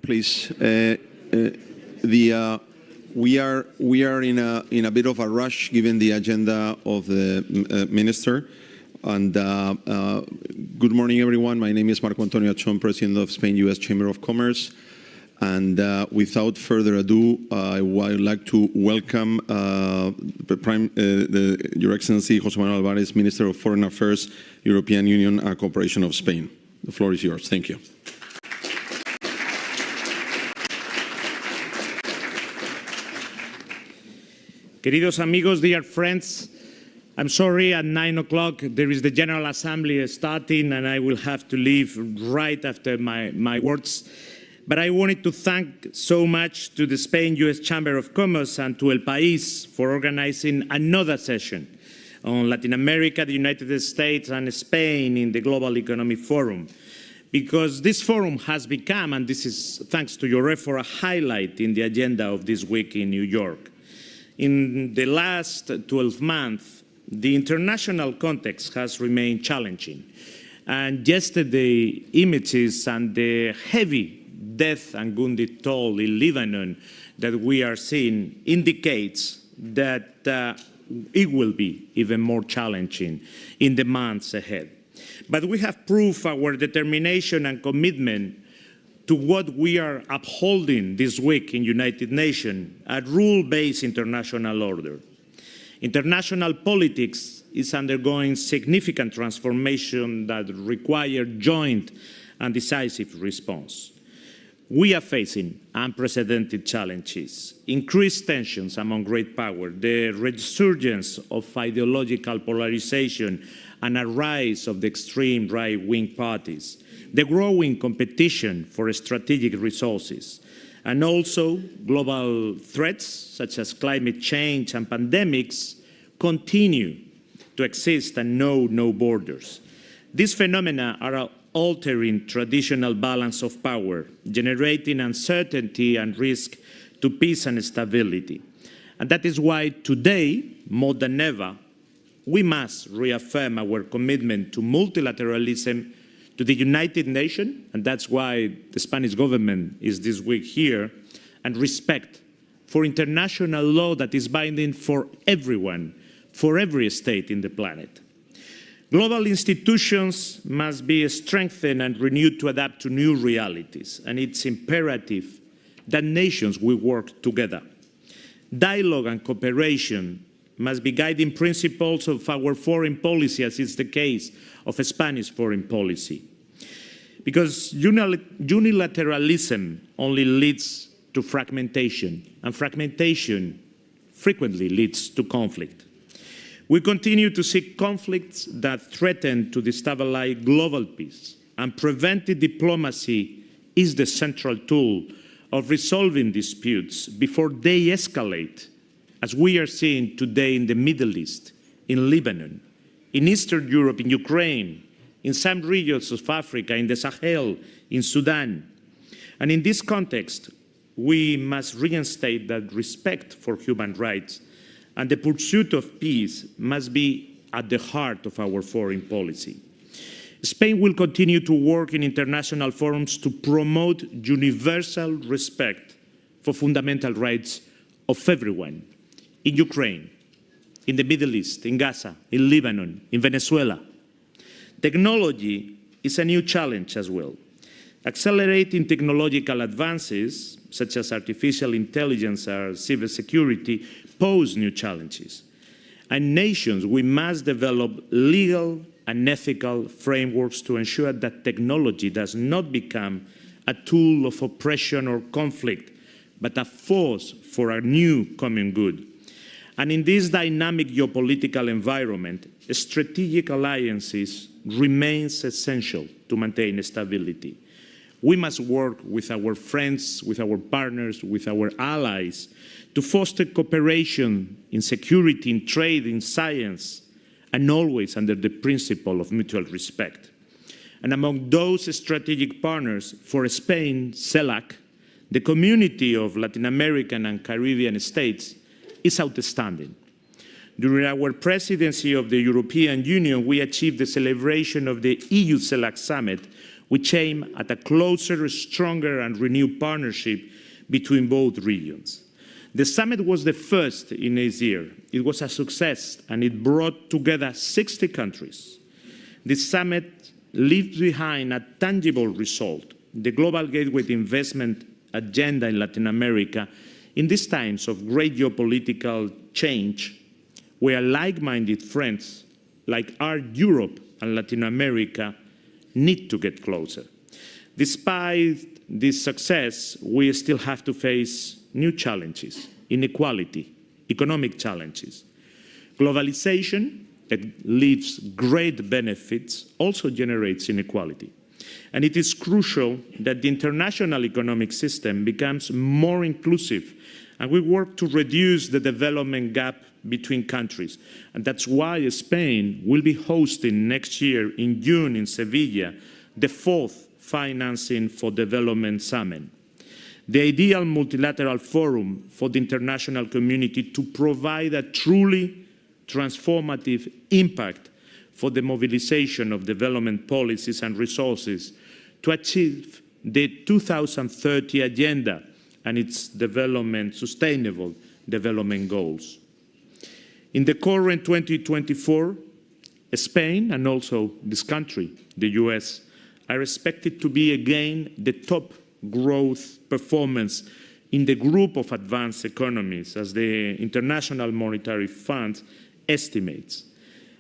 Please, we are in a bit of a rush given the agenda of the minister. And good morning, everyone. My name is Marco Antonio Achón, President of Spain-U.S. Chamber of Commerce. And without further ado, I would like to welcome Your Excellency José Manuel Álvarez, Minister of Foreign Affairs, European Union and Cooperation of Spain. The floor is yours. Thank you. Queridos amigos, dear friends, I'm sorry, at 9 o'clock there is the General Assembly starting and I will have to leave right after my words. But I wanted to thank so much to the Spain-US Chamber of Commerce and to El PAÍS for organizing another session on Latin America, the United States and Spain in the Global Economic Forum. Because this forum has become, and this is thanks to your effort, a highlight in the agenda of this week in New York. In the last 12 months, the international context has remained challenging. And yesterday, images and the heavy death and wounded toll in Lebanon that we are seeing indicates that it will be even more challenging in the months ahead. But we have proved our determination and commitment to what we are upholding this week in United Nations, a rule-based international order. International politics is undergoing significant transformation that require joint and decisive response. We are facing unprecedented challenges, increased tensions among great power, the resurgence of ideological polarization and a rise of the extreme right-wing parties, the growing competition for strategic resources, and also global threats such as climate change and pandemics continue to exist and know no borders. These phenomena are altering traditional balance of power, generating uncertainty and risk to peace and stability. And that is why today, more than ever, we must reaffirm our commitment to multilateralism, to the United Nations, and that's why the Spanish government is this week here, and respect for international law that is binding for everyone, for every state in the planet. Global institutions must be strengthened and renewed to adapt to new realities, and it's imperative that nations will work together. Dialogue and cooperation must be guiding principles of our foreign policy, as is the case of Spanish foreign policy. Because unilateralism only leads to fragmentation, and fragmentation frequently leads to conflict. We continue to see conflicts that threaten to destabilize global peace, and preventive diplomacy is the central tool of resolving disputes before they escalate, as we are seeing today in the Middle East, in Lebanon, in Eastern Europe, in Ukraine, in some regions of Africa, in the Sahel, in Sudan. And in this context, we must reinstate that respect for human rights and the pursuit of peace must be at the heart of our foreign policy. Spain will continue to work in international forums to promote universal respect for fundamental rights of everyone, in Ukraine, in the Middle East, in Gaza, in Lebanon, in Venezuela. Technology is a new challenge as well. Accelerating technological advances, such as artificial intelligence or cybersecurity, pose new challenges. And nations, we must develop legal and ethical frameworks to ensure that technology does not become a tool of oppression or conflict, but a force for a new common good. And in this dynamic geopolitical environment, strategic alliances remains essential to maintain stability. We must work with our friends, with our partners, with our allies to foster cooperation in security, in trade, in science, and always under the principle of mutual respect. And among those strategic partners, for Spain, CELAC, the community of Latin American and Caribbean states, is outstanding. During our presidency of the European Union, we achieved the celebration of the EU CELAC Summit, which aimed at a closer, stronger, and renewed partnership between both regions. The summit was the first in this year. It was a success, and it brought together 60 countries. This summit leaves behind a tangible result, the Global Gateway Investment Agenda in Latin America, in these times of great geopolitical change, where like-minded friends like our Europe and Latin America need to get closer. Despite this success, we still have to face new challenges: inequality, economic challenges. Globalization, that leaves great benefits, also generates inequality. And it is crucial that the international economic system becomes more inclusive, and we work to reduce the development gap between countries. And that's why Spain will be hosting next year in June in Sevilla the 4th Financing for Development Summit, the ideal multilateral forum for the international community to provide a truly transformative impact for the mobilization of development policies and resources to achieve the 2030 Agenda and its sustainable development goals. In the current 2024, Spain and also this country, the US, are expected to be again the top growth performance in the group of advanced economies, as the International Monetary Fund estimates.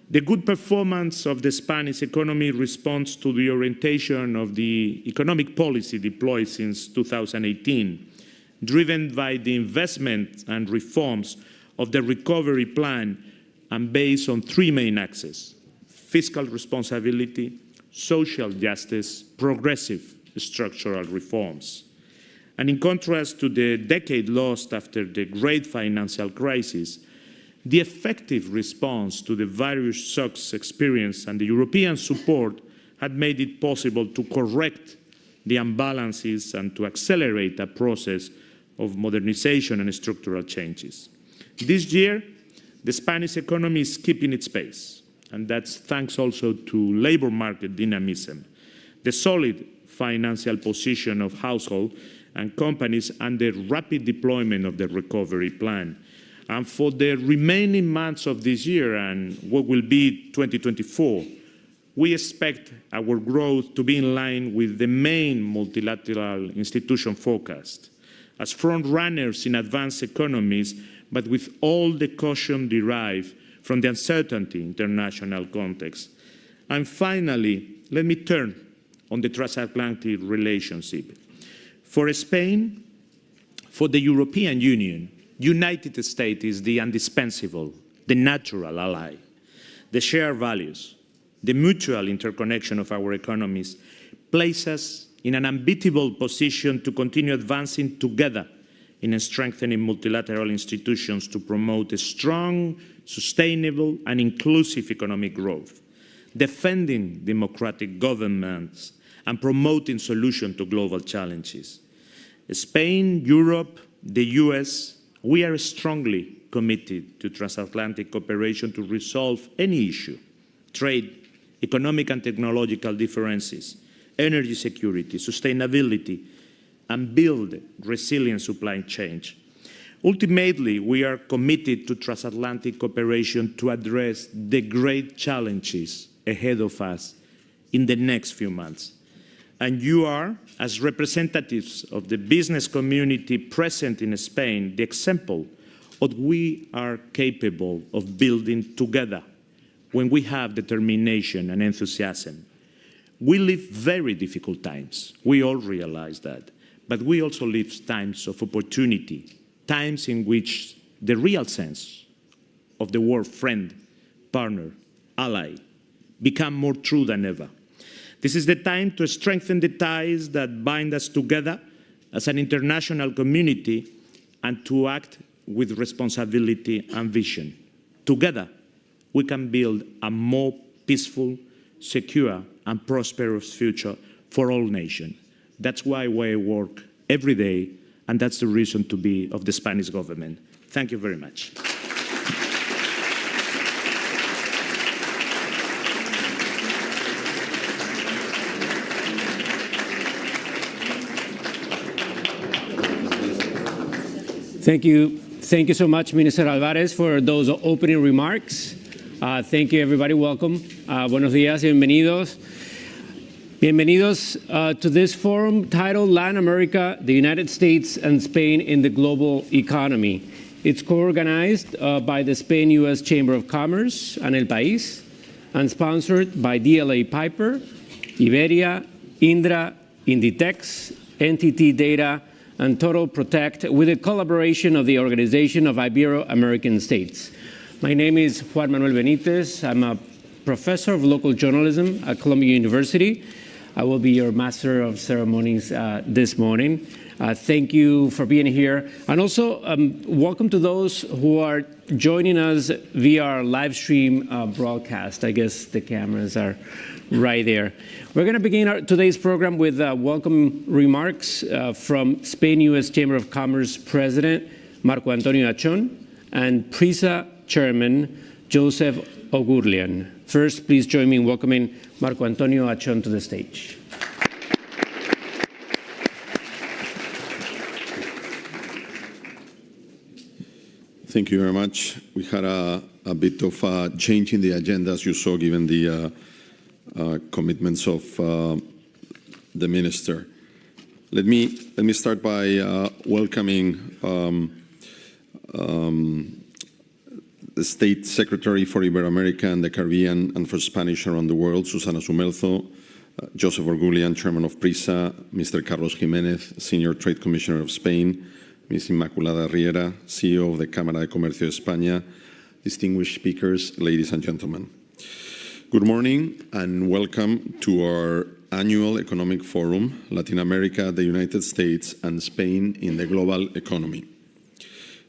The good performance of the Spanish economy responds to the orientation of the economic policy deployed since 2018, driven by the investment and reforms of the recovery plan and based on 3 main axes: fiscal responsibility, social justice, progressive structural reforms. And in contrast to the decade lost after the great financial crisis, the effective response to the various shocks experienced and the European support had made it possible to correct the imbalances and to accelerate a process of modernization and structural changes. This year, the Spanish economy is keeping its pace, and that's thanks also to labor market dynamism, the solid financial position of households and companies, and the rapid deployment of the recovery plan. And for the remaining months of this year and what will be 2024, we expect our growth to be in line with the main multilateral institution forecast. As front runners in advanced economies, but with all the caution derived from the uncertainty international context. And finally, let me turn on the transatlantic relationship. For Spain, for the European Union, United States is the indispensable, the natural ally. The shared values, the mutual interconnection of our economies place us in an unbeatable position to continue advancing together in strengthening multilateral institutions to promote a strong, sustainable, and inclusive economic growth, defending democratic governments, and promoting solutions to global challenges. Spain, Europe, the US, we are strongly committed to transatlantic cooperation to resolve any issue: trade, economic and technological differences, energy security, sustainability, and build resilient supply chains. Ultimately, we are committed to transatlantic cooperation to address the great challenges ahead of us in the next few months. And you are, as representatives of the business community present in Spain, the example of what we are capable of building together when we have determination and enthusiasm. We live very difficult times. We all realize that. But we also live times of opportunity, times in which the real sense of the word friend, partner, ally become more true than ever. This is the time to strengthen the ties that bind us together as an international community and to act with responsibility and vision. Together, we can build a more peaceful, secure, and prosperous future for all nations. That's why we work every day, and that's the reason to be of the Spanish government. Thank you very much. Thank you so much, Minister Alvarez, for those opening remarks. Thank you, everybody. Welcome. Buenos días, bienvenidos. Bienvenidos to this forum titled Latin America, the United States and Spain in the Global Economy. It's co-organized by the Spain-US Chamber of Commerce and El PAÍS, and sponsored by DLA Piper, Iberia, Indra, Inditex, NTT Data, and Total Protect with the collaboration of the Organization of Ibero-American States. My name is Juan Manuel Benitez. I'm a professor of local journalism at Columbia University. I will be your master of ceremonies this morning. Thank you for being here. And also, welcome to those who are joining us via our live stream broadcast. I guess the cameras are right there. We're going to begin today's program with welcome remarks from Spain-U.S. Chamber of Commerce President Marco Antonio Achón and PRISA Chairman Joseph Ogurlian. First, please join me in welcoming Marco Antonio Achón to the stage. Thank you very much. We had a bit of a change in the agenda, as you saw, given the commitments of the minister. Let me start by welcoming the State Secretary for Ibero-America and the Caribbean and for Spanish around the world, Susana Sumelzo, Joseph Orgulian, Chairman of PRISA, Mr. Carlos Jiménez, Senior Trade Commissioner of Spain, Ms. Inmaculada Riera, CEO of the Cámara de Comercio de España, distinguished speakers, ladies and gentlemen. Good morning and welcome to our annual economic forum, Latin America, the United States, and Spain in the global economy.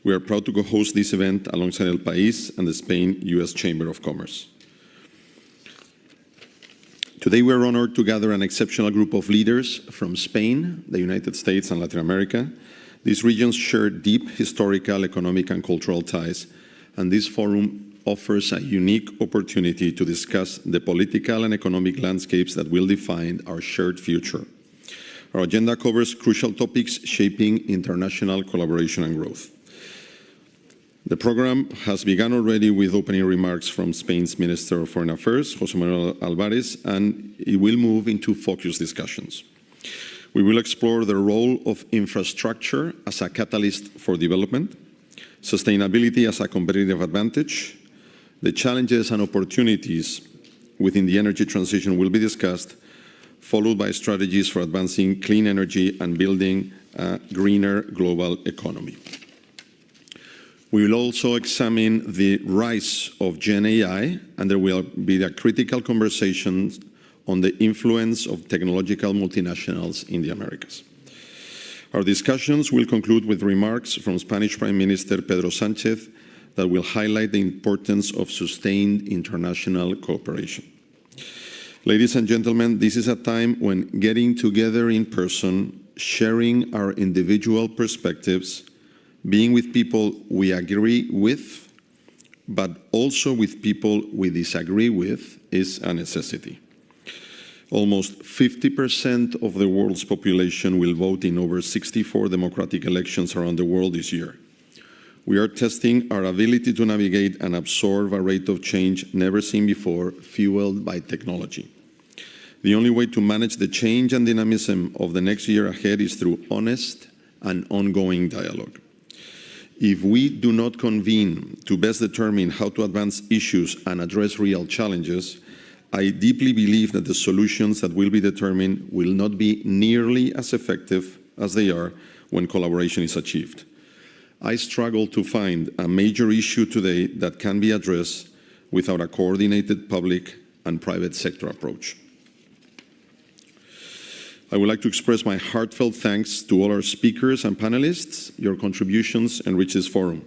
We are proud to co-host this event alongside El PAÍS and the Spain-U.S. Chamber of Commerce. Today we are honored to gather an exceptional group of leaders from Spain, the United States, and Latin America. These regions share deep historical, economic, and cultural ties, and this forum offers a unique opportunity to discuss the political and economic landscapes that will define our shared future. Our agenda covers crucial topics shaping international collaboration and growth. The program has begun already with opening remarks from Spain's Minister of Foreign Affairs, José Manuel Álvarez, and it will move into focused discussions. We will explore the role of infrastructure as a catalyst for development, sustainability as a competitive advantage, the challenges and opportunities within the energy transition will be discussed, followed by strategies for advancing clean energy and building a greener global economy. We will also examine the rise of Gen AI, and there will be a critical conversation on the influence of technological multinationals in the Americas. Our discussions will conclude with remarks from Spanish Prime Minister Pedro Sánchez that will highlight the importance of sustained international cooperation. Ladies and gentlemen, this is a time when getting together in person, sharing our individual perspectives, being with people we agree with, but also with people we disagree with, is a necessity. Almost 50% of the world's population will vote in over 64 democratic elections around the world this year. We are testing our ability to navigate and absorb a rate of change never seen before, fueled by technology. The only way to manage the change and dynamism of the next year ahead is through honest and ongoing dialogue. If we do not convene to best determine how to advance issues and address real challenges, I deeply believe that the solutions that will be determined will not be nearly as effective as they are when collaboration is achieved. I struggle to find a major issue today that can be addressed without a coordinated public and private sector approach. I would like to express my heartfelt thanks to all our speakers and panelists. Your contributions enrich this forum.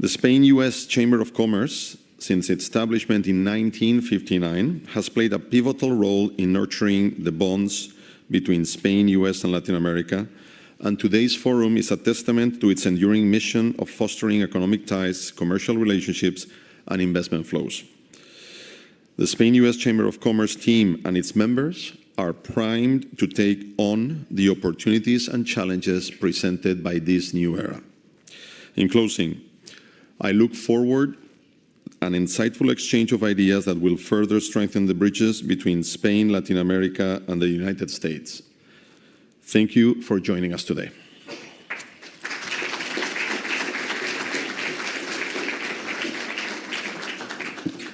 The Spain-U.S. Chamber of Commerce, since its establishment in 1959, has played a pivotal role in nurturing the bonds between Spain, US, and Latin America, and today's forum is a testament to its enduring mission of fostering economic ties, commercial relationships, and investment flows. The Spain-US Chamber of Commerce team and its members are primed to take on the opportunities and challenges presented by this new era. In closing, I look forward an insightful exchange of ideas that will further strengthen the bridges between Spain, Latin America, and the United States. Thank you for joining us today.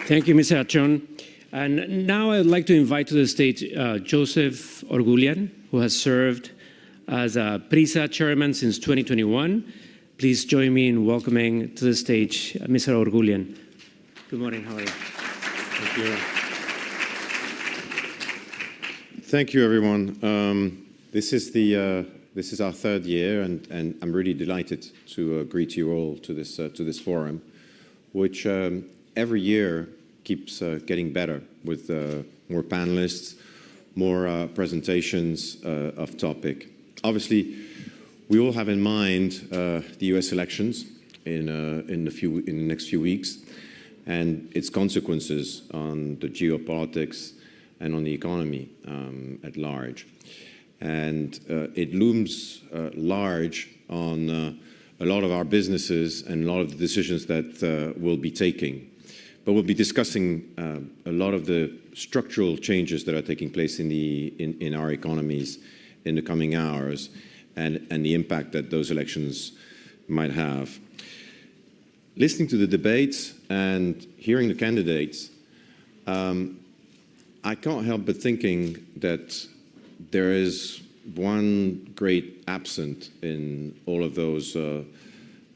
Thank you, Mr. Achón. And now I'd like to invite to the stage Joseph Orgulian, who has served as PRISA chairman since 2021. Please join me in welcoming to the stage Mr. Orgulian. Good morning, how are you? Thank you. Thank you, everyone. This is our third year, and I'm really delighted to greet you all to this forum, which every year keeps getting better with more panelists, more presentations of topic. Obviously, we all have in mind the U.S. elections in the next few weeks, and its consequences on the geopolitics and on the economy at large. And it looms large on a lot of our businesses and a lot of the decisions that we'll be taking. But we'll be discussing a lot of the structural changes that are taking place in our economies in the coming hours, and the impact that those elections might have. Listening to the debates and hearing the candidates, I can't help but thinking that there is one great absent in all of those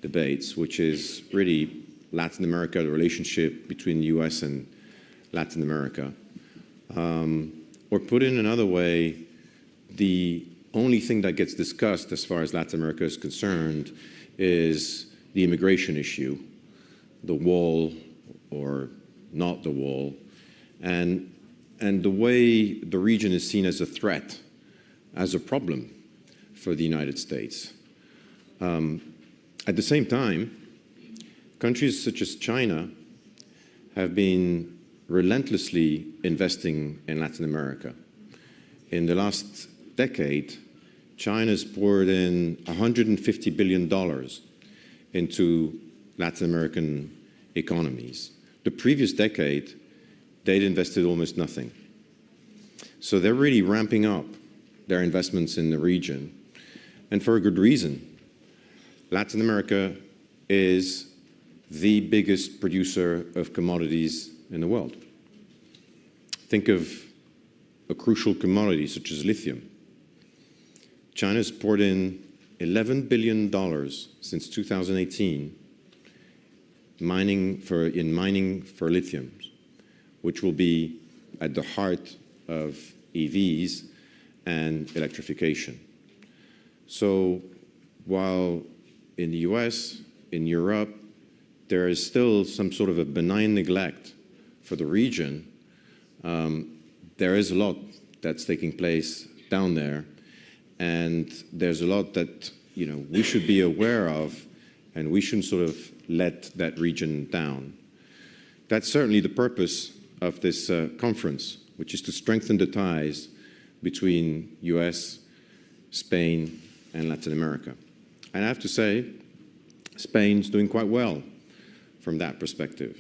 debates, which is really Latin America, the relationship between the US and Latin America. Or put in another way, the only thing that gets discussed as far as Latin America is concerned is the immigration issue, the wall or not the wall, and the way the region is seen as a threat, as a problem for the United States. At the same time, countries such as China have been relentlessly investing in Latin America. In the last decade, China's poured in $150 billion into Latin American economies. The previous decade, they'd invested almost nothing. So they're really ramping up their investments in the region, and for a good reason. Latin America is the biggest producer of commodities in the world. Think of a crucial commodity such as lithium. China's poured in $11 billion since 2018 in mining for lithium, which will be at the heart of EVs and electrification. So while in the US, in Europe, there is still some sort of a benign neglect for the region, there is a lot that's taking place down there, and there's a lot that we should be aware of, and we shouldn't sort of let that region down. That's certainly the purpose of this conference, which is to strengthen the ties between US, Spain, and Latin America. And I have to say, Spain's doing quite well from that perspective.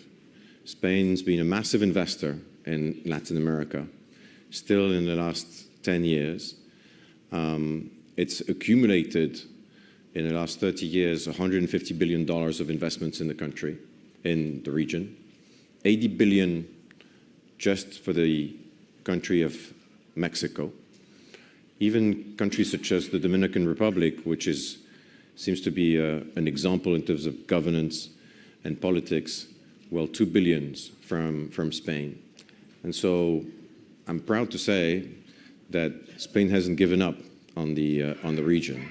Spain's been a massive investor in Latin America, still in the last 10 years. It's accumulated in the last 30 years $150 billion of investments in the country, in the region, 80 billion just for the country of Mexico. Even countries such as the Dominican Republic, which seems to be an example in terms of governance and politics, well, 2 billion from Spain. And so I'm proud to say that Spain hasn't given up on the region.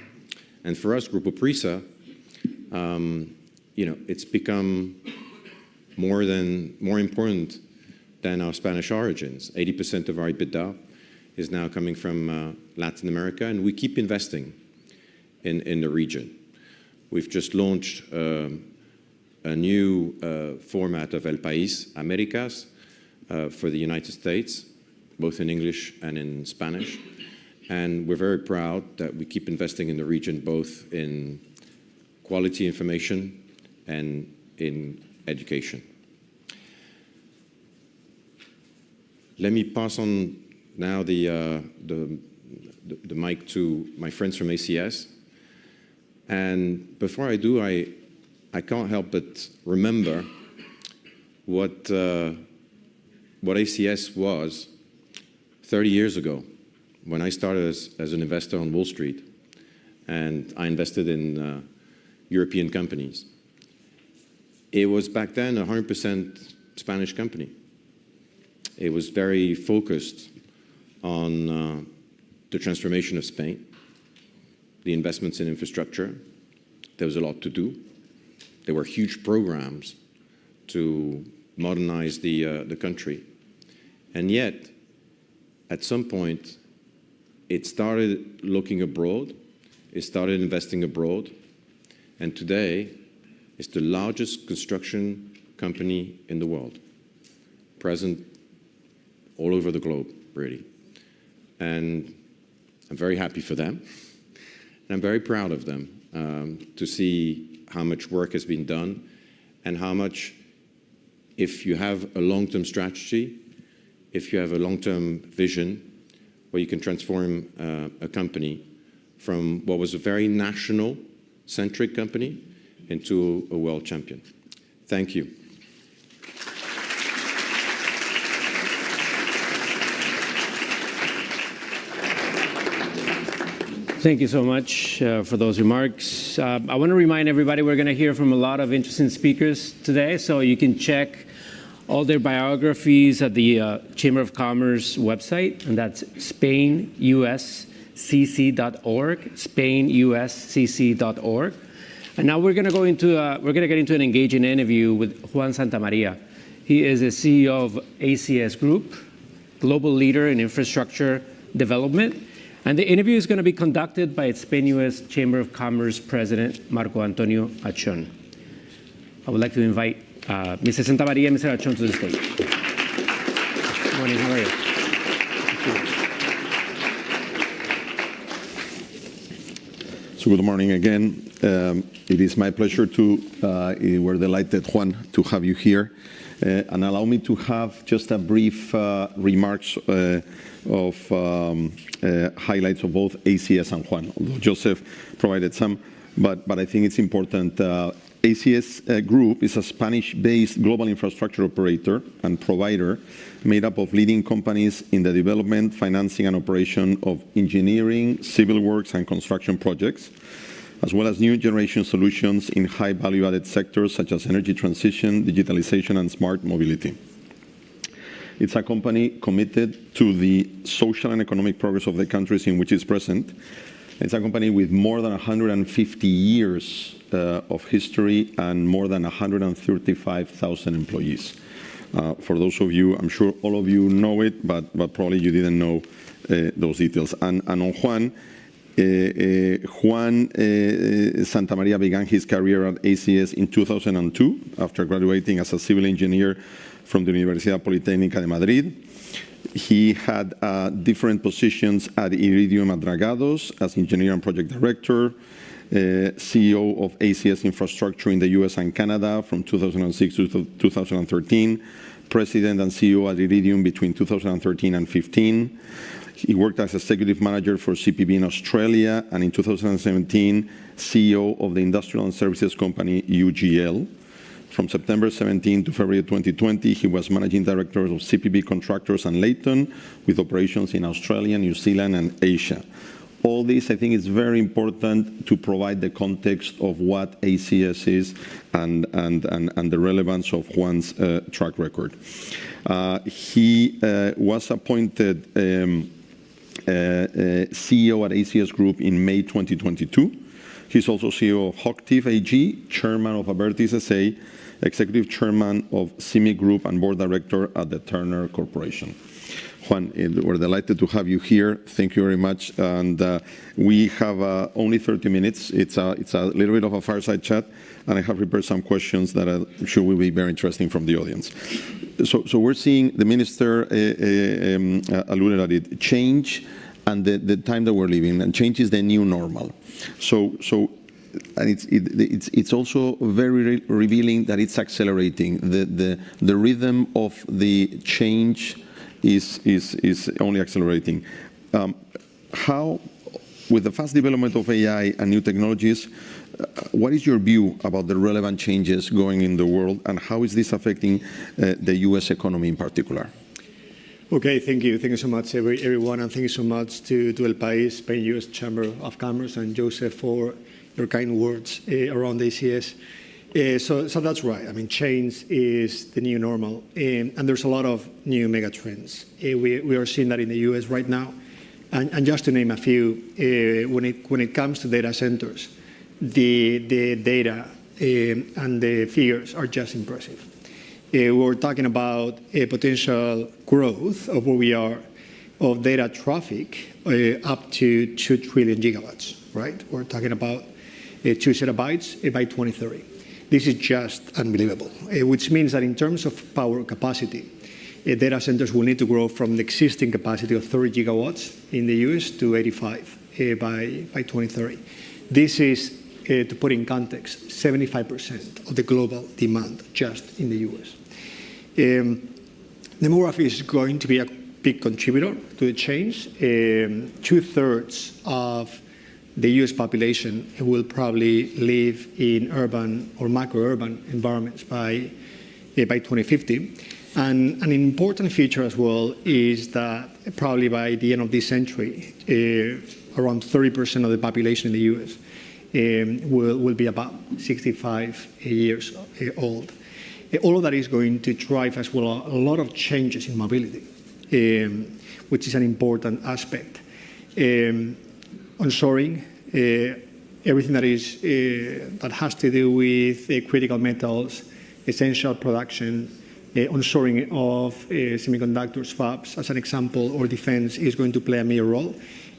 And for us, Grupo PRISA, it's become more important than our Spanish origins. 80% of our EBITDA is now coming from Latin America, and we keep investing in the region. We've just launched a new format of El País Americas for the United States, both in English and in Spanish. And we're very proud that we keep investing in the region, both in quality information and in education. Let me pass on now the mic to my friends from ACS. And before I do, I can't help but remember what ACS was 30 years ago when I started as an investor on Wall Street. and I invested in European companies. It was back then a 100% Spanish company. It was very focused on the transformation of Spain, the investments in infrastructure. There was a lot to do. There were huge programs to modernize the country. And yet, at some point, it started looking abroad, it started investing abroad, and today, it's the largest construction company in the world, present all over the globe, really. And I'm very happy for them, and I'm very proud of them to see how much work has been done and how much, if you have a long-term strategy, if you have a long-term vision, where you can transform a company from what was a very national-centric company into a world champion. Thank you. Thank you so much for those remarks. I want to remind everybody we're going to hear from a lot of interesting speakers today, so you can check all their biographies at the Chamber of Commerce website, and that's spainuscc.org, spainuscc.org. And now we're going to go into get into an engaging interview with Juan Santamaria. He is the CEO of ACS Group, global leader in infrastructure development. And the interview is going to be conducted by Spain U.S. Chamber of Commerce President Marco Antonio Achon. I would like to invite Mr. Santamaria and Mr. Achon to the stage. Good morning, how are you? So good morning again. It is my pleasure to, we're delighted, Juan, to have you here. And allow me to have just a brief remarks of highlights of both ACS and Juan, although Joseph provided some, but I think it's important. ACS Group is a Spanish-based global infrastructure operator and provider made up of leading companies in the development, financing, and operation of engineering, civil works, and construction projects, as well as new generation solutions in high value-added sectors such as energy transition, digitalization, and smart mobility. It's a company committed to the social and economic progress of the countries in which it's present. It's a company with more than 150 years of history and more than 135,000 employees. For those of you, I'm sure all of you know it, but probably you didn't know those details. And on Juan, Juan Santamaria began his career at ACS in 2002 after graduating as a civil engineer from the Universidad Politécnica de Madrid. He had different positions at Iridium at Dragados as engineer and project director, CEO of ACS Infrastructure in the US and Canada from 2006 to 2013, president and CEO at Iridium between 2013 and 15. He worked as executive manager for CPB in Australia, and in 2017, CEO of the industrial and services company UGL. From September 17 to February 2020, he was managing director of CPB Contractors and Leighton, with operations in Australia, New Zealand, and Asia. All this, I think, is very important to provide the context of what ACS is and the relevance of Juan's track record. He was appointed CEO at ACS Group in May 2022. He's also CEO of Hochtief AG, chairman of Abertis SA, executive chairman of CIMIC Group, and board director at the Turner Corporation. Juan, we're delighted to have you here. Thank you very much. And we have only 30 minutes. It's a little bit of a fireside chat, and I have prepared some questions that I'm sure will be very interesting from the audience. So we're seeing, the minister alluded at it, change and the time that we're living, and change is the new normal. And it's also very revealing that it's accelerating. The rhythm of the change is only accelerating. How, with the fast development of AI and new technologies, what is your view about the relevant changes going in the world, and how is this affecting the US economy in particular? Okay, thank you. Thank you so much, everyone, and thank you so much to El País, Spain-US Chamber of Commerce, and Joseph for your kind words around ACS. So that's right. I mean, change is the new normal, and there's a lot of new mega trends. We are seeing that in the US right now, and just to name a few, when it comes to data centers, the data and the figures are just impressive. We're talking about a potential growth of where we are of data traffic up to 2 trillion gigawatts, right? We're talking about 2 zettabytes by 2030. This is just unbelievable, which means that in terms of power capacity, data centers will need to grow from the existing capacity of 30 gigawatts in the US to 85 by 2030. This is, to put in context, 75% of the global demand just in the US. Demography is going to be a big contributor to the change. 2/3 of the US population will probably live in urban or macro-urban environments by 2050. And an important feature as well is that probably by the end of this century, around 30% of the population in the US will be about 65 years old. All of that is going to drive as well a lot of changes in mobility, which is an important aspect. Onshoring, everything that has to do with critical metals, essential production, onshoring of semiconductors, fabs, as an example, or defense is going to play a major role.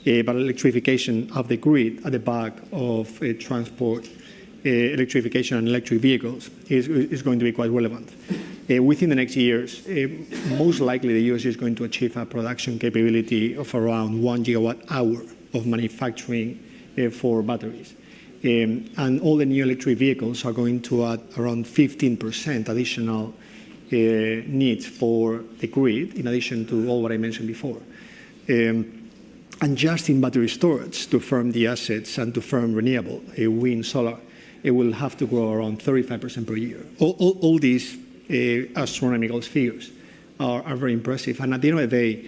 But electrification of the grid at the back of transport, electrification and electric vehicles is going to be quite relevant. Within the next years, most likely the US is going to achieve a production capability of around 1 gigawatt hour of manufacturing for batteries. And all the new electric vehicles are going to add around 15% additional needs for the grid, in addition to all what I mentioned before. And just in battery storage, to firm the assets and to firm renewable, wind, solar, it will have to grow around 35% per year. All these astronomical figures are very impressive. And at the end of the day,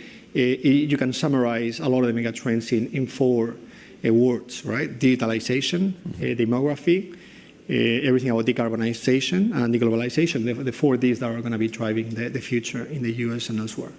you can summarize a lot of the mega trends in 4 words, right? Digitalization, demography, everything about decarbonization and deglobalization, the 4 Ds that are going to be driving the future in the US and elsewhere.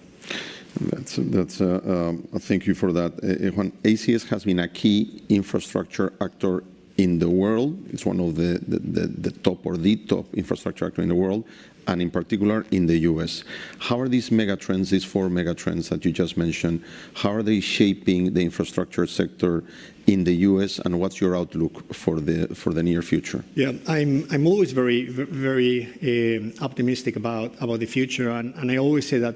Thank you for that, Juan. ACS has been a key infrastructure actor in the world. It's one of the top or the top infrastructure actor in the world, and in particular in the US. How are these megatrends, these 4 megatrends that you just mentioned, how are they shaping the infrastructure sector in the US, and what's your outlook for the near future? Yeah, I'm always very optimistic about the future, and I always say that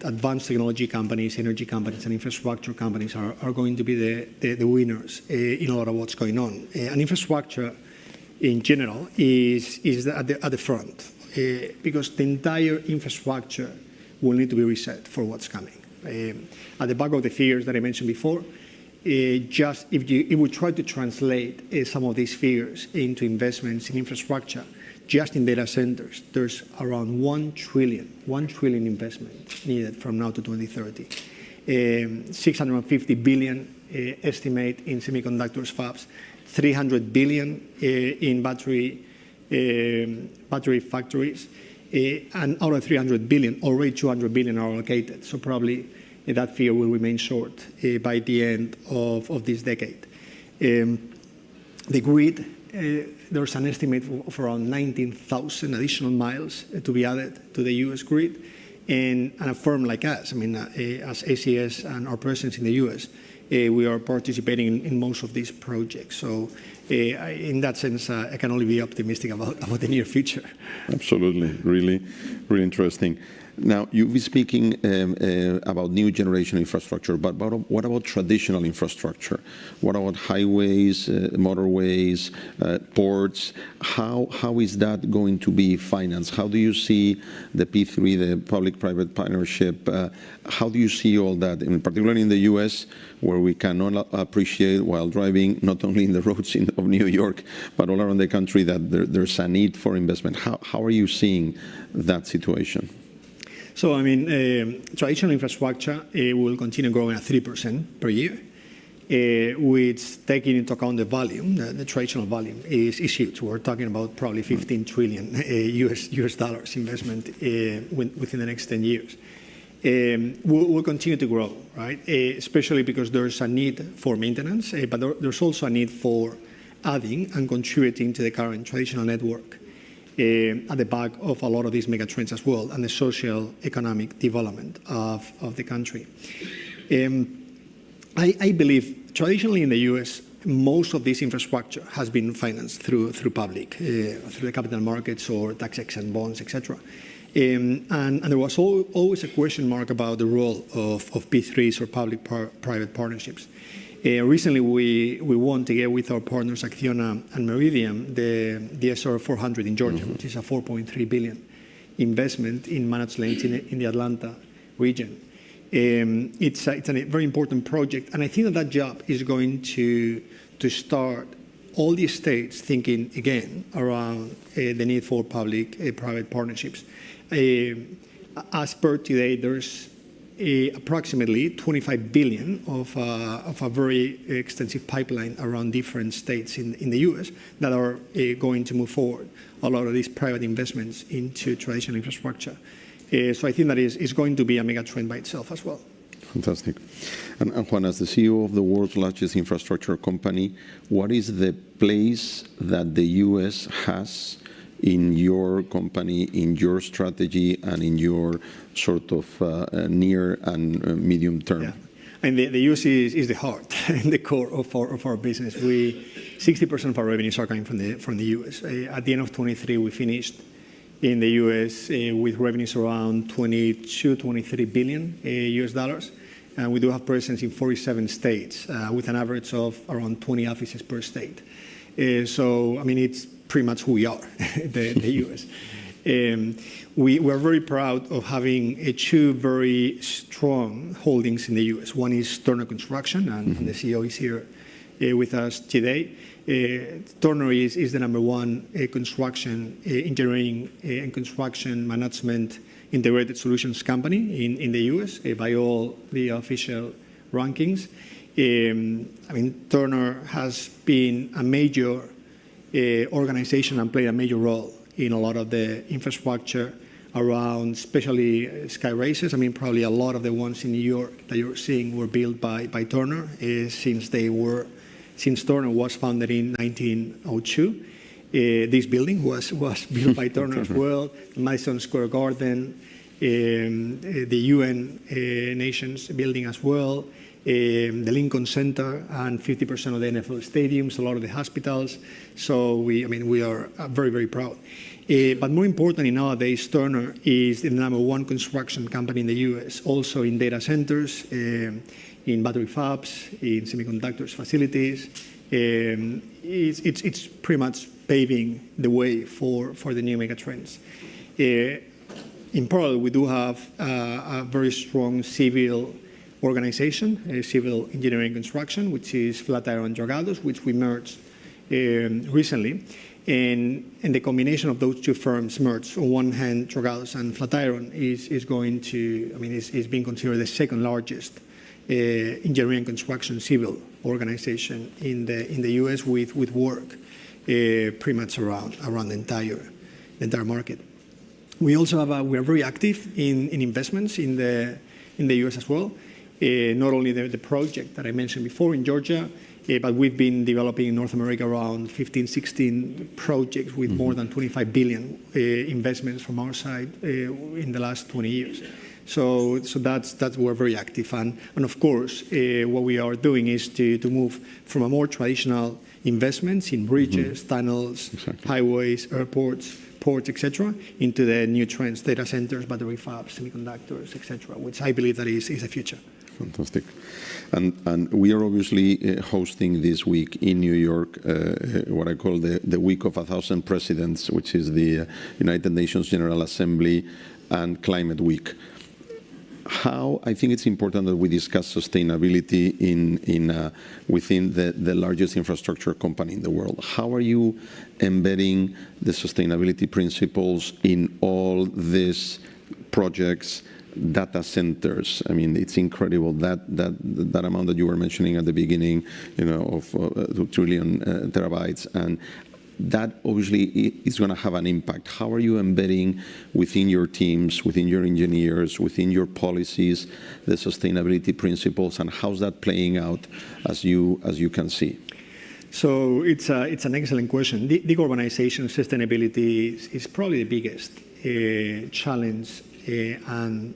advanced technology companies, energy companies, and infrastructure companies are going to be the winners in a lot of what's going on. And infrastructure, in general, is at the front, because the entire infrastructure will need to be reset for what's coming. At the back of the figures that I mentioned before, just if we try to translate some of these figures into investments in infrastructure, just in data centers, there's around 1 trillion investment needed from now to 2030. 650 billion estimate in semiconductors fabs, 300 billion in battery factories, and out of 300 billion, already 200 billion are allocated. So probably that figure will remain short by the end of this decade. The grid, there's an estimate of around 19,000 additional miles to be added to the US grid. And a firm like us, I mean, as ACS and our presence in the US, we are participating in most of these projects. So in that sense, I can only be optimistic about the near future. Absolutely, really interesting. Now, you've been speaking about new generation infrastructure, but what about traditional infrastructure? What about highways, motorways, ports? How is that going to be financed? How do you see the P3, the public-private partnership? How do you see all that, in particular in the US, where we cannot appreciate while driving, not only in the roads of New York, but all around the country, that there's a need for investment? How are you seeing that situation? So, I mean, traditional infrastructure will continue growing at 3% per year, which, taking into account the volume, the traditional volume, is huge. We're talking about probably 15 trillion US dollars investment within the next 10 years. Will continue to grow, right? Especially because there's a need for maintenance, but there's also a need for adding and contributing to the current traditional network at the back of a lot of these megatrends as well, and the social economic development of the country. I believe traditionally in the US, most of this infrastructure has been financed through public, through the capital markets or tax-exempt bonds, etc. And there was always a question mark about the role of P3s or public-private partnerships. Recently, we won together with our partners Acciona and Meridian the SR 400 in Georgia, which is a 4.3 billion investment in managed lanes in the Atlanta region. It's a very important project, and I think that job is going to start all the states thinking again around the need for public-private partnerships. As per today, there's approximately 25 billion of a very extensive pipeline around different states in the US that are going to move forward a lot of these private investments into traditional infrastructure. So I think that is going to be a mega trend by itself as well. Fantastic. And Juan, as the CEO of the world's largest infrastructure company, what is the place that the US has in your company, in your strategy, and in your sort of near and medium term? Yeah. And the US is the heart and the core of our business. 60% of our revenues are coming from the US. At the end of 23, we finished in the US with revenues around 23 billion US dollars. And we do have presence in 47 states with an average of around 20 offices per state. So, I mean, it's pretty much who we are, the US. We are very proud of having two very strong holdings in the US. One is Turner Construction, and the CEO is here with us today. Turner is the #1 construction engineering and construction management integrated solutions company in the US by all the official rankings. I mean, Turner has been a major organization and played a major role in a lot of the infrastructure around, especially sky races. I mean, probably a lot of the ones in New York that you're seeing were built by Turner since Turner was founded in 1902. This building was built by Turner as well. Madison Square Garden, the UN Nations building as well, the Lincoln Center, and 50% of the NFL stadiums, a lot of the hospitals. So we are very, very proud. But more importantly nowadays, Turner is the #1 construction company in the US, also in data centers, in battery fabs, in semiconductors facilities. It's pretty much paving the way for the new megatrends. In parallel, we do have a very strong civil organization, civil engineering construction, which is Flatiron Dragados, which we merged recently. And the combination of those two firms merged, on one hand, Dragados and Flatiron is being considered the second largest engineering construction civil organization in the US with work pretty much around the entire market. We also have we are very active in investments in the US as well. Not only the project that I mentioned before in Georgia, but we've been developing in North America around 15, 16 projects with more than 25 billion investments from our side in the last 20 years. So that's we're very active. And of course, what we are doing is to move from a more traditional investments in bridges, tunnels, highways, airports, ports, etc., into the new trends, data centers, battery fabs, semiconductors, etc., which I believe that is the future. Fantastic. And we are obviously hosting this week in New York what I call the Week of 1,000 Presidents, which is the United Nations General Assembly and Climate Week. I think it's important that we discuss sustainability within the largest infrastructure company in the world. How are you embedding the sustainability principles in all these projects, data centers. I mean, it's incredible that amount that you were mentioning at the beginning, of 2 trillion terabytes, and that obviously is going to have an impact. How are you embedding within your teams, within your engineers, within your policies, the sustainability principles, and how's that playing out as you can see? So it's an excellent question. Decarbonization and sustainability is probably the biggest challenge and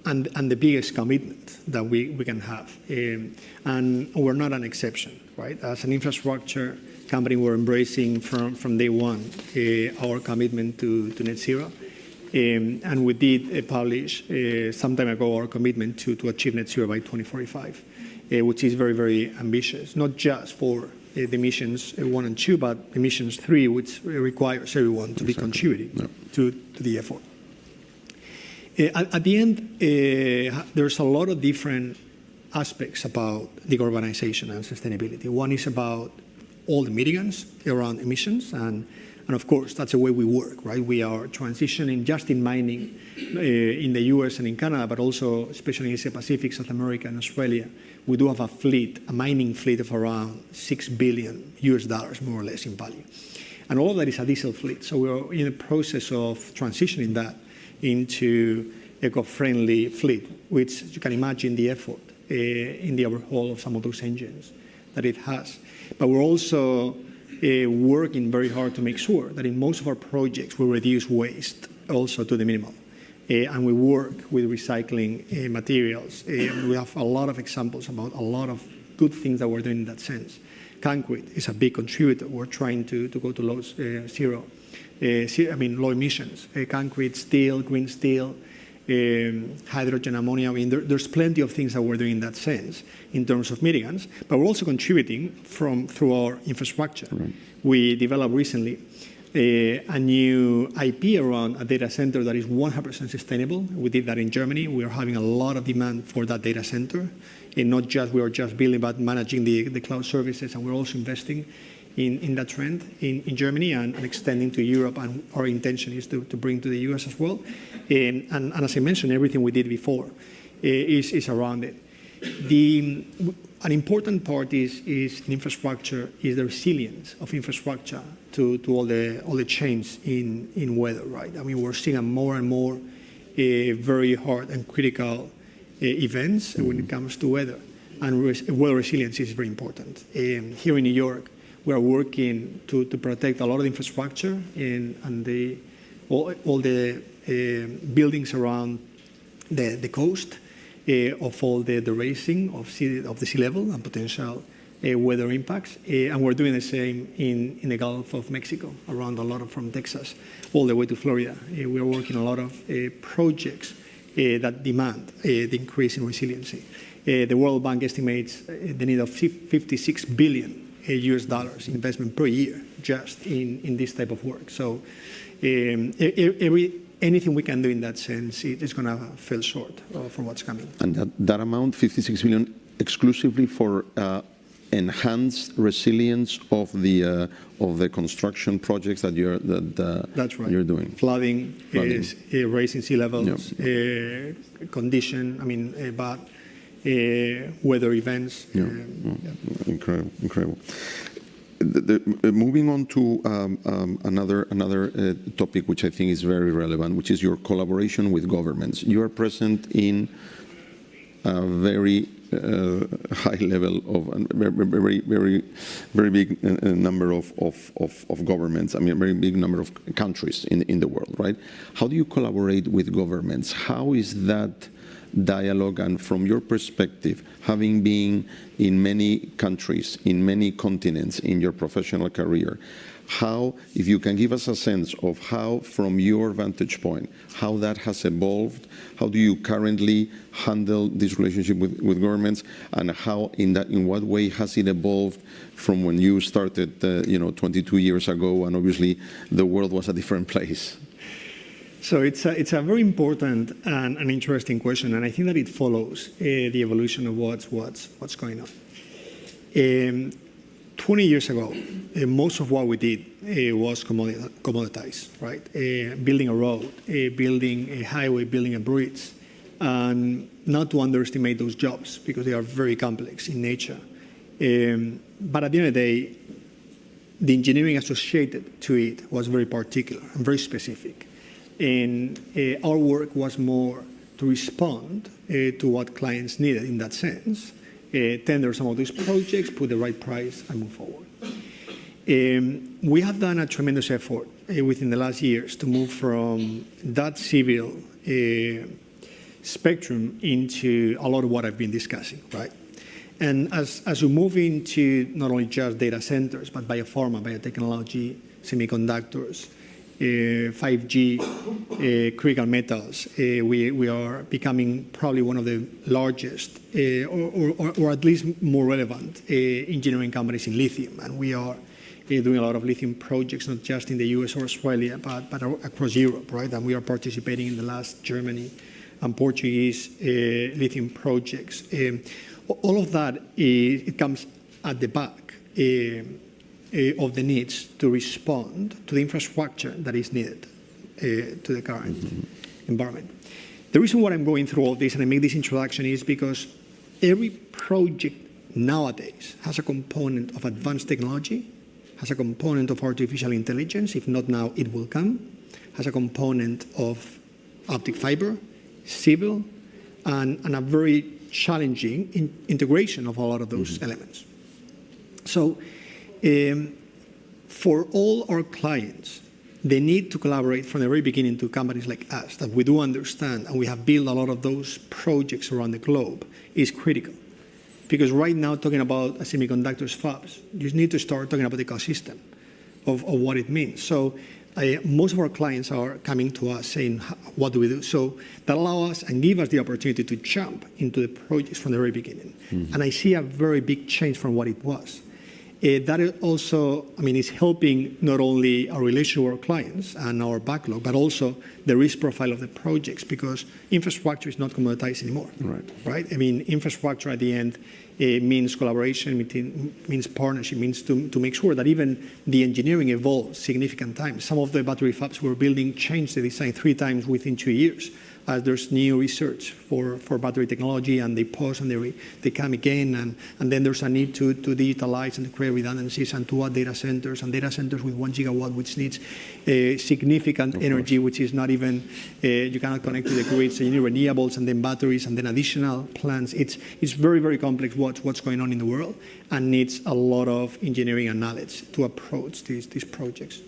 the biggest commitment that we can have. And we're not an exception, right? As an infrastructure company, we're embracing from day one our commitment to net zero. And we did publish some time ago our commitment to achieve net zero by 2045, which is very, very ambitious, not just for the emissions 1 and 2, but emissions 3, which requires everyone to be contributing to the effort. At the end, there's a lot of different aspects about decarbonization and sustainability. One is about all the mitigants around emissions, and of course, that's the way we work, right? We are transitioning just in mining in the US and in Canada, but also especially in Asia Pacific, South America, and Australia. We do have a mining fleet of around $6 billion more or less in value. And all of that is a diesel fleet. So we're in the process of transitioning that into eco-friendly fleet, which you can imagine the effort in the overhaul of some of those engines that it has. But we're also working very hard to make sure that in most of our projects we reduce waste also to the minimum. And we work with recycling materials. We have a lot of examples about a lot of good things that we're doing in that sense. Concrete is a big contributor. We're trying to go to low emissions. Concrete, steel, green steel, hydrogen, ammonia. I mean, there's plenty of things that we're doing in that sense in terms of mitigants, but we're also contributing through our infrastructure. Right. We developed recently a new IP around a data center that is 100% sustainable. We did that in Germany. We are having a lot of demand for that data center, and not just we are just building, but managing the cloud services, and we're also investing in that trend in Germany and extending to Europe, and our intention is to bring to the US as well. And as I mentioned, everything we did before is around it. An important part is in infrastructure is the resilience of infrastructure to all the change in weather, right? I mean, we're seeing more and more very hard and critical events when it comes to weather, and weather resilience is very important. Here in New York, we are working to protect a lot of infrastructure and all the buildings around the coast of all the raising of the sea level and potential weather impacts. And we're doing the same in the Gulf of Mexico, around a lot of from Texas all the way to Florida. We are working a lot of projects that demand the increase in resiliency. The World Bank estimates the need of $56 billion investment per year just in this type of work. So anything we can do in that sense is going to fall short for what's coming. And that amount, 56 billion, exclusively for enhanced resilience of the construction projects that that's right. You're doing. Flooding. Is raising sea levels, condition. I mean, but weather events. Incredible. Moving on to another topic which I think is very relevant, which is your collaboration with governments. You are present in a very high level of very big number of governments. I mean, a very big number of countries in the world, right? How do you collaborate with governments? How is that dialogue? And from your perspective, having been in many countries, in many continents in your professional career, how, if you can give us a sense of how, from your vantage point, how that has evolved, how do you currently handle this relationship with governments, and how, in what way has it evolved from when you started, 22 years ago, and obviously the world was a different place? So it's a very important and an interesting question, and I think that it follows the evolution of what's going on. 20 years ago, most of what we did was commoditized, right? Building a road, building a highway, building a bridge, and not to underestimate those jobs because they are very complex in nature. But at the end of the day, the engineering associated to it was very particular and very specific. And our work was more to respond to what clients needed in that sense, tender some of these projects, put the right price, and move forward. We have done a tremendous effort within the last years to move from that civil spectrum into a lot of what I've been discussing, right? And as we move into not only just data centers, but biopharma, biotechnology, semiconductors, 5G, critical metals, we are becoming probably one of the largest, or at least more relevant engineering companies in lithium. And we are doing a lot of lithium projects, not just in the US or Australia, but across Europe, right? And we are participating in the last Germany and Portuguese lithium projects. All of that, it comes at the back of the needs to respond to the infrastructure that is needed to the current environment. The reason why I'm going through all this and I make this introduction is because every project nowadays has a component of advanced technology, has a component of artificial intelligence, if not now, it will come, has a component of optic fiber, civil, and a very challenging integration of a lot of those elements. So for all our clients, they need to collaborate from the very beginning to companies like us that we do understand, and we have built a lot of those projects around the globe, is critical. Because right now, talking about semiconductors fabs, you need to start talking about the ecosystem of what it means. So most of our clients are coming to us saying, what do we do? So that allows us and give us the opportunity to jump into the projects from the very beginning. And I see a very big change from what it was. That is also, is helping not only our relation with our clients and our backlog, but also the risk profile of the projects, because infrastructure is not commoditized anymore. Right? Infrastructure at the end means collaboration, means partnership, means to make sure that even the engineering evolves significant times. Some of the battery fabs we're building changed the design 3 times within 2 years. As there's new research for battery technology, and they pause and they come again, and then there's a need to digitalize and to create redundancies and to add data centers with 1 gigawatt, which needs significant energy, which is not even, you cannot connect to the grid, so you need renewables and then batteries and then additional plants. It's very, very complex what's going on in the world, and needs a lot of engineering and knowledge to approach these projects.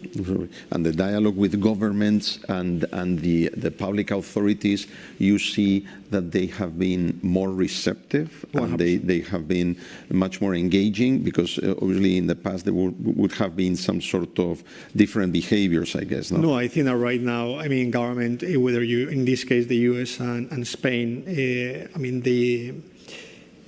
And the dialogue with governments and the public authorities, you see that they have been more receptive, and they have been much more engaging, because obviously in the past there would have been some sort of different behaviors, I guess. No, I think that right now, government, whether you, in this case, the US and Spain,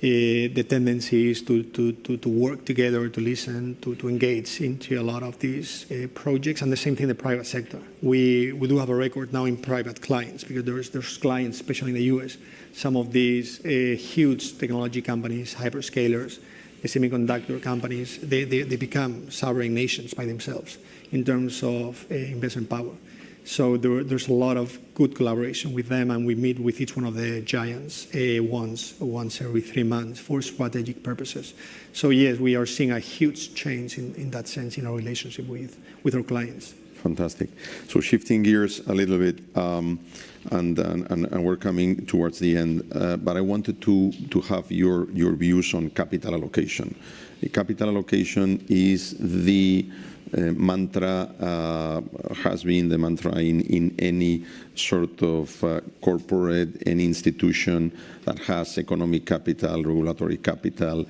the tendency is to work together, to listen, to engage into a lot of these projects, and the same thing in the private sector. We do have a record now in private clients, because there's clients, especially in the US, some of these huge technology companies, hyperscalers, semiconductor companies, they become sovereign nations by themselves in terms of investment power. So there's a lot of good collaboration with them, and we meet with each one of the giants once every 3 months for strategic purposes. So yes, we are seeing a huge change in that sense in our relationship with our clients. Fantastic. So shifting gears a little bit, and we're coming towards the end, but I wanted to have your views on capital allocation. The capital allocation is the mantra, has been the mantra in any sort of corporate, any institution that has economic capital, regulatory capital.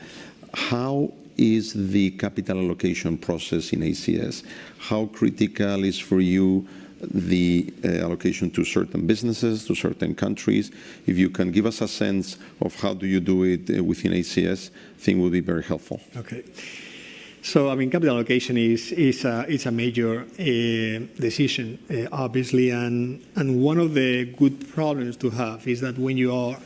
How is the capital allocation process in ACS? How critical is for you the allocation to certain businesses, to certain countries? If you can give us a sense of how do you do it within ACS, I think would be very helpful. Okay. So, capital allocation is a major decision, obviously, and one of the good problems to have is that when you are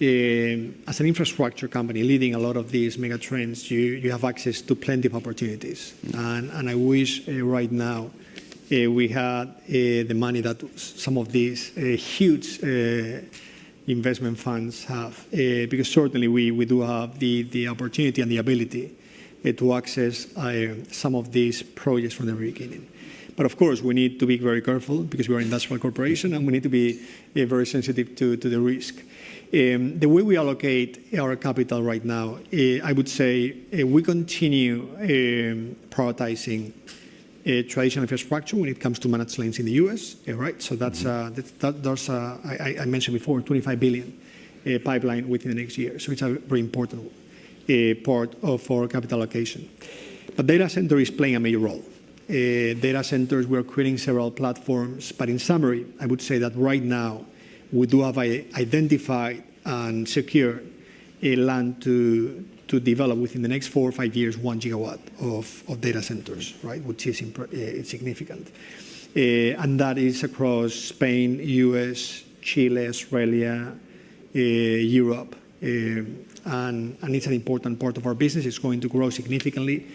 as an infrastructure company leading a lot of these mega trends, you have access to plenty of opportunities. And I wish right now we had the money that some of these huge investment funds have, because certainly we do have the opportunity and the ability to access some of these projects from the very beginning. But of course, we need to be very careful because we are an industrial corporation and we need to be very sensitive to the risk. The way we allocate our capital right now, I would say we continue prioritizing traditional infrastructure when it comes to managed lanes in the US, right? So that's, I mentioned before, 25 billion pipeline within the next year. So it's a very important part of our capital allocation. But data center is playing a major role. Data centers, we're creating several platforms, but in summary, I would say that right now, we do have identified and secured a land to develop within the next 4 or 5 years 1 gigawatt of data centers, right, which is significant. And that is across Spain, US, Chile, Australia, Europe. And it's an important part of our business. It's going to grow significantly,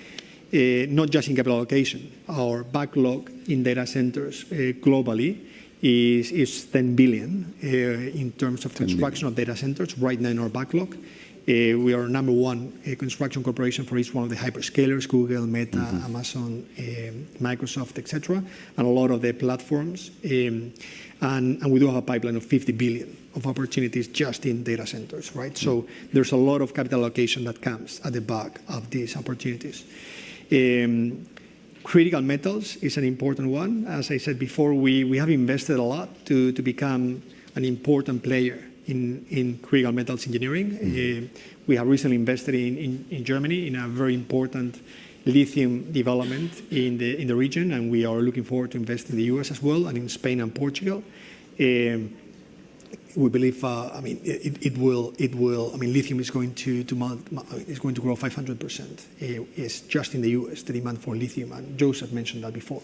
not just in capital allocation. Our backlog in data centers globally is 10 billion in terms of construction of data centers right now in our backlog. We are number one construction corporation for each one of the hyperscalers, Google, Meta, Amazon, Microsoft, etc., and a lot of the platforms. And we do have a pipeline of 50 billion of opportunities just in data centers, right? So there's a lot of capital allocation that comes at the back of these opportunities. Critical metals is an important one. As I said before, we have invested a lot to become an important player in critical metals engineering. We have recently invested in Germany in a very important lithium development in the region, and we are looking forward to invest in the US as well, and in Spain and Portugal. We believe, it will. Lithium is going to grow 500%. It's just in the US, the demand for lithium, and Joseph mentioned that before.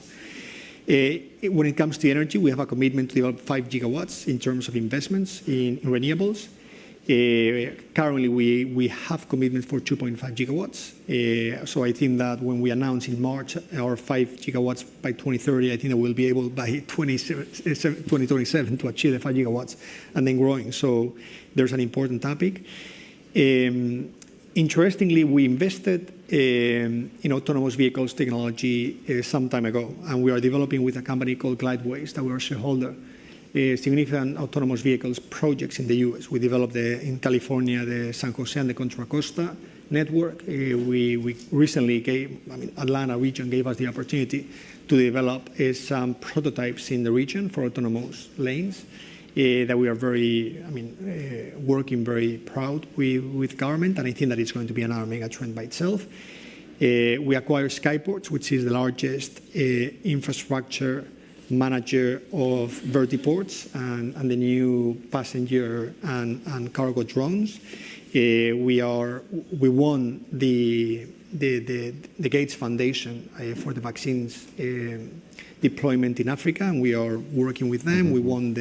When it comes to energy, we have a commitment to develop 5 gigawatts in terms of investments in renewables. Currently, we have commitment for 2.5 gigawatts. So I think that when we announce in March our 5 gigawatts by 2030, I think that we'll be able by 2027 to achieve the 5 gigawatts and then growing. So there's an important topic. Interestingly, we invested in autonomous vehicles technology some time ago, and we are developing with a company called Glideways that we are a shareholder. Significant autonomous vehicles projects in the US. We developed in California the San Jose and the Contra Costa network. We recently Atlanta region gave us the opportunity to develop some prototypes in the region for autonomous lanes that we are working very proud with government, and I think that it's going to be another mega trend by itself. We acquired Skyports, which is the largest infrastructure manager of vertiports and the new passenger and cargo drones. We won the Gates Foundation for the vaccines deployment in Africa, and we are working with them. We won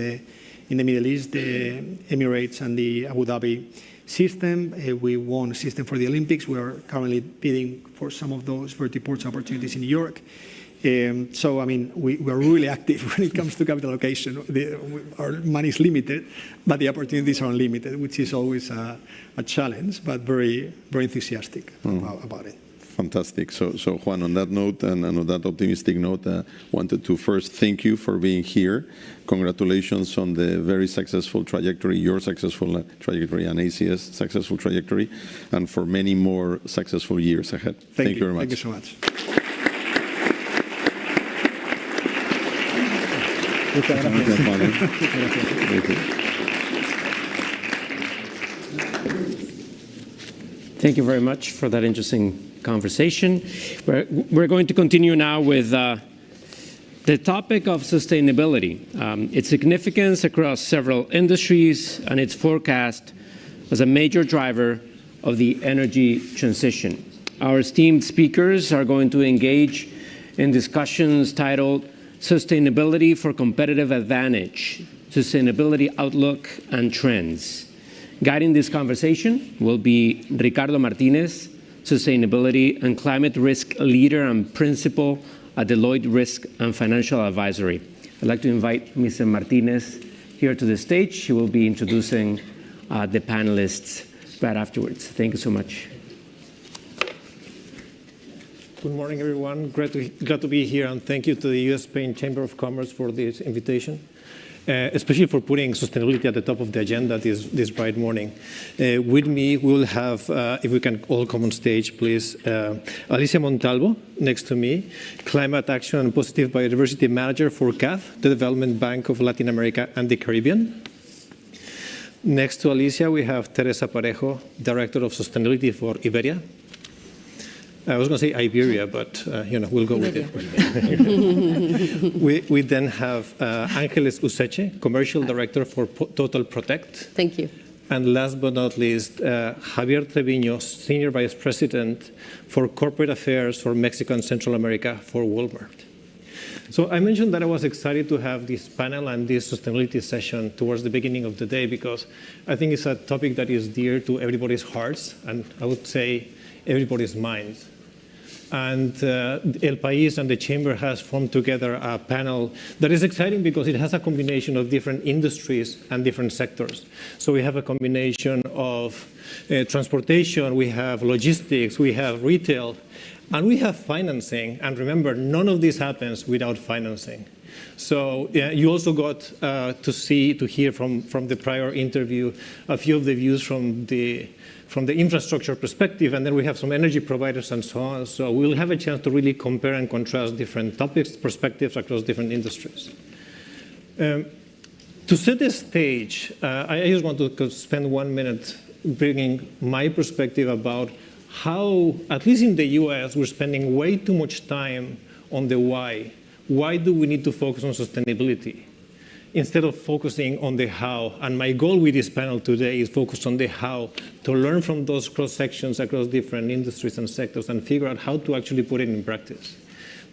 in the Middle East, the Emirates and the Abu Dhabi system. We won a system for the Olympics. We are currently bidding for some of those vertiports opportunities in New York. So, we are really active when it comes to capital allocation. Our money is limited, but the opportunities are unlimited, which is always a challenge, but very, very enthusiastic about it. Fantastic. So Juan, on that note and on that optimistic note, I wanted to first thank you for being here. Congratulations on the very successful trajectory, your successful trajectory, and ACS successful trajectory, and for many more successful years ahead. Thank you very much. Thank you so much. Thank you very much for that interesting conversation. We're going to continue now with the topic of sustainability, its significance across several industries, and its forecast as a major driver of the energy transition. Our esteemed speakers are going to engage in discussions titled Sustainability for Competitive Advantage, Sustainability Outlook and Trends. Guiding this conversation will be Ricardo Martinez, Sustainability and Climate Risk Leader and Principal at Deloitte Risk and Financial Advisory. I'd like to invite Mr. Martinez here to the stage. She will be introducing the panelists right afterwards. Thank you so much. Good morning, everyone. Glad to be here, and thank you to the U.S.-Spain Chamber of Commerce for this invitation, especially for putting sustainability at the top of the agenda this bright morning. With me, we'll have, if we can all come on stage, please, Alicia Montalvo, next to me, Climate Action and Positive Biodiversity Manager for CAF, the Development Bank of Latin America and the Caribbean. Next to Alicia, we have Teresa Parejo, Director of Sustainability for Iberia. I was going to say Iberia, but we'll go with it. We then have Ángeles Useche, Commercial Director for Total Protect. Thank you. And last but not least, Javier Treviño, Senior Vice President for Corporate Affairs for Mexico and Central America for Walmart. So I mentioned that I was excited to have this panel and this sustainability session towards the beginning of the day because I think it's a topic that is dear to everybody's hearts and I would say everybody's minds. And El País and the Chamber has formed together a panel that is exciting because it has a combination of different industries and different sectors. So we have a combination of transportation, we have logistics, we have retail, and we have financing. And remember, none of this happens without financing. So you also got to hear from the prior interview a few of the views from the infrastructure perspective, and then we have some energy providers and so on. So we'll have a chance to really compare and contrast different topics, perspectives across different industries. To set the stage, I just want to spend 1 minute bringing my perspective about how, at least in the US, we're spending way too much time on the why. Why do we need to focus on sustainability instead of focusing on the how? And my goal with this panel today is focus on the how, to learn from those cross-sections across different industries and sectors and figure out how to actually put it in practice.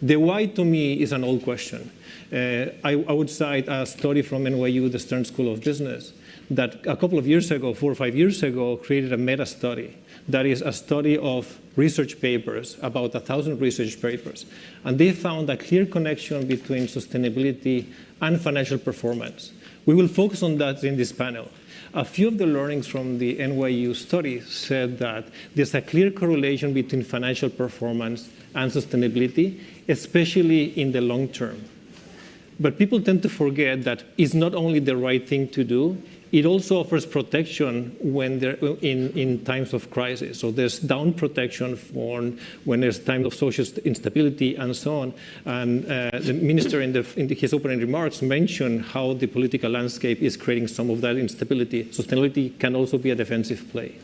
The why, to me, is an old question. I would cite a study from NYU, the Stern School of Business, that a couple of years ago, 4 or 5 years ago, created a meta-study. That is a study of research papers, about 1,000 research papers. And they found a clear connection between sustainability and financial performance. We will focus on that in this panel. A few of the learnings from the NYU study said that there's a clear correlation between financial performance and sustainability, especially in the long term. But people tend to forget that it's not only the right thing to do, it also offers protection when they're in times of crisis. So there's down protection for when there's times of social instability and so on. And the minister in his opening remarks mentioned how the political landscape is creating some of that instability. Sustainability can also be a defensive play.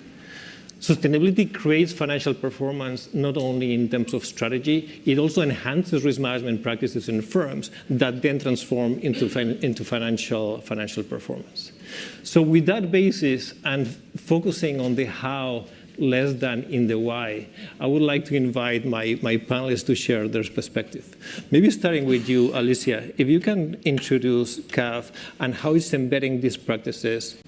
Sustainability creates financial performance not only in terms of strategy, it also enhances risk management practices in firms that then transform into financial performance. So with that basis and focusing on the how less than in the why, I would like to invite my panelists to share their perspective. Maybe starting with you, Alicia, if you can introduce CAF and how it's embedding these practices,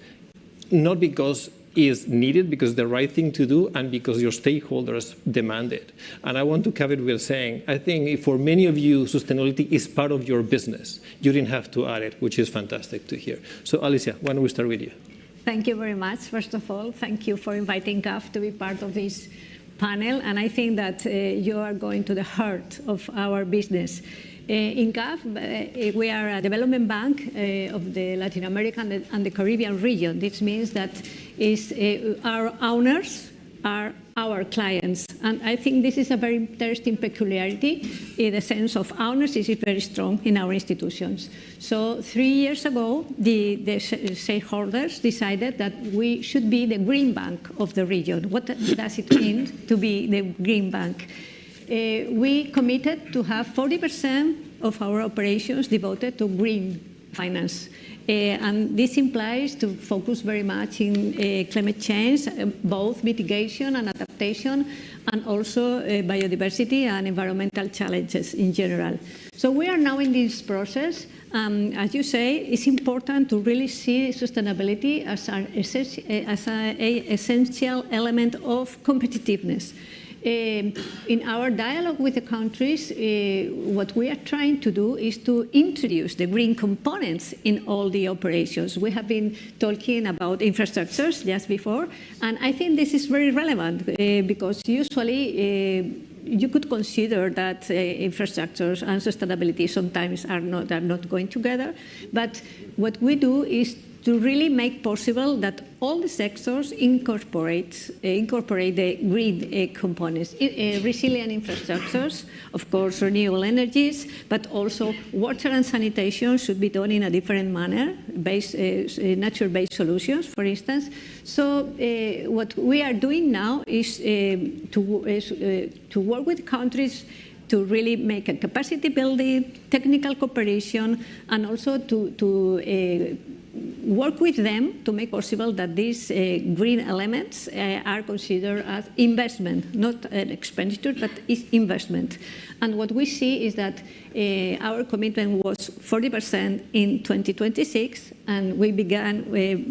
not because is needed, because the right thing to do and because your stakeholders demand it. And I want to cover it with saying, I think for many of you, sustainability is part of your business. You didn't have to add it, which is fantastic to hear. So Alicia, why don't we start with you? Thank you very much. First of all, thank you for inviting CAF to be part of this panel. And I think that you are going to the heart of our business. In CAF, we are a development bank of the Latin America and the Caribbean region. This means that our owners are our clients. And I think this is a very interesting peculiarity in the sense of owners is very strong in our institutions. So 3 years ago, the shareholders decided that we should be the green bank of the region. What does it mean to be the green bank? We committed to have 40% of our operations devoted to green finance. And this implies to focus very much in climate change, both mitigation and adaptation, and also biodiversity and environmental challenges in general. So we are now in this process. As you say, it's important to really see sustainability as an essential element of competitiveness. In our dialogue with the countries, what we are trying to do is to introduce the green components in all the operations. We have been talking about infrastructures just before, and I think this is very relevant because usually you could consider that infrastructures and sustainability sometimes are not going together, but what we do is to really make possible that all the sectors incorporate the green components, resilient infrastructures, of course, renewable energies, but also water and sanitation should be done in a different manner, nature-based solutions, for instance. So what we are doing now is to work with countries to really make a capacity building, technical cooperation, and also to work with them to make possible that these green elements are considered as investment, not an expenditure, but is investment. And what we see is that our commitment was 40% in 2026, and we began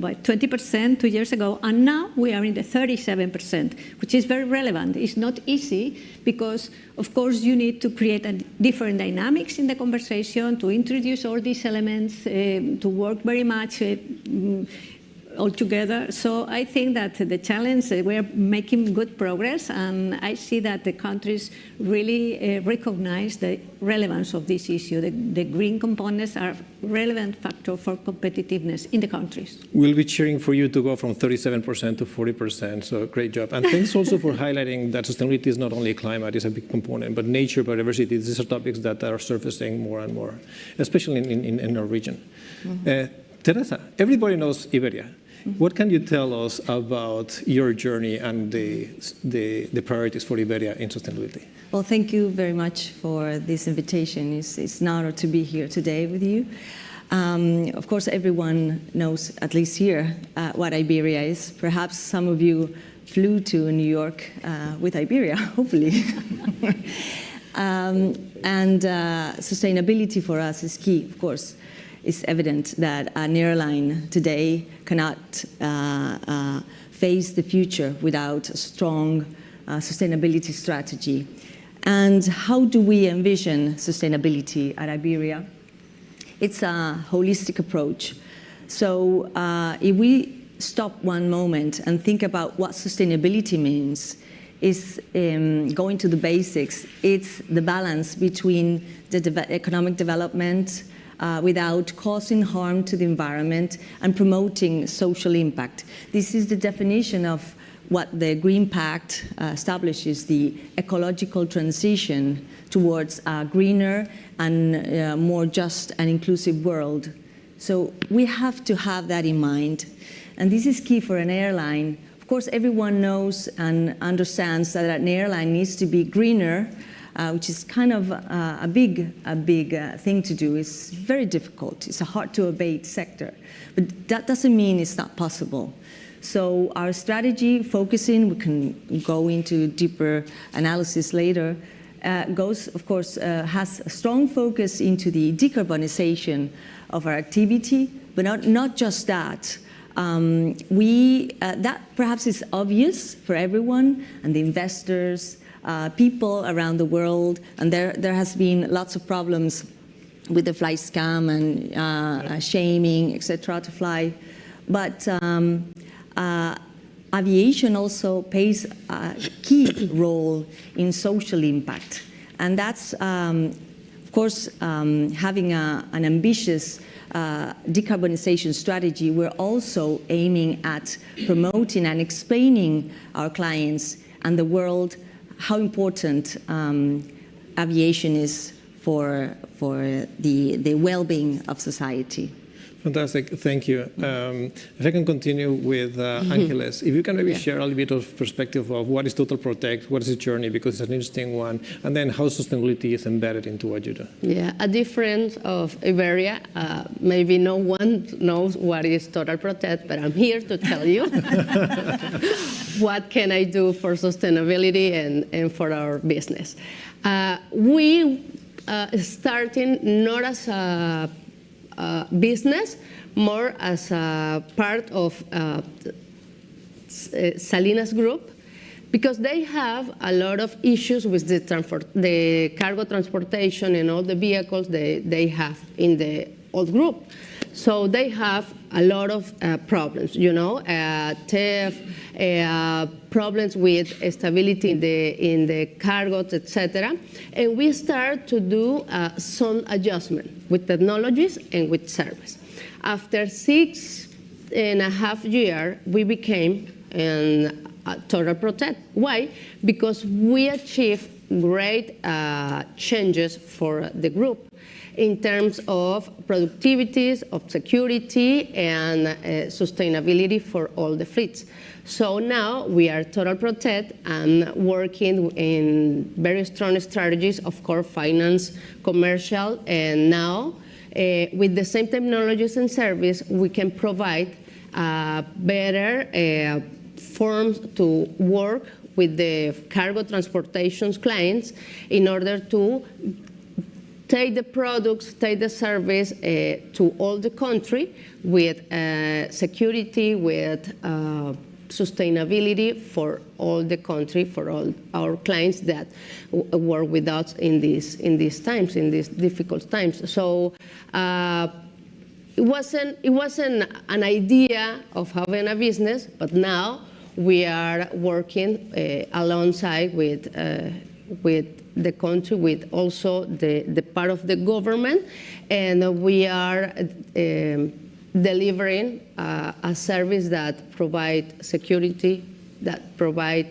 by 20% 2 years ago, and now we are in the 37%, which is very relevant. It's not easy because, of course, you need to create a different dynamics in the conversation, to introduce all these elements, to work very much all together. So I think that the challenge, we are making good progress, and I see that the countries really recognize the relevance of this issue. The green components are a relevant factor for competitiveness in the countries. We'll be cheering for you to go from 37% to 40%, so great job. And thanks also for highlighting that sustainability is not only climate, it's a big component, but nature, biodiversity, these are topics that are surfacing more and more, especially in our region. Teresa, everybody knows Iberia. What can you tell us about your journey and the priorities for Iberia in sustainability? Well, thank you very much for this invitation. It's an honor to be here today with you. Of course, everyone knows, at least here, what Iberia is. Perhaps some of you flew to New York with Iberia, hopefully. And sustainability for us is key, of course. It's evident that an airline today cannot face the future without a strong sustainability strategy. And how do we envision sustainability at Iberia? It's a holistic approach. So if we stop one moment and think about what sustainability means, is going to the basics. It's the balance between the economic development without causing harm to the environment and promoting social impact. This is the definition of what the Green Pact establishes, the ecological transition towards a greener and more just and inclusive world. So we have to have that in mind. And this is key for an airline. Of course, everyone knows and understands that an airline needs to be greener, which is kind of a big thing to do. It's very difficult. It's a hard-to-abate sector. But that doesn't mean it's not possible. So our strategy, focusing, we can go into deeper analysis later, has a strong focus into the decarbonization of our activity, but not just that. That perhaps is obvious for everyone and the investors, people around the world, and there has been lots of problems with the flight scam and shaming, etc., to fly. But aviation also plays a key role in social impact, and that's, of course, having an ambitious decarbonization strategy. We're also aiming at promoting and explaining our clients and the world how important aviation is for the well-being of society. Fantastic, thank you. If I can continue with Angeles, if you can maybe share a little bit of perspective of what is Total Protect, what is the journey, because it's an interesting one, and then how sustainability is embedded into what you do. Yeah, a difference of Iberia, maybe no one knows what is Total Protect, but I'm here to tell you what can I do for sustainability and for our business. We starting not as a business, more as a part of Salinas Group, because they have a lot of issues with the cargo transportation and all the vehicles they have in the old group. So they have a lot of problems, you know, theft, problems with stability in the cargoes, etc. And we start to do some adjustment with technologies and with service. After 6.5 years, we became Total Protect. Why? Because we achieved great changes for the group in terms of productivities, of security, and sustainability for all the fleets. So now we are Total Protect and working in very strong strategies, of course, finance, commercial, and now with the same technologies and service, we can provide better forms to work with the cargo transportation clients in order to take the products, take the service to all the country with security, with sustainability for all the country, for all our clients that work with us in these times, in these difficult times. So it wasn't an idea of having a business, but now we are working alongside with the country, with also the part of the government, and we are delivering a service that provides security, that provide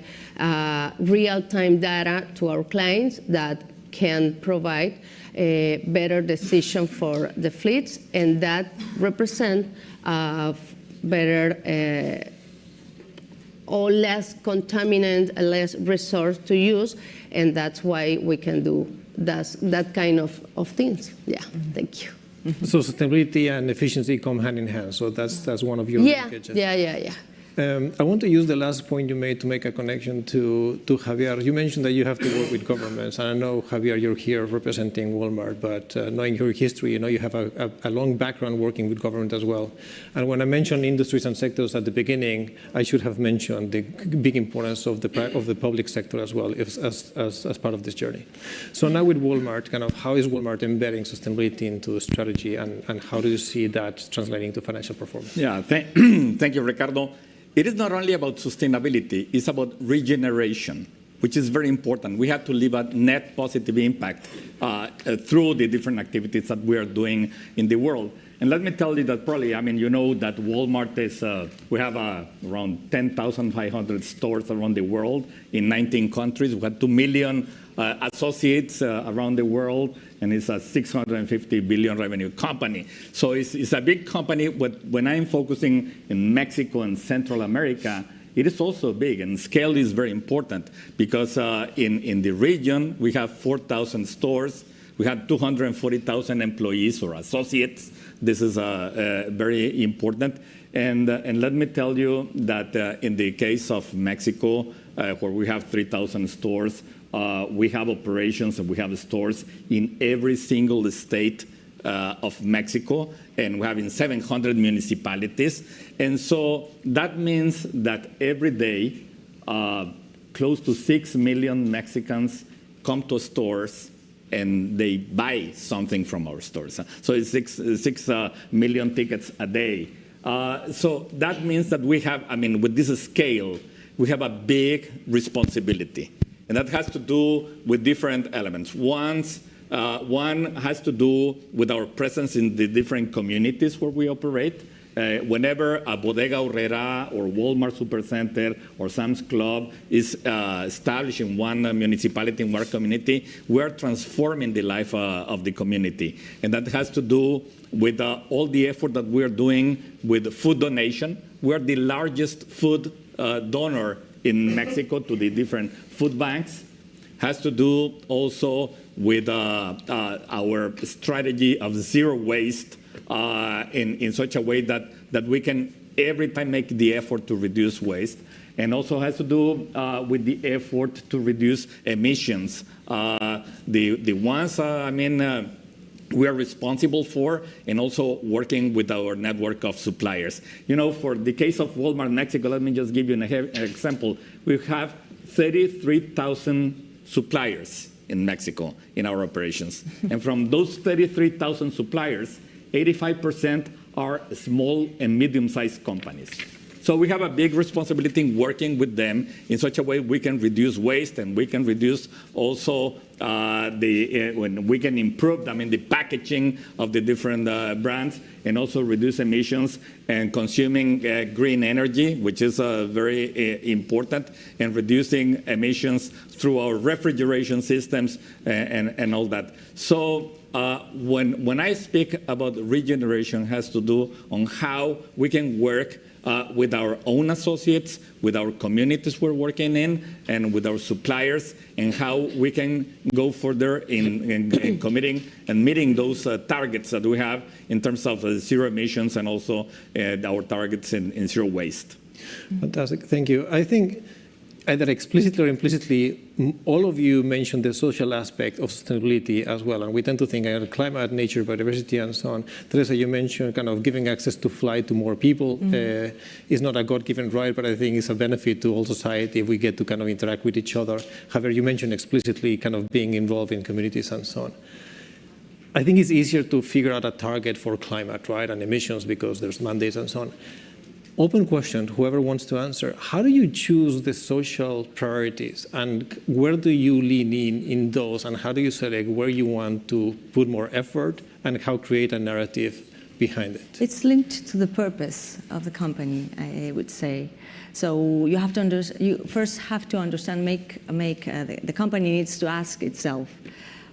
real-time data to our clients that can provide a better decision for the fleets, and that represent better or less contaminant, less resource to use, and that's why we can do that kind of things. Yeah, thank you. So sustainability and efficiency come hand in hand. So that's one of your linkages. Yeah. I want to use the last point you made to make a connection to Javier. You mentioned that you have to work with governments, and I know, Javier, you're here representing Walmart, but knowing your history, you know you have a long background working with government as well. And when I mentioned industries and sectors at the beginning, I should have mentioned the big importance of the public sector as well as part of this journey. So now with Walmart, kind of how is Walmart embedding sustainability into the strategy, and how do you see that translating to financial performance? Yeah, thank you, Ricardo. It is not only about sustainability, it's about regeneration, which is very important. We have to leave a net positive impact through the different activities that we are doing in the world. And let me tell you that probably, I mean, you know that Walmart is, we have around 10,500 stores around the world in 19 countries. We have 2 million associates around the world, and it's a 650 billion revenue company. So it's a big company, but when I'm focusing in Mexico and Central America, it is also big, and scale is very important because in the region, we have 4,000 stores. We have 240,000 employees or associates. This is very important. And let me tell you that in the case of Mexico, where we have 3,000 stores, we have operations and we have stores in every single state of Mexico, and we have in 700 municipalities. And so that means that every day, close to 6 million Mexicans come to stores and they buy something from our stores. So it's 6 million tickets a day. So that means that we have, I mean, with this scale, we have a big responsibility. And that has to do with different elements. One has to do with our presence in the different communities where we operate. whenever a Bodega Aurrera or Walmart Supercenter or Sam's Club is established in one municipality, in one community, we're transforming the life of the community. And that has to do with all the effort that we're doing with food donation. We're the largest food donor in Mexico to the different food banks. Has to do also with our strategy of zero waste in such a way that we can every time make the effort to reduce waste, and also has to do with the effort to reduce emissions. The ones, we are responsible for, and also working with our network of suppliers. You know, for the case of Walmart Mexico, let me just give you an example. We have 33,000 suppliers in Mexico in our operations. And from those 33,000 suppliers, 85% are small and medium-sized companies. So we have a big responsibility in working with them in such a way we can reduce waste, and we can reduce also when we can improve the packaging of the different brands, and also reduce emissions and consuming green energy, which is very important, and reducing emissions through our refrigeration systems and all that. So when I speak about regeneration, it has to do on how we can work with our own associates, with our communities we're working in, and with our suppliers, and how we can go further in committing and meeting those targets that we have in terms of zero emissions, and also our targets in zero waste. Fantastic, thank you. I think either explicitly or implicitly, all of you mentioned the social aspect of sustainability as well, and we tend to think climate, nature, biodiversity, and so on. Teresa, you mentioned kind of giving access to flight to more people. Is not a God-given right, but I think it's a benefit to all society if we get to kind of interact with each other. However, you mentioned explicitly kind of being involved in communities and so on. I think it's easier to figure out a target for climate, right, and emissions because there's mandates and so on. Open question, whoever wants to answer. How do you choose the social priorities, and where do you lean in those, and how do you select where you want to put more effort, and how create a narrative behind it? It's linked to the purpose of the company, I would say. So you have to you first have to understand, the company needs to ask itself,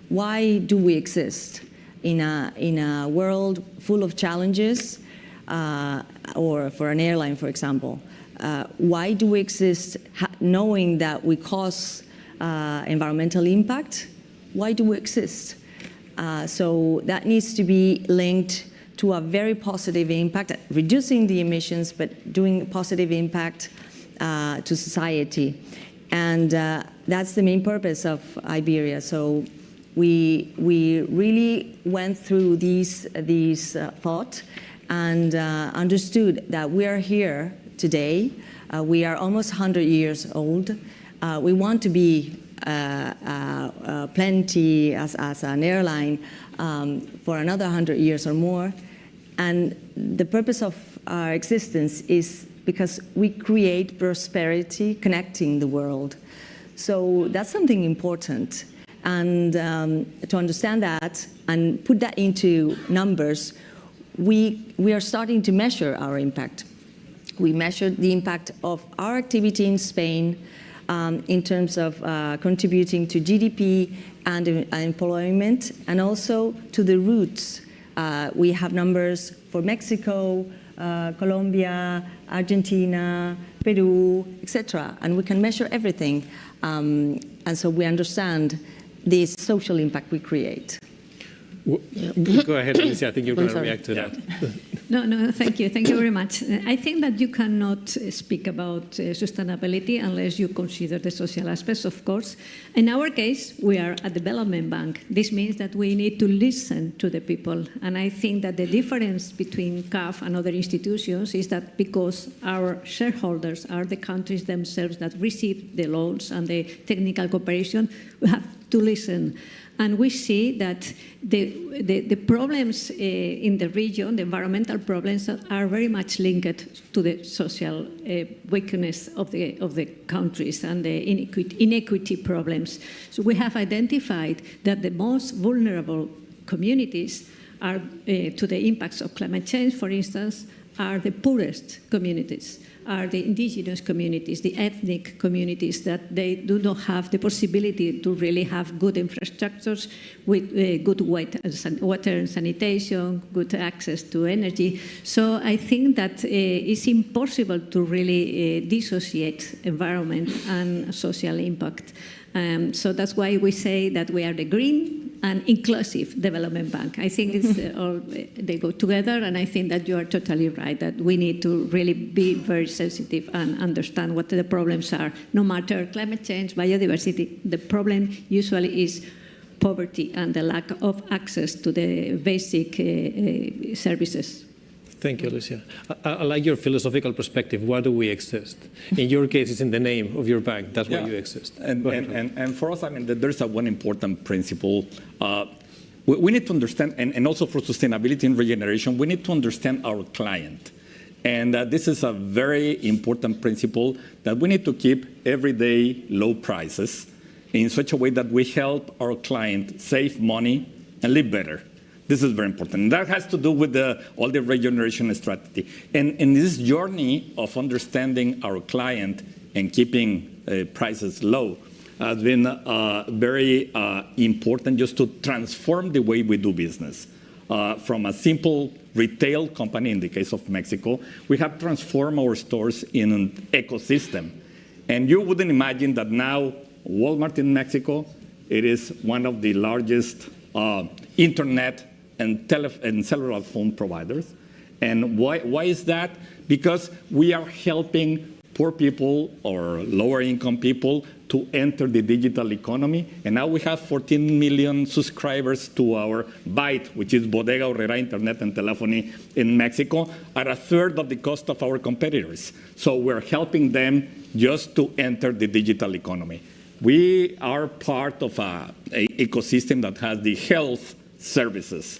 why do we exist in a world full of challenges? Or for an airline, for example, why do we exist knowing that we cause environmental impact? Why do we exist? So that needs to be linked to a very positive impact, reducing the emissions, but doing a positive impact to society. And that's the main purpose of Iberia. So we really went through these thought and understood that we are here today. We are almost 100 years old. We want to be plenty as an airline for another 100 years or more. And the purpose of our existence is because we create prosperity connecting the world. So that's something important. And to understand that and put that into numbers, we are starting to measure our impact. We measured the impact of our activity in Spain in terms of contributing to GDP and employment, and also to the roots. We have numbers for Mexico, Colombia, Argentina, Peru, etc. And we can measure everything. And so we understand the social impact we create. Go ahead, Alicia. I think you're going to react to that. No, thank you. Thank you very much. I think that you cannot speak about sustainability unless you consider the social aspects, of course. In our case, we are a development bank. This means that we need to listen to the people. And I think that the difference between CAF and other institutions is that because our shareholders are the countries themselves that receive the loans and the technical cooperation, we have to listen. And we see that the problems in the region, the environmental problems, are very much linked to the social weakness of the countries and the inequity problems. So we have identified that the most vulnerable communities are to the impacts of climate change, for instance, are the poorest communities, are the indigenous communities, the ethnic communities, that they do not have the possibility to really have good infrastructures with good water and sanitation, good access to energy. So I think that it's impossible to really dissociate environment and social impact. So that's why we say that we are the green and inclusive development bank. I think they go together, and I think that you are totally right, that we need to really be very sensitive and understand what the problems are. No matter climate change, biodiversity, the problem usually is poverty and the lack of access to the basic services. Thank you, Alicia. I like your philosophical perspective. Why do we exist? In your case, it's in the name of your bank. That's why you exist. And for us, I mean, there's one important principle. We need to understand, and also for sustainability and regeneration, we need to understand our client. And this is a very important principle, that we need to keep everyday low prices in such a way that we help our client save money and live better. This is very important. And that has to do with all the regeneration strategy. And in this journey of understanding our client and keeping prices low has been very important, just to transform the way we do business. From a simple retail company, in the case of Mexico, we have transformed our stores in an ecosystem. And you wouldn't imagine that now Walmart in Mexico, it is one of the largest internet and cellular phone providers. And why is that? Because we are helping poor people or lower income people to enter the digital economy. And now we have 14 million subscribers to our Byte, which is Bodega Aurrera Internet and Telephony in Mexico, at a third of the cost of our competitors. So we're helping them just to enter the digital economy. We are part of an ecosystem that has the health services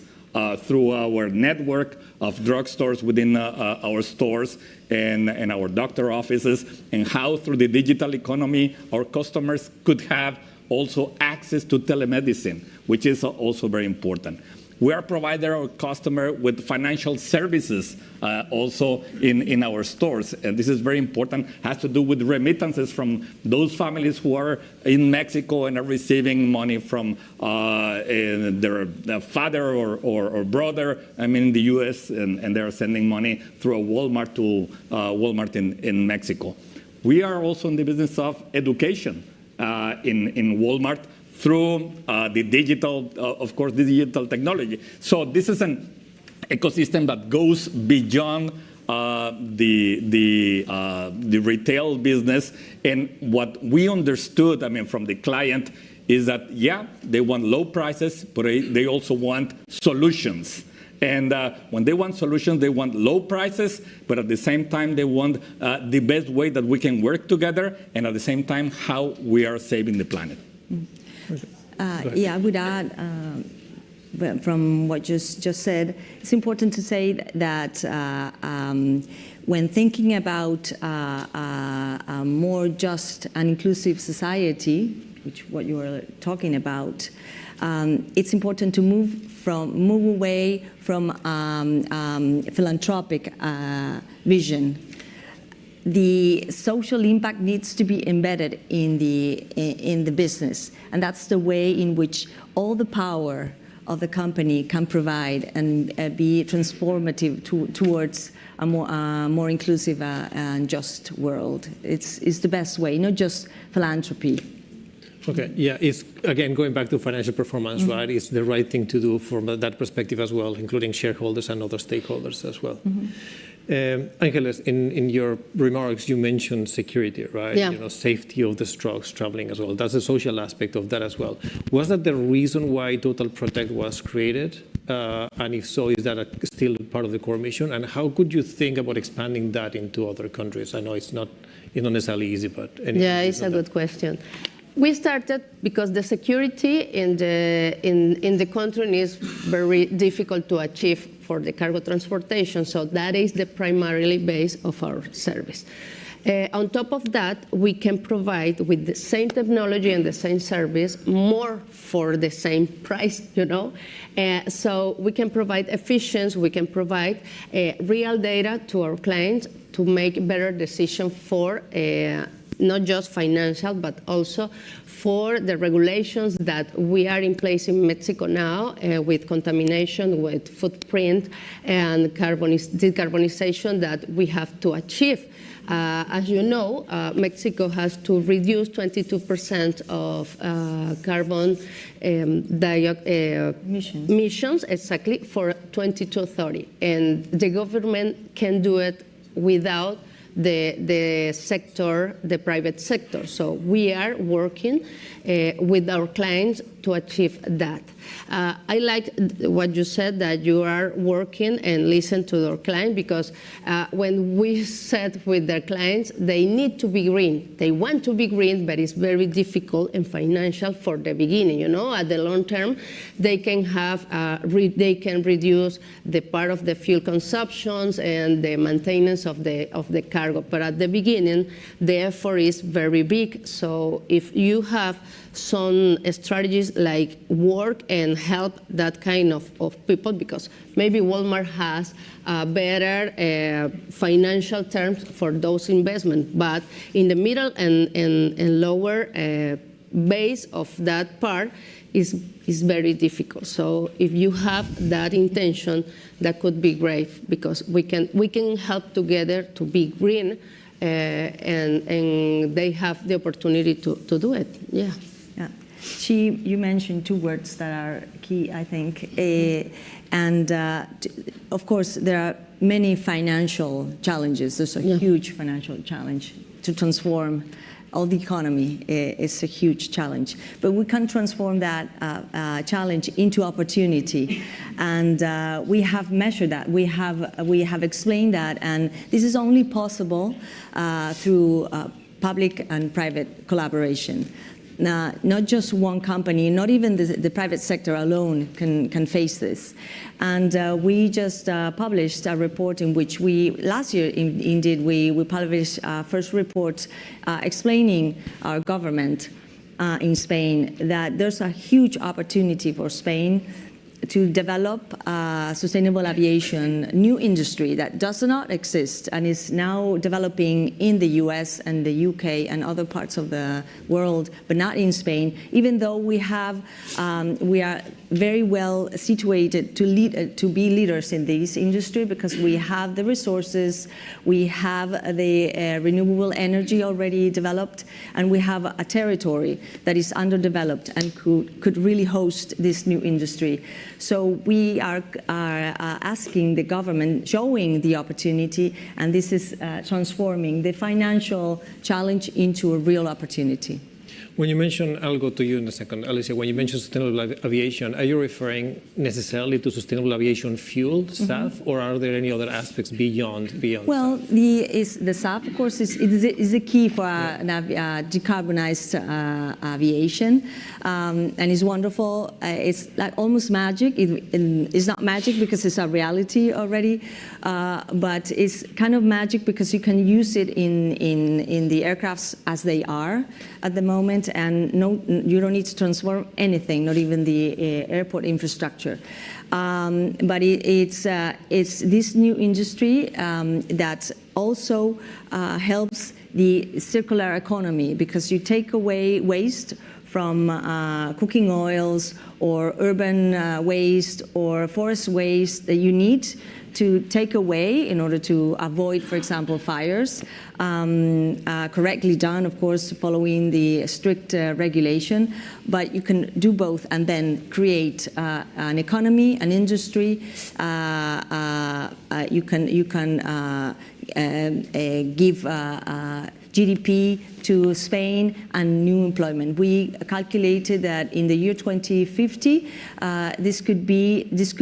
through our network of drugstores within our stores and our doctor offices, and how through the digital economy our customers could have also access to telemedicine, which is also very important. We are providing our customer with financial services also in our stores. And this is very important, has to do with remittances from those families who are in Mexico and are receiving money from their father or brother, in the US, and they're sending money through a Walmart to Walmart in Mexico. We are also in the business of education in Walmart, through the digital, of course, the digital technology. So this is an ecosystem that goes beyond the retail business. And what we understood, from the client, is that, yeah, they want low prices, but they also want solutions. And when they want solutions, they want low prices, but at the same time, they want the best way that we can work together, and at the same time, how we are saving the planet. I would add, from what just said, it's important to say that when thinking about a more just and inclusive society, which what you were talking about, it's important to move away from philanthropic vision. The social impact needs to be embedded in the business, and that's the way in which all the power of the company can provide and be transformative towards a more inclusive and just world. It's the best way, not just philanthropy. Okay, yeah, it's, again, going back to financial performance, right? It's the right thing to do from that perspective as well, including shareholders and other stakeholders as well. Angeles, in your remarks, you mentioned security, right? Yeah. Safety of the drugs traveling as well. That's a social aspect of that as well. Was that the reason why Total Protect was created? And if so, is that still part of the core mission? And how could you think about expanding that into other countries? I know it's not necessarily easy, but yeah, it's a good question. We started because the security in the country is very difficult to achieve for the cargo transportation, so that is the primarily base of our service. On top of that, we can provide with the same technology and the same service more for the same price, So we can provide efficiency, we can provide real data to our clients to make better decisions for not just financial, but also for the regulations that we are in place in Mexico now with contamination, with footprint, and decarbonization that we have to achieve. As you know, Mexico has to reduce 22% of carbon emissions exactly for 2030, and the government can do it without the sector, the private sector. So we are working with our clients to achieve that. I like what you said, that you are working and listen to their client, because when we said with their clients, they need to be green. They want to be green, but it's very difficult and financial for the beginning. At the long term, they can have they can reduce the part of the fuel consumptions and the maintenance of the cargo. But at the beginning, the effort is very big. So if you have some strategies like work and help that kind of people, because maybe Walmart has better financial terms for those investments, but in the middle and lower base of that part is very difficult. So if you have that intention, that could be great, because we can help together to be green, and they have the opportunity to do it. Yeah. You mentioned two words that are key, I think. Of course, there are many financial challenges. There's a huge financial challenge to transform all the economy. Is a huge challenge. But we can transform that challenge into opportunity. And we have measured that. We have explained that. And this is only possible through public and private collaboration. Not just one company, not even the private sector alone can face this. And we just published a report in which last year indeed, we published our first report explaining our government in Spain that there's a huge opportunity for Spain to develop sustainable aviation, new industry that does not exist and is now developing in the US and the UK and other parts of the world, but not in Spain, even though we are very well situated to be leaders in this industry, because we have the resources, we have the renewable energy already developed, and we have a territory that is underdeveloped and could really host this new industry. So we are asking the government, showing the opportunity, and this is transforming the financial challenge into a real opportunity. When you mention, I'll go to you in a second, Alicia, when you mention sustainable aviation, are you referring necessarily to sustainable aviation fuel, SAF, or are there any other aspects beyond well, SAF? The SAF, of course, is the key for decarbonized aviation, and it's wonderful. It's like almost magic. It's not magic because it's a reality already, but it's kind of magic because you can use it in the aircrafts as they are at the moment, and you don't need to transform anything, not even the airport infrastructure. But it's this new industry that also helps the circular economy, because you take away waste from cooking oils or urban waste or forest waste that you need to take away in order to avoid, for example, fires, correctly done, of course, following the strict regulation. But you can do both and then create an economy, an industry. You can give GDP to Spain and new employment. We calculated that in the year 2050, this could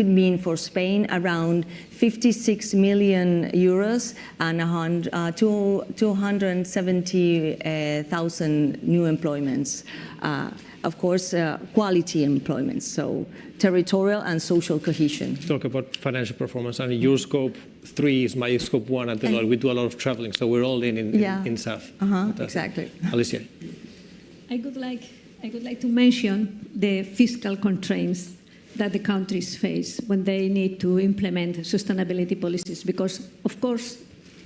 mean for Spain around 56 million euros and 270,000 new employments. of course, quality employment, so territorial and social cohesion. Talk about financial performance, and your scope 3 is my scope 1 at Deloitte. We do a lot of traveling, so we're all in SAF. Exactly. Alicia. I would like to mention the fiscal constraints that the countries face when they need to implement sustainability policies, because, of course,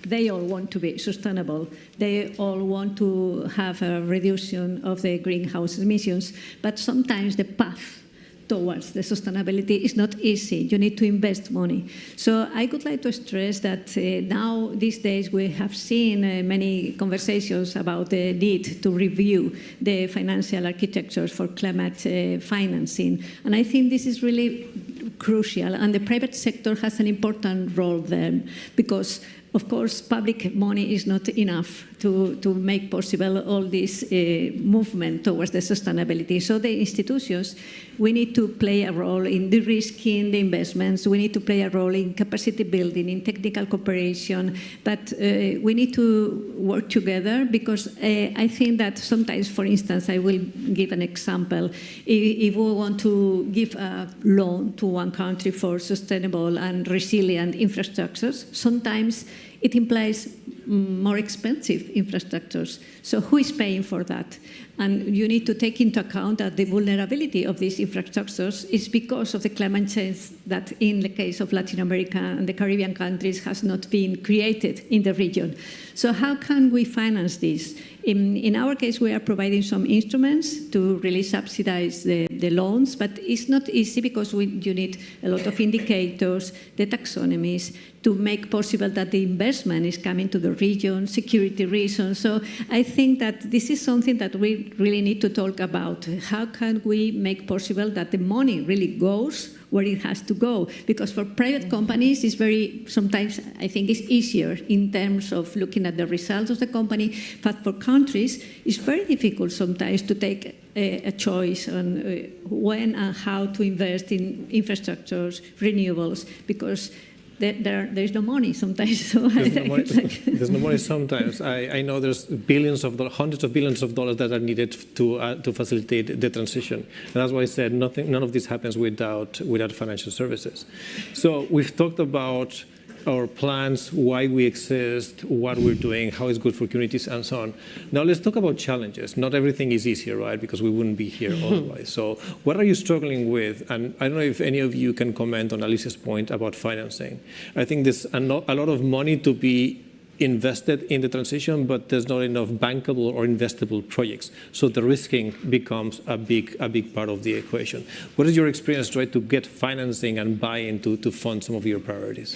they all want to be sustainable. They all want to have a reduction of the greenhouse emissions, but sometimes the path towards the sustainability is not easy. You need to invest money. So I would like to stress that now, these days, we have seen many conversations about the need to review the financial architectures for climate financing. And I think this is really crucial, and the private sector has an important role there, because of course, public money is not enough to make possible all this movement towards the sustainability. So the institutions, we need to play a role in de-risking the investments. We need to play a role in capacity building, in technical cooperation. But we need to work together, because I think that sometimes, for instance, I will give an example. If we want to give a loan to one country for sustainable and resilient infrastructures, sometimes it implies more expensive infrastructures. So who is paying for that? And you need to take into account that the vulnerability of these infrastructures is because of the climate change that, in the case of Latin America and the Caribbean countries, has not been created in the region. So how can we finance this? In our case, we are providing some instruments to really subsidize the loans, but it's not easy, because you need a lot of indicators, the taxonomies, to make possible that the investment is coming to the region, security reasons. So I think that this is something that we really need to talk about. How can we make possible that the money really goes where it has to go? Because for private companies, it's sometimes I think it's easier in terms of looking at the results of the company, but for countries, it's very difficult sometimes to take a choice on when and how to invest in infrastructures, renewables, because there is no money sometimes. So there's no money sometimes. I know there's hundreds of billions of dollars that are needed to facilitate the transition. And that's why I said none of this happens without financial services. So we've talked about our plans, why we exist, what we're doing, how it's good for communities, and so on. Now let's talk about challenges. Not everything is easy, right? Because we wouldn't be here otherwise. So what are you struggling with? And I don't know if any of you can comment on Alicia's point about financing. I think there's a lot of money to be invested in the transition, but there's not enough bankable or investable projects. So the risking becomes a big part of the equation. What is your experience trying to get financing and buy-in to fund some of your priorities?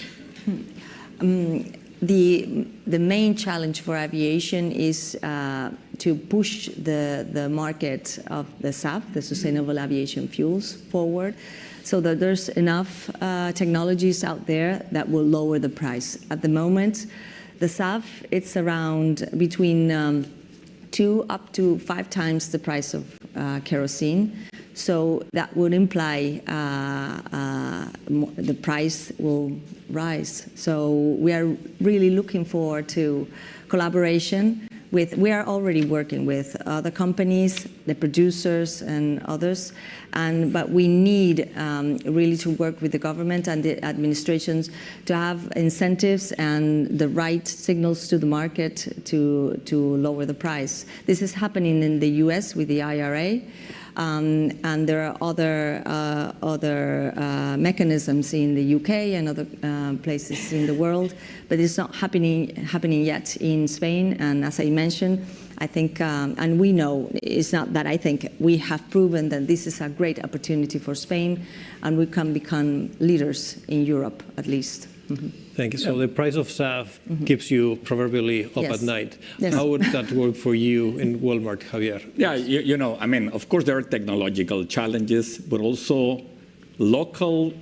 The main challenge for aviation is to push the market of the SAF, the Sustainable Aviation Fuels, forward, so that there's enough technologies out there that will lower the price. At the moment, the SAF, it's around between 2 up to 5 times the price of kerosene. So that would imply the price will rise. So we are really looking forward to collaboration we are already working with other companies, the producers and others, but we need really to work with the government and the administrations to have incentives and the right signals to the market to lower the price. This is happening in the US with the IRA. And there are other mechanisms in the UK and other places in the world, but it's not happening yet in Spain. And as I mentioned, I think, and we know, it's not that I think, we have proven that this is a great opportunity for Spain, and we can become leaders in Europe, at least. Mm-hmm. Thank you. So the price of SAF keeps you proverbially up at night. Yes. How would that work for you in Walmart, Javier? Yeah, you know, I mean, of course there are technological challenges, but also local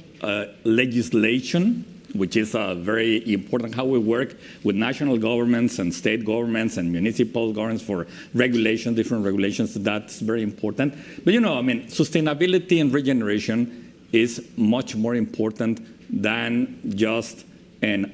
legislation, which is very important, how we work with national governments and state governments and municipal governments for regulation, different regulations, that's very important. But you know, I mean, sustainability and regeneration is much more important than just an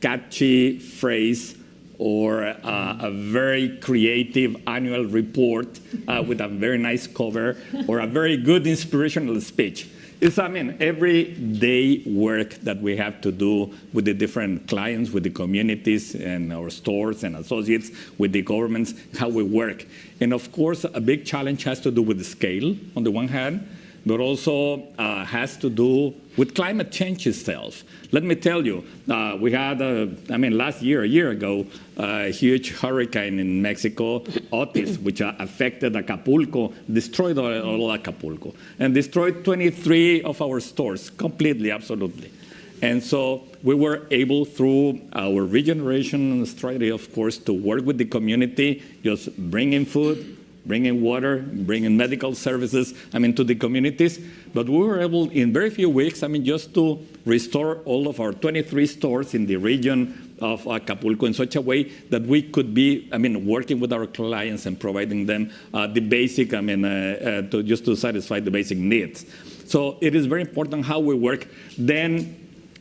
catchy phrase or a very creative annual report with a very nice cover, or a very good inspirational speech. It's, I mean, everyday work that we have to do with the different clients, with the communities and our stores and associates, with the governments, how we work. And of course, a big challenge has to do with the scale on the one hand, but also has to do with climate change itself. Let me tell you, we had, last year, a year ago, a huge hurricane in Mexico, Otis, which affected Acapulco, destroyed all Acapulco, and destroyed 23 of our stores, completely, absolutely. And so we were able, through our regeneration strategy, of course, to work with the community, just bringing food, bringing water, bringing medical services, to the communities. But we were able, in very few weeks, just to restore all of our 23 stores in the region of Acapulco in such a way that we could be, working with our clients and providing them the basic, just to satisfy the basic needs. So it is very important how we work. Then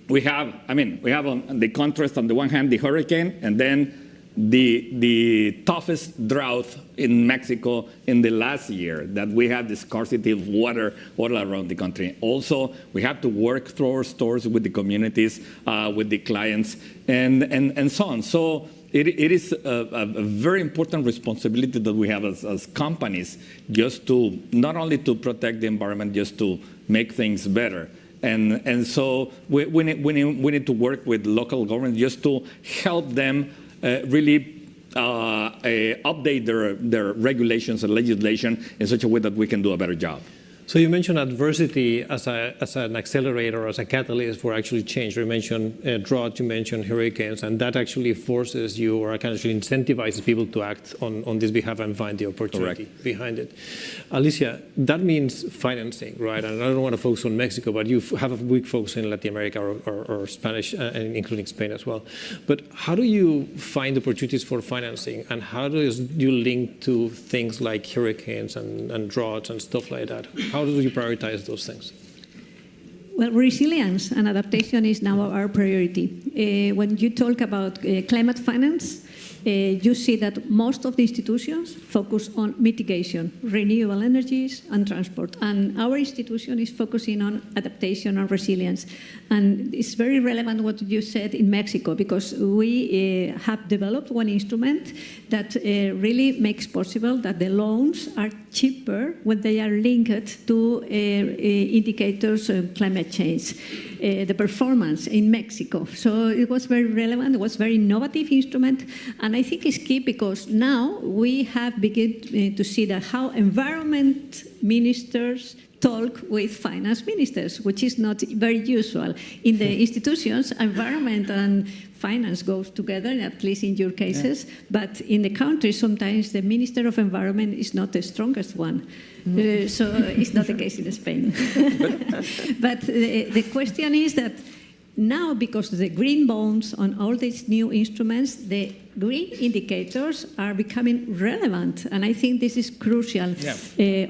we have, on the contrast, on the one hand, the hurricane, and then the toughest drought in Mexico in the last year, that we had the scarcity of water all around the country. Also, we have to work through our stores with the communities, with the clients, and so on. So it is a very important responsibility that we have as companies, just to not only to protect the environment, just to make things better. And so we need to work with local governments just to help them really update their regulations and legislation in such a way that we can do a better job. So you mentioned adversity as an accelerator, as a catalyst for actually change. You mentioned drought, you mentioned hurricanes, and that actually forces you, or kind of actually incentivizes people to act on this behalf and find the opportunity behind it. Alicia, that means financing, right? And I don't want to focus on Mexico, but you have a big focus in Latin America or Spanish, and including Spain as well. But how do you find opportunities for financing, and how do you link to things like hurricanes and droughts and stuff like that? How do you prioritize those things? Well, resilience and adaptation is now our priority. When you talk about climate finance, you see that most of the institutions focus on mitigation, renewable energies, and transport. And our institution is focusing on adaptation and resilience. And it's very relevant what you said in Mexico, because we have developed one instrument that really makes possible that the loans are cheaper when they are linked to indicators of climate change. The performance in Mexico. So it was very relevant, it was a very innovative instrument, and I think it's key because now we have begun to see that how environment ministers talk with finance ministers, which is not very usual. In the institutions, environment and finance goes together, at least in your cases, but in the country, sometimes the Minister of Environment is not the strongest one. So it's not the case in Spain. But the question is that now, because of the green bonds on all these new instruments, the green indicators are becoming relevant, and I think this is crucial.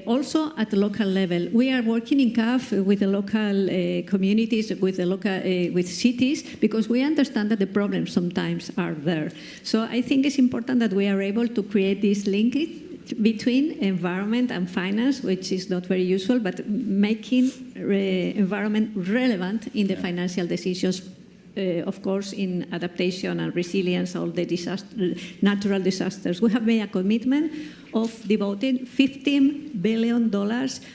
Also at the local level, we are working in CAF with the local communities, with the local with cities, because we understand that the problems sometimes are there. So I think it's important that we are able to create this linkage between environment and finance, which is not very usual, but making environment relevant in the financial decisions, of course, in adaptation and resilience, all the natural disasters. We have made a commitment of devoting $15 billion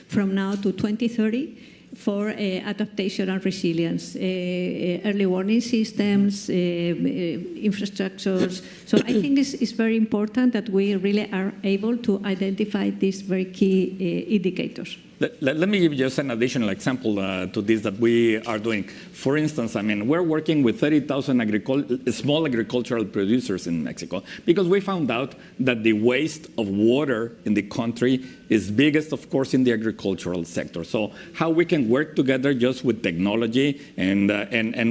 from now to 2030 for adaptation and resilience, early warning systems, infrastructures. So I think it's very important that we really are able to identify these very key indicators. Let me give you just an additional example to this that we are doing. For instance, we're working with 30,000 small agricultural producers in Mexico because we found out that the waste of water in the country is biggest, of course, in the agricultural sector. So how we can work together just with technology and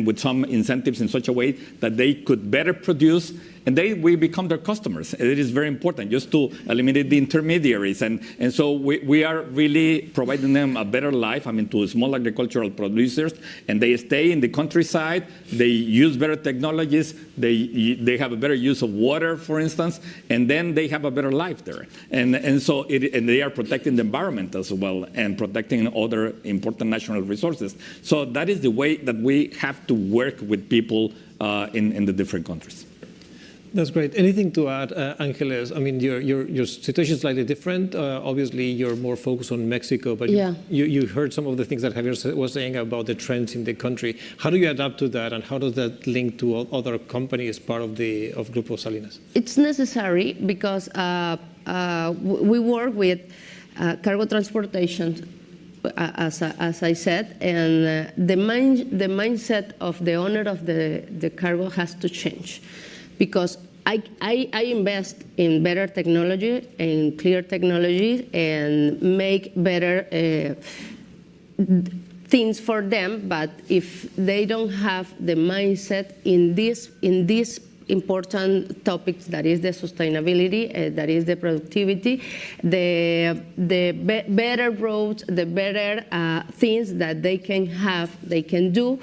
with some incentives in such a way that they could better produce and we become their customers. It is very important just to eliminate the intermediaries. And so we are really providing them a better life, I mean, to small agricultural producers, and they stay in the countryside, they use better technologies, they have a better use of water, for instance, and then they have a better life there. And so they are protecting the environment as well and protecting other important national resources. So that is the way that we have to work with people in the different countries. That's great. Anything to add, Angeles? I mean, your situation is slightly different. Obviously, you're more focused on Mexico, but Yeah. you heard some of the things that Javier was saying about the trends in the country. How do you adapt to that, and how does that link to other companies part of Grupo Salinas? It's necessary because we work with cargo transportation, as I said, and the mindset of the owner of the cargo has to change, because I invest in better technology and clear technology and make better things for them, but if they don't have the mindset in this important topics, that is the sustainability, that is the productivity, the better roads, the better things that they can do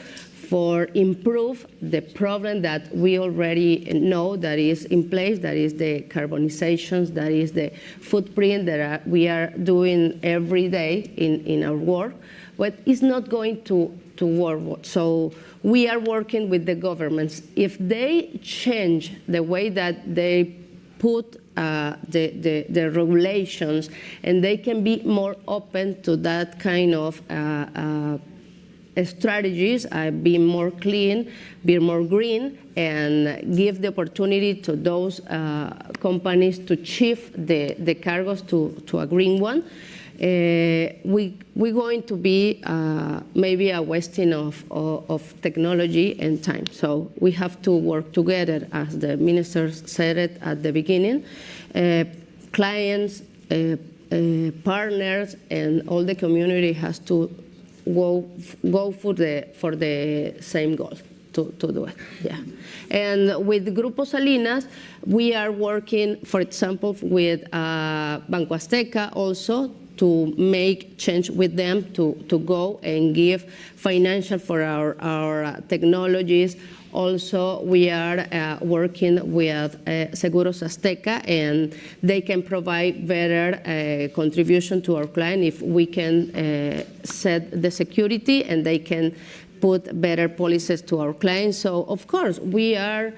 for improve the problem that we already know that is in place, that is the carbonizations, that is the footprint that we are doing every day in our work, but it's not going to work. So we are working with the governments. If they change the way that they put the regulations, and they can be more open to that kind of strategies, be more clean, be more green, and give the opportunity to those companies to shift the cargos to a green one. We're going to be maybe a wasting of technology and time. So we have to work together, as the minister said it at the beginning. Clients, partners, and all the community has to go for the same goal to do it. Yeah. And with Grupo Salinas, we are working, for example, with Banco Azteca also, to make change with them to go and give financial for our technologies. Also, we are working with Seguros Azteca, and they can provide better contribution to our client if we can set the security, and they can put better policies to our clients. So, of course, we are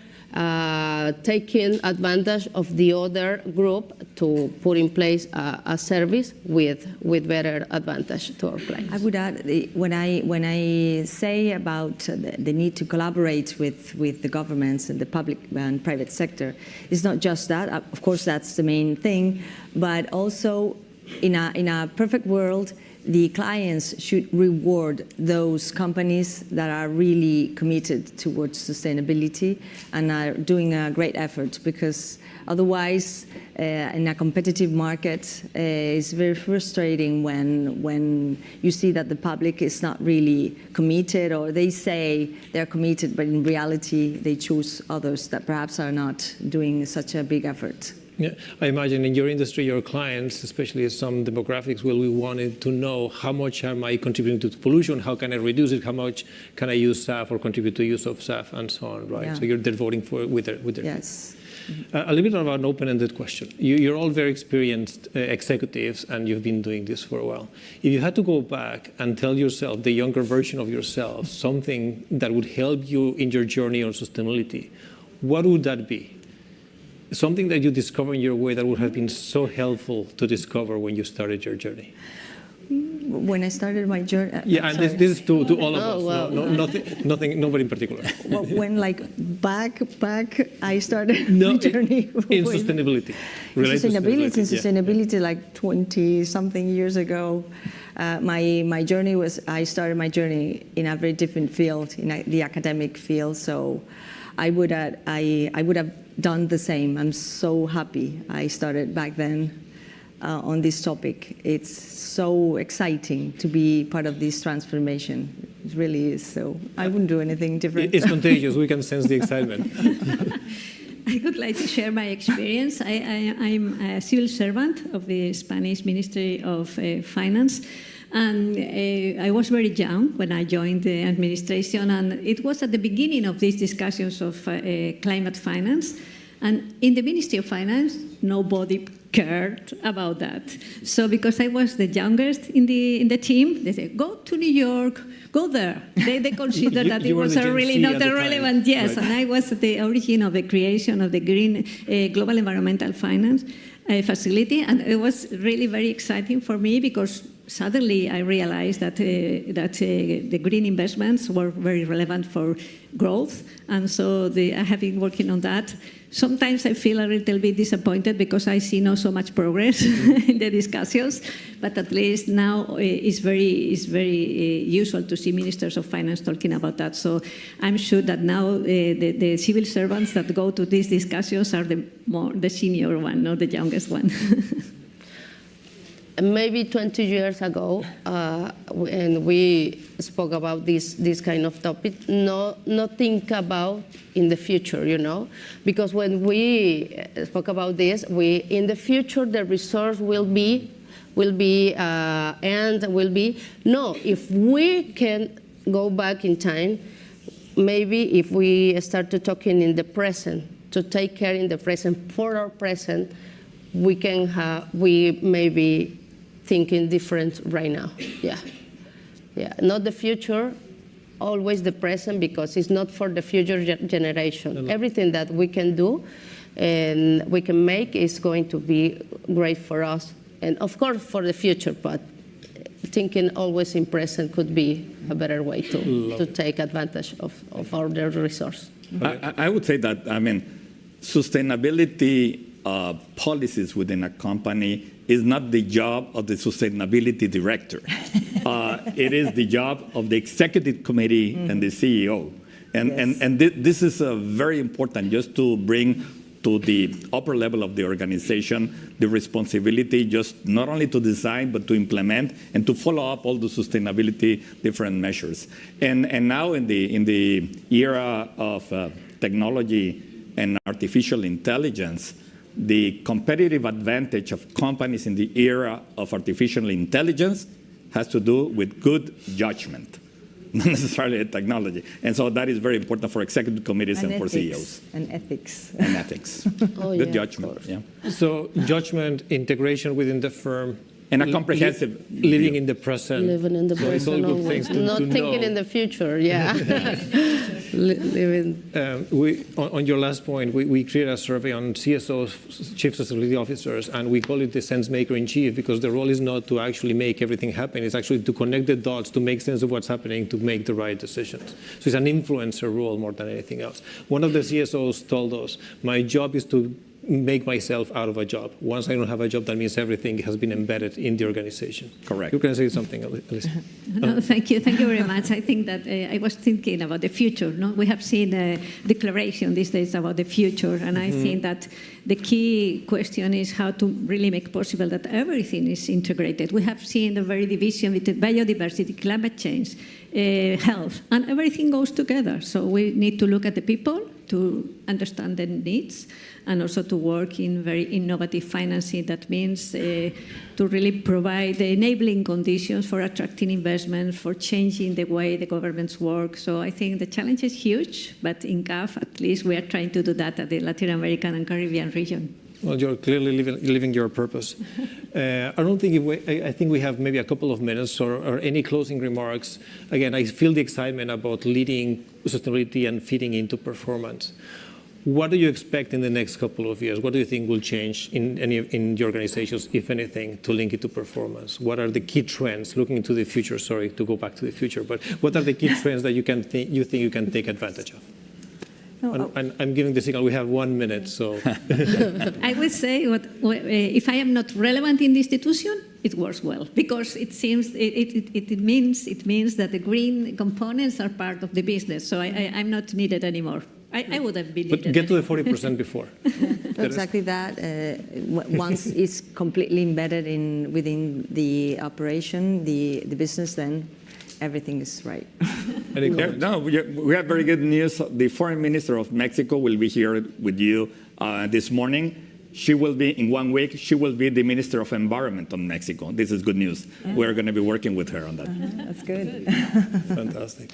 taking advantage of the other group to put in place a service with better advantage to our clients. I would add, when I say about the need to collaborate with the governments and the public and private sector, it's not just that. Of course, that's the main thing, but also in a perfect world, the clients should reward those companies that are really committed towards sustainability and are doing a great effort, because otherwise, in a competitive market, it's very frustrating when you see that the public is not really committed, or they say they're committed, but in reality, they choose others that perhaps are not doing such a big effort. Yeah, I imagine in your industry, your clients, especially some demographics, will be wanting to know how much am I contributing to pollution, how can I reduce it, how much can I use SAF or contribute to use of SAF, and so on, right? Yeah. So they're voting for with their Yes. A little bit of an open-ended question. You're all very experienced executives, and you've been doing this for a while. If you had to go back and tell yourself, the younger version of yourself, something that would help you in your journey on sustainability, what would that be? Something that you discover in your way that would have been so helpful to discover when you started your journey? When I started my journey... Yeah, and this is to all of us. Well. Nothing, nobody in particular. Well, when, like, back I started my journey... In sustainability. Sustainability, like 20-something years ago. My journey was... I started my journey in a very different field, in the academic field, so I would have done the same. I'm so happy I started back then on this topic. It's so exciting to be part of this transformation. It really is. So I wouldn't do anything different. It's contagious. We can sense the excitement. I would like to share my experience. I'm a civil servant of the Spanish Ministry of Finance. And I was very young when I joined the administration, and it was at the beginning of these discussions of climate finance. And in the Ministry of Finance, nobody cared about that. So because I was the youngest in the team, they said, go to New York, go there. They considered that it was really not relevant. Yes, right. And I was at the origin of the creation of the Green Global Environmental Finance facility, and it was really very exciting for me because suddenly I realized that the green investments were very relevant for growth, and so I have been working on that. Sometimes I feel a little bit disappointed because I see not so much progress in the discussions, but at least now it's very usual to see ministers of finance talking about that. So I'm sure that now the civil servants that go to these discussions are the senior one, not the youngest one. Maybe 20 years ago, when we spoke about this kind of topic, not think about in the future, you know, because when we spoke about this, in the future the resource will be no. If we can go back in time, maybe if we start to talking in the present, to take care in the present for our present, we maybe thinking different right now. Yeah, not the future, always the present, because it's not for the future generation. Everything that we can do and we can make is going to be great for us, and of course for the future. But thinking always in present could be a better way to take advantage of our resource. I would say that sustainability policies within a company is not the job of the sustainability director. It is the job of the executive committee and the CEO. And this is very important, just to bring to the upper level of the organization the responsibility just not only to design but to implement and to follow up all the sustainability different measures. And now in the era of technology and artificial intelligence, the competitive advantage of companies in the era of artificial intelligence has to do with good judgment, not necessarily technology. And so that is very important for executive committees and for CEOs. And ethics. And ethics. Good judgment. Yeah. So judgment, integration within the firm, and a comprehensive living in the present. Living in the present, good things not to thinking know. in the future. Yeah. On your last point, we created a survey on CSOs, Chief Sustainability Officers, and we call it the sense maker in chief, because the role is not to actually make everything happen. It's actually to connect the dots, to make sense of what's happening, to make the right decisions. So it's an influencer role more than anything else. One of the CSOs told us, my job is to make myself out of a job. Once I don't have a job, that means everything has been embedded in the organization. Correct. You can say something, Alicia. No, thank you very much. I think that I was thinking about the future. No, we have seen a declaration these days about the future, and I think that the key question is how to really make possible that everything is integrated. We have seen the very division between biodiversity, climate change, health, and everything goes together. So we need to look at the people to understand their needs, and also to work in very innovative financing. That means to really provide the enabling conditions for attracting investment, for changing the way the governments work. So I think the challenge is huge, but in CAF, at least, we are trying to do that at the Latin American and Caribbean region. Well, you're clearly living your purpose. I think we have maybe a couple of minutes or any closing remarks. Again, I feel the excitement about leading sustainability and feeding into performance. What do you expect in the next couple of years? What do you think will change in your organizations, if anything, to link it to performance? What are the key trends, looking into the future, sorry to go back to the future, but what are the key trends that you think you can take advantage of? And I'm giving the signal, we have 1 minute, so. I would say, if I am not relevant in the institution, it works well, because it means that the green components are part of the business, so I'm not needed anymore. I would have been needed. But get to the 40% before. Exactly that. Once it's completely embedded within the operation, the business, then everything is right. No, we have very good news. The Foreign Minister of Mexico will be here with you this morning. She will be, in 1 week, she will be the Minister of Environment of Mexico. This is good news. We're going to be working with her on that. That's good. Fantastic.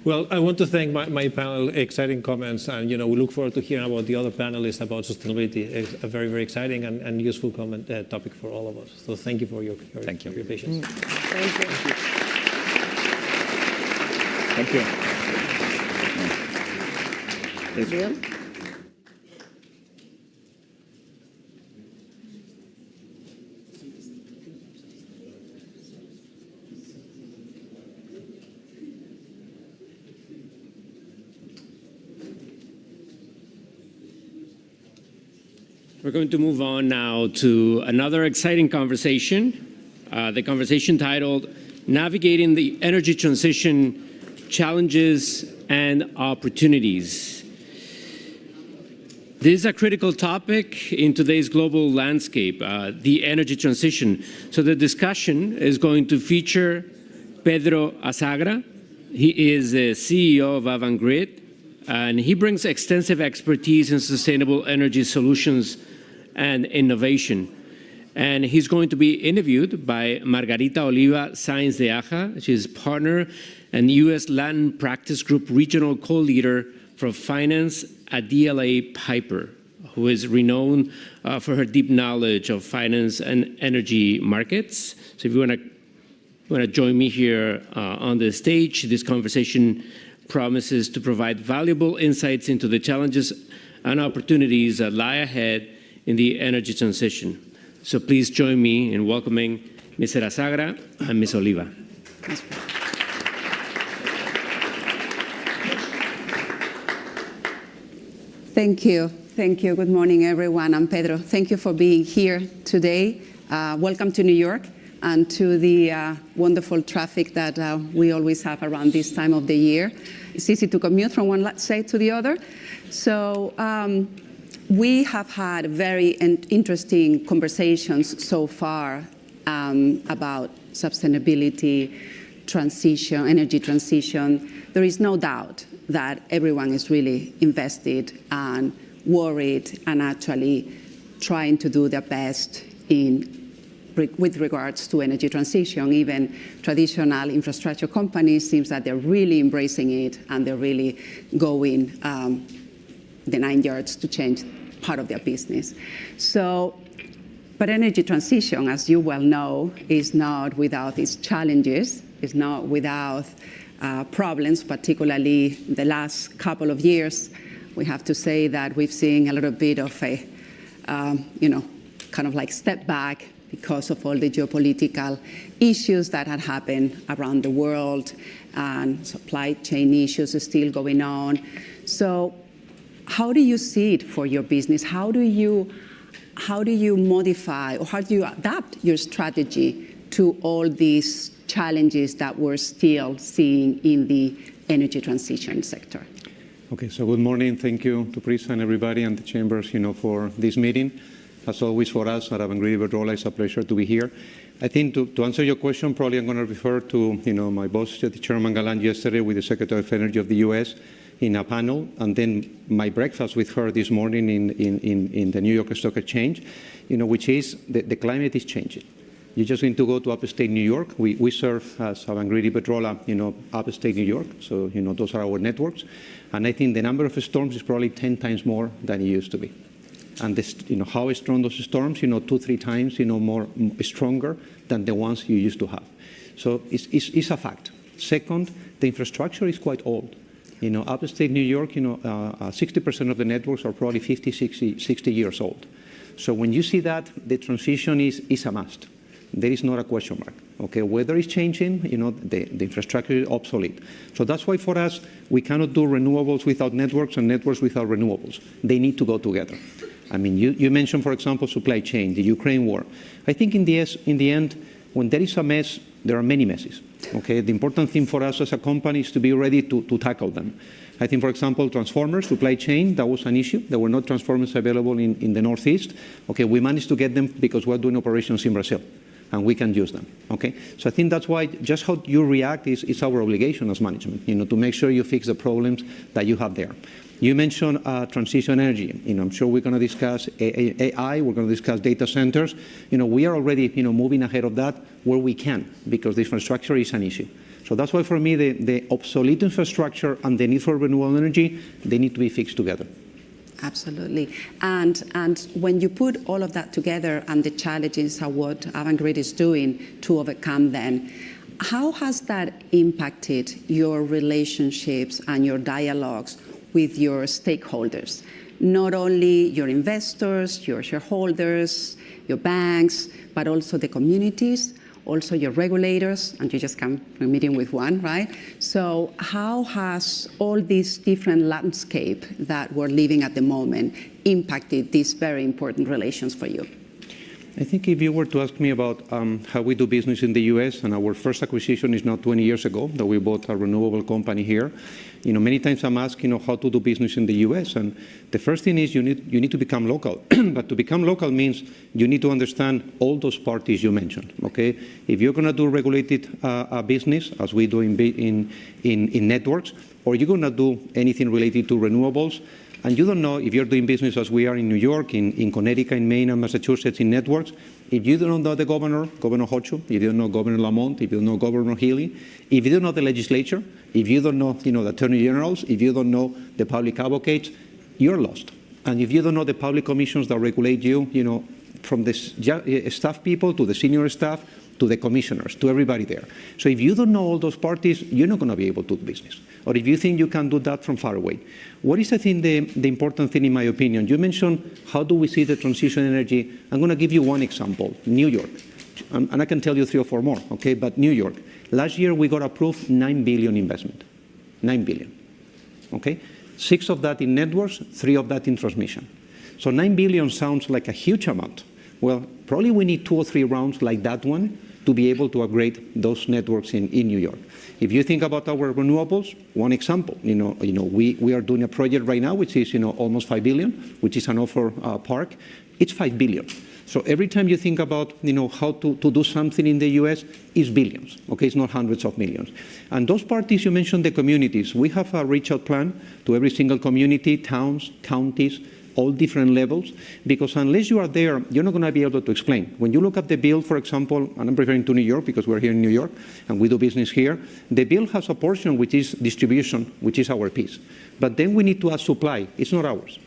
Well, I want to thank my panel, exciting comments, and we look forward to hearing about the other panelists about sustainability. It's a very, very exciting and useful topic for all of us. So thank you for your patience. Thank you. Thank you. Bien. We're going to move on now to another exciting conversation, the conversation titled Navigating the Energy Transition, Challenges and Opportunities. This is a critical topic in today's global landscape, the energy transition. So the discussion is going to feature Pedro Azagra. He is the CEO of Avangrid, and he brings extensive expertise in sustainable energy solutions and innovation. And he's going to be interviewed by Margarita Oliva Sainz de Aja. She's partner and U.S. Latin Practice Group Regional Co-Leader for Finance at DLA Piper, who is renowned for her deep knowledge of finance and energy markets. So if you want to join me here on the stage, this conversation promises to provide valuable insights into the challenges and opportunities that lie ahead in the energy transition. So please join me in welcoming Mr. Azagra and Ms. Oliva. Thank you. Thank you. Good morning, everyone. I'm Pedro. Thank you for being here today. Welcome to New York and to the wonderful traffic that we always have around this time of the year. It's easy to commute from one side to the other. So we have had very interesting conversations so far about sustainability, transition, energy transition. There is no doubt that everyone is really invested and worried and actually trying to do their best with regards to energy transition. Even traditional infrastructure companies seems that they're really embracing it and they're really going the 9 yards to change part of their business. So, but energy transition, as you well know, is not without its challenges, is not without problems, particularly the last couple of years. We have to say that we've seen a little bit of a, kind of like step back because of all the geopolitical issues that had happened around the world, and supply chain issues are still going on. So how do you see it for your business? How do you modify or how do you adapt your strategy to all these challenges that we're still seeing in the energy transition sector? Okay, so good morning. Thank you to Prisa and everybody and the chambers, for this meeting. As always, for us at Avangrid Iberdrola, it's a pleasure to be here. I think to answer your question, probably I'm going to refer to my boss, the Chairman Galán, yesterday with the Secretary of Energy of the U.S. in a panel, and then my breakfast with her this morning in the New York Stock Exchange, which is the climate is changing. You just need to go to upstate New York. We serve as Avangrid Iberdrola, upstate New York, so those are our networks, and I think the number of storms is probably 10 times more than it used to be. And this, how strong those storms, 2-3 times, more stronger than the ones you used to have. So it's a fact. Second, the infrastructure is quite old. Upstate New York, 60% of the networks are probably 50, 60 years old. So when you see that, the transition is a must. There is not a question mark. Okay, weather is changing, the infrastructure is obsolete. So that's why for us, we cannot do renewables without networks and networks without renewables. They need to go together. I mean, you mentioned, for example, supply chain, the Ukraine war. I think in the end, when there is a mess, there are many messes. Okay, the important thing for us as a company is to be ready to tackle them. I think, for example, transformers, supply chain, that was an issue. There were no transformers available in the Northeast. Okay, we managed to get them because we're doing operations in Brazil. and we can use them. Okay? So I think that's why just how you react is our obligation as management, to make sure you fix the problems that you have there. You mentioned transition energy. I'm sure we're going to discuss AI. We're going to discuss data centers. We are already moving ahead of that where we can, because the infrastructure is an issue. So that's why for me the obsolete infrastructure and the need for renewable energy, they need to be fixed together. Absolutely. And when you put all of that together and the challenges of what Avangrid is doing to overcome them, how has that impacted your relationships and your dialogues with your stakeholders? Not only your investors, your shareholders, your banks, but also the communities, also your regulators, and you just come from a meeting with one, right? So how has all this different landscape that we're living at the moment impacted these very important relations for you? I think if you were to ask me about how we do business in the US, and our first acquisition is now 20 years ago, that we bought a renewable company here, many times I'm asked, how to do business in the US, and the first thing is you need to become local. But to become local means you need to understand all those parties you mentioned, okay? If you're going to do regulated business, as we do in networks, or you're going to do anything related to renewables, and you don't know if you're doing business as we are in New York, in Connecticut, in Maine, and Massachusetts in networks, if you don't know the governor, Governor Hochul, if you don't know Governor Lamont, if you don't know Governor Healy, if you don't know the legislature, if you don't know, the attorney generals, if you don't know the public advocates, you're lost. And if you don't know the public commissions that regulate you, from the staff people to the senior staff to the commissioners, to everybody there. So if you don't know all those parties, you're not going to be able to do business. Or if you think you can do that from far away. What is, I think, the important thing, in my opinion? You mentioned how do we see the transition energy. I'm going to give you one example, New York. And I can tell you 3 or 4 more, okay? But New York, last year we got approved 9 billion investment. 9 billion, okay? 6 of that in networks, 3 of that in transmission. So 9 billion sounds like a huge amount. Well, probably we need 2 or 3 rounds like that one to be able to upgrade those networks in New York. If you think about our renewables, one example, we are doing a project right now which is almost 5 billion, which is an offer park. It's 5 billion. So every time you think about how to do something in the US, it's billions. Okay, it's not hundreds of millions. And those parties you mentioned, the communities, we have a reach out plan to every single community, towns, counties, all different levels, because unless you are there, you're not going to be able to explain. When you look at the bill, for example, and I'm referring to New York because we're here in New York and we do business here, the bill has a portion which is distribution, which is our piece. But then we need to add supply. It's not ours.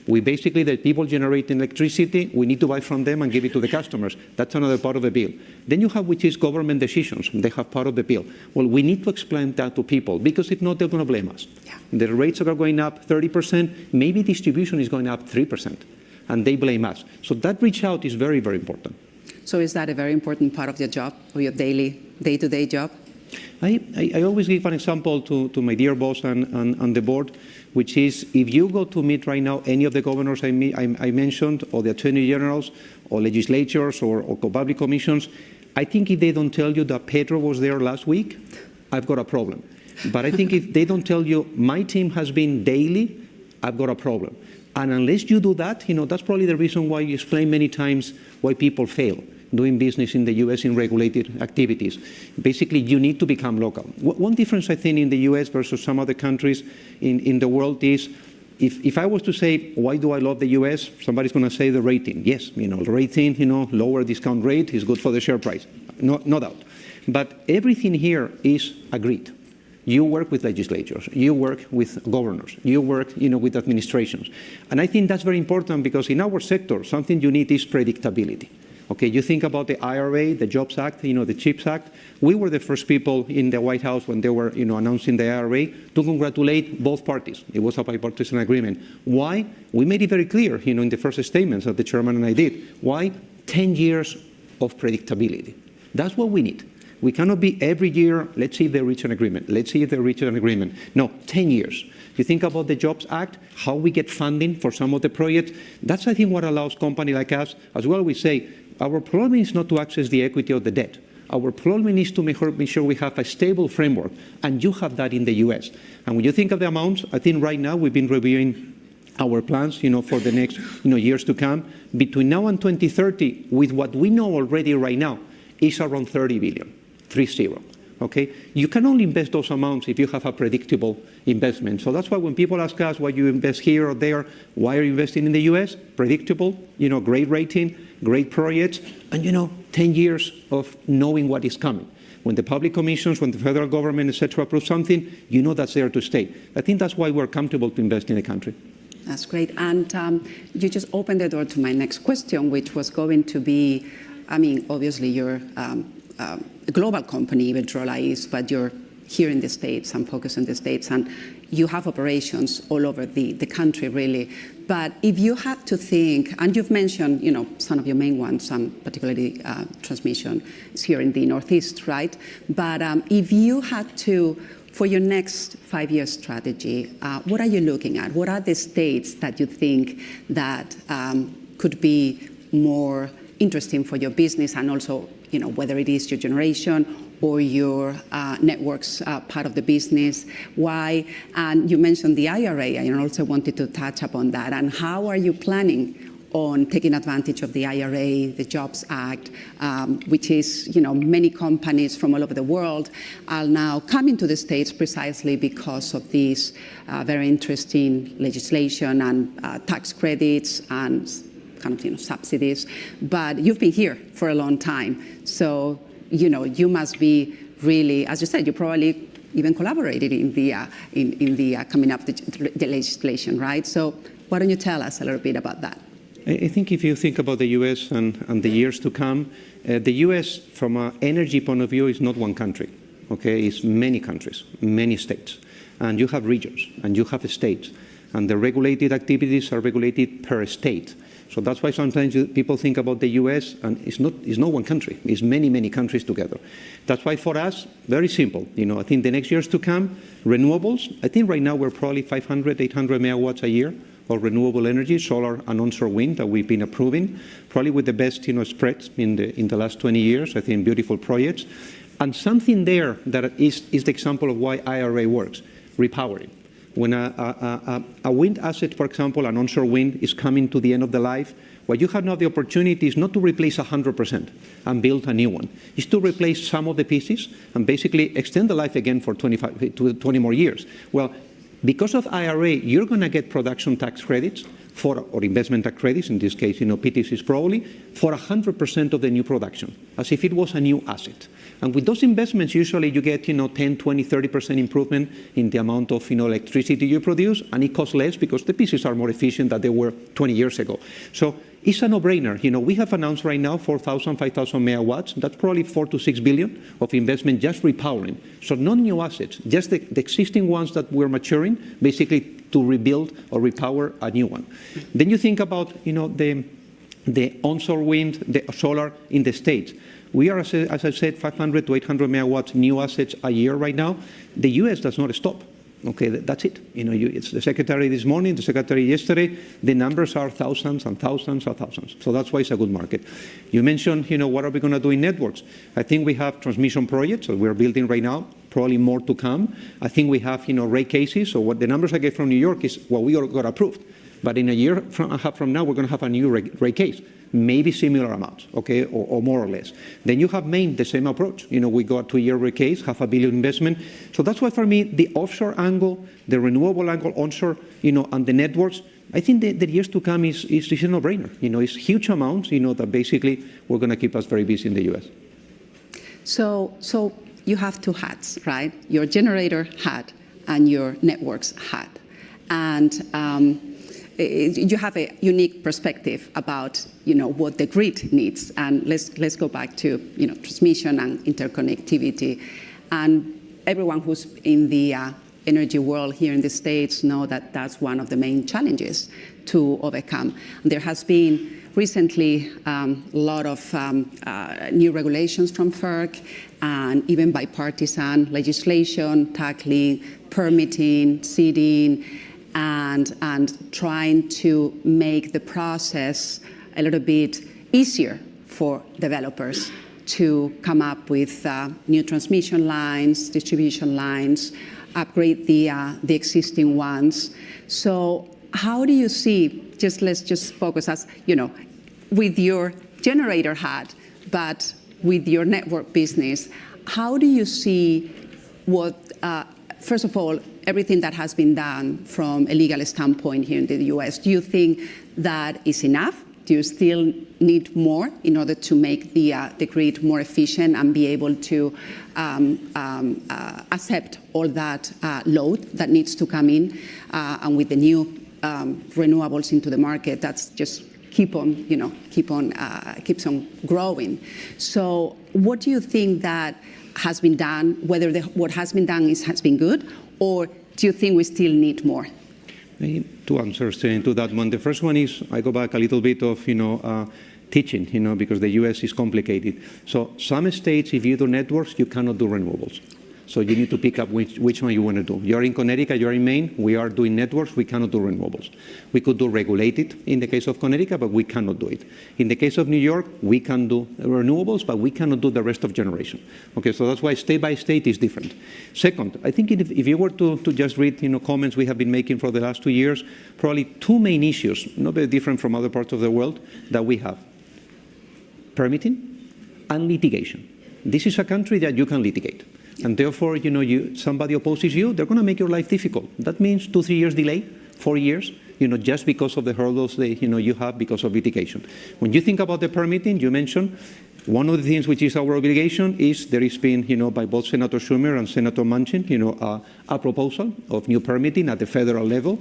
We basically, the people generating electricity, we need to buy from them and give it to the customers. That's another part of the bill. Then you have, which is government decisions. They have part of the bill. Well, we need to explain that to people, because if not, they're going to blame us. Yeah. The rates are going up 30%, maybe distribution is going up 3%, and they blame us. So that reach out is very, very important. So is that a very important part of your job, or your daily, day-to-day job? I always give an example to my dear boss and the board, which is if you go to meet right now any of the governors I mentioned, or the attorney generals, or legislatures, or public commissions, I think if they don't tell you that Pedro was there last week, I've got a problem. But I think if they don't tell you my team has been daily, I've got a problem. And unless you do that, that's probably the reason why you explain many times why people fail doing business in the US in regulated activities. Basically, you need to become local. One difference, I think, in the US versus some other countries in the world is, if I was to say, why do I love the US? Somebody's going to say the rating. Yes, the rating, lower discount rate is good for the share price. No doubt. But everything here is agreed. You work with legislatures, you work with governors, you work with administrations. And I think that's very important, because in our sector, something you need is predictability. Okay, you think about the IRA, the Jobs Act, the CHIPS Act. We were the first people in the White House when they were announcing the IRA to congratulate both parties. It was a bipartisan agreement. Why? We made it very clear in the first statements that the chairman and I did. Why? 10 years of predictability. That's what we need. We cannot be every year, let's see if they reach an agreement. Let's see if they reach an agreement. No, 10 years. You think about the Jobs Act, how we get funding for some of the projects. That's, I think, what allows companies like us, as well, we say, our problem is not to access the equity or the debt. Our problem is to make sure we have a stable framework, and you have that in the US. And when you think of the amounts, I think right now we've been reviewing our plans, for the next, years to come. Between now and 2030, with what we know already right now, is around 30 billion, 30. Okay? You can only invest those amounts if you have a predictable investment. So that's why when people ask us why you invest here or there, why are you investing in the US? Predictable, great rating, great projects, and 10 years of knowing what is coming. When the public commissions, when the federal government, etc., approve something, you know that's there to stay. I think that's why we're comfortable to invest in the country. That's great. And you just opened the door to my next question, which was going to be, obviously you're a global company, Iberdrola is, but you're here in the States and focused in the States, and you have operations all over the country, really. But if you had to think, and you've mentioned, some of your main ones, particularly transmission is here in the Northeast, right? But if you had to, for your next 5-year strategy, what are you looking at? What are the states that you think that could be more interesting for your business, and also, whether it is your generation or your networks part of the business? Why? And you mentioned the IRA, and I also wanted to touch upon that. And how are you planning on taking advantage of the IRA, the Jobs Act, which is, many companies from all over the world are now coming to the States precisely because of this very interesting legislation and tax credits and kind of, subsidies. But you've been here for a long time. So, you must be really, as you said, you probably even collaborated in the coming up the legislation, right? So why don't you tell us a little bit about that? I think if you think about the US and the years to come, the US, from an energy point of view, is not one country. Okay, it's many countries, many states. And you have regions, and you have states. And the regulated activities are regulated per state. So that's why sometimes people think about the US, and it's not one country. It's many, many countries together. That's why for us, very simple. I think the next years to come, renewables, I think right now we're probably 500, 800 megawatts a year of renewable energy, solar and onshore wind that we've been approving, probably with the best spreads in the last 20 years. I think beautiful projects. And something there that is the example of why IRA works, repowering. When a wind asset, for example, an onshore wind, is coming to the end of the life, what you have now the opportunity is not to replace 100% and build a new one. It's to replace some of the pieces and basically extend the life again for 20 more years. Well, because of IRA, you're going to get production tax credits or investment tax credits, in this case, PTCs probably, for 100% of the new production, as if it was a new asset. And with those investments, usually you get, 10, 20, 30% improvement in the amount of, electricity you produce, and it costs less because the pieces are more efficient than they were 20 years ago. So it's a no-brainer. We have announced right now 4,000, 5,000 megawatts. That's probably 4 to 6 billion of investment just repowering. So not new assets, just the existing ones that we're maturing, basically to rebuild or repower a new one. Then you think about, the onshore wind, the solar in the States. We are, as I said, 500 to 800 megawatts new assets a year right now. The US does not stop. Okay, that's it. It's the secretary this morning, the secretary yesterday. The numbers are thousands and thousands and thousands. So that's why it's a good market. You mentioned, what are we going to do in networks? I think we have transmission projects that we're building right now, probably more to come. I think we have, rate cases. So what the numbers I get from New York is what we got approved. But in a year and a half from now, we're going to have a new rate case, maybe similar amounts, okay, or more or less. Then you have Maine, the same approach. We got a 2-year rate case, $500 million investment. So that's why for me, the offshore angle, the renewable angle onshore, and the networks, I think the years to come is a no-brainer. It's huge amounts, that basically we're going to keep us very busy in the US. So you have two hats, right? Your generator hat and your networks hat. And you have a unique perspective about, what the grid needs. And let's go back to, transmission and interconnectivity. And everyone who's in the energy world here in the States know that that's one of the main challenges to overcome. There has been recently a lot of new regulations from FERC and even bipartisan legislation tackling permitting, seeding, and trying to make the process a little bit easier for developers to come up with new transmission lines, distribution lines, upgrade the existing ones. So how do you see, let's just focus as, with your generator hat, but with your network business, how do you see what, first of all, everything that has been done from a legal standpoint here in the US, do you think that is enough? Do you still need more in order to make the grid more efficient and be able to accept all that load that needs to come in? And with the new renewables into the market, that's just keeps on growing. So what do you think that has been done, whether what has been done has been good, or do you think we still need more? Two answers to that one. The first one is, I go back a little bit of, teaching, because the US is complicated. So some states, if you do networks, you cannot do renewables. So you need to pick up which one you want to do. You're in Connecticut, you're in Maine, we are doing networks, we cannot do renewables. We could do regulated in the case of Connecticut, but we cannot do it. In the case of New York, we can do renewables, but we cannot do the rest of generation. Okay, so that's why state by state is different. Second, I think if you were to just read comments we have been making for the last 2 years, probably two main issues, not very different from other parts of the world, that we have. Permitting and litigation. This is a country that you can litigate. And therefore, somebody opposes you, they're going to make your life difficult. That means 2-3 years delay, 4 years, just because of the hurdles that, you have because of litigation. When you think about the permitting, you mentioned, one of the things which is our obligation is there has been, by both Senator Schumer and Senator Manchin, a proposal of new permitting at the federal level.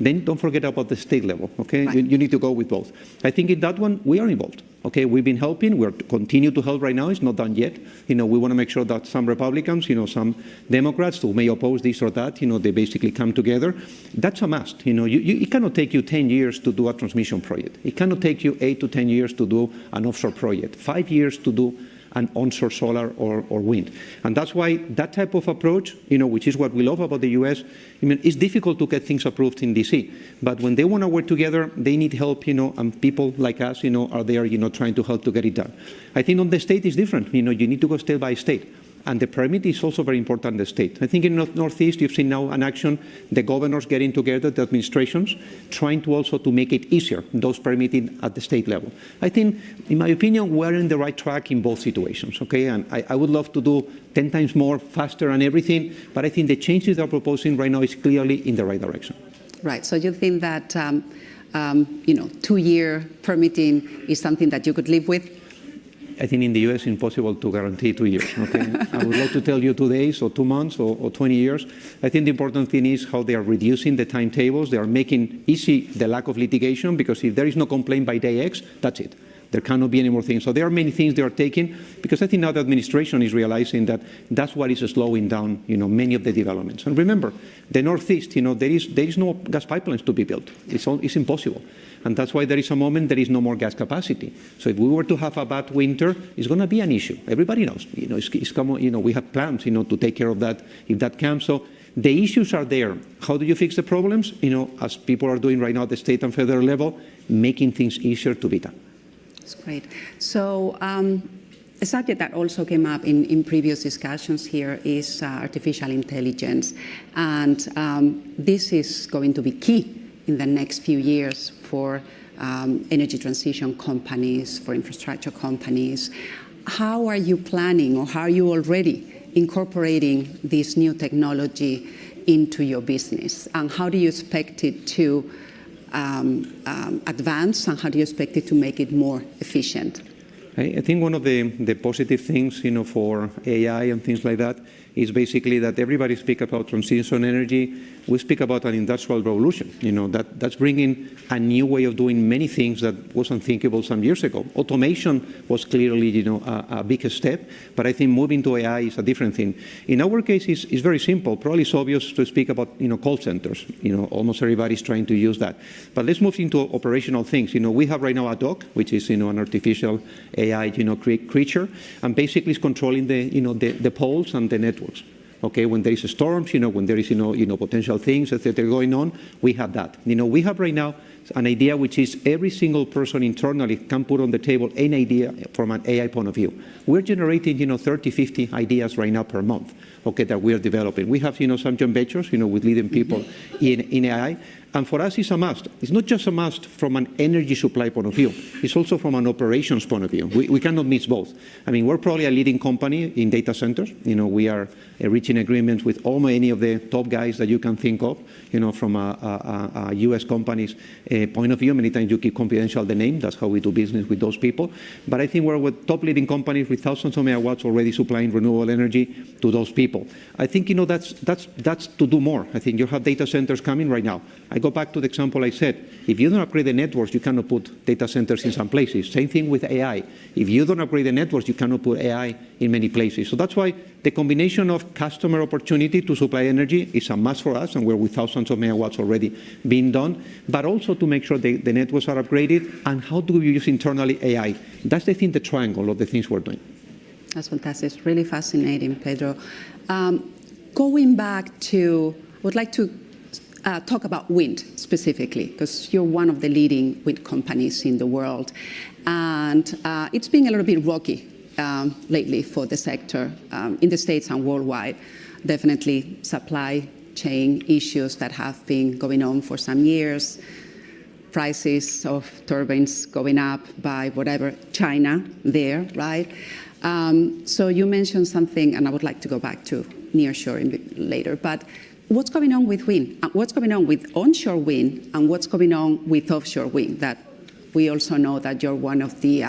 Then don't forget about the state level, okay? Right. You need to go with both. I think in that one, we are involved, okay? We've been helping, we're continue to help right now, it's not done yet. We want to make sure that some Republicans, some Democrats who may oppose this or that, they basically come together. That's a must, it cannot take you 10 years to do a transmission project. It cannot take you 8 to 10 years to do an offshore project, 5 years to do an onshore solar or wind. And that's why that type of approach, which is what we love about the US, it's difficult to get things approved in DC. But when they want to work together, they need help, and people like us, are there, trying to help to get it done. I think on the state is different. You need to go state by state. And the permit is also very important in the state. I think in Northeast, you've seen now an action, the governors getting together, the administrations, trying to also to make it easier, those permitting at the state level. I think, in my opinion, we're in the right track in both situations, okay? And I would love to do 10 times more, faster and everything, but I think the changes they're proposing right now is clearly in the right direction. Right, so you think that, 2-year permitting is something that you could live with? I think in the US, it's impossible to guarantee 2 years. Okay? I would love to tell you 2 days or 2 months or 20 years. I think the important thing is how they are reducing the timetables. They are making easy the lack of litigation, because if there is no complaint by day X, that's it. There cannot be any more things. So there are many things they are taking, because I think now the administration is realizing that that's what is slowing down, many of the developments. And remember, the Northeast, there is no gas pipelines to be built. It's impossible. And that's why there is a moment there is no more gas capacity. So if we were to have a bad winter, it's going to be an issue. Everybody knows. It's common, we have plans, to take care of that if that comes. So the issues are there. How do you fix the problems? As people are doing right now at the state and federal level, making things easier to be done. That's great. So a subject that also came up in previous discussions here is artificial intelligence. And this is going to be key in the next few years for energy transition companies, for infrastructure companies. How are you planning, or how are you already incorporating this new technology into your business? And how do you expect it to advance, and how do you expect it to make it more efficient? I think one of the positive things, for AI and things like that is basically that everybody speaks about transition energy. We speak about an industrial revolution. That's bringing a new way of doing many things that was unthinkable some years ago. Automation was clearly, a big step, but I think moving to AI is a different thing. In our case, it's very simple. Probably it's obvious to speak about, call centers. Almost everybody's trying to use that. But let's move into operational things. We have right now a dog, which is, an artificial AI, creature, and basically it's controlling the poles and the networks. Okay, when there is storms, when there is, potential things that are going on, we have that. We have right now an idea which is every single person internally can put on the table an idea from an AI point of view. We're generating, 30, 50 ideas right now per month, okay, that we are developing. We have, some joint ventures, with leading people in AI. And for us, it's a must. It's not just a must from an energy supply point of view. It's also from an operations point of view. We cannot miss both. I mean, we're probably a leading company in data centers. We are reaching agreements with almost any of the top guys that you can think of, from a US company's point of view. Many times you keep confidential the name. That's how we do business with those people. But I think we're with top leading companies with thousands of megawatts already supplying renewable energy to those people. I think, that's to do more. I think you have data centers coming right now. I go back to the example I said. If you don't upgrade the networks, you cannot put data centers in some places. Same thing with AI. If you don't upgrade the networks, you cannot put AI in many places. So that's why the combination of customer opportunity to supply energy is a must for us, and we're with thousands of megawatts already being done, but also to make sure the networks are upgraded, and how do we use internally AI? That's, I think, the triangle of the things we're doing. That's fantastic. It's really fascinating, Pedro. Going back to, I would like to talk about wind specifically, because you're one of the leading wind companies in the world. And it's been a little bit rocky lately for the sector in the States and worldwide. Definitely supply chain issues that have been going on for some years. Prices of turbines going up by whatever, China there, right? So you mentioned something, and I would like to go back to nearshoring later, but what's going on with wind? What's going on with onshore wind, and what's going on with offshore wind? That we also know that you're one of the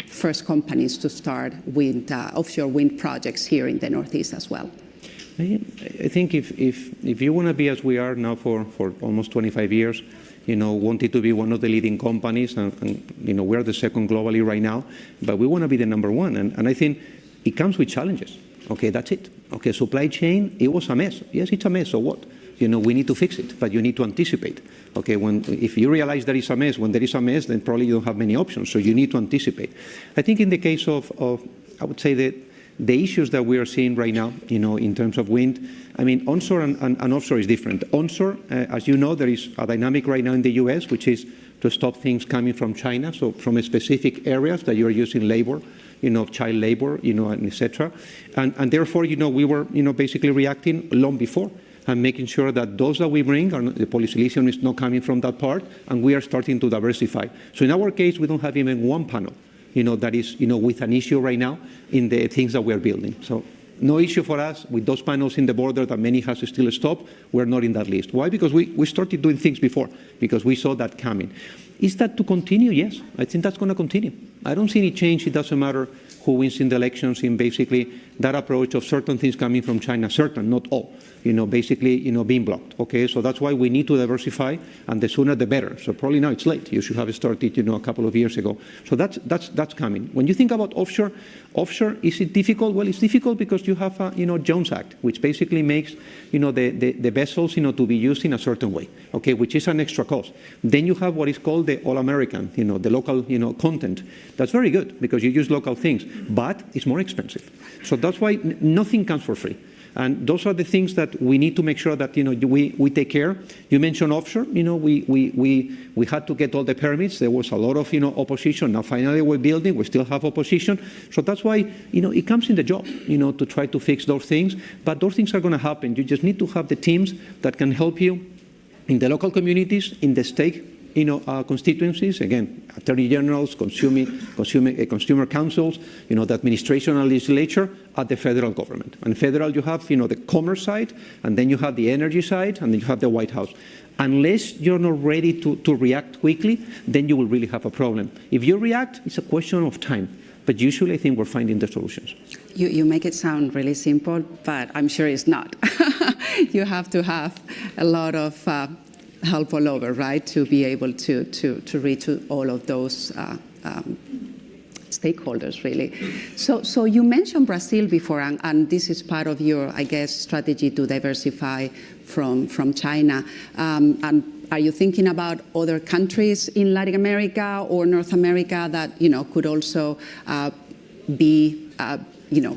first companies to start with offshore wind projects here in the Northeast as well. I think if you want to be as we are now for almost 25 years, wanted to be one of the leading companies, and we're the second globally right now, but we want to be the number one. And I think it comes with challenges. Okay, that's it. Okay, supply chain, it was a mess. Yes, it's a mess, so what? We need to fix it, but you need to anticipate. Okay, if you realize there is a mess, when there is a mess, then probably you don't have many options, so you need to anticipate. I think in the case of I would say that the issues that we are seeing right now, in terms of wind, I mean, onshore and offshore is different. Onshore, as you know, there is a dynamic right now in the US, which is to stop things coming from China, so from specific areas that you're using labor, child labor, and etc. And therefore, we were, basically reacting long before and making sure that those that we bring, the polysilicon is not coming from that part, and we are starting to diversify. So in our case, we don't have even one panel, that is, with an issue right now in the things that we're building. So no issue for us with those panels in the border that many has still stopped. We're not in that list. Why? Because we started doing things before, because we saw that coming. Is that to continue? Yes, I think that's going to continue. I don't see any change. It doesn't matter who wins in the elections in basically that approach of certain things coming from China, certain, not all, basically, being blocked. Okay, so that's why we need to diversify, and the sooner the better. So probably now it's late. You should have started, a couple of years ago. So that's coming. When you think about offshore, is it difficult? Well, it's difficult because you have Jones Act, which basically makes, the vessels, to be used in a certain way. Okay, which is an extra cost. Then you have what is called the All-American, the local, content. That's very good because you use local things, but it's more expensive. So that's why nothing comes for free. And those are the things that we need to make sure that we take care. You mentioned offshore. We had to get all the permits. There was a lot of opposition. Now finally we're building. We still have opposition. So that's why it comes in the job to try to fix those things. But those things are going to happen. You just need to have the teams that can help you in the local communities, in the state constituencies, again, attorney generals, consumer councils, the administration and legislature at the federal government. And federal, you have, the commerce side, and then you have the energy side, and then you have the White House. Unless you're not ready to react quickly, then you will really have a problem. If you react, it's a question of time. But usually, I think we're finding the solutions. You make it sound really simple, but I'm sure it's not. You have to have a lot of help all over, right, to be able to reach all of those stakeholders, really. So you mentioned Brazil before, and this is part of your, I guess, strategy to diversify from China. And are you thinking about other countries in Latin America or North America that could also be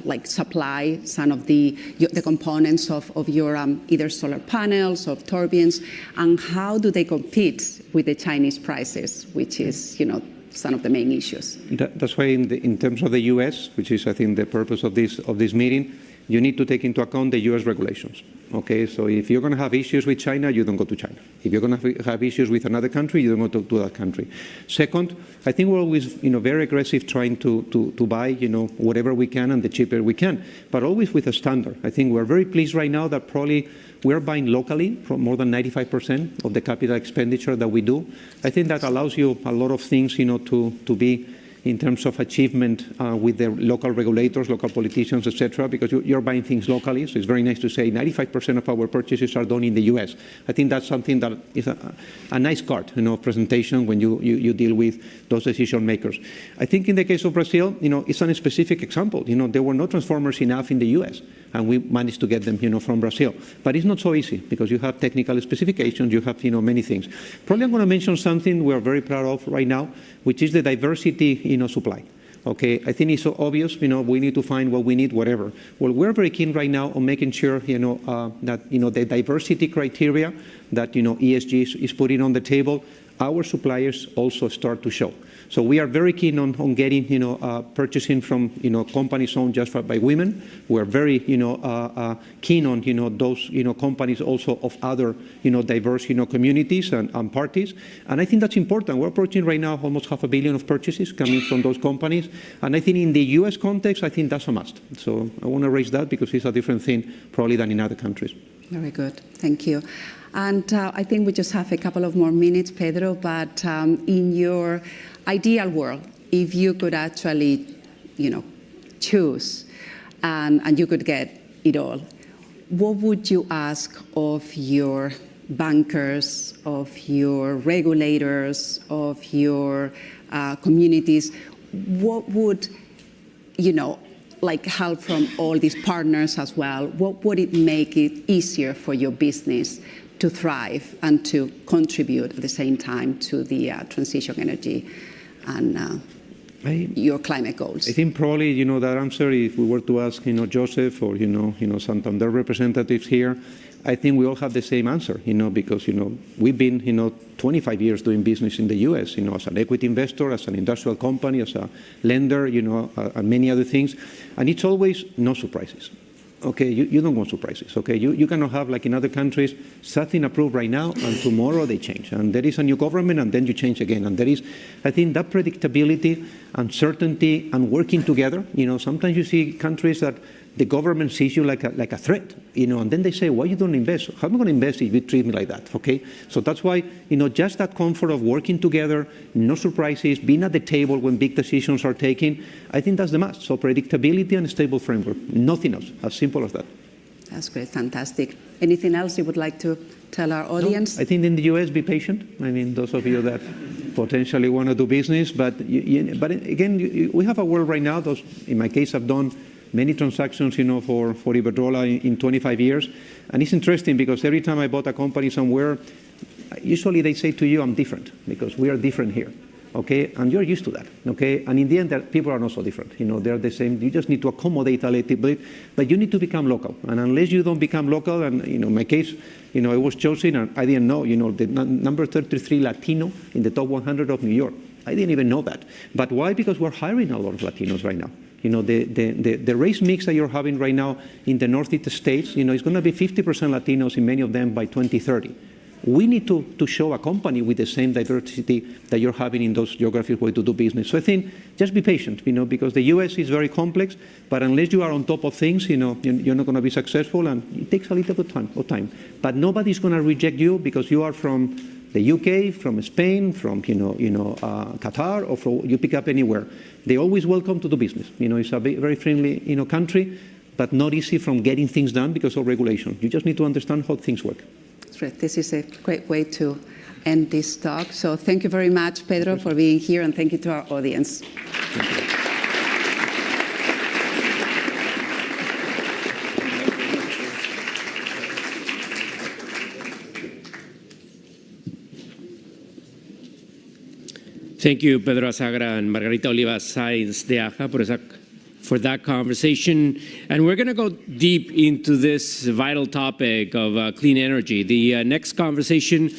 like supply some of the components of your either solar panels or turbines, and how do they compete with the Chinese prices, which is some of the main issues? That's why in terms of the U.S., which is I think the purpose of this meeting, you need to take into account the US regulations. Okay, so if you're going to have issues with China, you don't go to China. If you're going to have issues with another country, you don't go to that country. Second, I think we're always, very aggressive trying to buy, whatever we can and the cheaper we can, but always with a standard. I think we're very pleased right now that probably we're buying locally from more than 95% of the capital expenditure that we do. I think that allows you a lot of things, to be in terms of achievement with the local regulators, local politicians, etc., because you're buying things locally. So it's very nice to say 95% of our purchases are done in the US. I think that's something that is a nice card, presentation when you deal with those decision makers. I think in the case of Brazil, it's a specific example. There were no transformers enough in the US, and we managed to get them, from Brazil. But it's not so easy because you have technical specifications, you have, many things. Probably I'm going to mention something we're very proud of right now, which is the diversity, supply. Okay, I think it's so obvious, we need to find what we need, whatever. Well, we're very keen right now on making sure, that, the diversity criteria that, ESG is putting on the table, our suppliers also start to show. So we are very keen on getting, purchasing from, companies owned just by women. We're very, keen on, those, companies also of other, diverse, communities and parties. And I think that's important. We're approaching right now almost 500 million of purchases coming from those companies. And I think in the US context, I think that's a must. So I want to raise that because it's a different thing probably than in other countries. Very good. Thank you. And I think we just have a couple of more minutes, Pedro, but in your ideal world, if you could actually, choose and you could get it all, what would you ask of your bankers, of your regulators, of your communities? What would, help from all these partners as well? What would it make it easier for your business to thrive and to contribute at the same time to the transition energy and your climate goals? I think probably, that answer, if we were to ask, Joseph or, Santander representatives here, I think we all have the same answer, because, we've been, 25 years doing business in the US, as an equity investor, as an industrial company, as a lender, and many other things. And it's always no surprises. Okay, you don't want surprises, okay? You cannot have, like in other countries, something approved right now and tomorrow they change. And there is a new government and then you change again. And there is, I think, that predictability, uncertainty, and working together. Sometimes you see countries that the government sees you like a threat, and then they say, why you don't invest? How am I going to invest if you treat me like that, okay? So that's why, just that comfort of working together, no surprises, being at the table when big decisions are taken, I think that's the must. So predictability and a stable framework, nothing else, as simple as that. That's great, fantastic. Anything else you would like to tell our audience? No, I think in the US, be patient. I mean, those of you that potentially want to do business, but again, we have a world right now, in my case, I've done many transactions, for Iberdrola in 25 years. And it's interesting because every time I bought a company somewhere, usually they say to you, I'm different because we are different here. Okay, and you're used to that, okay? And in the end, people are not so different. They're the same. You just need to accommodate a little bit, but you need to become local. And unless you don't become local, and in my case, I was chosen, and I didn't know, the number 33 Latino in the top 100 of New York. I didn't even know that. But why? Because we're hiring a lot of Latinos right now. The race mix that you're having right now in the Northeast states, it's going to be 50% Latinos in many of them by 2030. We need to show a company with the same diversity that you're having in those geographies where to do business. So I think just be patient, because the US is very complex, but unless you are on top of things, you're not going to be successful, and it takes a little bit of time. But nobody's going to reject you because you are from the UK, from Spain, from Qatar, or from, you pick up anywhere. They're always welcome to do business. It's a very friendly country, but not easy from getting things done because of regulation. You just need to understand how things work. That's right. This is a great way to end this talk. So thank you very much, Pedro, for being here, and thank you to our audience. Thank you, Pedro Azagra and Margarita Oliva Sáenz de Aja, for that conversation. And we're going to go deep into this vital topic of clean energy. The next conversation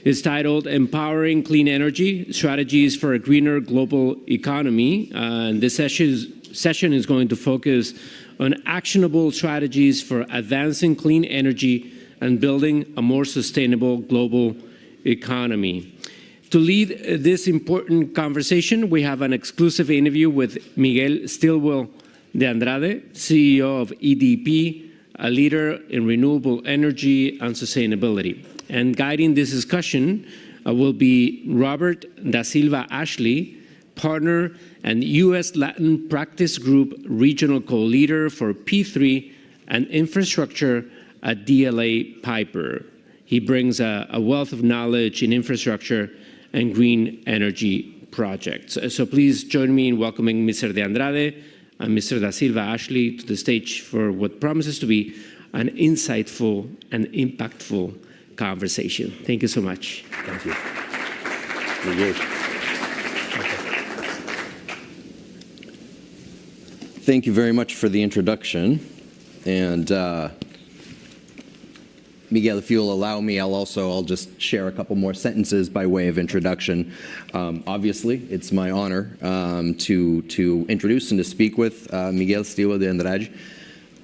is titled Empowering Clean Energy, Strategies for a Greener Global Economy. And this session is going to focus on actionable strategies for advancing clean energy and building a more sustainable global economy. To lead this important conversation, we have an exclusive interview with Miguel Stilwell de Andrade, CEO of EDP, a leader in renewable energy and sustainability. And guiding this discussion will be Robert da Silva Ashley, partner and U.S. Latin Practice Group regional co-leader for P3 and infrastructure at DLA Piper. He brings a wealth of knowledge in infrastructure and green energy projects. So please join me in welcoming Mr. de Andrade and Mr. da Silva Ashley to the stage for what promises to be an insightful and impactful conversation. Thank you so much. Thank you. Thank you very much for the introduction. And Miguel, if you'll allow me, I'll just share a couple more sentences by way of introduction. Obviously, it's my honor to introduce and to speak with Miguel Stilwell de Andrade.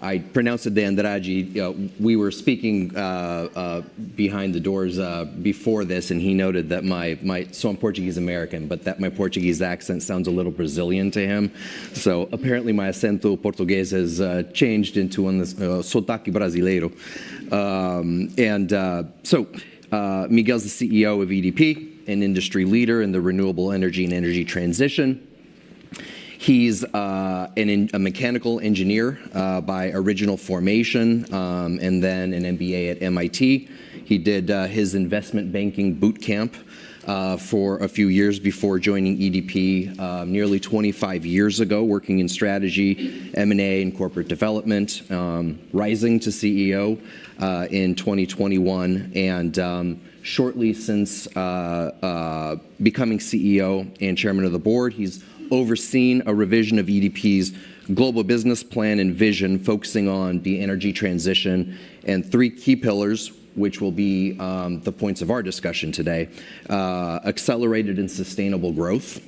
I pronounced it de Andrade. We were speaking behind the doors before this, and he noted that so I'm Portuguese American, but that my Portuguese accent sounds a little Brazilian to him. So apparently my acento português has changed into un sotaque brasileiro. Miguel's the CEO of EDP, an industry leader in the renewable energy and energy transition. He's a mechanical engineer by original formation, and then an MBA at MIT. He did his investment banking boot camp for a few years before joining EDP nearly 25 years ago, working in strategy, M&A, and corporate development, rising to CEO in 2021, and shortly since becoming CEO and chairman of the board, he's overseen a revision of EDP's global business plan and vision, focusing on the energy transition and three key pillars, which will be the points of our discussion today: accelerated and sustainable growth,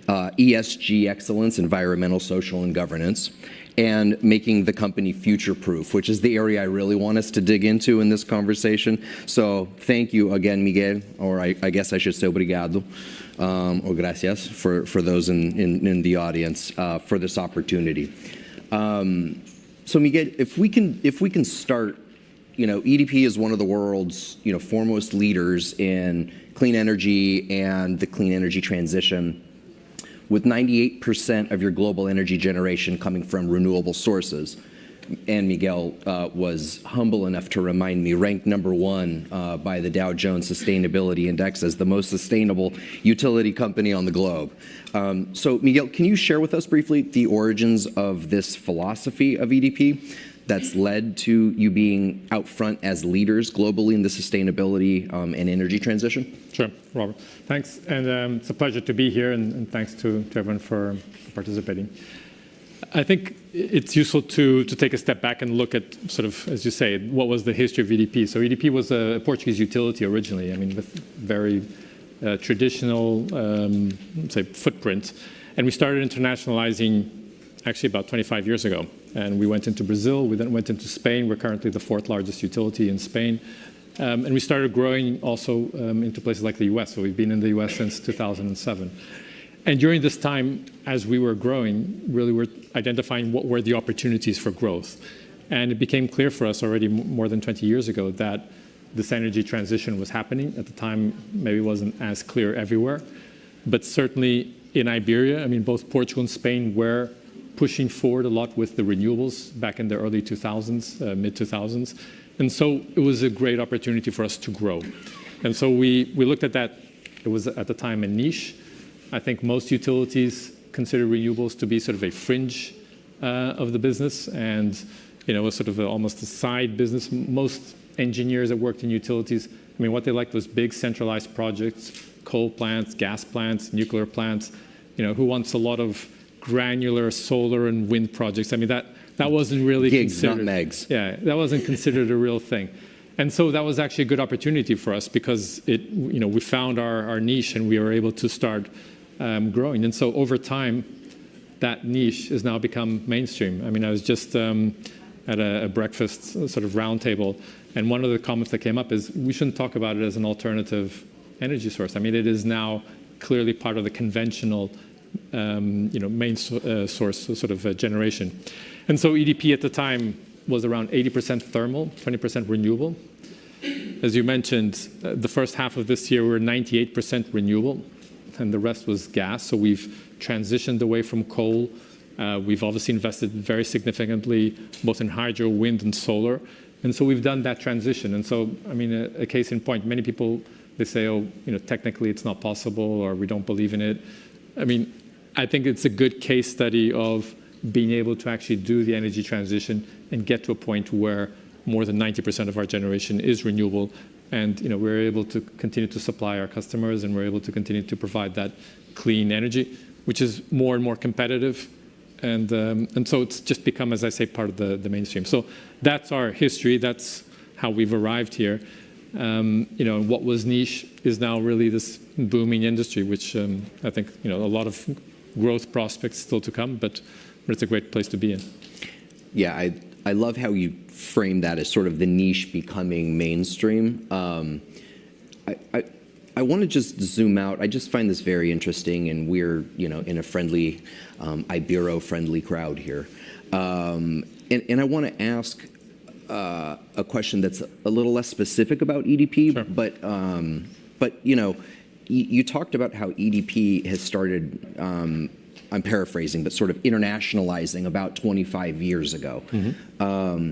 ESG excellence, environmental, social, and governance, and making the company future-proof, which is the area I really want us to dig into in this conversation. So thank you again, Miguel, or I guess I should say obrigado, or gracias, for those in the audience for this opportunity. So Miguel, if we can start, EDP is one of the world's foremost leaders in clean energy and the clean energy transition, with 98% of your global energy generation coming from renewable sources. And Miguel was humble enough to remind me, ranked #1 by the Dow Jones Sustainability Index as the most sustainable utility company on the globe. So Miguel, can you share with us briefly the origins of this philosophy of EDP that's led to you being out front as leaders globally in the sustainability and energy transition? Sure, Robert. Thanks, and it's a pleasure to be here, and thanks to everyone for participating. I think it's useful to take a step back and look at sort of, as you say, what was the history of EDP. So EDP was a Portuguese utility originally, with very traditional, say, footprint. And we started internationalizing actually about 25 years ago. And we went into Brazil, we then went into Spain. We're currently the 4th largest utility in Spain. And we started growing also into places like the US. So we've been in the US since 2007. And during this time, as we were growing, really we're identifying what were the opportunities for growth. And it became clear for us already more than 20 years ago that this energy transition was happening. At the time, maybe it wasn't as clear everywhere. But certainly in Iberia, both Portugal and Spain were pushing forward a lot with the renewables back in the early 2000s, mid-2000s. And so it was a great opportunity for us to grow. And so we looked at that. It was at the time a niche. I think most utilities consider renewables to be sort of a fringe of the business, and it was sort of almost a side business. Most engineers that worked in utilities, what they liked was big centralized projects, coal plants, gas plants, nuclear plants. Who wants a lot of granular solar and wind projects? That wasn't really considered. Gigs, not megs. Yeah, that wasn't considered a real thing. And so that was actually a good opportunity for us because we found our niche and we were able to start growing. And so over time, that niche has now become mainstream. I mean, I was just at a breakfast sort of roundtable, and one of the comments that came up is we shouldn't talk about it as an alternative energy source. I mean, it is now clearly part of the conventional main source sort of generation. And so EDP at the time was around 80% thermal, 20% renewable. As you mentioned, the first half of this year we were 98% renewable, and the rest was gas. So we've transitioned away from coal. We've obviously invested very significantly both in hydro, wind, and solar. And so we've done that transition. And so, I mean, a case in point, many people, they say, oh, technically it's not possible, or we don't believe in it. I mean, I think it's a good case study of being able to actually do the energy transition and get to a point where more than 90% of our generation is renewable. And we're able to continue to supply our customers, and we're able to continue to provide that clean energy, which is more and more competitive. And so it's just become, as I say, part of the mainstream. So that's our history. That's how we've arrived here. What was niche is now really this booming industry, which I think a lot of growth prospects still to come, but it's a great place to be in. Yeah, I love how you frame that as sort of the niche becoming mainstream. I want to just zoom out. I just find this very interesting, and we're in a friendly, Ibero-friendly crowd here. And I want to ask a question that's a little less specific about EDP, sure. But you talked about how EDP has started. I'm paraphrasing, but sort of internationalizing about 25 years ago. Mm-hmm.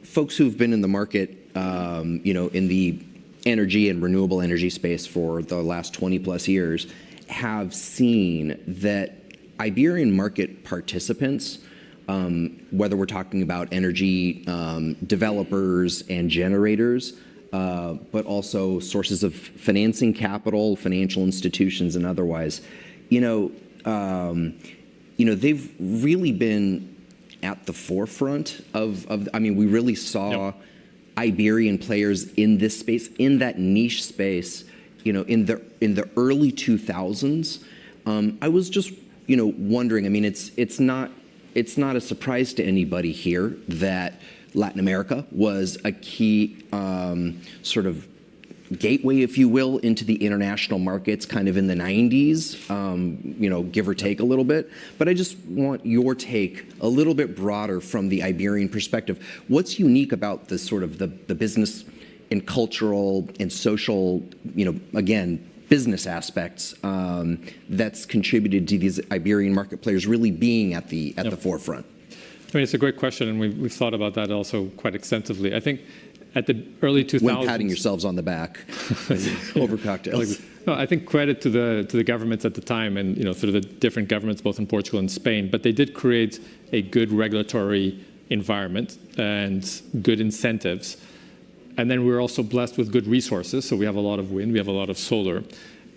Folks who've been in the market, in the energy and renewable energy space for the last 20 plus years have seen that Iberian market participants, whether we're talking about energy developers and generators, but also sources of financing capital, financial institutions, and otherwise, they've really been at the forefront of I mean, we really saw Iberian players in this space, in that niche space, in the early 2000s. I was just, wondering. I mean, it's not a surprise to anybody here that Latin America was a key sort of gateway, if you will, into the international markets kind of in the 90s, give or take a little bit. But I just want your take a little bit broader from the Iberian perspective. What's unique about the sort of the business and cultural and social, again, business aspects that's contributed to these Iberian market players really being at the forefront? I mean, it's a great question, and we've thought about that also quite extensively. I think at the early 2000s... When patting yourselves on the back over cocktails. No, I think credit to the governments at the time, and sort of the different governments both in Portugal and Spain, but they did create a good regulatory environment and good incentives. And then we were also blessed with good resources, so we have a lot of wind, we have a lot of solar.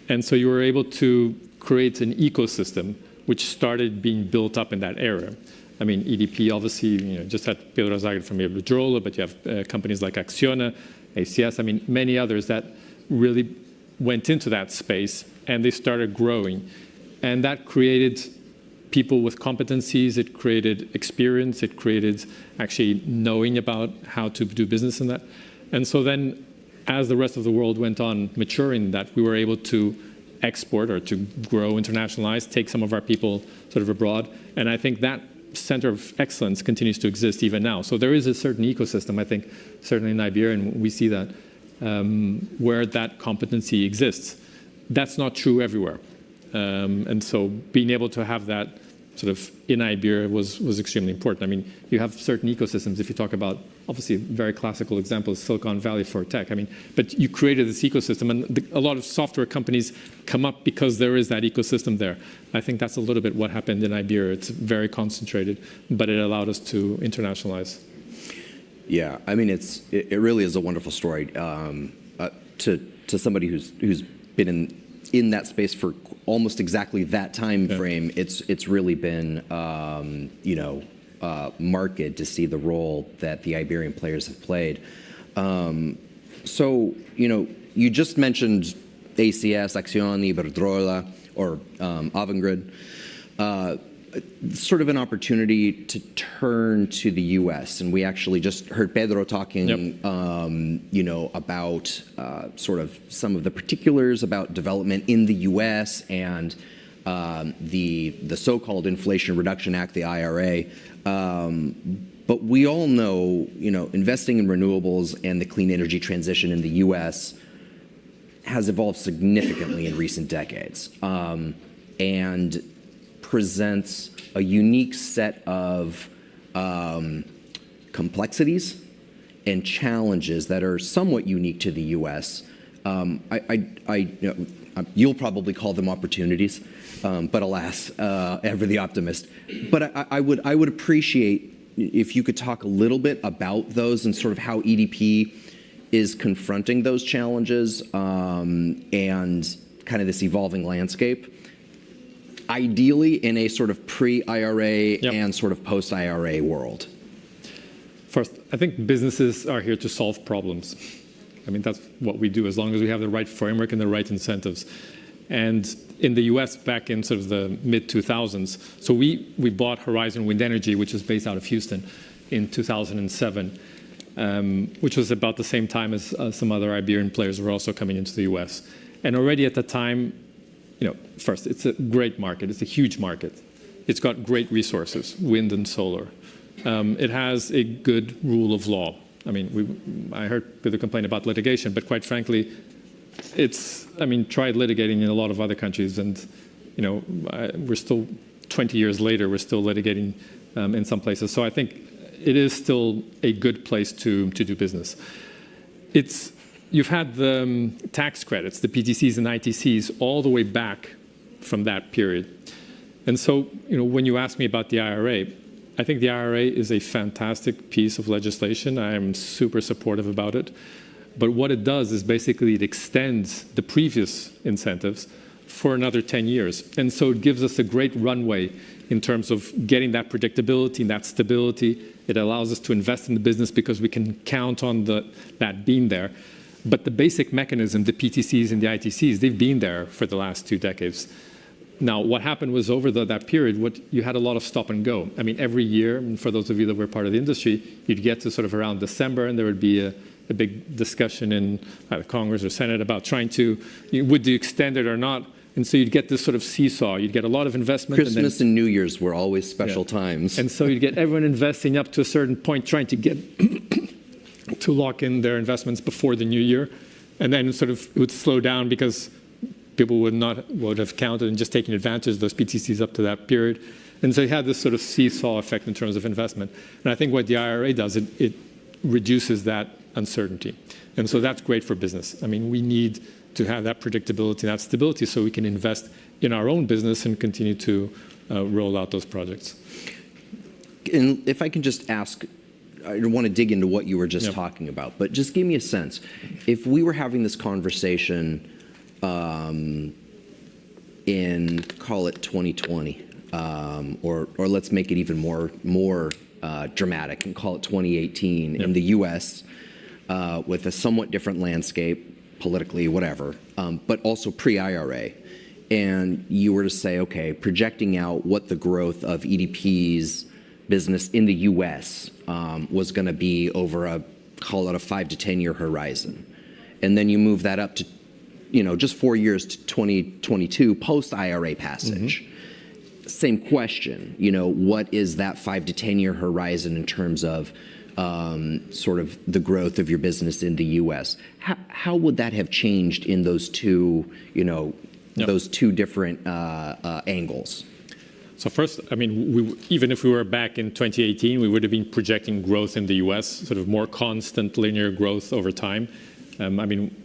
And so you were able to create an ecosystem which started being built up in that era. I mean, EDP obviously, just had Pedro Azagra from Iberdrola, but you have companies like Acciona, ACS, I mean, many others that really went into that space, and they started growing. And that created people with competencies, it created experience, it created actually knowing about how to do business in that. And so then, as the rest of the world went on maturing that, we were able to export or to grow, internationalize, take some of our people sort of abroad. And I think that center of excellence continues to exist even now. So there is a certain ecosystem, I think, certainly in Iberia, and we see that, where that competency exists. That's not true everywhere. And so being able to have that sort of in Iberia was extremely important. I mean, you have certain ecosystems. If you talk about, obviously, a very classical example is Silicon Valley for tech. I mean, but you created this ecosystem, and a lot of software companies come up because there is that ecosystem there. I think that's a little bit what happened in Iberia. It's very concentrated, but it allowed us to internationalize. Yeah, I mean, it really is a wonderful story to somebody who's been in that space for almost exactly that time frame. It's really been marked to see the role that the Iberian players have played. So you just mentioned ACS, Acciona, Iberdrola. or Avangrid, sort of an opportunity to turn to the U.S. And we actually just heard Pedro talking, you know, about sort of some of the particulars about development in the U.S. and the so-called Inflation Reduction Act, the IRA. But we all know, you know, investing in renewables and the clean energy transition in the U.S. has evolved significantly in recent decades, and presents a unique set of complexities and challenges that are somewhat unique to the U.S. You'll probably call them opportunities, but alas, ever the optimist. But I would appreciate if you could talk a little bit about those and sort of how EDP is confronting those challenges and kind of this evolving landscape, ideally in a sort of pre-IRA and sort of post-IRA world. First, I think businesses are here to solve problems. I mean, that's what we do as long as we have the right framework and the right incentives. And in the US back in sort of the mid-2000s, so we bought Horizon Wind Energy, which is based out of Houston, in 2007, which was about the same time as some other Iberian players were also coming into the US. And already at the time, you know, first, it's a great market. It's a huge market. It's got great resources, wind and solar. It has a good rule of law. I mean, I heard people complain about litigation, but quite frankly, tried litigating in a lot of other countries, and, you know, we're still, 20 years later, we're still litigating in some places. So I think it is still a good place to do business. You've had the tax credits, the PTCs and ITCs, all the way back from that period. And so, you know, when you ask me about the IRA, I think the IRA is a fantastic piece of legislation. I am super supportive about it. But what it does is basically it extends the previous incentives for another 10 years. And so it gives us a great runway in terms of getting that predictability and that stability. It allows us to invest in the business because we can count on that being there. But the basic mechanism, the PTCs and the ITCs, they've been there for the last 2 decades. Now, what happened was over that period, you had a lot of stop and go. I mean, every year, and for those of you that were part of the industry, you'd get to sort of around December, and there would be a big discussion in Congress or Senate about trying to, would you extend it or not? And so you'd get this sort of seesaw. You'd get a lot of investment. Christmas and New Year's were always special times. And so you'd get everyone investing up to a certain point, trying to get to lock in their investments before the new year. And then sort of it would slow down because people would have counted and just taken advantage of those PTCs up to that period. And so you had this sort of seesaw effect in terms of investment. And I think what the IRA does, it reduces that uncertainty. And so that's great for business. I mean, we need to have that predictability, that stability, so we can invest in our own business and continue to roll out those projects. And if I can just ask, I don't want to dig into what you were just talking about, but just give me a sense. If we were having this conversation in, call it 2020, or let's make it even more dramatic and call it 2018 in the US, with a somewhat different landscape, politically, whatever, but also pre-IRA. And you were to say, okay, projecting out what the growth of EDP's business in the US was going to be over call it a 5 to 10 year horizon. And then you move that up to, you know, just 4 years to 2022 post-IRA passage. Same question, you know, what is that 5 to 10 year horizon in terms of sort of the growth of your business in the U.S.? How would that have changed in those two, you know, those two different angles? So first, I mean, even if we were back in 2018, we would have been projecting growth in the U.S., sort of more constant linear growth over time. I mean,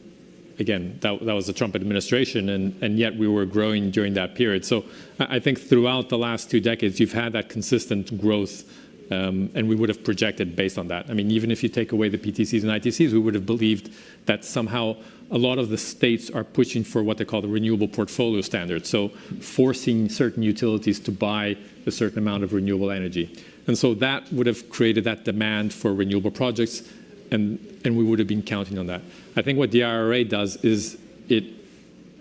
again, that was the Trump administration, and yet we were growing during that period. So I think throughout the last 2 decades, you've had that consistent growth, and we would have projected based on that. I mean, even if you take away the PTCs and ITCs, we would have believed that somehow a lot of the states are pushing for what they call the renewable portfolio standard, so forcing certain utilities to buy a certain amount of renewable energy. And so that would have created that demand for renewable projects, and we would have been counting on that. I think what the IRA does is it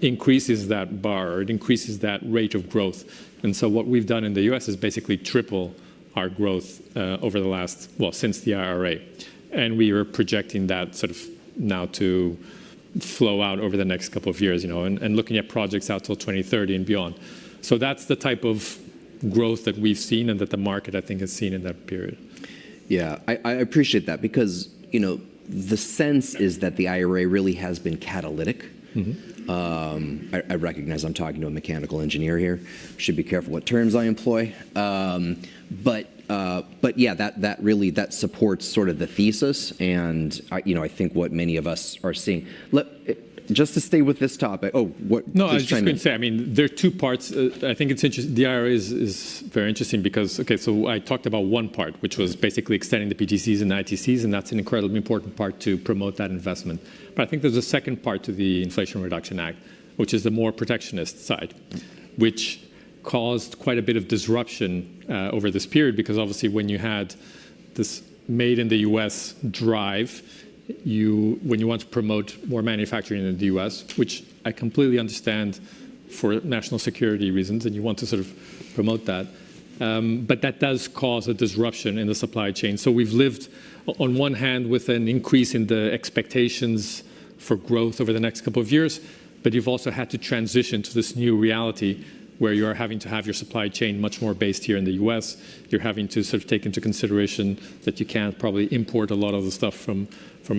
increases that bar, or it increases that rate of growth. And so what we've done in the US is basically triple our growth over the last, well, since the IRA. And we are projecting that sort of now to flow out over the next couple of years, and looking at projects out till 2030 and beyond. So that's the type of growth that we've seen and that the market, I think, has seen in that period. Yeah, I appreciate that because, the sense is that the IRA really has been catalytic. I recognize I'm talking to a mechanical engineer here. Should be careful what terms I employ. But yeah, that supports sort of the thesis, and I think what many of us are seeing. Just to stay with this topic. Oh, what? No, I was just going to say. I mean, there are two parts. I think it's interesting. The IRA is very interesting because, okay, so I talked about one part, which was basically extending the PTCs and ITCs, and that's an incredibly important part to promote that investment. But I think there's a second part to the Inflation Reduction Act, which is the more protectionist side, which caused quite a bit of disruption over this period, because obviously when you had this made in the US drive, when you want to promote more manufacturing in the US, which I completely understand for national security reasons, and you want to sort of promote that, but that does cause a disruption in the supply chain. So we've lived, on one hand, with an increase in the expectations for growth over the next couple of years, but you've also had to transition to this new reality where you are having to have your supply chain much more based here in the US. You're having to sort of take into consideration that you can't probably import a lot of the stuff from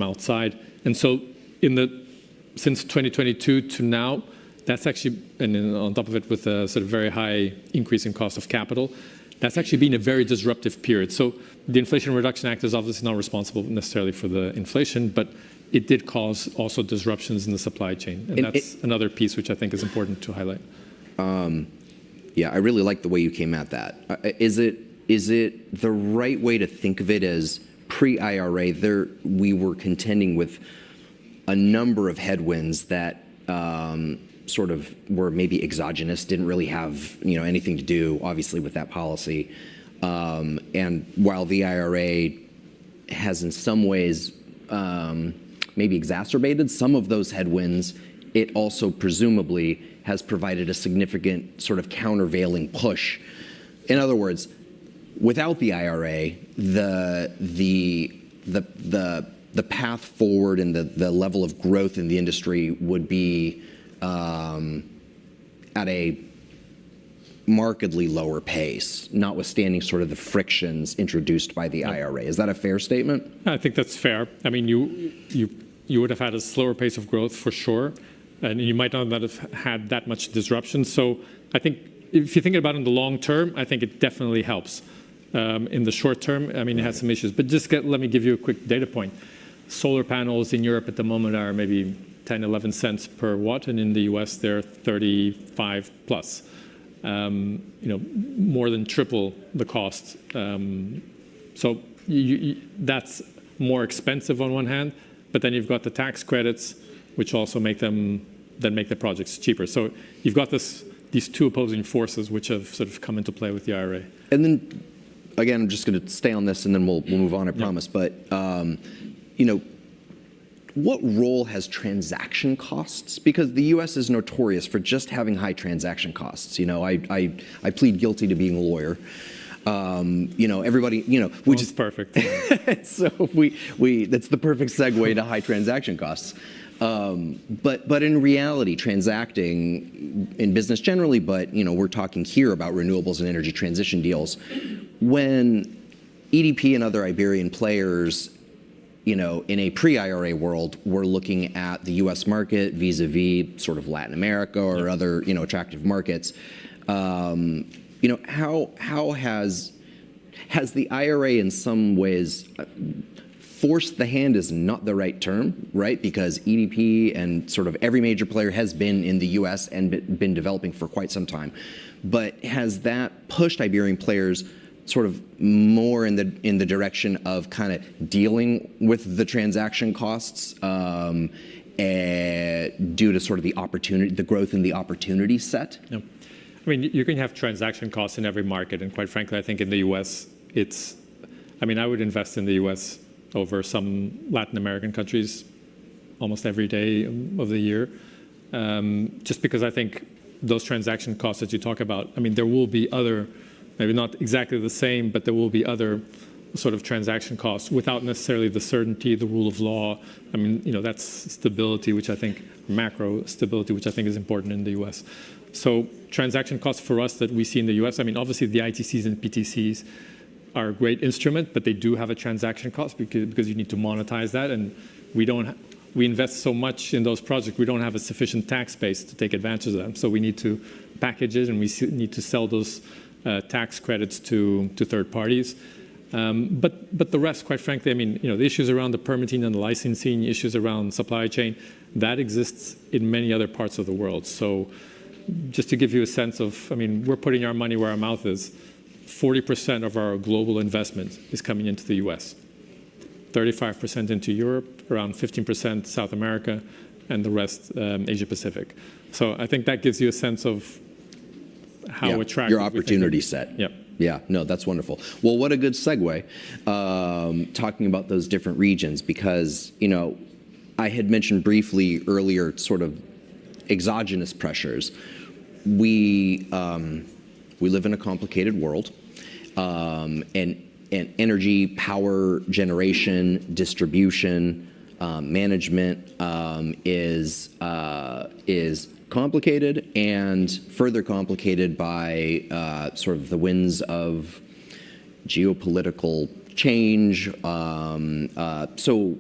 outside. And so since 2022 to now, that's actually, and then on top of it with a sort of very high increase in cost of capital, that's actually been a very disruptive period. So the Inflation Reduction Act is obviously not responsible necessarily for the inflation, but it did cause also disruptions in the supply chain. And that's another piece which I think is important to highlight. Yeah, I really like the way you came at that. Is it the right way to think of it as pre-IRA? We were contending with a number of headwinds that sort of were maybe exogenous, didn't really have anything to do, obviously, with that policy. And while the IRA has in some ways maybe exacerbated some of those headwinds, it also presumably has provided a significant sort of countervailing push. In other words, without the IRA, the path forward and the level of growth in the industry would be at a markedly lower pace, notwithstanding sort of the frictions introduced by the IRA. Is that a fair statement? I think that's fair. I mean, you would have had a slower pace of growth for sure, and you might not have had that much disruption. So I think if you think about it in the long term, I think it definitely helps. In the short term, I mean, it has some issues. But just let me give you a quick data point. Solar panels in Europe at the moment are maybe 10, 11 cents per watt, and in the US they're 35 plus. More than triple the cost. So that's more expensive on one hand, but then you've got the tax credits, which also make the projects cheaper. So you've got these two opposing forces which have sort of come into play with the IRA. And then, again, I'm just going to stay on this, and then we'll move on, I promise. But what role has transaction costs? Because the U.S. is notorious for just having high transaction costs. I plead guilty to being a lawyer. Everybody, which is perfect. So that's the perfect segue to high transaction costs. But in reality, transacting in business generally, but we're talking here about renewables and energy transition deals. When EDP and other Iberian players, in a pre-IRA world, were looking at the U.S. market vis-a-vis sort of Latin America or other attractive markets, how has the IRA in some ways forced the hand is not the right term, right? Because EDP and sort of every major player has been in the U.S. and been developing for quite some time. But has that pushed Iberian players sort of more in the direction of kind of dealing with the transaction costs due to sort of the growth in the opportunity set? Yeah. I mean, you can have transaction costs in every market, and quite frankly, I think in the U.S. I would invest in the U.S. over some Latin American countries almost every day of the year. just because I think those transaction costs that you talk about, I mean, there will be other, maybe not exactly the same, but there will be other sort of transaction costs without necessarily the certainty, the rule of law. I mean, that's stability, which I think, macro stability, which I think is important in the US. So transaction costs for us that we see in the US, I mean, obviously the ITCs and PTCs are a great instrument, but they do have a transaction cost because you need to monetize that. And we invest so much in those projects, we don't have a sufficient tax base to take advantage of them. So we need to package it, and we need to sell those tax credits to third parties. But the rest, quite frankly, I mean, the issues around the permitting and the licensing, issues around supply chain, that exists in many other parts of the world. So just to give you a sense of, I mean, we're putting our money where our mouth is. 40% of our global investment is coming into the US, 35% into Europe, around 15% South America, and the rest Asia Pacific. So I think that gives you a sense of how attractive your opportunity set. Yep. Yeah, no, that's wonderful. Well, what a good segue, talking about those different regions, because, I had mentioned briefly earlier sort of exogenous pressures. We live in a complicated world, and energy, power generation, distribution, management is complicated and further complicated by sort of the winds of geopolitical change. So,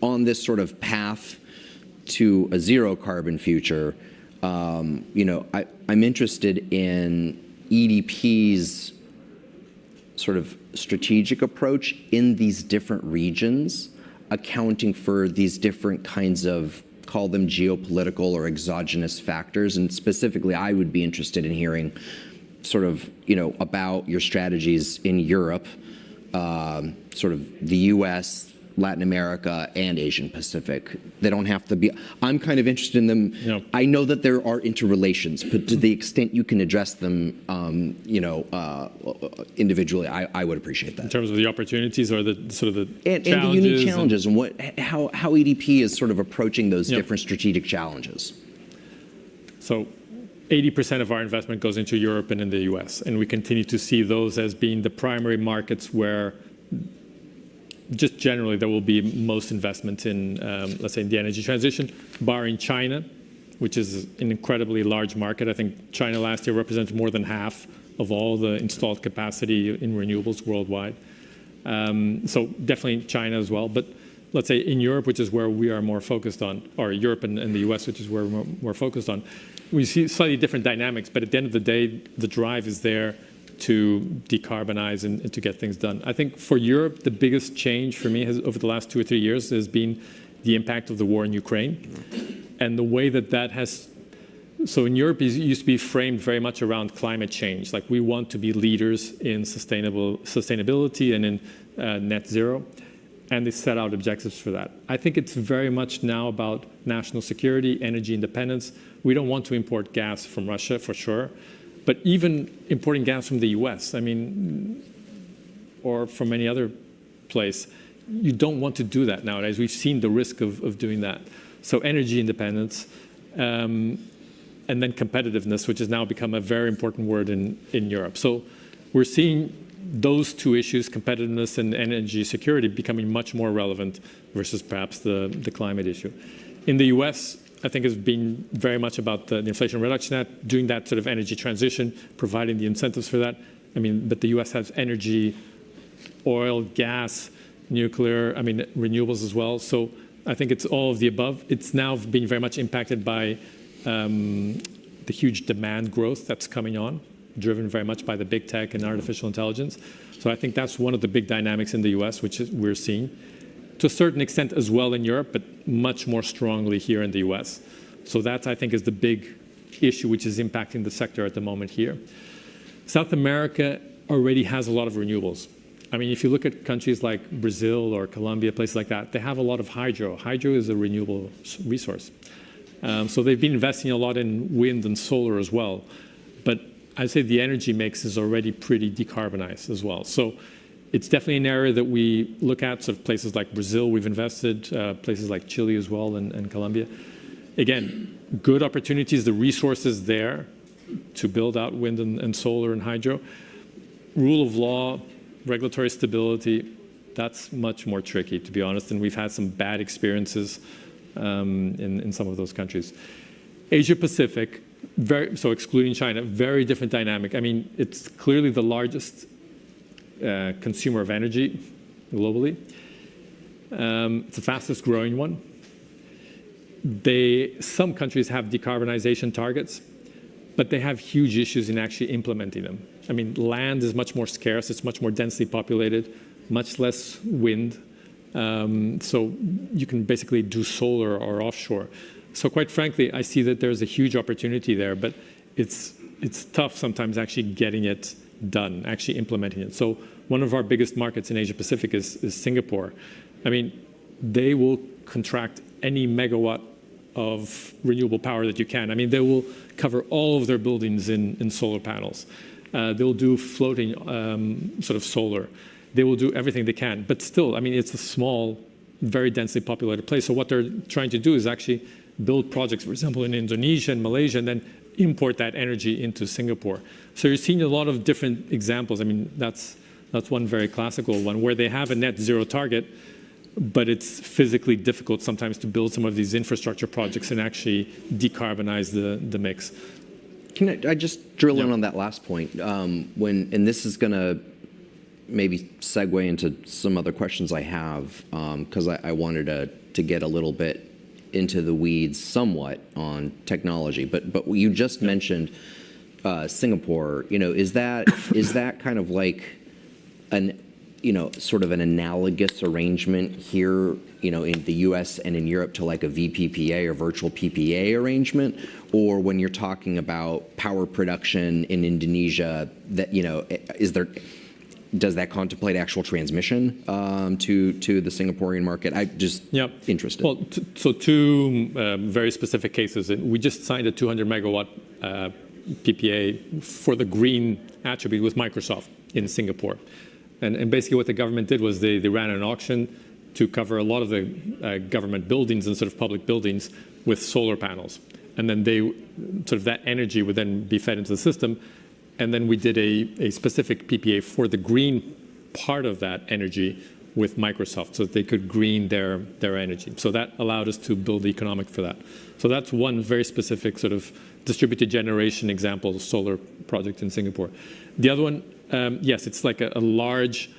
on this sort of path to a zero carbon future, I'm interested in EDP's sort of strategic approach in these different regions, accounting for these different kinds of, call them geopolitical or exogenous factors. And specifically, I would be interested in hearing sort of, about your strategies in Europe, sort of the US, Latin America, and Asian Pacific. They don't have to be, I'm kind of interested in them. Yeah. I know that there are interrelations, but to the extent you can address them, individually, I would appreciate that. In terms of the opportunities or the sort of the and the unique challenges and how EDP is sort of approaching those different strategic challenges. So 80% of our investment goes into Europe and in the US, and we continue to see those as being the primary markets where just generally there will be most investment in, let's say, in the energy transition, barring China, which is an incredibly large market. I think China last year represented more than half of all the installed capacity in renewables worldwide. So definitely China as well. But let's say in Europe, which is where we are more focused on, or Europe and the US, which is where we're more focused on, we see slightly different dynamics. But at the end of the day, the drive is there to decarbonize and to get things done. I think for Europe, the biggest change for me over the last 2 or 3 years has been the impact of the war in Ukraine and the way that has. So in Europe, it used to be framed very much around climate change. Like we want to be leaders in sustainability and in net zero, and they set out objectives for that. I think it's very much now about national security, energy independence. We don't want to import gas from Russia for sure. But even importing gas from the US, I mean, or from any other place, you don't want to do that nowadays. We've seen the risk of doing that. So energy independence, and then competitiveness, which has now become a very important word in Europe. So we're seeing those two issues, competitiveness and energy security, becoming much more relevant versus perhaps the climate issue. In the US, I think has been very much about the Inflation Reduction Act, doing that sort of energy transition, providing the incentives for that. I mean, but the US has energy, oil, gas, nuclear, I mean, renewables as well. So I think it's all of the above. It's now being very much impacted by the huge demand growth that's coming on, driven very much by the big tech and artificial intelligence. So I think that's one of the big dynamics in the US, which we're seeing. To a certain extent as well in Europe, but much more strongly here in the US. So that, I think, is the big issue which is impacting the sector at the moment here. South America already has a lot of renewables. I mean, if you look at countries like Brazil or Colombia, places like that, they have a lot of hydro. Hydro is a renewable resource. So they've been investing a lot in wind and solar as well. But I'd say the energy mix is already pretty decarbonized as well. So it's definitely an area that we look at, sort of places like Brazil, we've invested, places like Chile as well, and Colombia. again, good opportunities, the resources there to build out wind and solar and hydro. Rule of law, regulatory stability, that's much more tricky, to be honest, and we've had some bad experiences in some of those countries. Asia Pacific, so excluding China, very different dynamic. I mean, it's clearly the largest consumer of energy globally. It's the fastest growing one. Some countries have decarbonization targets, but they have huge issues in actually implementing them. I mean, land is much more scarce, it's much more densely populated, much less wind. So you can basically do solar or offshore. So quite frankly, I see that there's a huge opportunity there, but it's tough sometimes actually getting it done, actually implementing it. So one of our biggest markets in Asia Pacific is Singapore. I mean, they will contract any megawatt of renewable power that you can. I mean, they will cover all of their buildings in solar panels. They'll do floating sort of solar. They will do everything they can. But still, I mean, it's a small, very densely populated place. So what they're trying to do is actually build projects, for example, in Indonesia and Malaysia, and then import that energy into Singapore. So you're seeing a lot of different examples. I mean, that's one very classical one where they have a net zero target, but it's physically difficult sometimes to build some of these infrastructure projects and actually decarbonize the mix. Can I just drill in on that last point? And this is going to maybe segue into some other questions I have, because I wanted to get a little bit into the weeds somewhat on technology. But you just mentioned Singapore. You know, is that kind of like sort of an analogous arrangement here, in the U.S. and in Europe to like a VPPA or virtual PPA arrangement? Or when you're talking about power production in Indonesia, that, does that contemplate actual transmission to the Singaporean market? I'm just interested. Well, so two very specific cases. We just signed a 200 megawatt PPA for the green attribute with Microsoft in Singapore. And basically what the government did was they ran an auction to cover a lot of the government buildings and sort of public buildings with solar panels. And then that energy would then be fed into the system. And then we did a specific PPA for the green part of that energy with Microsoft so that they could green their energy. So that allowed us to build the economic for that. So that's one very specific sort of distributed generation example, solar project in Singapore. The other one, yes, it's like a large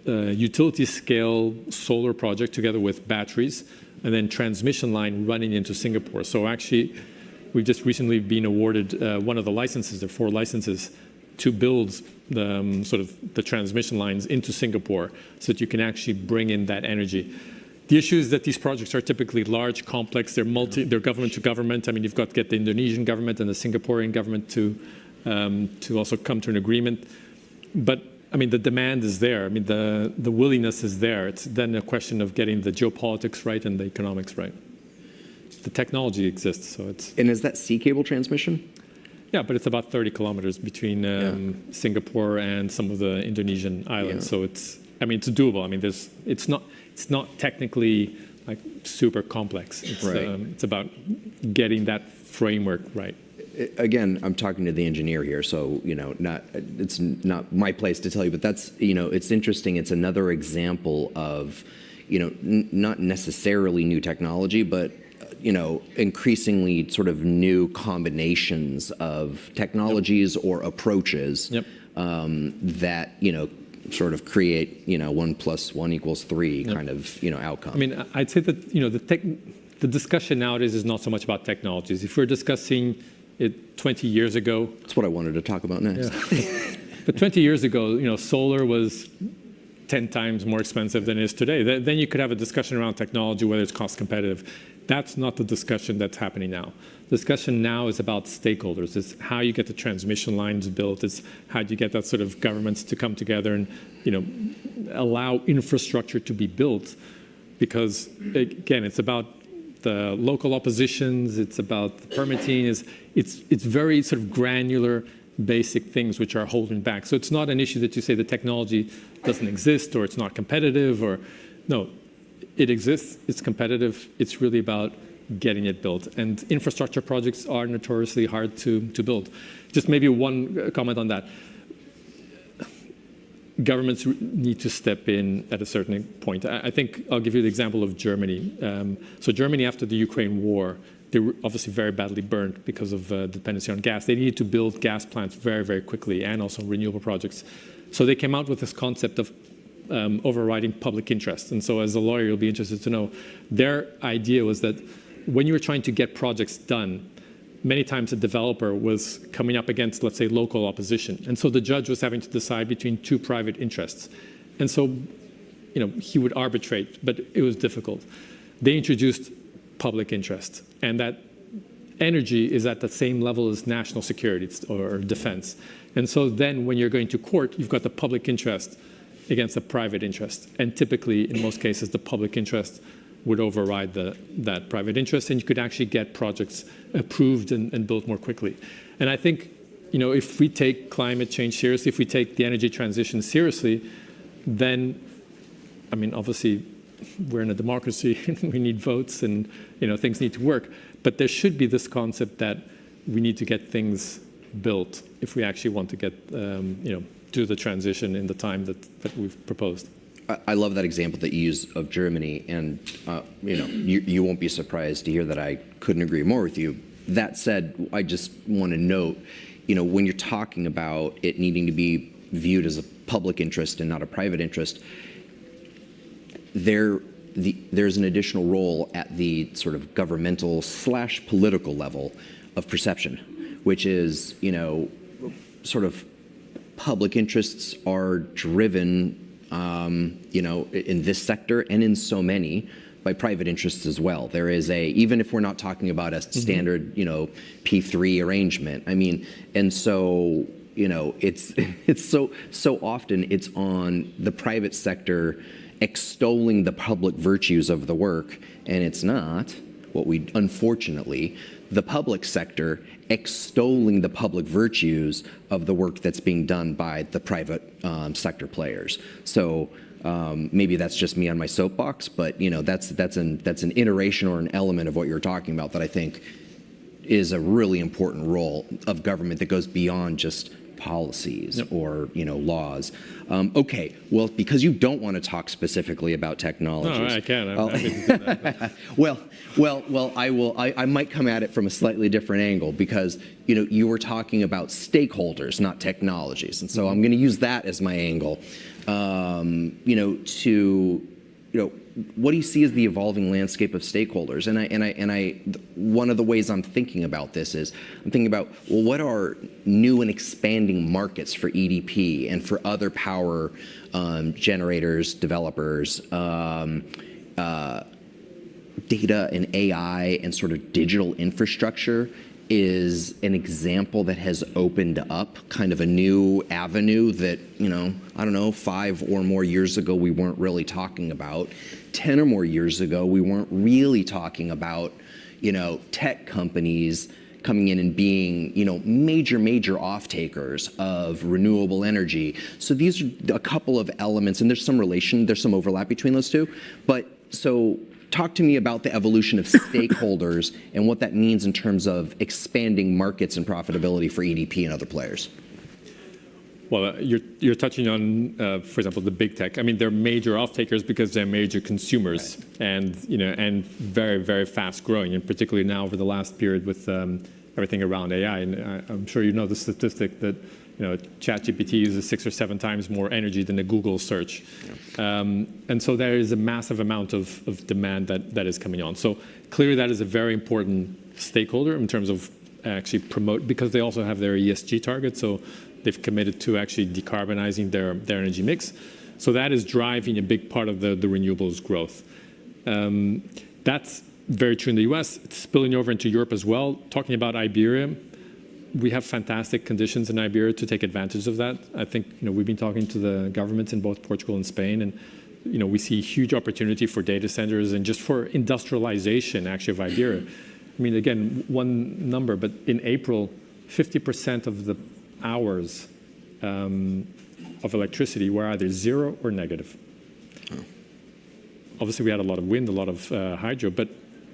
utility scale solar project together with batteries and then transmission line running into Singapore. So actually, we've just recently been awarded one of the licenses, there are 4 licenses, to build the transmission lines into Singapore so that you can actually bring in that energy. The issue is that these projects are typically large, complex, they're government to government. I mean, you've got to get the Indonesian government and the Singaporean government to also come to an agreement. But I mean, the demand is there. I mean, the willingness is there. It's then a question of getting the geopolitics right and the economics right. The technology exists, so it's... And is that sea cable transmission? Yeah, but it's about 30 kilometers between Singapore and some of the Indonesian islands. So it's doable. I mean, it's not technically like super complex. It's about getting that framework right. Again, I'm talking to the engineer here, so it's not my place to tell you, but that's it's interesting. It's another example of not necessarily new technology, but increasingly sort of new combinations of technologies or approaches that sort of create 1 + 1 = 3 kind of outcome. I mean, I'd say that the discussion nowadays is not so much about technologies. If we're discussing it 20 years ago. That's what I wanted to talk about next. Yeah. But 20 years ago, solar was 10 times more expensive than it is today. Then you could have a discussion around technology, whether it's cost competitive. That's not the discussion that's happening now. The discussion now is about stakeholders. It's how you get the transmission lines built. It's how do you get that sort of governments to come together and allow infrastructure to be built. Because again, it's about the local oppositions, it's about the permitting, it's very sort of granular, basic things which are holding back. So it's not an issue that you say the technology doesn't exist or it's not competitive or, no, it exists, it's competitive. It's really about getting it built. And infrastructure projects are notoriously hard to build. Just maybe one comment on that. Governments need to step in at a certain point. I think I'll give you the example of Germany. So Germany, after the Ukraine war, they were obviously very badly burned because of dependency on gas. They needed to build gas plants very, very quickly, and also renewable projects. So they came out with this concept of overriding public interest. And so as a lawyer, you'll be interested to know, their idea was that when you were trying to get projects done, many times a developer was coming up against, let's say, local opposition. And so the judge was having to decide between two private interests. And so, he would arbitrate, but it was difficult. They introduced public interest, and that energy is at the same level as national security or defense. And so then when you're going to court, you've got the public interest against the private interest. And typically, in most cases, the public interest would override that private interest, and you could actually get projects approved and built more quickly. And I think, if we take climate change seriously, if we take the energy transition seriously, then, obviously, we're in a democracy, we need votes, and things need to work. But there should be this concept that we need to get things built if we actually want to get, do the transition in the time that we've proposed. I love that example that you use of Germany, and you won't be surprised to hear that I couldn't agree more with you. That said, I just want to note, when you're talking about it needing to be viewed as a public interest and not a private interest, there's an additional role at the sort of governmental / political level of perception, which is, sort of public interests are driven in this sector and in so many by private interests as well. There is even if we're not talking about a standard, P3 arrangement, and so, it's so often it's on the private sector extolling the public virtues of the work, and it's not unfortunately, the public sector extolling the public virtues of the work that's being done by the private sector players. So maybe that's just me on my soapbox, but that's an iteration or an element of what you're talking about that I think is a really important role of government that goes beyond just policies or laws. Okay, well, because you don't want to talk specifically about technologies. No, I can. I'm happy to do that. Well, I will. I might come at it from a slightly different angle because you were talking about stakeholders, not technologies, and so I'm going to use that as my angle. What do you see as the evolving landscape of stakeholders? And one of the ways I'm thinking about this is I'm thinking about, well, what are new and expanding markets for EDP and for other power generators, developers, data and AI and sort of digital infrastructure is an example that has opened up kind of a new avenue that, I don't know, 5 or more years ago we weren't really talking about. 10 or more years ago we weren't really talking about, tech companies coming in and being, major off-takers of renewable energy. So these are a couple of elements, and there's some overlap between those two. But so talk to me about the evolution of stakeholders and what that means in terms of expanding markets and profitability for EDP and other players. Well, you're touching on, for example, the big tech. They're major off-takers because they're major consumers, right. and very, very fast growing, and particularly now over the last period with everything around AI. And I'm sure you know the statistic that ChatGPT uses 6 or 7 times more energy than a Google search. Yeah. And so there is a massive amount of demand that is coming on. So clearly that is a very important stakeholder in terms of actually promote, because they also have their ESG targets. So they've committed to actually decarbonizing their energy mix. So that is driving a big part of the renewables growth. That's very true in the US. It's spilling over into Europe as well. Talking about Iberia, we have fantastic conditions in Iberia to take advantage of that. I think we've been talking to the governments in both Portugal and Spain, and we see huge opportunity for data centers and just for industrialization actually of Iberia. Again, one number, but in April, 50% of the hours of electricity were either 0 or negative. Oh. Obviously, we had a lot of wind, a lot of hydro, but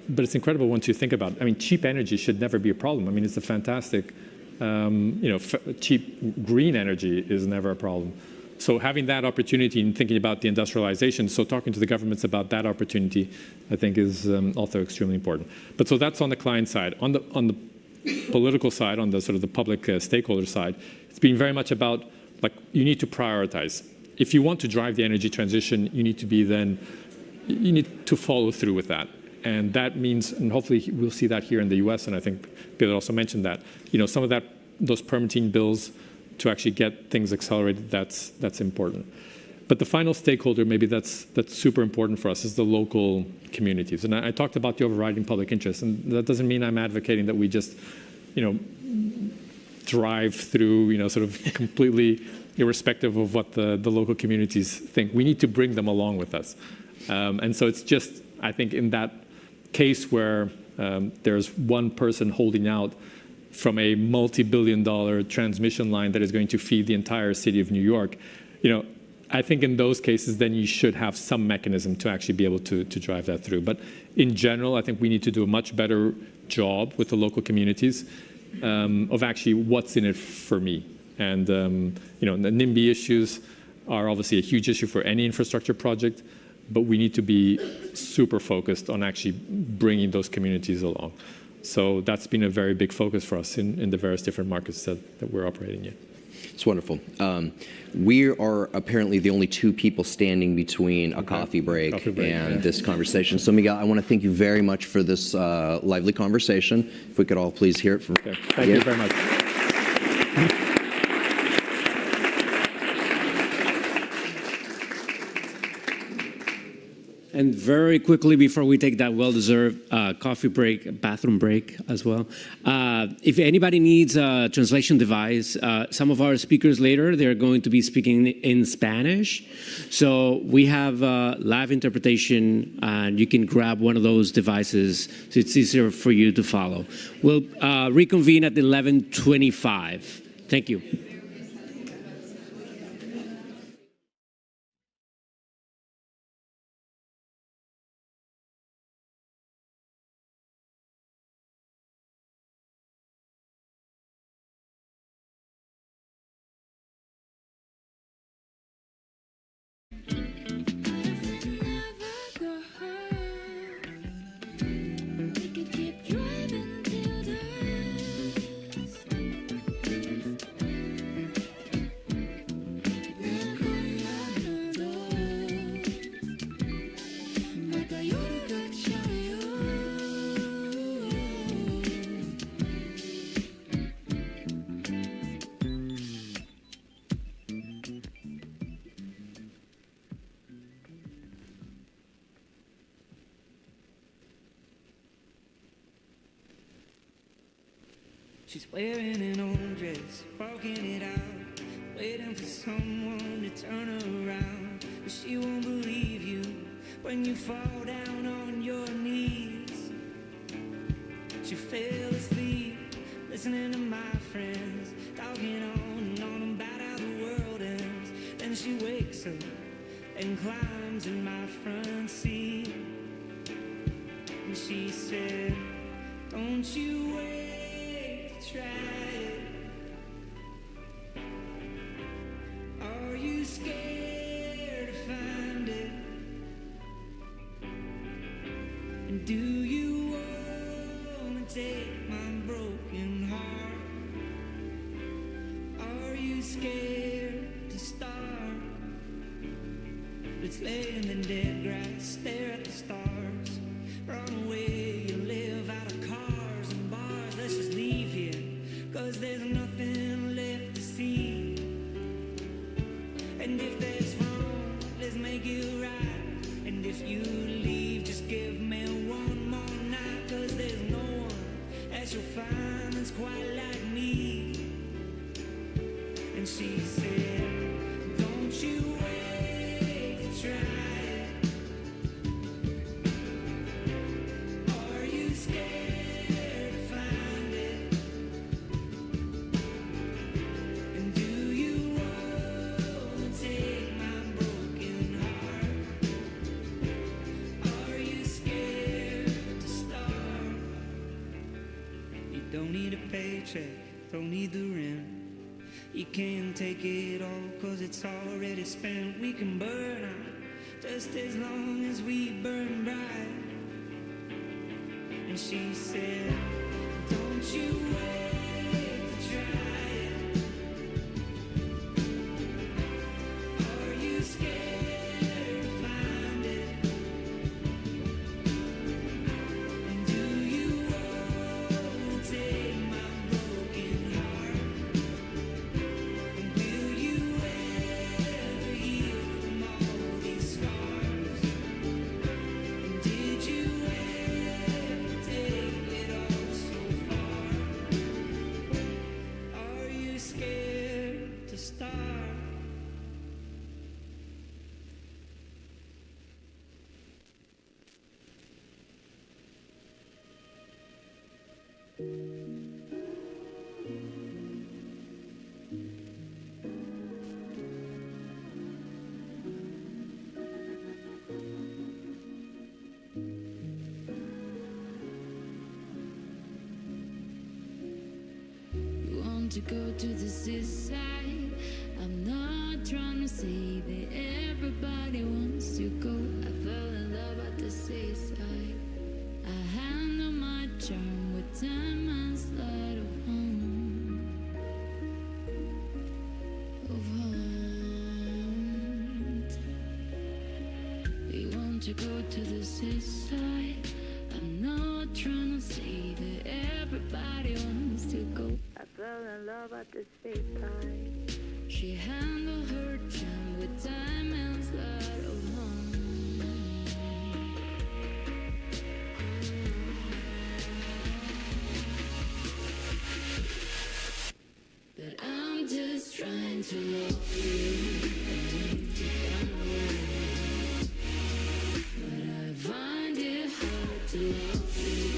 but it's incredible once you think about it. I mean, cheap energy should never be a problem. I mean, it's a fantastic, cheap green energy is never a problem. So having that opportunity and thinking about the industrialization, so talking to the governments about that opportunity, I think is also extremely important. But so that's on the client side. On the political side, on the sort of the public stakeholder side, it's been very much about, like, you need to prioritize. If you want to drive the energy transition, you need to follow through with that. And that means, and hopefully we'll see that here in the US, and I think Peter also mentioned that, some of those permitting bills to actually get things accelerated, that's important. But the final stakeholder, maybe that's super important for us, is the local communities. And I talked about the overriding public interest, and that doesn't mean I'm advocating that we just, drive through, sort of completely irrespective of what the local communities think. We need to bring them along with us. And so it's just, I think, in that case where there's one person holding out from a multi-billion-dollar transmission line that is going to feed the entire city of New York, I think in those cases, then you should have some mechanism to actually be able to drive that through. But in general, I think we need to do a much better job with the local communities of actually what's in it for me. And the NIMBY issues are obviously a huge issue for any infrastructure project, but we need to be super focused on actually bringing those communities along. So that's been a very big focus for us in the various different markets that we're operating in. It's wonderful. We are apparently the only two people standing between a coffee break and this conversation. So Miguel, I want to thank you very much for this lively conversation. If we could all please hear it from Thank you very much. And very quickly, before we take that well-deserved coffee break, bathroom break as well, if anybody needs a translation device, some of our speakers later, they're going to be speaking in Spanish. So we have live interpretation, and you can grab one of those devices so it's easier for you to follow. We'll reconvene at 11:25. Thank you. She's wearing an old dress, walking it out, waiting for someone to turn her around. But she won't believe you when you fall down on your knees. She fell asleep, listening to my friends, talking on and on about how the world ends. Then she wakes up and climbs in my front seat. And she said, don't you wait. Try it. Are you scared to find it? And do you want to take my broken heart? Are you scared to start? Let's lay in the dead grass, stare at the stars, run away, you live out of cars and bars. Let's just leave here, 'cause there's nothing left to see. And if that's wrong, let's make it right. And if you leave, just give me one more night, 'cause there's no one else you'll find that's quite like me. And she said, don't you wait to try it. Don't need a paycheck, don't need the rent. You can't take it all, cause it's already spent. We can burn out just as long as we burn bright. And she said, don't you wait to try it. Are you scared to find it? And do you want to take my broken heart? And will you ever heal from all these scars? And did you ever take it all so far? Are you scared to start? You want to go to the seaside. I'm not trying to say that everybody wants to go. I fell in love at the seaside. I handle my charm with time and slide of home. Of haunt. You want to go to the seaside. I'm not trying to say that everybody wants to go. I fell in love at the seaside. She handled her charm with time and slide of home. But I'm just trying to love you. I need to find a way. But I find it hard to love you.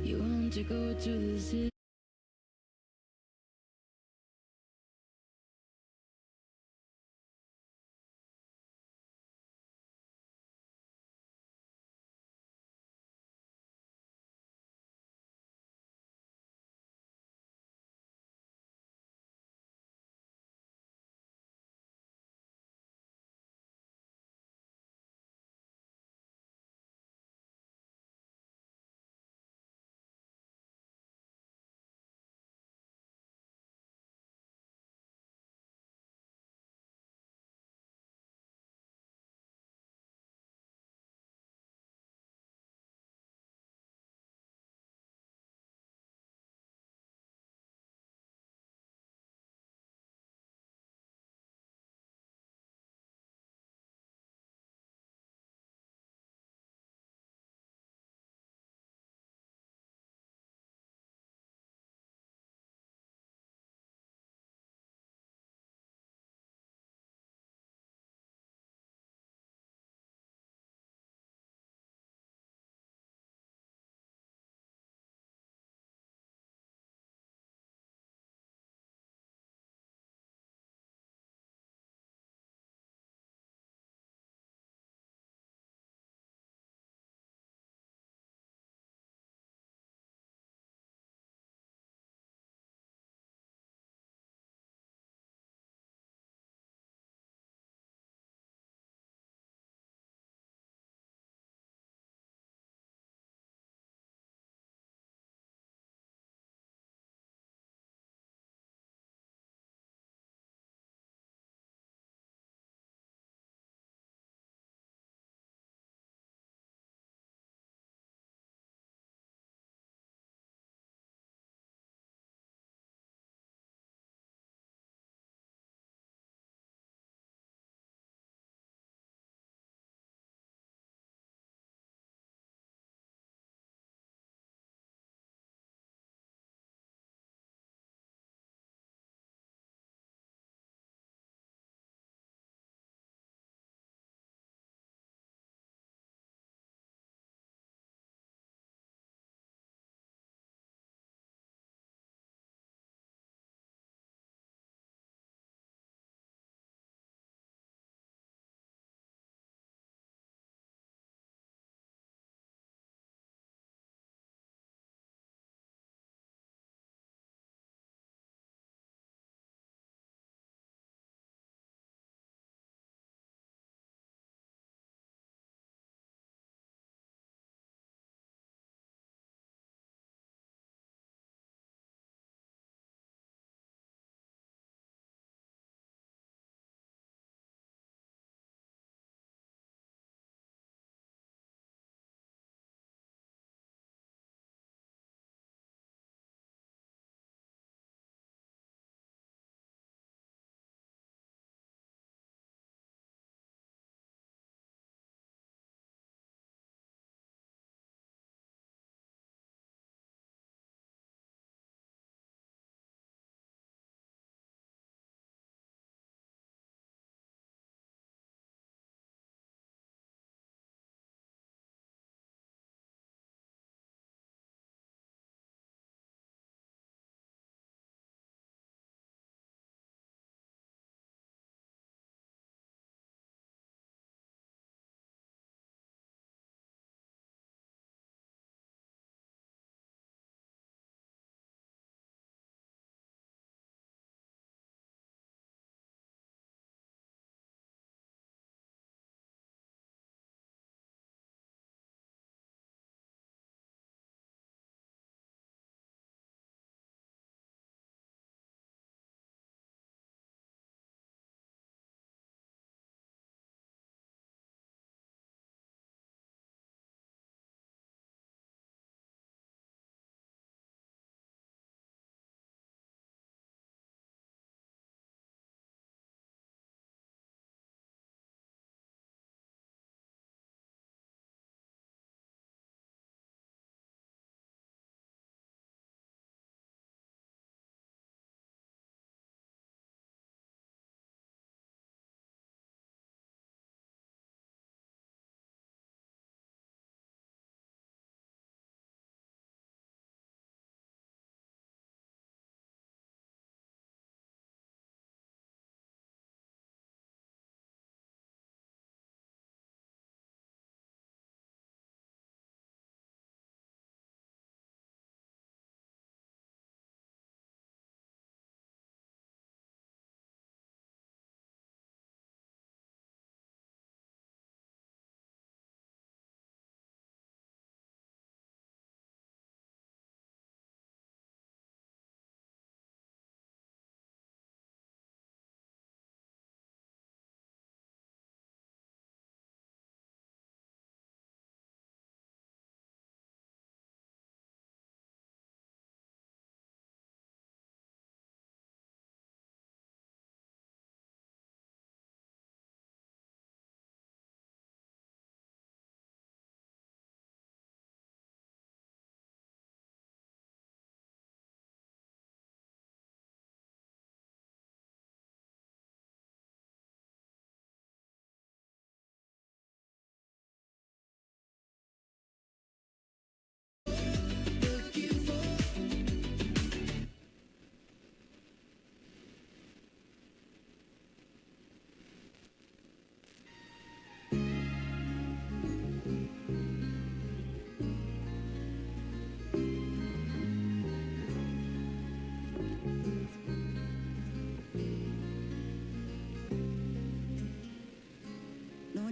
You want to go to the city.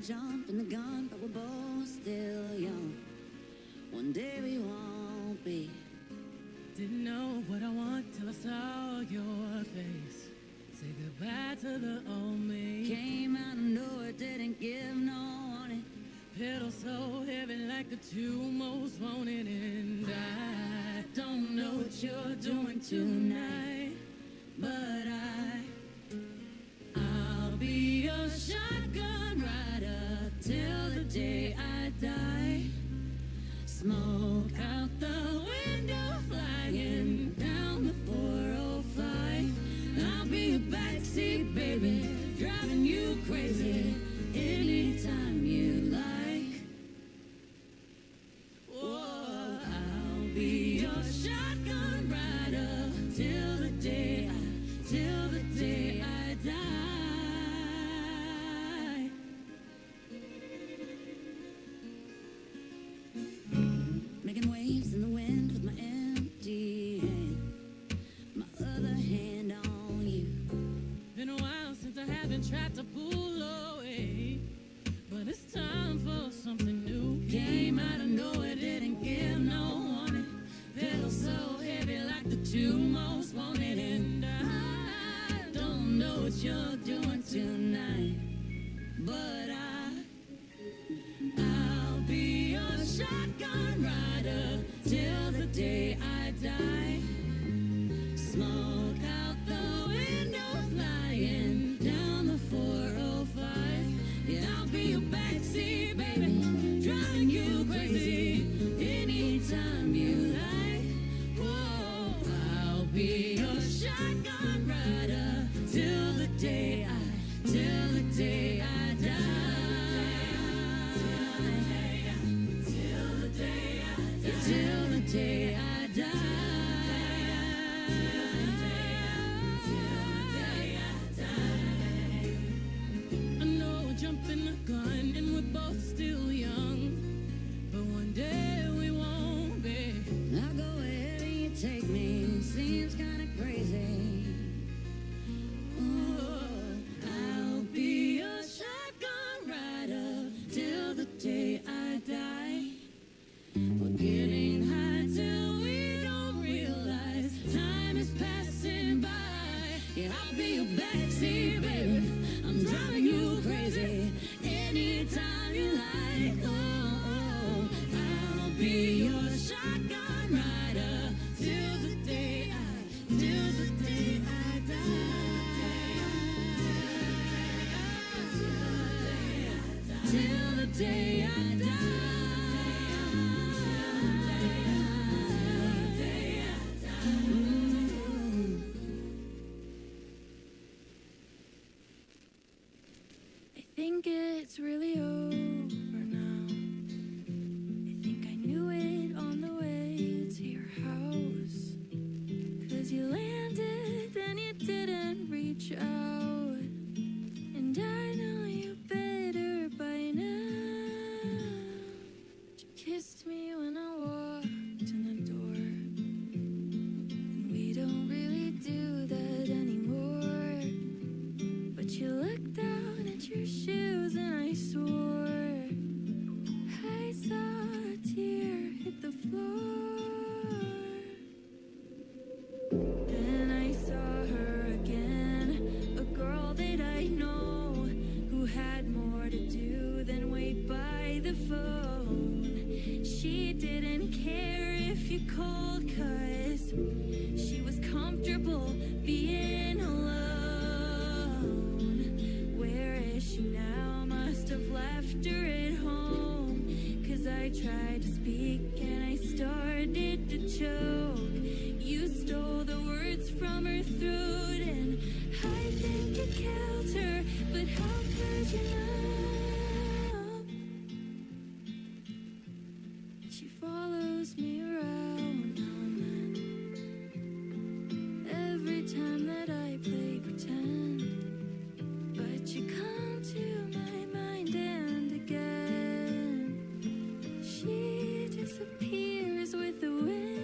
jumping the gun, but we're both still young. One day we won't be. Didn't know what I want till I saw your face. Say goodbye to the old me. Came out of nowhere, didn't give no warning. Pedal so heavy like the two most wanted, and I don't know what you're doing tonight, but I'll be your shotgun rider till the day I die. Smoke out the window, flying down the 405. I'll be a backseat baby, driving you crazy anytime you like. Whoa, I'll be your shotgun rider till the day I die. Making waves in the wind with my empty hand, my other hand on you. Been a while since I haven't tried to pull away, but it's time for something new. Came out of nowhere, didn't give no warning. Pedal so heavy like the two most wanted, and I don't know what you're doing tonight, but I'll be your shotgun rider till the day I die. Smoke out the window, flying down the 405. Yeah, I'll be your backseat baby, driving you crazy anytime you like. Whoa, I'll be your shotgun rider till the day I die. Till the day I die. Till the day I die. I know we're jumping the gun and we're both still young, but one day we won't be. I'll go wherever you take me, seems kinda crazy. Ooh, I'll be your shotgun rider till the day I die. We're getting high till we don't realize time is passing by. Yeah, I'll be your backseat baby, I'm driving you crazy anytime you like. Oh, I'll be your shotgun rider till the day I die. Till the day I die. I think it's really over now. I think I knew it on the way to your house. 'Cause you landed and you didn't reach out. And I know you better by now. But you kissed me when I walked in the door. And we don't really do that anymore. But you looked down at your shoes and I swore I saw a tear hit the floor. Then I saw her again, a girl that I know, who had more to do than wait by the phone. She didn't care if you called, 'cause she was comfortable being alone. Where is she now? Must have left her at home. 'Cause I tried to speak and I started to choke. You stole the words from her throat and I think it killed her. But how could you know? She follows me around now and then. Every time that I play pretend. But you come to my mind and again. She disappears with the wind.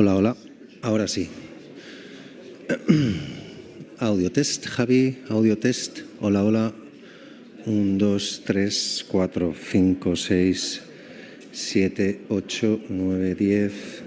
Hola, hola. Ahora sí. Audio test, Javi. Audio test. Hola, hola. 1, 2, 3, 4, 5, 6, 7, 8, 9, 10.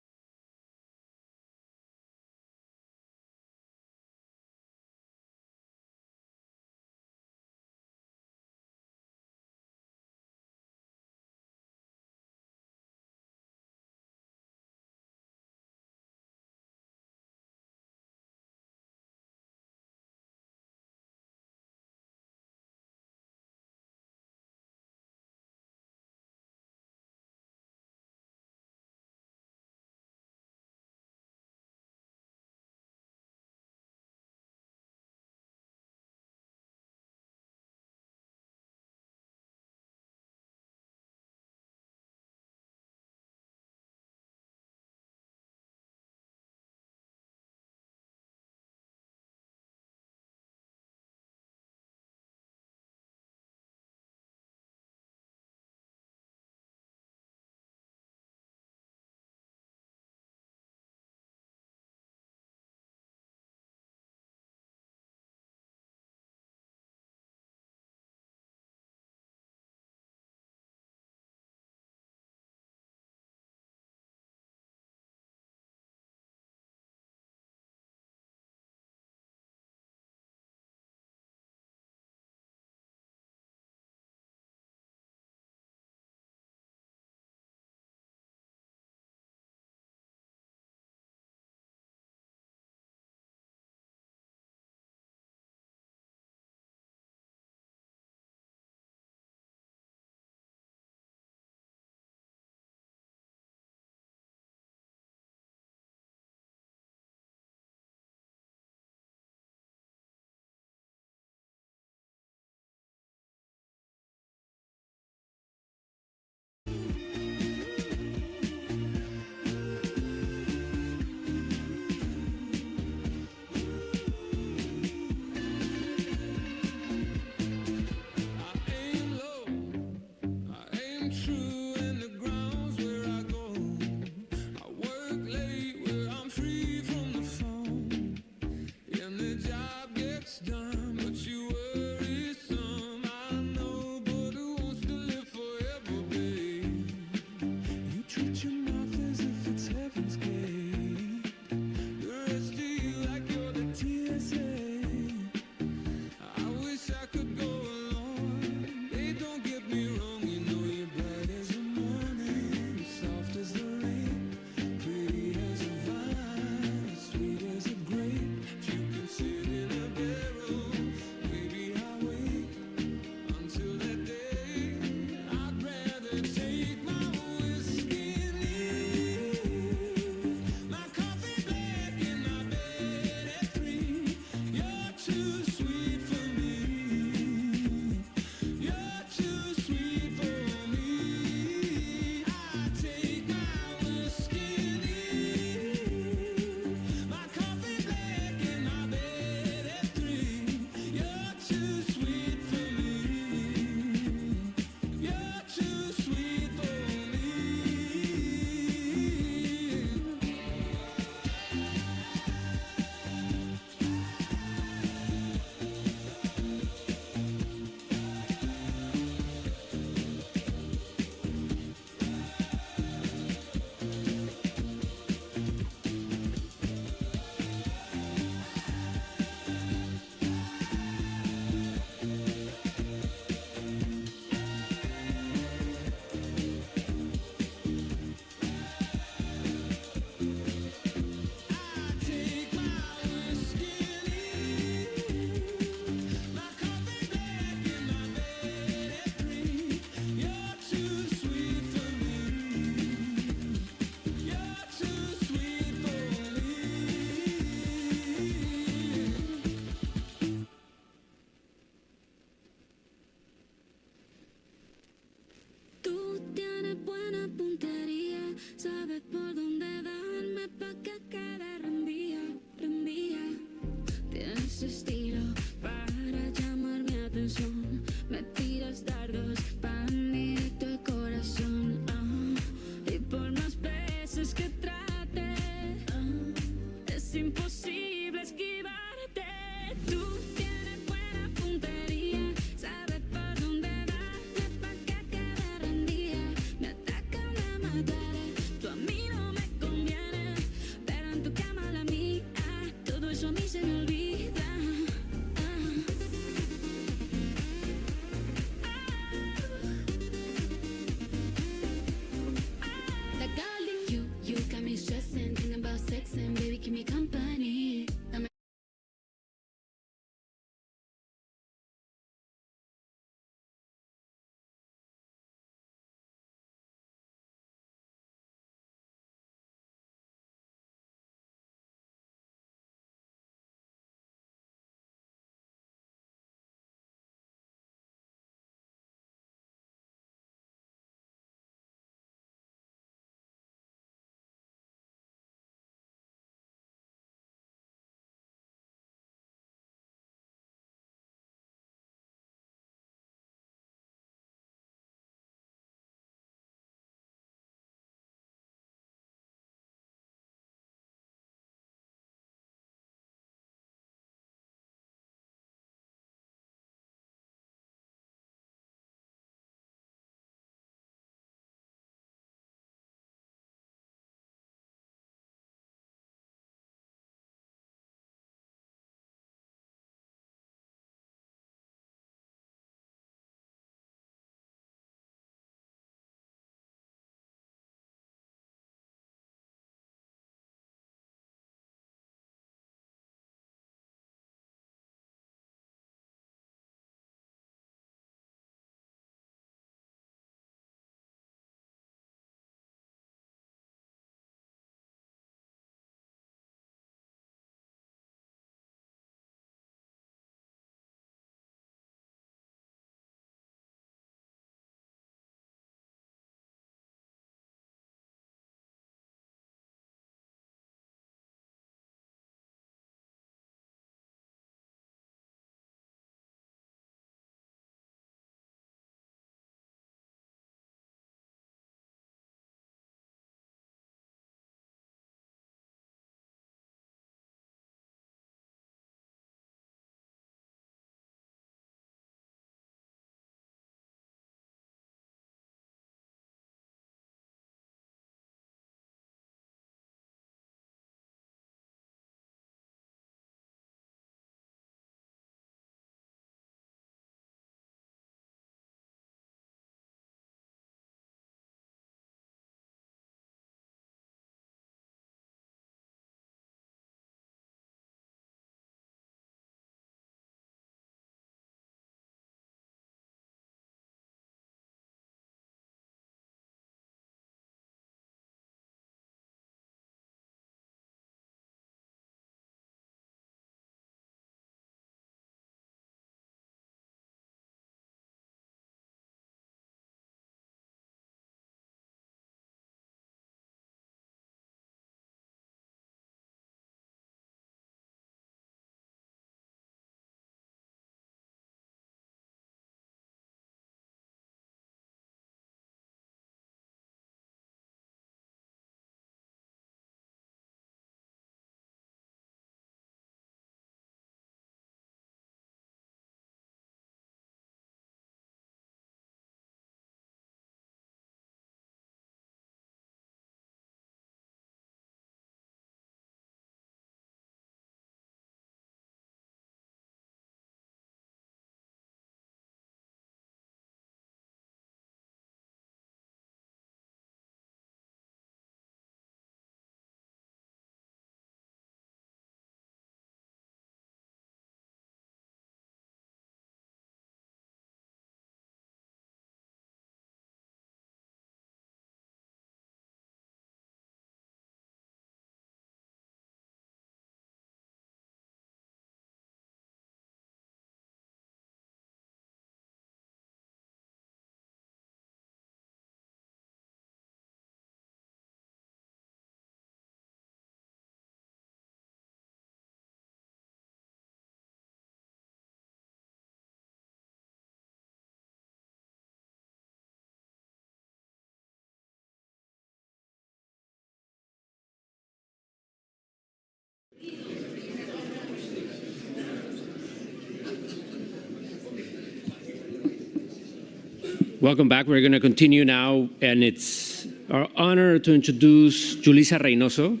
Welcome back. We're going to continue now, and it's our honor to introduce Julissa Reynoso.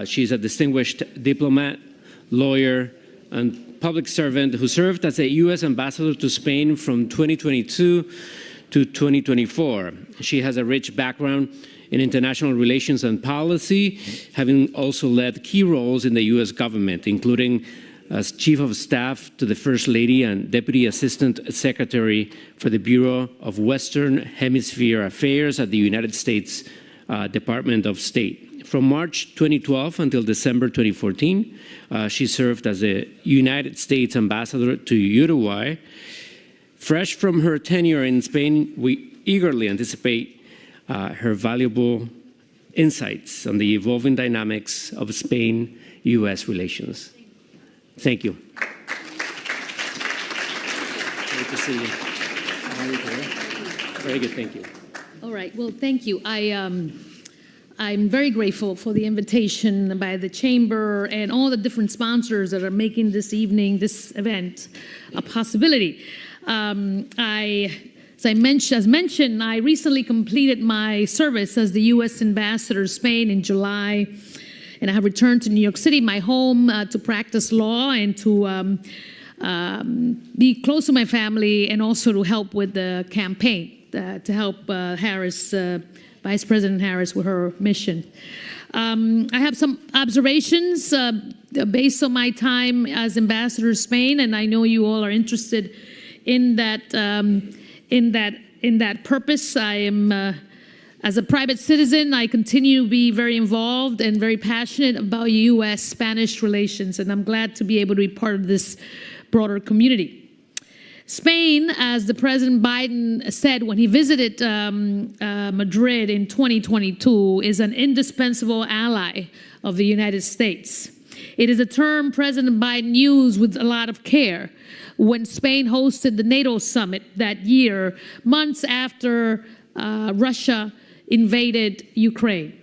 She's a distinguished diplomat, lawyer, and public servant who served as a U.S. ambassador to Spain from 2022 to 2024. She has a rich background in international relations and policy, having also led key roles in the U.S. government, including as Chief of Staff to the First Lady and Deputy Assistant Secretary for the Bureau of Western Hemisphere Affairs at the United States Department of State. From March 2012 until December 2014, she served as a United States Ambassador to Uruguay. Fresh from her tenure in Spain, we eagerly anticipate her valuable insights on the evolving dynamics of Spain-U.S. relations. Thank you. Great to see you. How are you doing? Very good, thank you. All right, well, thank you. I'm very grateful for the invitation by the Chamber and all the different sponsors that are making this evening, this event, a possibility. As mentioned, I recently completed my service as the U.S. Ambassador to Spain in July, and I have returned to New York City, my home, to practice law and to be close to my family and also to help with the campaign, to help Vice President Harris with her mission. I have some observations based on my time as Ambassador to Spain, and I know you all are interested in that purpose. I am, as a private citizen, I continue to be very involved and very passionate about U.S.-Spanish relations, and I'm glad to be able to be part of this broader community. Spain, as the President Biden said when he visited Madrid in 2022, is an indispensable ally of the United States. It is a term President Biden used with a lot of care when Spain hosted the NATO summit that year, months after Russia invaded Ukraine.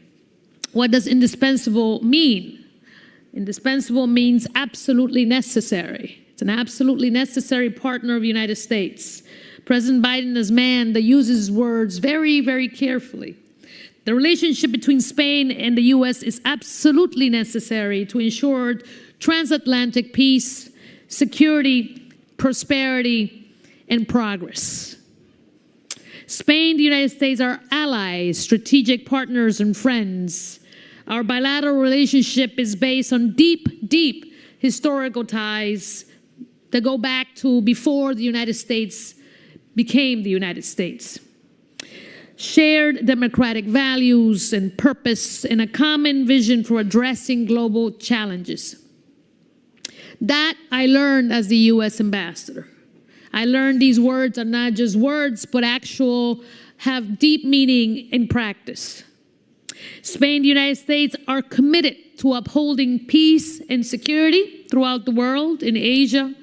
What does indispensable mean? Indispensable means absolutely necessary. It's an absolutely necessary partner of the United States. President Biden is a man that uses words very, very carefully. The relationship between Spain and the U.S. is absolutely necessary to ensure transatlantic peace, security, prosperity, and progress. Spain and the United States are allies, strategic partners, and friends. Our bilateral relationship is based on deep, deep historical ties that go back to before the United States became the United States. Shared democratic values and purpose and a common vision for addressing global challenges. That I learned as the U.S. ambassador. I learned these words are not just words, but have deep meaning in practice. Spain and the United States are committed to upholding peace and security throughout the world, in Asia,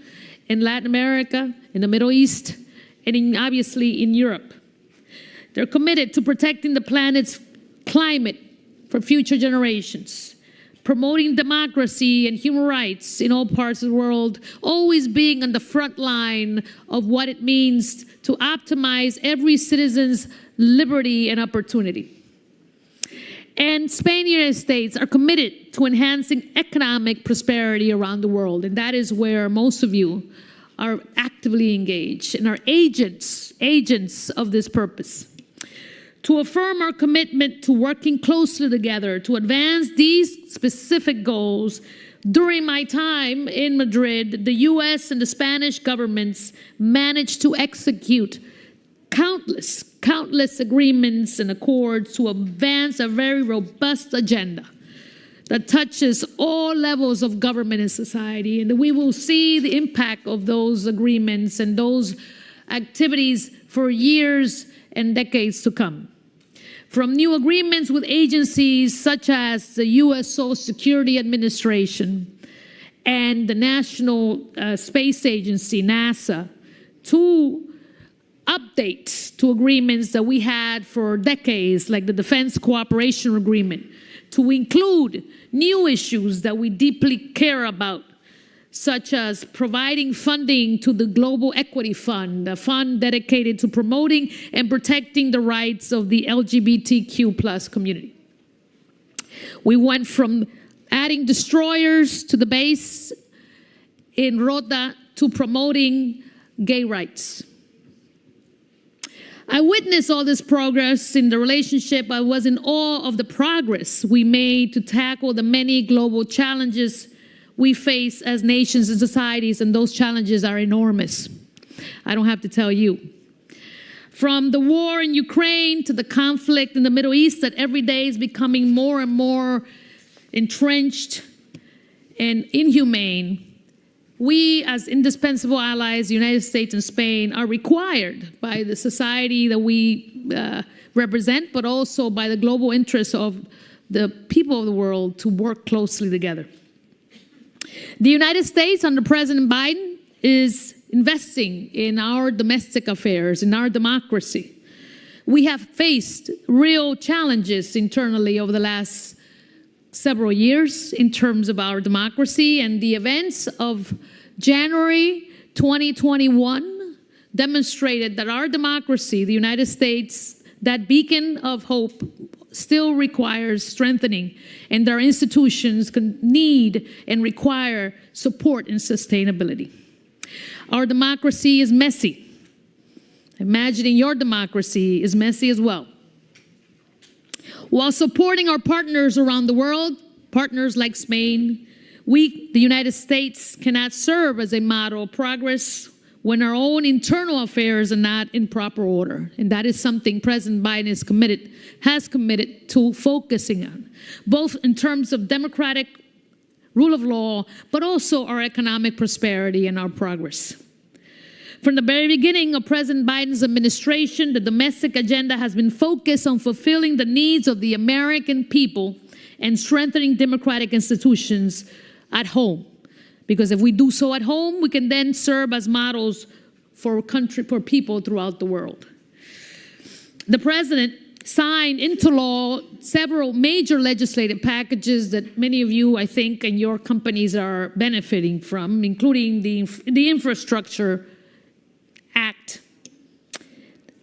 in Latin America, in the Middle East, and obviously in Europe. They're committed to protecting the planet's climate for future generations, promoting democracy and human rights in all parts of the world, always being on the front line of what it means to optimize every citizen's liberty and opportunity. And Spain and the United States are committed to enhancing economic prosperity around the world, and that is where most of you are actively engaged and are agents of this purpose. To affirm our commitment to working closely together to advance these specific goals, during my time in Madrid, the U.S. and the Spanish governments managed to execute countless agreements and accords to advance a very robust agenda that touches all levels of government and society. And we will see the impact of those agreements and those activities for years and decades to come. From new agreements with agencies such as the U.S. Social Security Administration and the National Space Agency, NASA, to updates to agreements that we had for decades, like the Defense Cooperation Agreement, to include new issues that we deeply care about, such as providing funding to the Global Equity Fund, a fund dedicated to promoting and protecting the rights of the LGBTQ+ community. We went from adding destroyers to the base in Rota to promoting gay rights. I witnessed all this progress in the relationship. I was in awe of the progress we made to tackle the many global challenges we face as nations and societies, and those challenges are enormous. I don't have to tell you. From the war in Ukraine to the conflict in the Middle East that every day is becoming more and more entrenched and inhumane, we, as indispensable allies, the United States and Spain, are required by the society that we represent, but also by the global interests of the people of the world to work closely together. The United States, under President Biden, is investing in our domestic affairs, in our democracy. We have faced real challenges internally over the last several years in terms of our democracy, and the events of January 2021 demonstrated that our democracy, the United States, that beacon of hope, still requires strengthening, and our institutions need and require support and sustainability. Our democracy is messy. Imagining your democracy is messy as well. While supporting our partners around the world, partners like Spain, we, the United States, cannot serve as a model of progress when our own internal affairs are not in proper order. And that is something President Biden has committed to focusing on, both in terms of democratic rule of law, but also our economic prosperity and our progress. From the very beginning of President Biden's administration, the domestic agenda has been focused on fulfilling the needs of the American people and strengthening democratic institutions at home. Because if we do so at home, we can then serve as models for people throughout the world. The president signed into law several major legislative packages that many of you, I think, and your companies are benefiting from, including the Infrastructure Act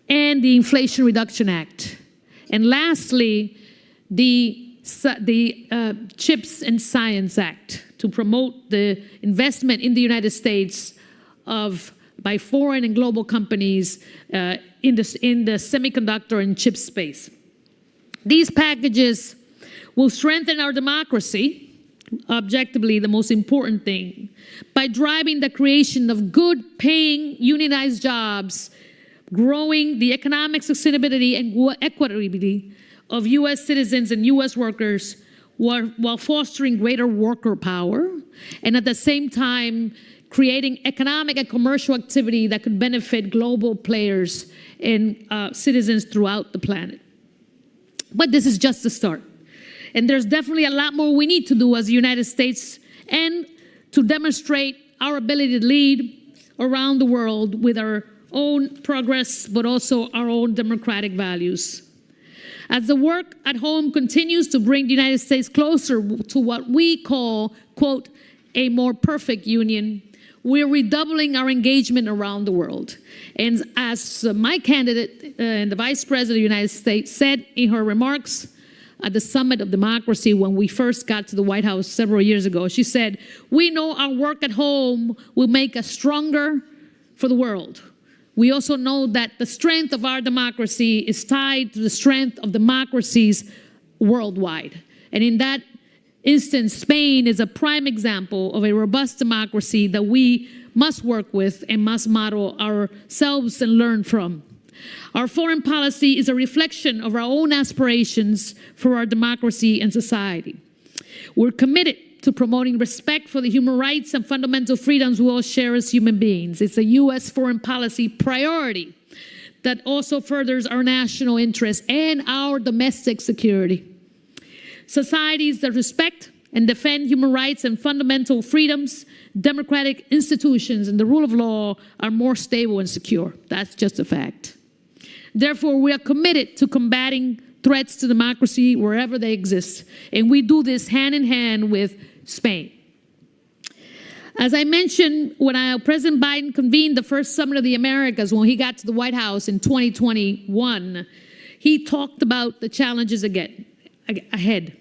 and the Inflation Reduction Act. And lastly, the Chips and Science Act to promote the investment in the United States by foreign and global companies in the semiconductor and chip space. These packages will strengthen our democracy, objectively the most important thing, by driving the creation of good paying unionized jobs, growing the economic sustainability and equity of U.S. citizens and U.S. workers while fostering greater worker power, and at the same time creating economic and commercial activity that could benefit global players and citizens throughout the planet. But this is just the start. And there's definitely a lot more we need to do as the United States and to demonstrate our ability to lead around the world with our own progress, but also our own democratic values. As the work at home continues to bring the United States closer to what we call, quote, a more perfect union, we're redoubling our engagement around the world. And as my candidate and the Vice President of the United States said in her remarks at the Summit of Democracy when we first got to the White House several years ago, she said, "We know our work at home will make us stronger for the world. We also know that the strength of our democracy is tied to the strength of democracies worldwide." And in that instance, Spain is a prime example of a robust democracy that we must work with and must model ourselves and learn from. Our foreign policy is a reflection of our own aspirations for our democracy and society. We're committed to promoting respect for the human rights and fundamental freedoms we all share as human beings. It's a U.S. foreign policy priority that also furthers our national interests and our domestic security. Societies that respect and defend human rights and fundamental freedoms, democratic institutions, and the rule of law are more stable and secure. That's just a fact. Therefore, we are committed to combating threats to democracy wherever they exist. And we do this hand in hand with Spain. As I mentioned, when President Biden convened the first Summit of the Americas, when he got to the White House in 2021, he talked about the challenges ahead.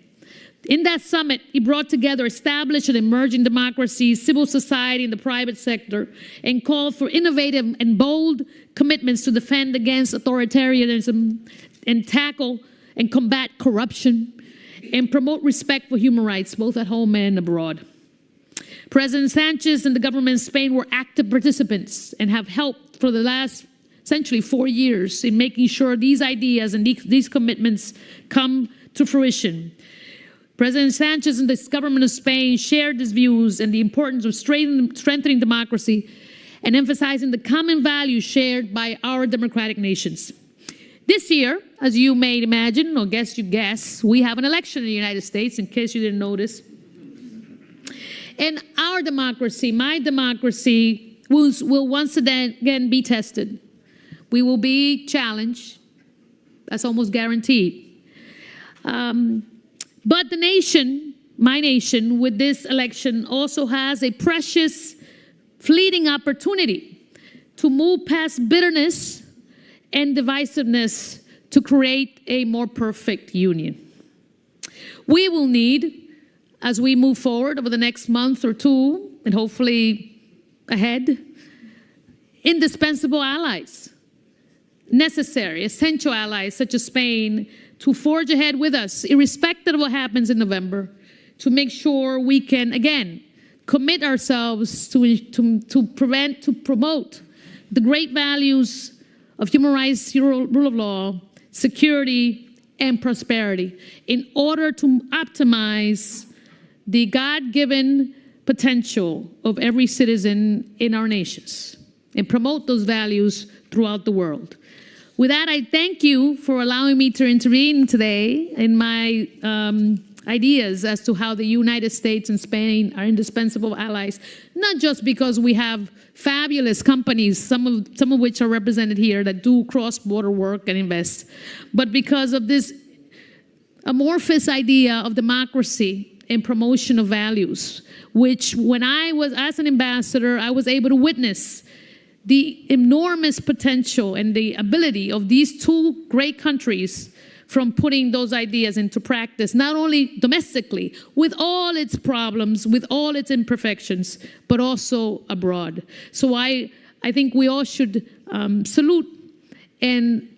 In that summit, he brought together established and emerging democracies, civil society, and the private sector, and called for innovative and bold commitments to defend against authoritarianism and tackle and combat corruption and promote respect for human rights, both at home and abroad. President Sanchez and the government of Spain were active participants and have helped for the last essentially 4 years in making sure these ideas and these commitments come to fruition. President Sanchez and the government of Spain shared these views and the importance of strengthening democracy and emphasizing the common values shared by our democratic nations. This year, as you may imagine, or guess, we have an election in the United States, in case you didn't notice. And our democracy, my democracy, will once again be tested. We will be challenged. That's almost guaranteed. But the nation, my nation, with this election also has a precious, fleeting opportunity to move past bitterness and divisiveness to create a more perfect union. We will need, as we move forward over the next month or two, and hopefully ahead, indispensable allies, necessary, essential allies such as Spain, to forge ahead with us, irrespective of what happens in November, to make sure we can, again, commit ourselves to promote the great values of human rights, rule of law, security, and prosperity in order to optimize the God-given potential of every citizen in our nations and promote those values throughout the world. With that, I thank you for allowing me to intervene today in my ideas as to how the United States and Spain are indispensable allies, not just because we have fabulous companies, some of which are represented here, that do cross-border work and invest, but because of this amorphous idea of democracy and promotion of values, which when I was, as an ambassador, I was able to witness the enormous potential and the ability of these two great countries from putting those ideas into practice, not only domestically, with all its problems, with all its imperfections, but also abroad. So I think we all should salute and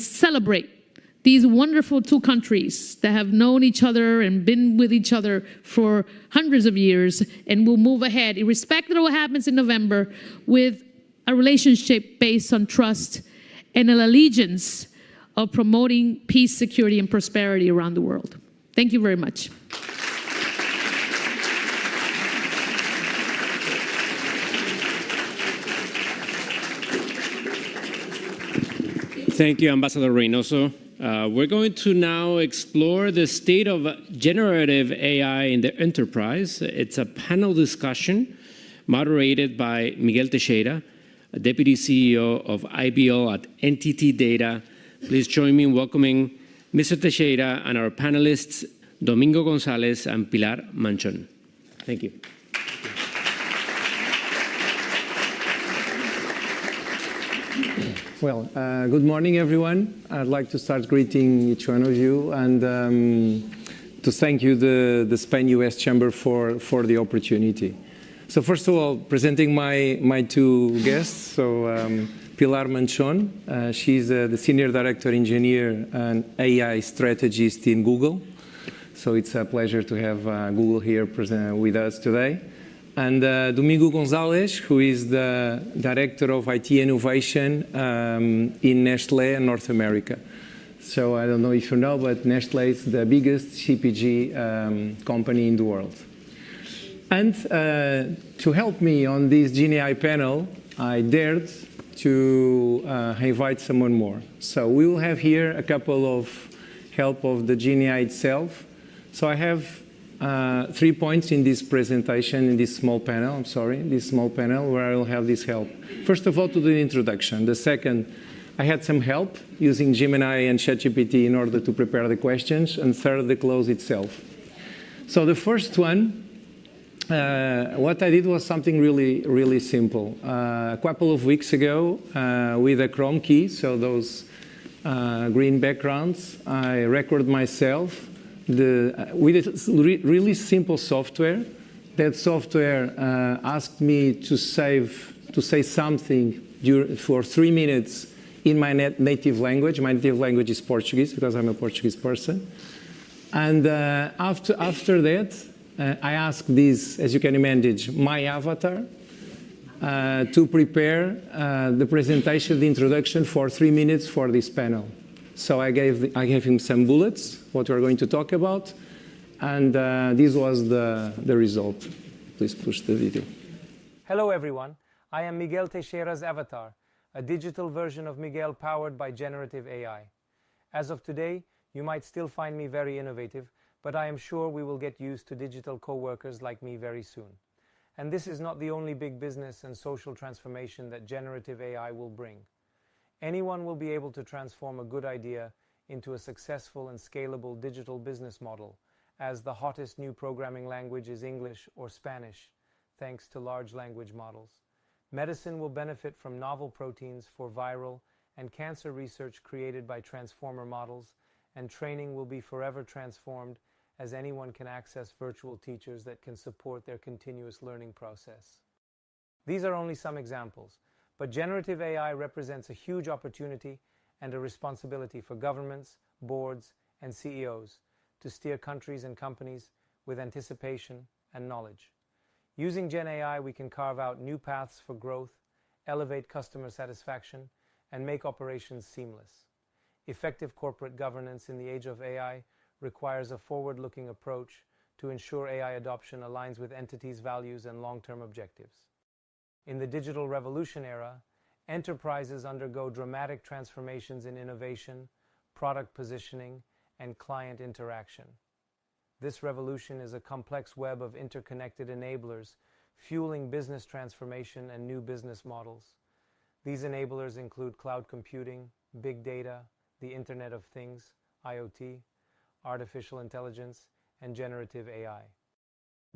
celebrate these wonderful two countries that have known each other and been with each other for hundreds of years and will move ahead, irrespective of what happens in November, with a relationship based on trust and an allegiance of promoting peace, security, and prosperity around the world. Thank you very much. Thank you, Ambassador Reynoso. We're going to now explore the state of generative AI in the enterprise. It's a panel discussion moderated by Miguel Teixeira, Deputy CEO of IBO at NTT Data. Please join me in welcoming Mr. Teixeira and our panelists, Domingo González and Pilar Manchón. Thank you. Well, good morning, everyone. I'd like to start greeting each one of you and to thank you, the Spain-US Chamber, for the opportunity. So first of all, presenting my two guests. So Pilar Manchón, she's the Senior Director Engineer and AI Strategist in Google. So it's a pleasure to have Google here with us today. And Domingo González, who is the Director of IT Innovation in Nestlé North America. So I don't know if you know, but Nestlé is the biggest CPG company in the world. And to help me on this GenAI panel, I dared to invite someone more. So we will have here a couple of help of the GenAI itself. So I have 3 points in this presentation, in this small panel, where I will have this help. First of all, to do the introduction. The second, I had some help using Gemini and ChatGPT in order to prepare the questions. And third, the close itself. So the first one what I did was something really simple. A couple of weeks ago, with a Chrome key, so those green backgrounds, I record myself with a really simple software. That software asked me to say something for 3 minutes in my native language. My native language is Portuguese because I'm a Portuguese person. And after that, I asked this, as you can imagine, my avatar to prepare the presentation, the introduction for 3 minutes for this panel. So I gave him some bullets, what we're going to talk about, and this was the result. Please push the video. Hello, everyone. I am Miguel Teixeira's avatar, a digital version of Miguel powered by generative AI. As of today, you might still find me very innovative, but I am sure we will get used to digital co-workers like me very soon. And this is not the only big business and social transformation that generative AI will bring. Anyone will be able to transform a good idea into a successful and scalable digital business model, as the hottest new programming language is English or Spanish, thanks to large language models. Medicine will benefit from novel proteins for viral and cancer research created by transformer models, and training will be forever transformed as anyone can access virtual teachers that can support their continuous learning process. These are only some examples, but generative AI represents a huge opportunity and a responsibility for governments, boards, and CEOs to steer countries and companies with anticipation and knowledge. Using Gen AI, we can carve out new paths for growth, elevate customer satisfaction, and make operations seamless. Effective corporate governance in the age of AI requires a forward-looking approach to ensure AI adoption aligns with entities' values and long-term objectives. In the digital revolution era, enterprises undergo dramatic transformations in innovation, product positioning, and client interaction. This revolution is a complex web of interconnected enablers fueling business transformation and new business models. These enablers include cloud computing, big data, the Internet of Things, IoT, artificial intelligence, and generative AI.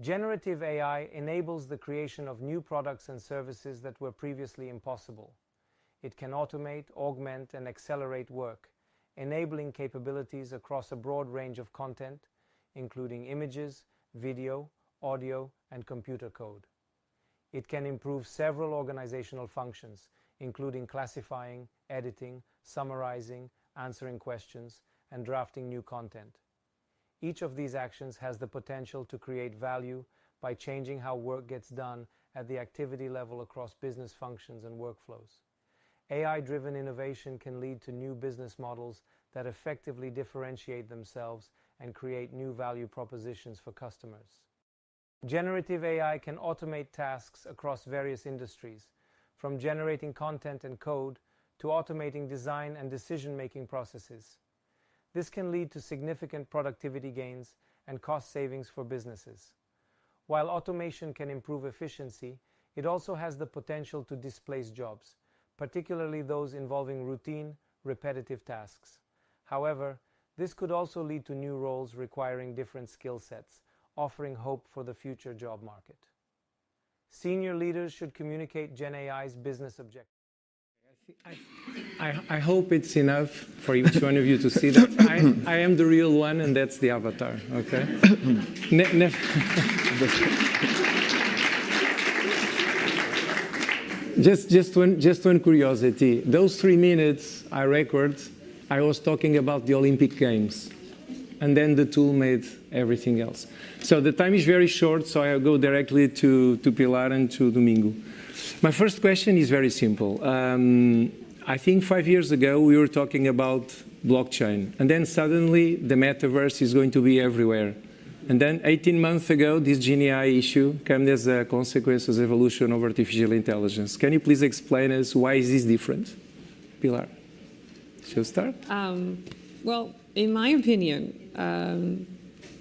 Generative AI enables the creation of new products and services that were previously impossible. It can automate, augment, and accelerate work, enabling capabilities across a broad range of content, including images, video, audio, and computer code. It can improve several organizational functions, including classifying, editing, summarizing, answering questions, and drafting new content. Each of these actions has the potential to create value by changing how work gets done at the activity level across business functions and workflows. AI-driven innovation can lead to new business models that effectively differentiate themselves and create new value propositions for customers. Generative AI can automate tasks across various industries, from generating content and code to automating design and decision-making processes. This can lead to significant productivity gains and cost savings for businesses. While automation can improve efficiency, it also has the potential to displace jobs, particularly those involving routine, repetitive tasks. However, this could also lead to new roles requiring different skill sets, offering hope for the future job market. Senior leaders should communicate Gen AI's business objectives. I hope it's enough for each one of you to see that I am the real one and that's the avatar, okay? Just one curiosity. Those 3 minutes I record, I was talking about the Olympic Games, and then the tool made everything else. So the time is very short, so I'll go directly to Pilar and to Domingo. My first question is very simple. I think 5 years ago we were talking about blockchain, and then suddenly the metaverse is going to be everywhere. And then 18 months ago, this Gen AI issue came as a consequence of the evolution of artificial intelligence. Can you please explain us why is this different? Pilar, shall we start? Well, in my opinion,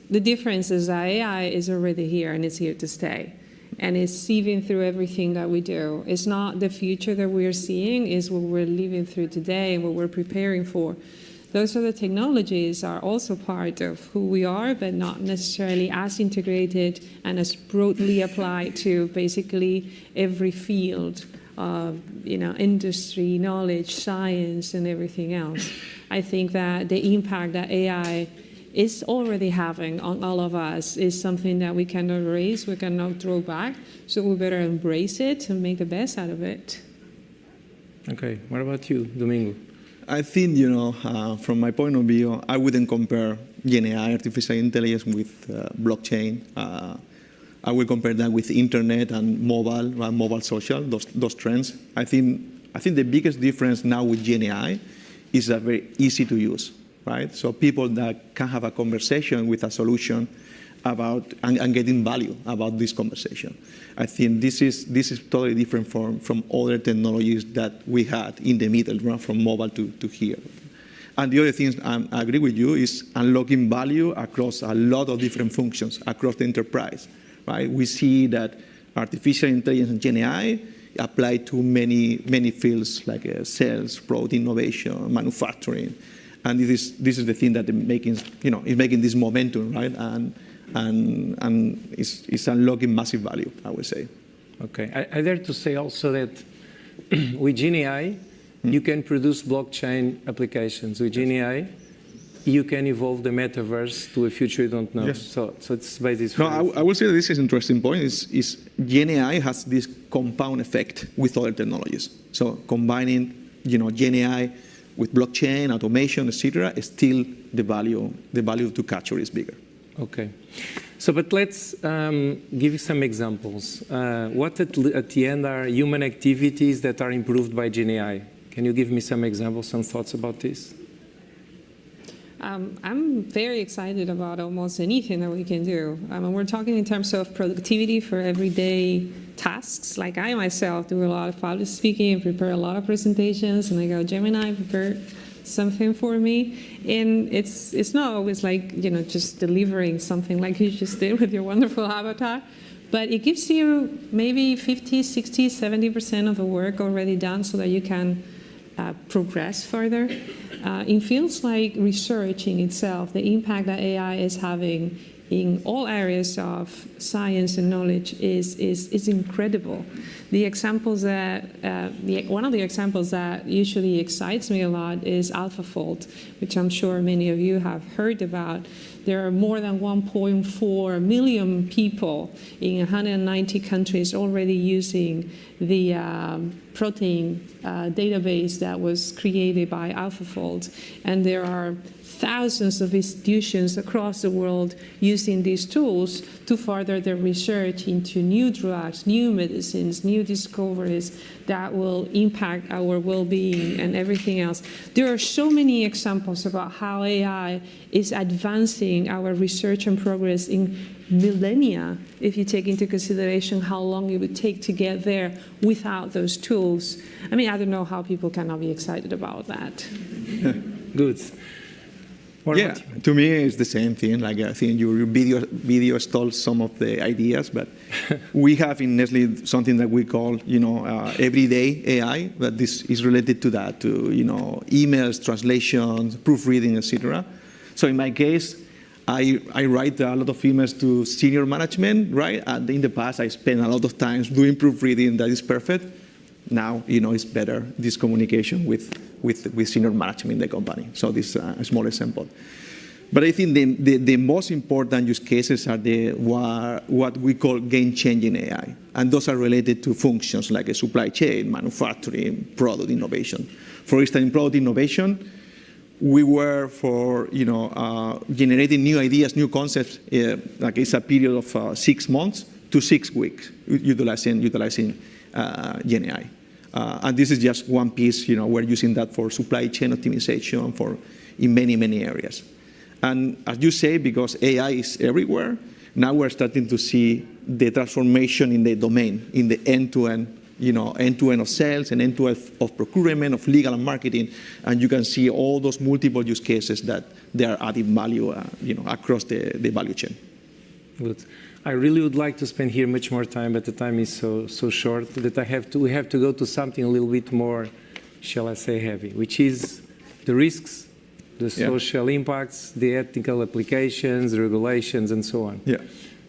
the difference is that AI is already here and it's here to stay. And it's sieving through everything that we do. It's not the future that we're seeing, it's what we're living through today and what we're preparing for. those other technologies are also part of who we are, but not necessarily as integrated and as broadly applied to basically every field of industry, knowledge, science, and everything else. I think that the impact that AI is already having on all of us is something that we cannot erase, we cannot throw back, so we better embrace it and make the best out of it. Okay, what about you, Domingo? I think, from my point of view, I wouldn't compare GenAI, artificial intelligence, with blockchain. I will compare that with internet and mobile social, those trends. I think the biggest difference now with GenAI is that very easy to use, right? So people that can have a conversation with a solution about and getting value about this conversation. I think this is totally different from other technologies that we had in the middle, right, from mobile to here. And the other thing I agree with you is unlocking value across a lot of different functions across the enterprise, right? We see that artificial intelligence and GenAI apply to many fields like sales, product innovation, manufacturing, and this is the thing that is making this momentum, right? And it's unlocking massive value, I would say. Okay, I dare to say also that with GenAI, you can produce blockchain applications. With GenAI, you can evolve the metaverse to a future you don't know. Yes. So it's basically. No, I would say that this is an interesting point. Is GenAI has this compound effect with other technologies. So combining, GenAI with blockchain, automation, etc., still the value to capture is bigger. Okay. So, but let's give you some examples. What at the end are human activities that are improved by GenAI? Can you give me some examples, some thoughts about this? I'm very excited about almost anything that we can do. We're talking in terms of productivity for everyday tasks. Like I myself do a lot of public speaking, prepare a lot of presentations, and I go, Gemini, prepare something for me. And it's not always like, just delivering something like you just did with your wonderful avatar, but it gives you maybe 50, 60, 70% of the work already done so that you can progress further. In fields like research in itself, the impact that AI is having in all areas of science and knowledge is incredible. The examples that one of the examples that usually excites me a lot is AlphaFold, which I'm sure many of you have heard about. There are more than 1.4 million people in 190 countries already using the protein database that was created by AlphaFold, and there are thousands of institutions across the world using these tools to further their research into new drugs, new medicines, new discoveries that will impact our well-being and everything else. There are so many examples about how AI is advancing our research and progress in millennia, if you take into consideration how long it would take to get there without those tools. I don't know how people cannot be excited about that. Good. Yeah, to me it's the same thing. Like I think your video stole some of the ideas, but we have in Nestlé something that we call, everyday AI. But this is related to that, to emails, translations, proofreading, etc. So in my case, I write a lot of emails to senior management, right? And in the past, I spent a lot of time doing proofreading that is perfect. Now, it's better, this communication with senior management in the company. So this is a small example. But I think the most important use cases are what we call game-changing AI. And those are related to functions like a supply chain, manufacturing, product innovation. For instance, in product innovation, we were for generating new ideas, new concepts, like it's a period of 6 months to 6 weeks, utilizing GenAI. And this is just one piece. We're using that for supply chain optimization in many areas. And as you say, because AI is everywhere, now we're starting to see the transformation in the domain, in the end-to-end, end-to-end of sales and end-to-end of procurement, of legal and marketing. And you can see all those multiple use cases that they are adding value, across the value chain. Good. I really would like to spend here much more time, but the time is so short that we have to go to something a little bit more, shall I say, heavy, which is the risks the social impacts, the ethical applications, the regulations, and so on. Yeah.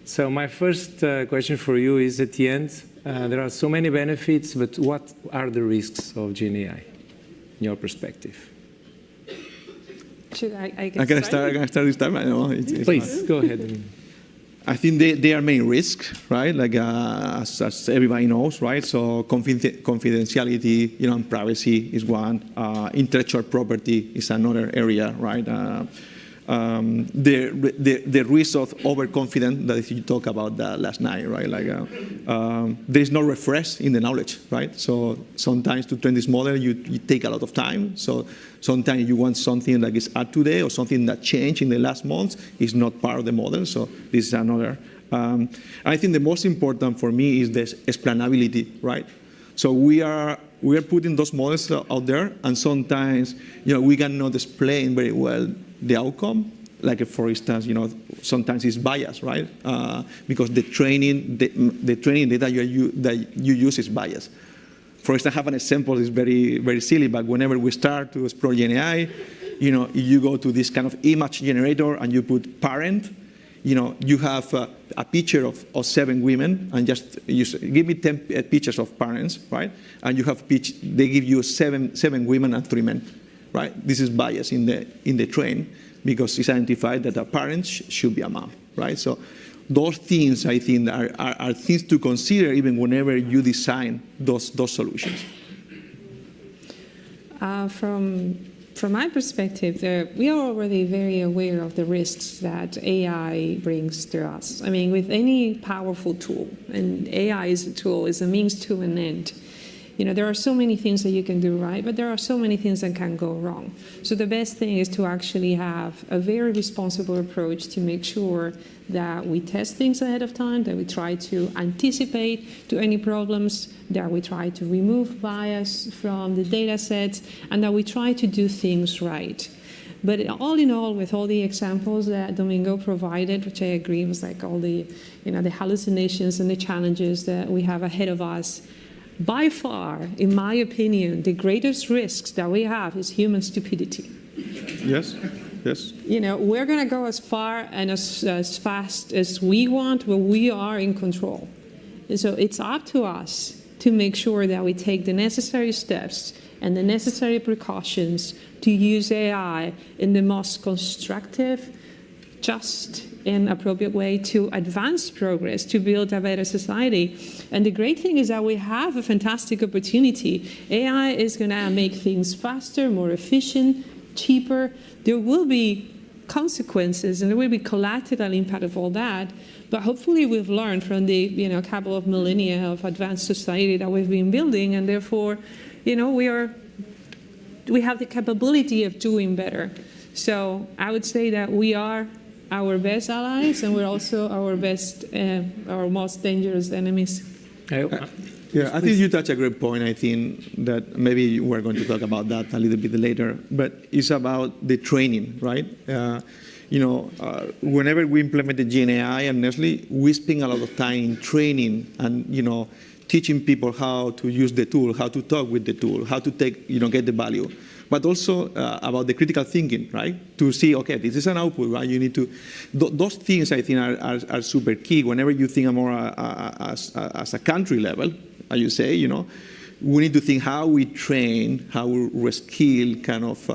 So my first question for you is, at the end, there are so many benefits, but what are the risks of Gen AI, in your perspective? Should I can start this time? I know. Please, go ahead. I think there are many risks, right? Like as everybody knows, right? So confidentiality, and privacy is one. Intellectual property is another area, right? The risk of overconfidence that you talked about last night, right? Like there is no refresh in the knowledge, right? So sometimes to train this model, you take a lot of time. So sometimes you want something that is up to date or something that changed in the last months is not part of the model. So this is another. I think the most important for me is this explainability, right? So we are putting those models out there, and sometimes we cannot explain very well the outcome. Like for instance, sometimes it's biased, right? Because the training data that you use is biased. For instance, I have an example. It's very, very silly, but whenever we start to explore Gen AI, you go to this kind of image generator and you put parent. You have a picture of 7 women, and just give me 10 pictures of parents, right? And you have they give you seven women and 3 men, right? This is bias in the train because it's identified that a parent should be a mom, right? So those things, I think, are things to consider even whenever you design those solutions. From my perspective, we are already very aware of the risks that AI brings to us. I mean, with any powerful tool, and AI is a tool, is a means to an end. There are so many things that you can do right, but there are so many things that can go wrong. So the best thing is to actually have a very responsible approach to make sure that we test things ahead of time, that we try to anticipate to any problems, that we try to remove bias from the data sets, and that we try to do things right. But all in all, with all the examples that Domingo provided, which I agree was like all the, the hallucinations and the challenges that we have ahead of us, by far, in my opinion, the greatest risks that we have is human stupidity. Yes, yes. We're going to go as far and as fast as we want, but we are in control. And so it's up to us to make sure that we take the necessary steps and the necessary precautions to use AI in the most constructive, just, and appropriate way to advance progress, to build a better society. And the great thing is that we have a fantastic opportunity. AI is going to make things faster, more efficient, cheaper. There will be consequences, and there will be collateral impact of all that. But hopefully we've learned from the couple of millennia of advanced society that we've been building, and therefore, we have the capability of doing better. So I would say that we are our best allies, and we're also our most dangerous enemies. Yeah, I think you touch a great point. I think that maybe we're going to talk about that a little bit later, but it's about the training, right? Whenever we implemented Gen AI and Nestle, we spend a lot of time in training and, teaching people how to use the tool, how to talk with the tool, how to get the value. But also about the critical thinking, right? To see, okay, this is an output, right? You need to, those things I think are super key. Whenever you think more as a country level, as you say, we need to think how we train, how we reskill kind of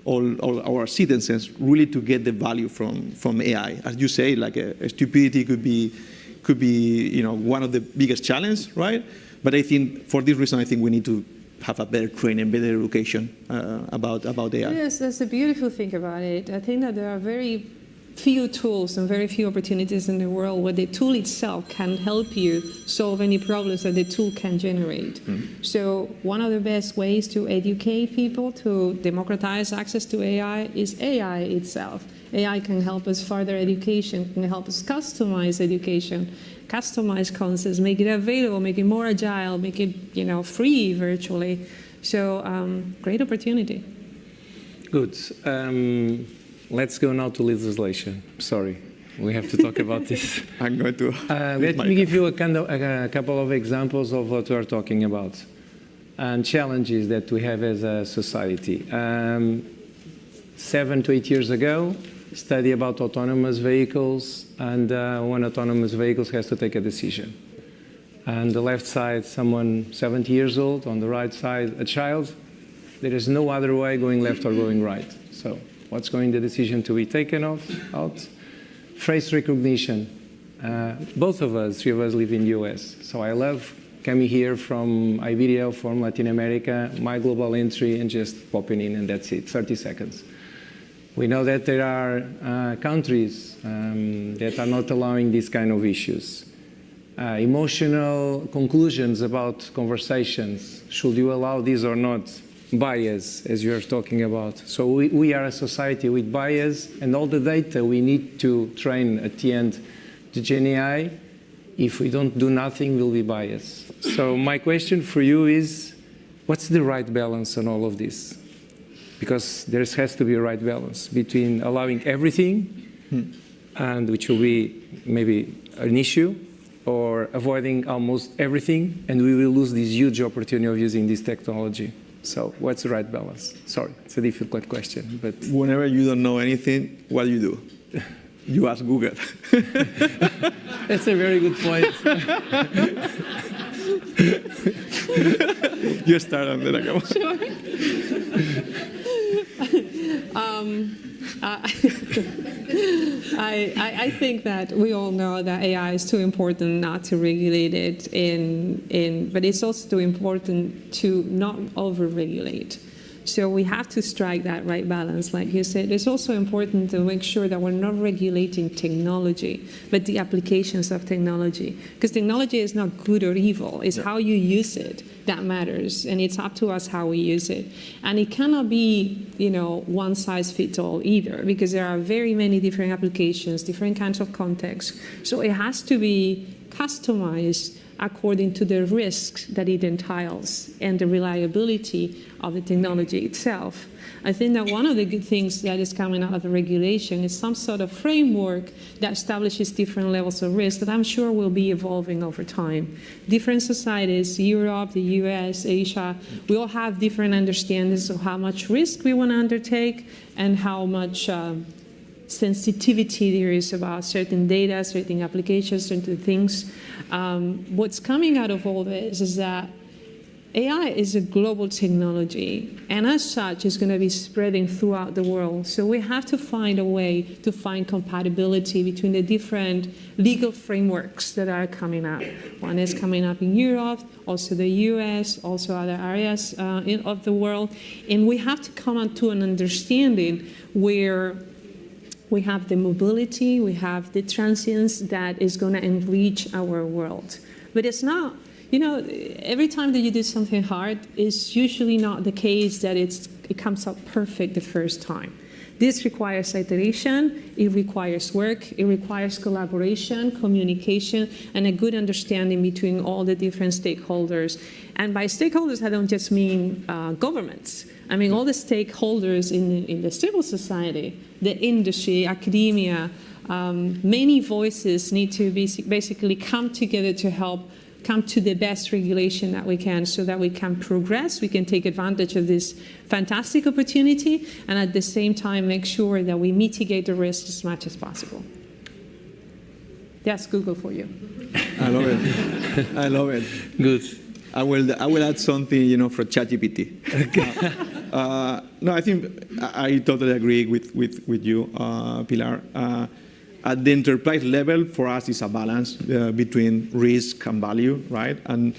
all our citizens really to get the value from AI. As you say, like stupidity could be one of the biggest challenges, right? But I think for this reason, I think we need to have a better training, better education about AI. Yes, that's the beautiful thing about it. I think that there are very few tools and very few opportunities in the world where the tool itself can help you solve any problems that the tool can generate. Mm-hmm. So one of the best ways to educate people, to democratize access to AI, is AI itself. AI can help us further education, can help us customize education, customize concepts, make it available, make it more agile, make it free virtually. So great opportunity. Good. Let's go now to legislation. Sorry, we have to talk about this. I'm going to. Let me give you a couple of examples of what we are talking about and challenges that we have as a society. 7 to 8 years ago, study about autonomous vehicles, and when autonomous vehicles has to take a decision. On the left side, someone 70 years old. On the right side, a child. There is no other way going left or going right. So what's going the decision to be taken out? Face recognition. Both of us, 3 of us, live in the US. So I love coming here from Iberia, from Latin America, my global entry, and just popping in, and that's it, 30 seconds. We know that there are countries that are not allowing these kind of issues. Emotional conclusions about conversations. Should you allow this or not? Bias, as you are talking about. So we are a society with bias, and all the data we need to train at the end the Gen AI, if we don't do nothing, will be biased. So my question for you is, what's the right balance on all of this? Because there has to be a right balance between allowing everything, and which will be maybe an issue, or avoiding almost everything, and we will lose this huge opportunity of using this technology. So what's the right balance? Sorry, it's a difficult question, but whenever you don't know anything, what do you do? You ask Google. That's a very good point. You start and then I go. Sure. I think that we all know that AI is too important not to regulate it, but it's also too important to not over-regulate. So we have to strike that right balance, like you said. It's also important to make sure that we're not regulating technology, but the applications of technology. Because technology is not good or evil. It's how you use it that matters, and it's up to us how we use it. And it cannot be, one size fits all either, because there are very many different applications, different kinds of contexts. So it has to be customized according to the risks that it entails and the reliability of the technology itself. I think that one of the good things that is coming out of the regulation is some sort of framework that establishes different levels of risk that I'm sure will be evolving over time. Different societies, Europe, the US, Asia, we all have different understandings of how much risk we want to undertake and how much sensitivity there is about certain data, certain applications, certain things. What's coming out of all this is that AI is a global technology, and as such, it's going to be spreading throughout the world. So we have to find a way to find compatibility between the different legal frameworks that are coming up. One is coming up in Europe, also the US, also other areas of the world. And we have to come up to an understanding where we have the mobility, we have the transience that is going to enrich our world. But it's not, every time that you do something hard, it's usually not the case that it comes out perfect the first time. This requires iteration, it requires work, it requires collaboration, communication, and a good understanding between all the different stakeholders. And by stakeholders, I don't just mean governments. I mean all the stakeholders in the civil society, the industry, academia. Many voices need to basically come together to help come to the best regulation that we can so that we can progress, we can take advantage of this fantastic opportunity, and at the same time make sure that we mitigate the risks as much as possible. That's Google for you. I love it. I love it. Good. I will add something, for ChatGPT. No, I think I totally agree with you, Pilar. At the enterprise level, for us, it's a balance between risk and value, right? And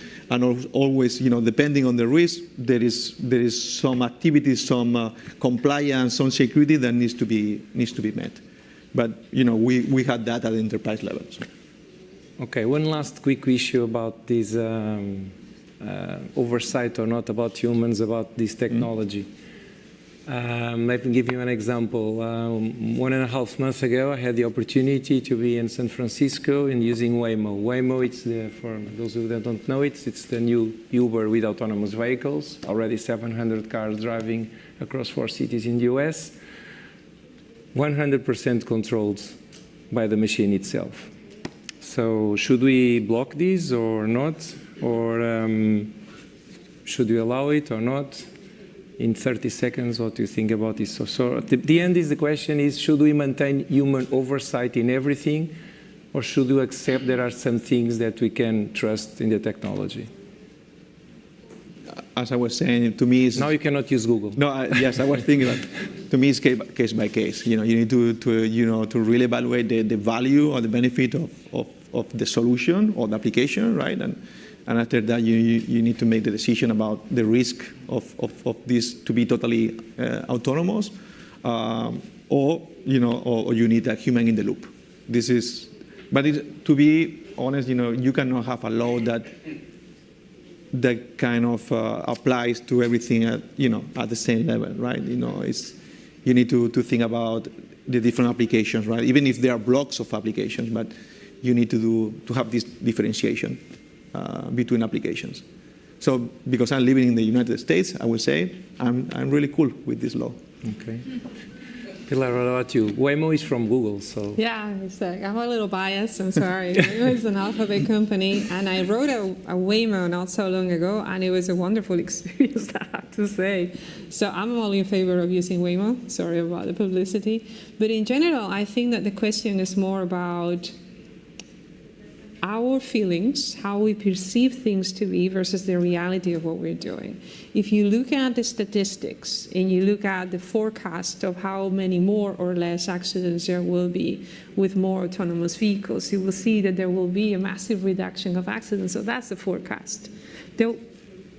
always, depending on the risk, there is some activity, some compliance, some security that needs to be met. But we had that at the enterprise level. So. Okay, one last quick issue about this oversight or not about humans, about this technology. Let me give you an example. 1.5 months ago, I had the opportunity to be in San Francisco and using Waymo. Waymo, for those who don't know it, it's the new Uber with autonomous vehicles. Already 700 cars driving across 4 cities in the US. 100% controlled by the machine itself. So should we block this or not? Or should we allow it or not? in 30 seconds what you think about this. So at the end is the question is, should we maintain human oversight in everything, or should we accept there are some things that we can trust in the technology? As I was saying, to me, now you cannot use Google. No, yes, I was thinking that. To me, it's case by case. You need to really evaluate the value or the benefit of the solution or the application, right? And after that, you need to make the decision about the risk of this to be totally autonomous, or you need a human in the loop. But to be honest, you cannot have a law that kind of applies to everything at the same level, right? You need to think about the different applications, right? Even if there are blocks of applications, but you need to have this differentiation between applications. So because I'm living in the United States, I would say I'm really cool with this law. Okay. Pilar, what about you? Waymo is from Google, so. Yeah, I'm a little biased, I'm sorry. Waymo is an alphabet company, and I wrote a Waymo not so long ago, and it was a wonderful experience, I have to say. So I'm all in favor of using Waymo. Sorry about the publicity. But in general, I think that the question is more about our feelings, how we perceive things to be versus the reality of what we're doing. If you look at the statistics and you look at the forecast of how many more or less accidents there will be with more autonomous vehicles, you will see that there will be a massive reduction of accidents. So that's the forecast.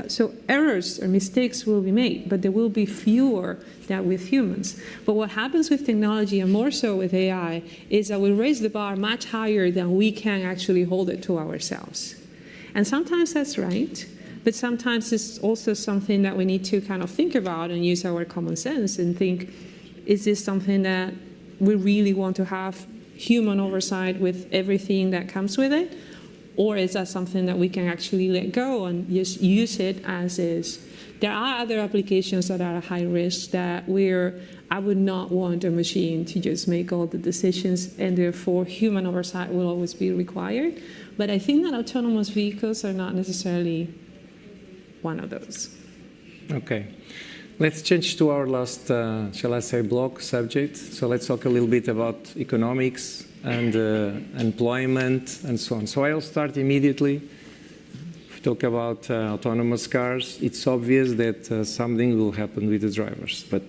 So errors or mistakes will be made, but there will be fewer than with humans. But what happens with technology, and more so with AI, is that we raise the bar much higher than we can actually hold it to ourselves. And sometimes that's right, but sometimes it's also something that we need to kind of think about and use our common sense and think, is this something that we really want to have human oversight with everything that comes with it? Or is that something that we can actually let go and just use it as is? There are other applications that are high risk that I would not want a machine to just make all the decisions, and therefore human oversight will always be required. But I think that autonomous vehicles are not necessarily one of those. Okay. Let's change to our last, shall I say, block subject. So let's talk a little bit about economics and employment and so on. So I'll start immediately. If we talk about autonomous cars, it's obvious that something will happen with the drivers, but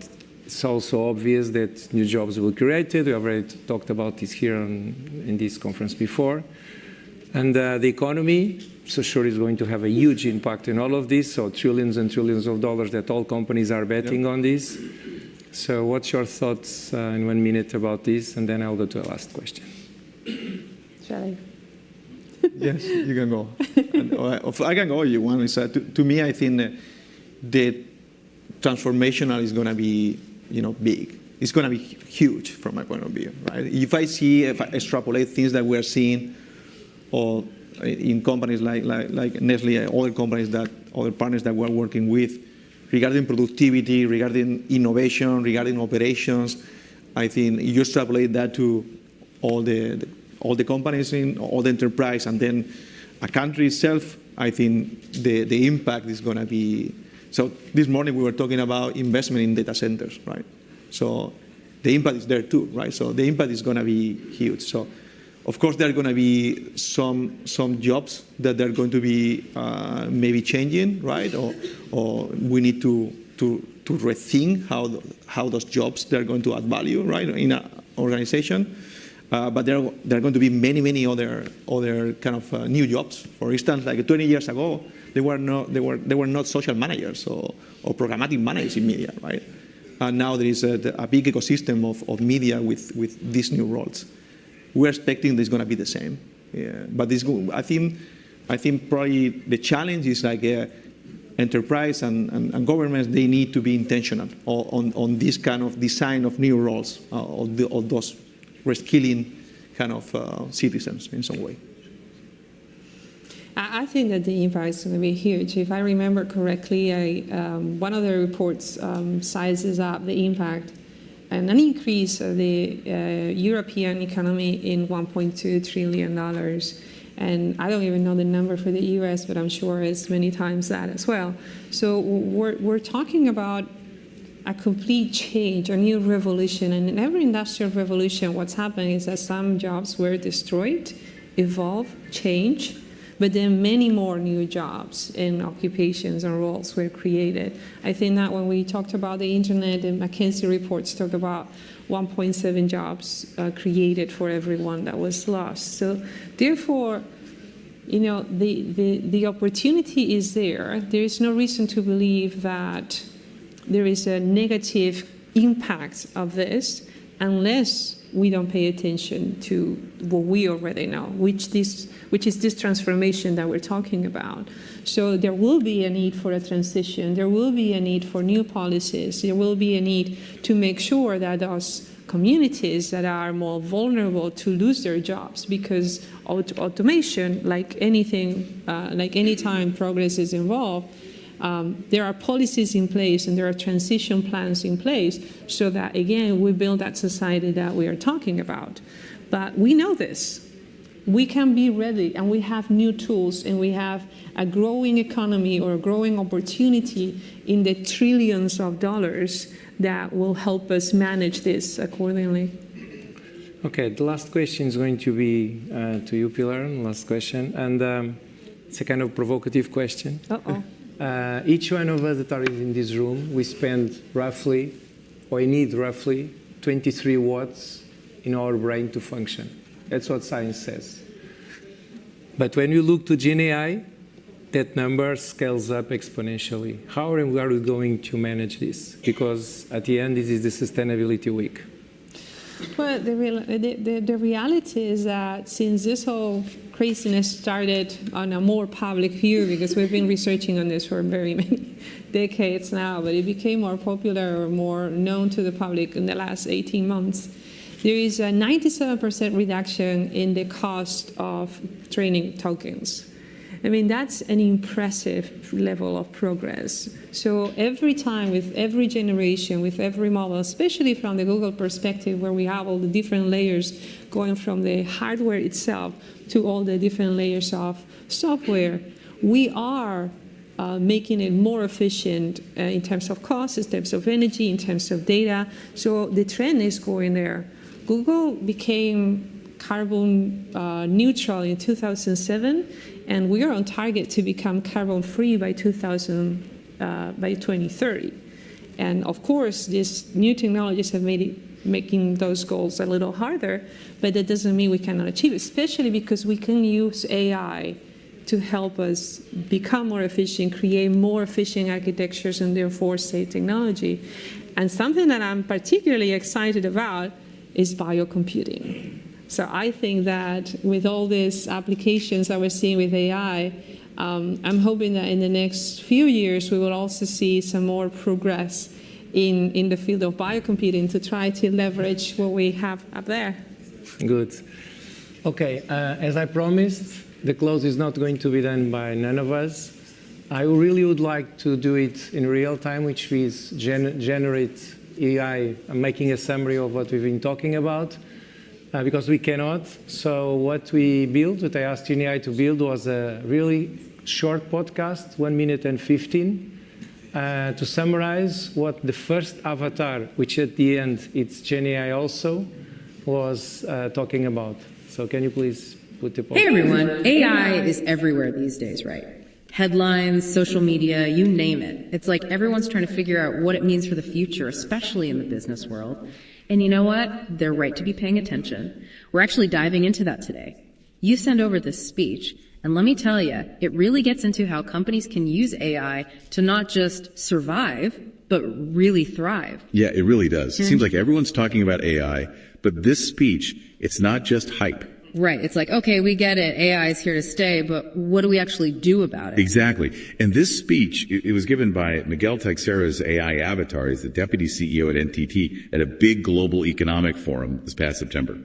it's also obvious that new jobs will be created. We already talked about this here in this conference before. And the economy, so sure, is going to have a huge impact in all of this, so trillions and trillions of dollars that all companies are betting on this. So what's your thoughts in 1 minute about this? And then I'll go to the last question. Shall I? Yes, you can go. I can go if you want. To me, I think the transformational is going to be big. It's going to be huge from my point of view. Right? If I extrapolate things that we're seeing or in companies like Nestlé, other companies other partners that we're working with, regarding productivity, regarding innovation, regarding operations, I think you extrapolate that to all the companies in all the enterprise, and then a country itself. I think the impact is going to be. So this morning we were talking about investment in data centers, right? So the impact is there too, right? So the impact is going to be huge. So of course there are going to be some jobs that they're going to be maybe changing, right? Or we need to rethink how those jobs they're going to add value, right, in an organization. But there are going to be many other kind of new jobs. For instance, like 20 years ago, they were not social managers or programmatic managers in media, right? And now there is a big ecosystem of media with these new roles. We're expecting this is going to be the same. Yeah. But I think probably the challenge is like enterprise and governments, they need to be intentional on this kind of design of new roles, of those reskilling kind of citizens in some way. I think that the impact is going to be huge. If I remember correctly, one of the reports sizes up the impact and an increase of the European economy in $1.2 trillion. And I don't even know the number for the US, but I'm sure it's many times that as well. So we're talking about a complete change, a new revolution. And in every industrial revolution, what's happening is that some jobs were destroyed, evolve, change, but then many more new jobs and occupations and roles were created. I think that when we talked about the internet, the McKinsey reports talk about 1.7 jobs created for everyone that was lost. So therefore, you know, the opportunity is there. There is no reason to believe that there is a negative impact of this unless we don't pay attention to what we already know, which is this transformation that we're talking about. So there will be a need for a transition. There will be a need for new policies. There will be a need to make sure that those communities that are more vulnerable to lose their jobs, because automation, like anything, like any time progress is involved, there are policies in place and there are transition plans in place so that, again, we build that society that we are talking about. But we know this. We can be ready, and we have new tools, and we have a growing economy or a growing opportunity in the trillions of dollars that will help us manage this accordingly. Okay, the last question is going to be to you, Pilar, last question. And it's a kind of provocative question. Uh-oh. Each one of us that are in this room, we spend roughly, or need roughly, 23 watts in our brain to function. That's what science says. But when you look to Gen AI, that number scales up exponentially. How are we going to manage this? Because at the end, this is the Sustainability Week. Well, the reality is that since this whole craziness started on a more public view, because we've been researching on this for very many decades now, but it became more popular or more known to the public in the last 18 months, there is a 97% reduction in the cost of training tokens. I mean, that's an impressive level of progress. So every time, with every generation, with every model, especially from the Google perspective, where we have all the different layers going from the hardware itself to all the different layers of software, we are making it more efficient in terms of cost, in terms of energy, in terms of data. So the trend is going there. Google became carbon neutral in 2007, and we are on target to become carbon-free by 2030. And of course, these new technologies have made it, making those goals a little harder, but that doesn't mean we cannot achieve it, especially because we can use AI to help us become more efficient, create more efficient architectures, and therefore save technology. And something that I'm particularly excited about is biocomputing. So I think that with all these applications that we're seeing with AI, I'm hoping that in the next few years we will also see some more progress in the field of biocomputing to try to leverage what we have up there. Good. Okay, as I promised, the close is not going to be done by none of us. I really would like to do it in real time, which is generate AI, making a summary of what we've been talking about, because we cannot. So what we built, what I asked Gen AI to build, was a really short podcast, 1 minute and 15, to summarize what the first avatar, which at the end it's Gen AI also, was talking about. So can you please put the post? Hey everyone, AI is everywhere these days, right? Headlines, social media, you name it. It's like everyone's trying to figure out what it means for the future, especially in the business world. And you know what? They're right to be paying attention. We're actually diving into that today. You send over this speech, and let me tell you, it really gets into how companies can use AI to not just survive, but really thrive. Yeah, it really does. It seems like everyone's talking about AI, but this speech, it's not just hype. Right. It's like, okay, we get it. AI is here to stay, but what do we actually do about it? Exactly. And this speech, it was given by Miguel Teixeira's AI avatar. He's the deputy CEO at NTT at a big global economic forum this past September.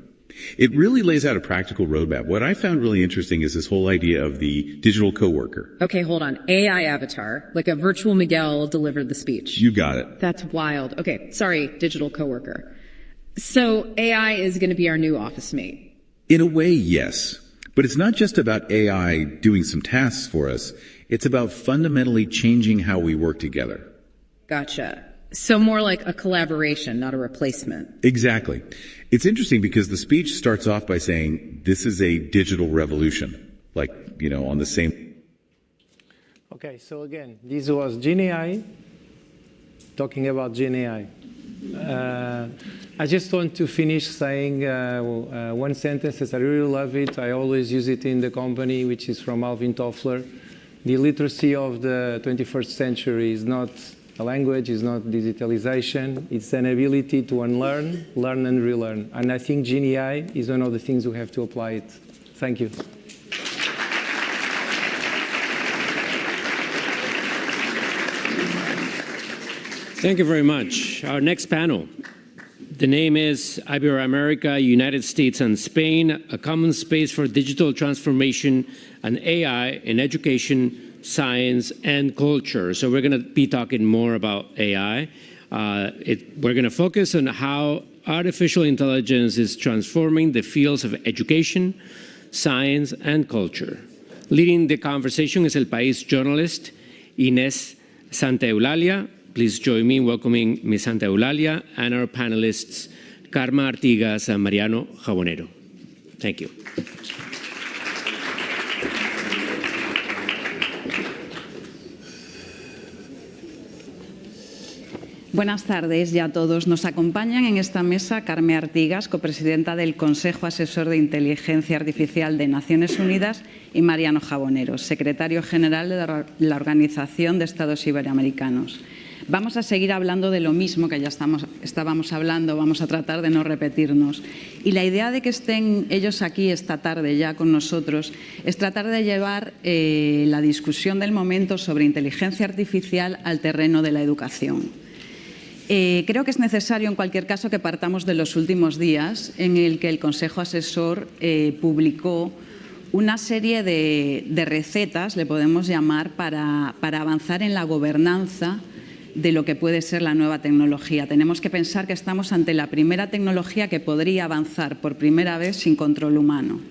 It really lays out a practical roadmap. What I found really interesting is this whole idea of the digital coworker. Okay, hold on. AI avatar, like a virtual Miguel delivered the speech. You got it. That's wild. Okay, sorry, digital coworker. So AI is going to be our new office mate. In a way, yes. But it's not just about AI doing some tasks for us. It's about fundamentally changing how we work together. Gotcha. So more like a collaboration, not a replacement. Exactly. It's interesting because the speech starts off by saying, this is a digital revolution, like, on the same. Okay, so again, this was Gen AI, talking about Gen AI. I just want to finish saying one sentence as I really love it. I always use it in the company, which is from Alvin Toffler. The literacy of the 21st century is not a language, is not digitalization. It's an ability to unlearn, learn, and relearn. And I think Gen AI is one of the things we have to apply it. Thank you. Thank you very much. Our next panel. The name is Ibero-America, United States and Spain, a common space for digital transformation and AI in education, science, and culture. So we're going to be talking more about AI. We're going to focus on how artificial intelligence is transforming the fields of education, science, and culture. Leading the conversation is El País journalist Inés Santaeulalia. Please join me in welcoming Ms. Santaeulalia and our panelists, Karma Artigas and Mariano Jabonero. Thank you. Buenas tardes ya a todos. Nos acompañan en esta mesa Carme Artigas, copresidenta del Consejo Asesor de Inteligencia Artificial de Naciones Unidas, y Mariano Jabonero, secretario general de la Organización de Estados Iberoamericanos. Vamos a seguir hablando de lo mismo que ya estábamos hablando, vamos a tratar de no repetirnos. Y la idea de que estén ellos aquí esta tarde ya con nosotros es tratar de llevar la discusión del momento sobre inteligencia artificial al terreno de la educación. Creo que es necesario, en cualquier caso, que partamos de los últimos días en el que el Consejo Asesor publicó una serie de recetas, le podemos llamar, para avanzar en la gobernanza de lo que puede ser la nueva tecnología. Tenemos que pensar que estamos ante la primera tecnología que podría avanzar por primera vez sin control humano.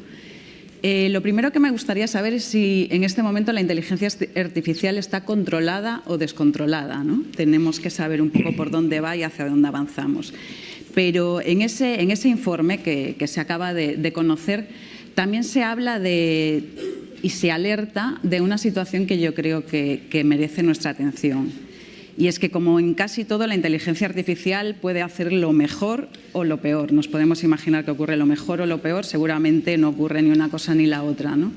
Lo primero que me gustaría saber es si en este momento la inteligencia artificial está controlada o descontrolada, ¿no? Tenemos que saber un poco por dónde va y hacia dónde avanzamos. Pero en ese informe que se acaba de conocer, también se habla y se alerta de una situación que yo creo que merece nuestra atención. Y es que, como en casi todo, la inteligencia artificial puede hacer lo mejor o lo peor. Nos podemos imaginar que ocurre lo mejor o lo peor, seguramente no ocurre ni una cosa ni la otra, ¿no?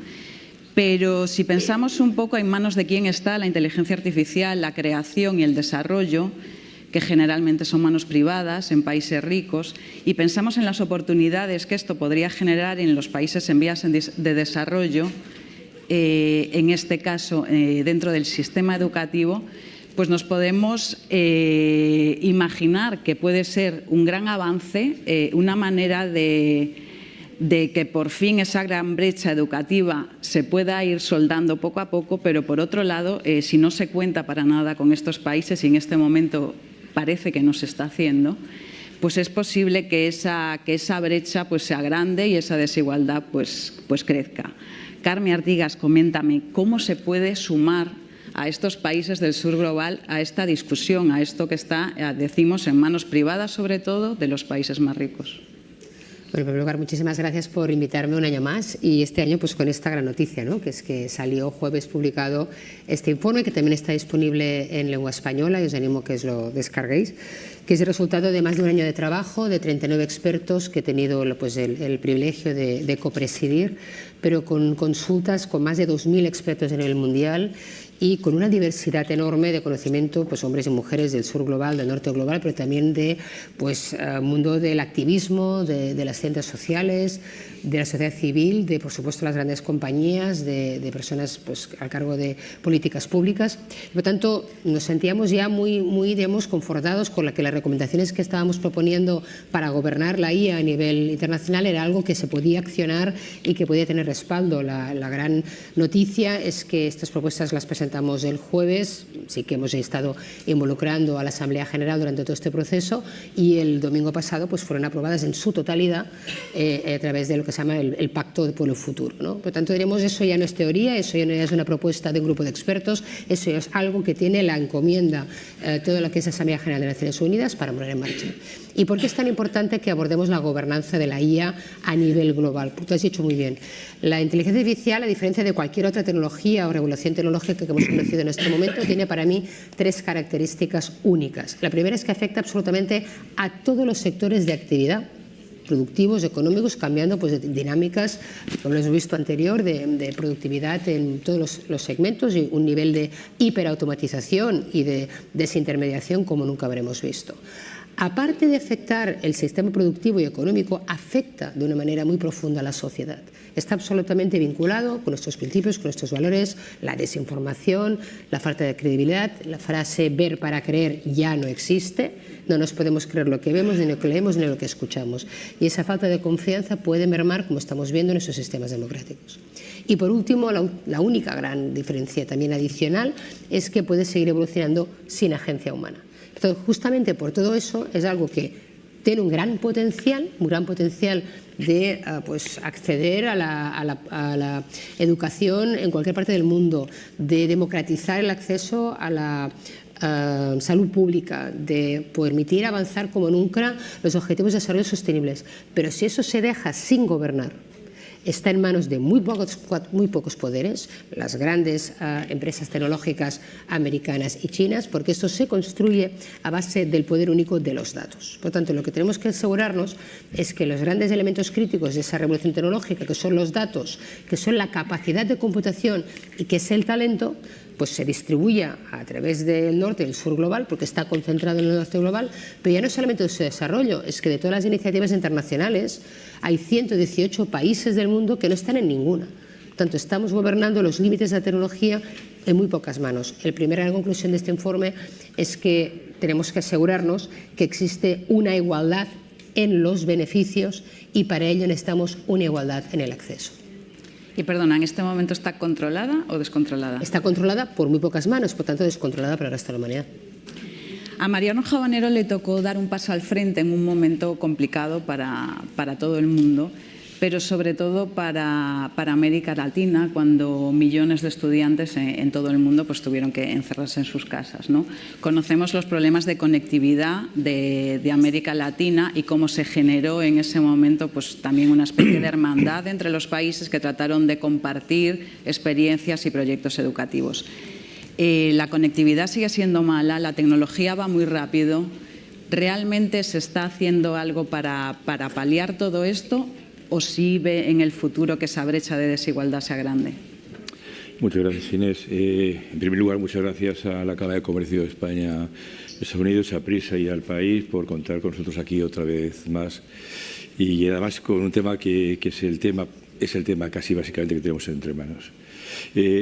Pero si pensamos un poco en manos de quién está la inteligencia artificial, la creación y el desarrollo, que generalmente son manos privadas en países ricos, y pensamos en las oportunidades que esto podría generar en los países en vías de desarrollo, en este caso dentro del sistema educativo, pues nos podemos imaginar que puede ser un gran avance, una manera de que por fin esa gran brecha educativa se pueda ir soldando poco a poco, pero por otro lado, si no se cuenta para nada con estos países, y en este momento parece que no se está haciendo, pues es posible que esa brecha pues sea grande y esa desigualdad pues crezca. Carme Artigas, coméntame, ¿cómo se puede sumar a estos países del sur global a esta discusión, a esto que está, decimos, en manos privadas, sobre todo, de los países más ricos? Bueno, en primer lugar, muchísimas gracias por invitarme un año más, y este año pues con esta gran noticia, ¿no? Que es que salió jueves publicado este informe, que también está disponible en lengua española, y os animo a que os lo descarguéis, que es el resultado de más de un año de trabajo de 39 expertos que he tenido pues, el privilegio de copresidir, pero con consultas con más de 2.000 expertos a nivel mundial y con una diversidad enorme de conocimiento, pues hombres y mujeres del sur global, del norte global, pero también de pues mundo del activismo, de las ciencias sociales, de la sociedad civil, de por supuesto las grandes compañías, de personas pues al cargo de políticas públicas. Por lo tanto, nos sentíamos ya muy digamos, confortados con que las recomendaciones que estábamos proponiendo para gobernar la IA a nivel internacional era algo que se podía accionar y que podía tener respaldo. La gran noticia es que estas propuestas las presentamos presentamos el jueves, sí que hemos estado involucrando a la Asamblea General durante todo este proceso, y el domingo pasado pues fueron aprobadas en su totalidad a través de lo que se llama el Pacto por el Futuro, ¿no? Por lo tanto, diremos, eso ya no es teoría, eso ya no es una propuesta de un grupo de expertos, eso ya es algo que tiene la encomienda todo lo que es la Asamblea General de Naciones Unidas para poner en marcha. ¿Y por qué es tan importante que abordemos la gobernanza de la IA a nivel global? Porque tú has dicho muy bien, la inteligencia artificial, a diferencia de cualquier otra tecnología o revolución tecnológica que hemos conocido en este momento, tiene para mí 3 características únicas. La primera es que afecta absolutamente a todos los sectores de actividad, productivos, económicos, cambiando pues, de dinámicas, como lo hemos visto anterior, de productividad en todos los segmentos y un nivel de hiperautomatización y de desintermediación como nunca habremos visto. Aparte de afectar el sistema productivo y económico, afecta de una manera muy profunda a la sociedad. Está absolutamente vinculado con nuestros principios, con nuestros valores, la desinformación, la falta de credibilidad, la frase ver para creer ya no existe, no nos podemos creer lo que vemos, ni lo que leemos, ni lo que escuchamos. Y esa falta de confianza puede mermar, como estamos viendo, en nuestros sistemas democráticos. Y por último, la única gran diferencia también adicional es que puede seguir evolucionando sin agencia humana. Entonces, justamente por todo eso, es algo que tiene un gran potencial de pues, acceder a la educación en cualquier parte del mundo, de democratizar el acceso a la salud pública, de permitir avanzar como nunca los objetivos de desarrollo sostenibles. Pero si eso se deja sin gobernar, está en manos de muy pocos poderes, las grandes empresas tecnológicas americanas y chinas, porque esto se construye a base del poder único de los datos. Por lo tanto, lo que tenemos que asegurarnos es que los grandes elementos críticos de esa revolución tecnológica, que son los datos, que son la capacidad de computación y que es el talento, pues se distribuya a través del norte y el sur global, porque está concentrado en el norte global, pero ya no solamente de su desarrollo, es que de todas las iniciativas internacionales hay 118 países del mundo que no están en ninguna. Por tanto, estamos gobernando los límites de la tecnología en muy pocas manos. La primera conclusión de este informe es que tenemos que asegurarnos que existe una igualdad en los beneficios y para ello necesitamos una igualdad en el acceso. Y perdona, ¿en este momento está controlada o descontrolada? Está controlada por muy pocas manos, por tanto descontrolada para el resto de la humanidad. A Mariano Jabanero le tocó dar un paso al frente en un momento complicado para todo el mundo, pero sobre todo para América Latina, cuando millones de estudiantes en todo el mundo pues, tuvieron que encerrarse en sus casas, ¿no? Conocemos los problemas de conectividad de América Latina y cómo se generó en ese momento pues, también una especie de hermandad entre los países que trataron de compartir experiencias y proyectos educativos. La conectividad sigue siendo mala, la tecnología va muy rápido. ¿Realmente se está haciendo algo para paliar todo esto o sí ve en el futuro que esa brecha de desigualdad sea grande? Muchas gracias, Inés. En primer lugar, muchas gracias a la Cámara de Comercio de España, Estados Unidos, a Prisa y al país por contar con nosotros aquí otra vez más. Y además con un tema que es el tema casi básicamente que tenemos entre manos.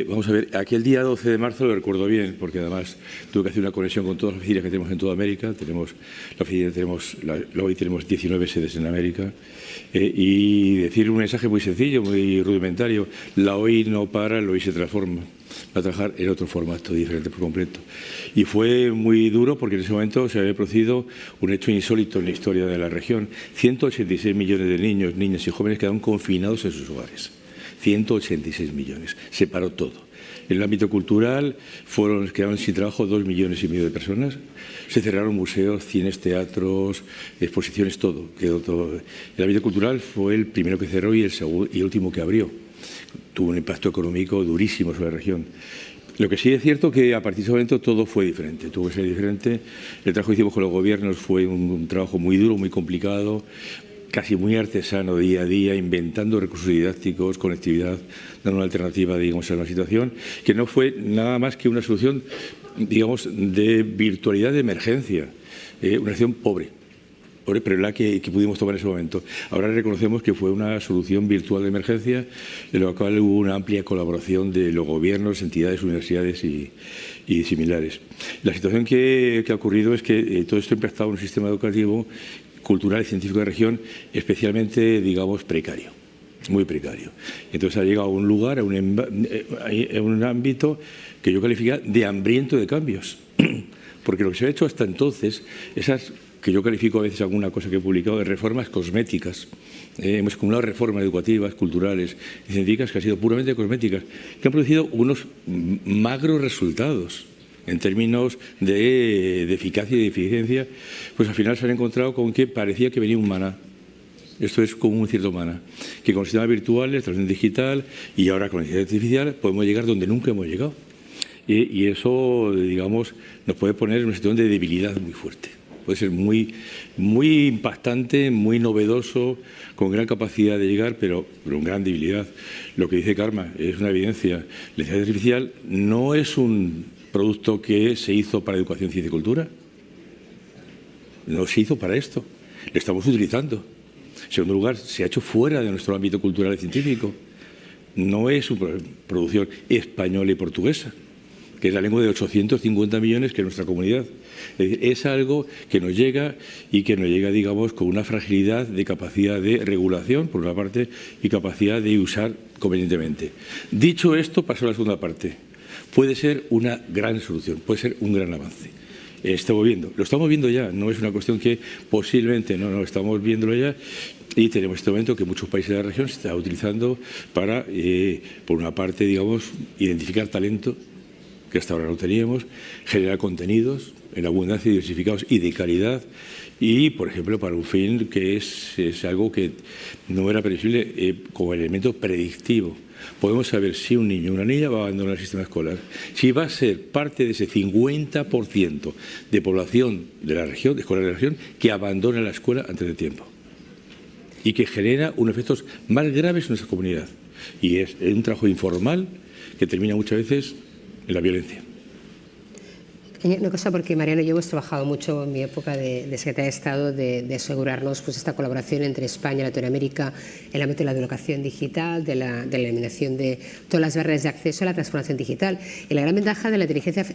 Vamos a ver, aquel día 12 de marzo lo recuerdo bien, porque además tuve que hacer una conexión con todas las oficinas que tenemos en toda América. Hoy tenemos 19 sedes en América. Y decir un mensaje muy sencillo, muy rudimentario: la OI no para, la OI se transforma. Va a trabajar en otro formato diferente por completo. Y fue muy duro porque en ese momento se había producido un hecho insólito en la historia de la región. 186 millones de niños, niñas y jóvenes quedaron confinados en sus hogares. 186 millones. Se paró todo. En el ámbito cultural quedaron sin trabajo 2,5 millones de personas. Se cerraron museos, cines, teatros, exposiciones, todo. Quedó todo. El ámbito cultural fue el primero que cerró y el último que abrió. Tuvo un impacto económico durísimo sobre la región. Lo que sí es cierto que a partir de ese momento todo fue diferente, tuvo que ser diferente. El trabajo que hicimos con los gobiernos fue un trabajo muy duro, muy complicado, casi muy artesano día a día, inventando recursos didácticos, conectividad, dando una alternativa, digamos, a una situación que no fue nada más que una solución, digamos, de virtualidad de emergencia, una acción pobre, pero la que pudimos tomar en ese momento. Ahora reconocemos que fue una solución virtual de emergencia, en la cual hubo una amplia colaboración de los gobiernos, entidades, universidades y similares. La situación que ha ocurrido es que todo esto ha impactado en un sistema educativo, cultural y científico de región especialmente, digamos, precario, muy precario. Entonces ha llegado a un lugar, a un ámbito que yo calificaría de hambriento de cambios. Porque lo que se ha hecho hasta entonces, esas que yo califico a veces alguna cosa que he publicado de reformas cosméticas. Hemos acumulado reformas educativas, culturales y científicas que han sido puramente cosméticas, que han producido unos magros resultados en términos de eficacia y de eficiencia. Pues al final se han encontrado con que parecía que venía un maná. Esto es como un cierto maná, que con sistemas virtuales, transmisión digital y ahora con la inteligencia artificial podemos llegar donde nunca hemos llegado. Y eso, digamos, nos puede poner en una situación de debilidad muy fuerte. Puede ser muy impactante, muy novedoso, con gran capacidad de llegar, pero con gran debilidad. Lo que dice Karma es una evidencia. La inteligencia artificial no es un producto que se hizo para educación, ciencia y cultura. No se hizo para esto. Lo estamos utilizando. En segundo lugar, se ha hecho fuera de nuestro ámbito cultural y científico. No es una producción española y portuguesa, que es la lengua de 850 millones que es nuestra comunidad. Es decir, es algo que nos llega y que nos llega, digamos, con una fragilidad de capacidad de regulación, por una parte, y capacidad de usar convenientemente. Dicho esto, paso a la segunda parte. Puede ser una gran solución, puede ser un gran avance. Lo estamos viendo ya, no es una cuestión que posiblemente, no, estamos viéndolo ya. Y tenemos este momento que muchos países de la región se están utilizando para, por una parte, digamos, identificar talento, que hasta ahora no teníamos, generar contenidos en abundancia, diversificados y de calidad, y, por ejemplo, para un fin que es algo que no era previsible como elemento predictivo. Podemos saber si un niño o una niña va a abandonar el sistema escolar, si va a ser parte de ese 50% de población de la región, de escolar de la región, que abandona la escuela antes de tiempo y que genera unos efectos más graves en nuestra comunidad. Y es un trabajo informal que termina muchas veces en la violencia. Una cosa, porque Mariano y yo hemos trabajado mucho en mi época de Secretaria de Estado de asegurarnos pues, esta colaboración entre España y Latinoamérica en el ámbito de la educación digital, de la eliminación de todas las barreras de acceso a la transformación digital. Y la gran ventaja de la inteligencia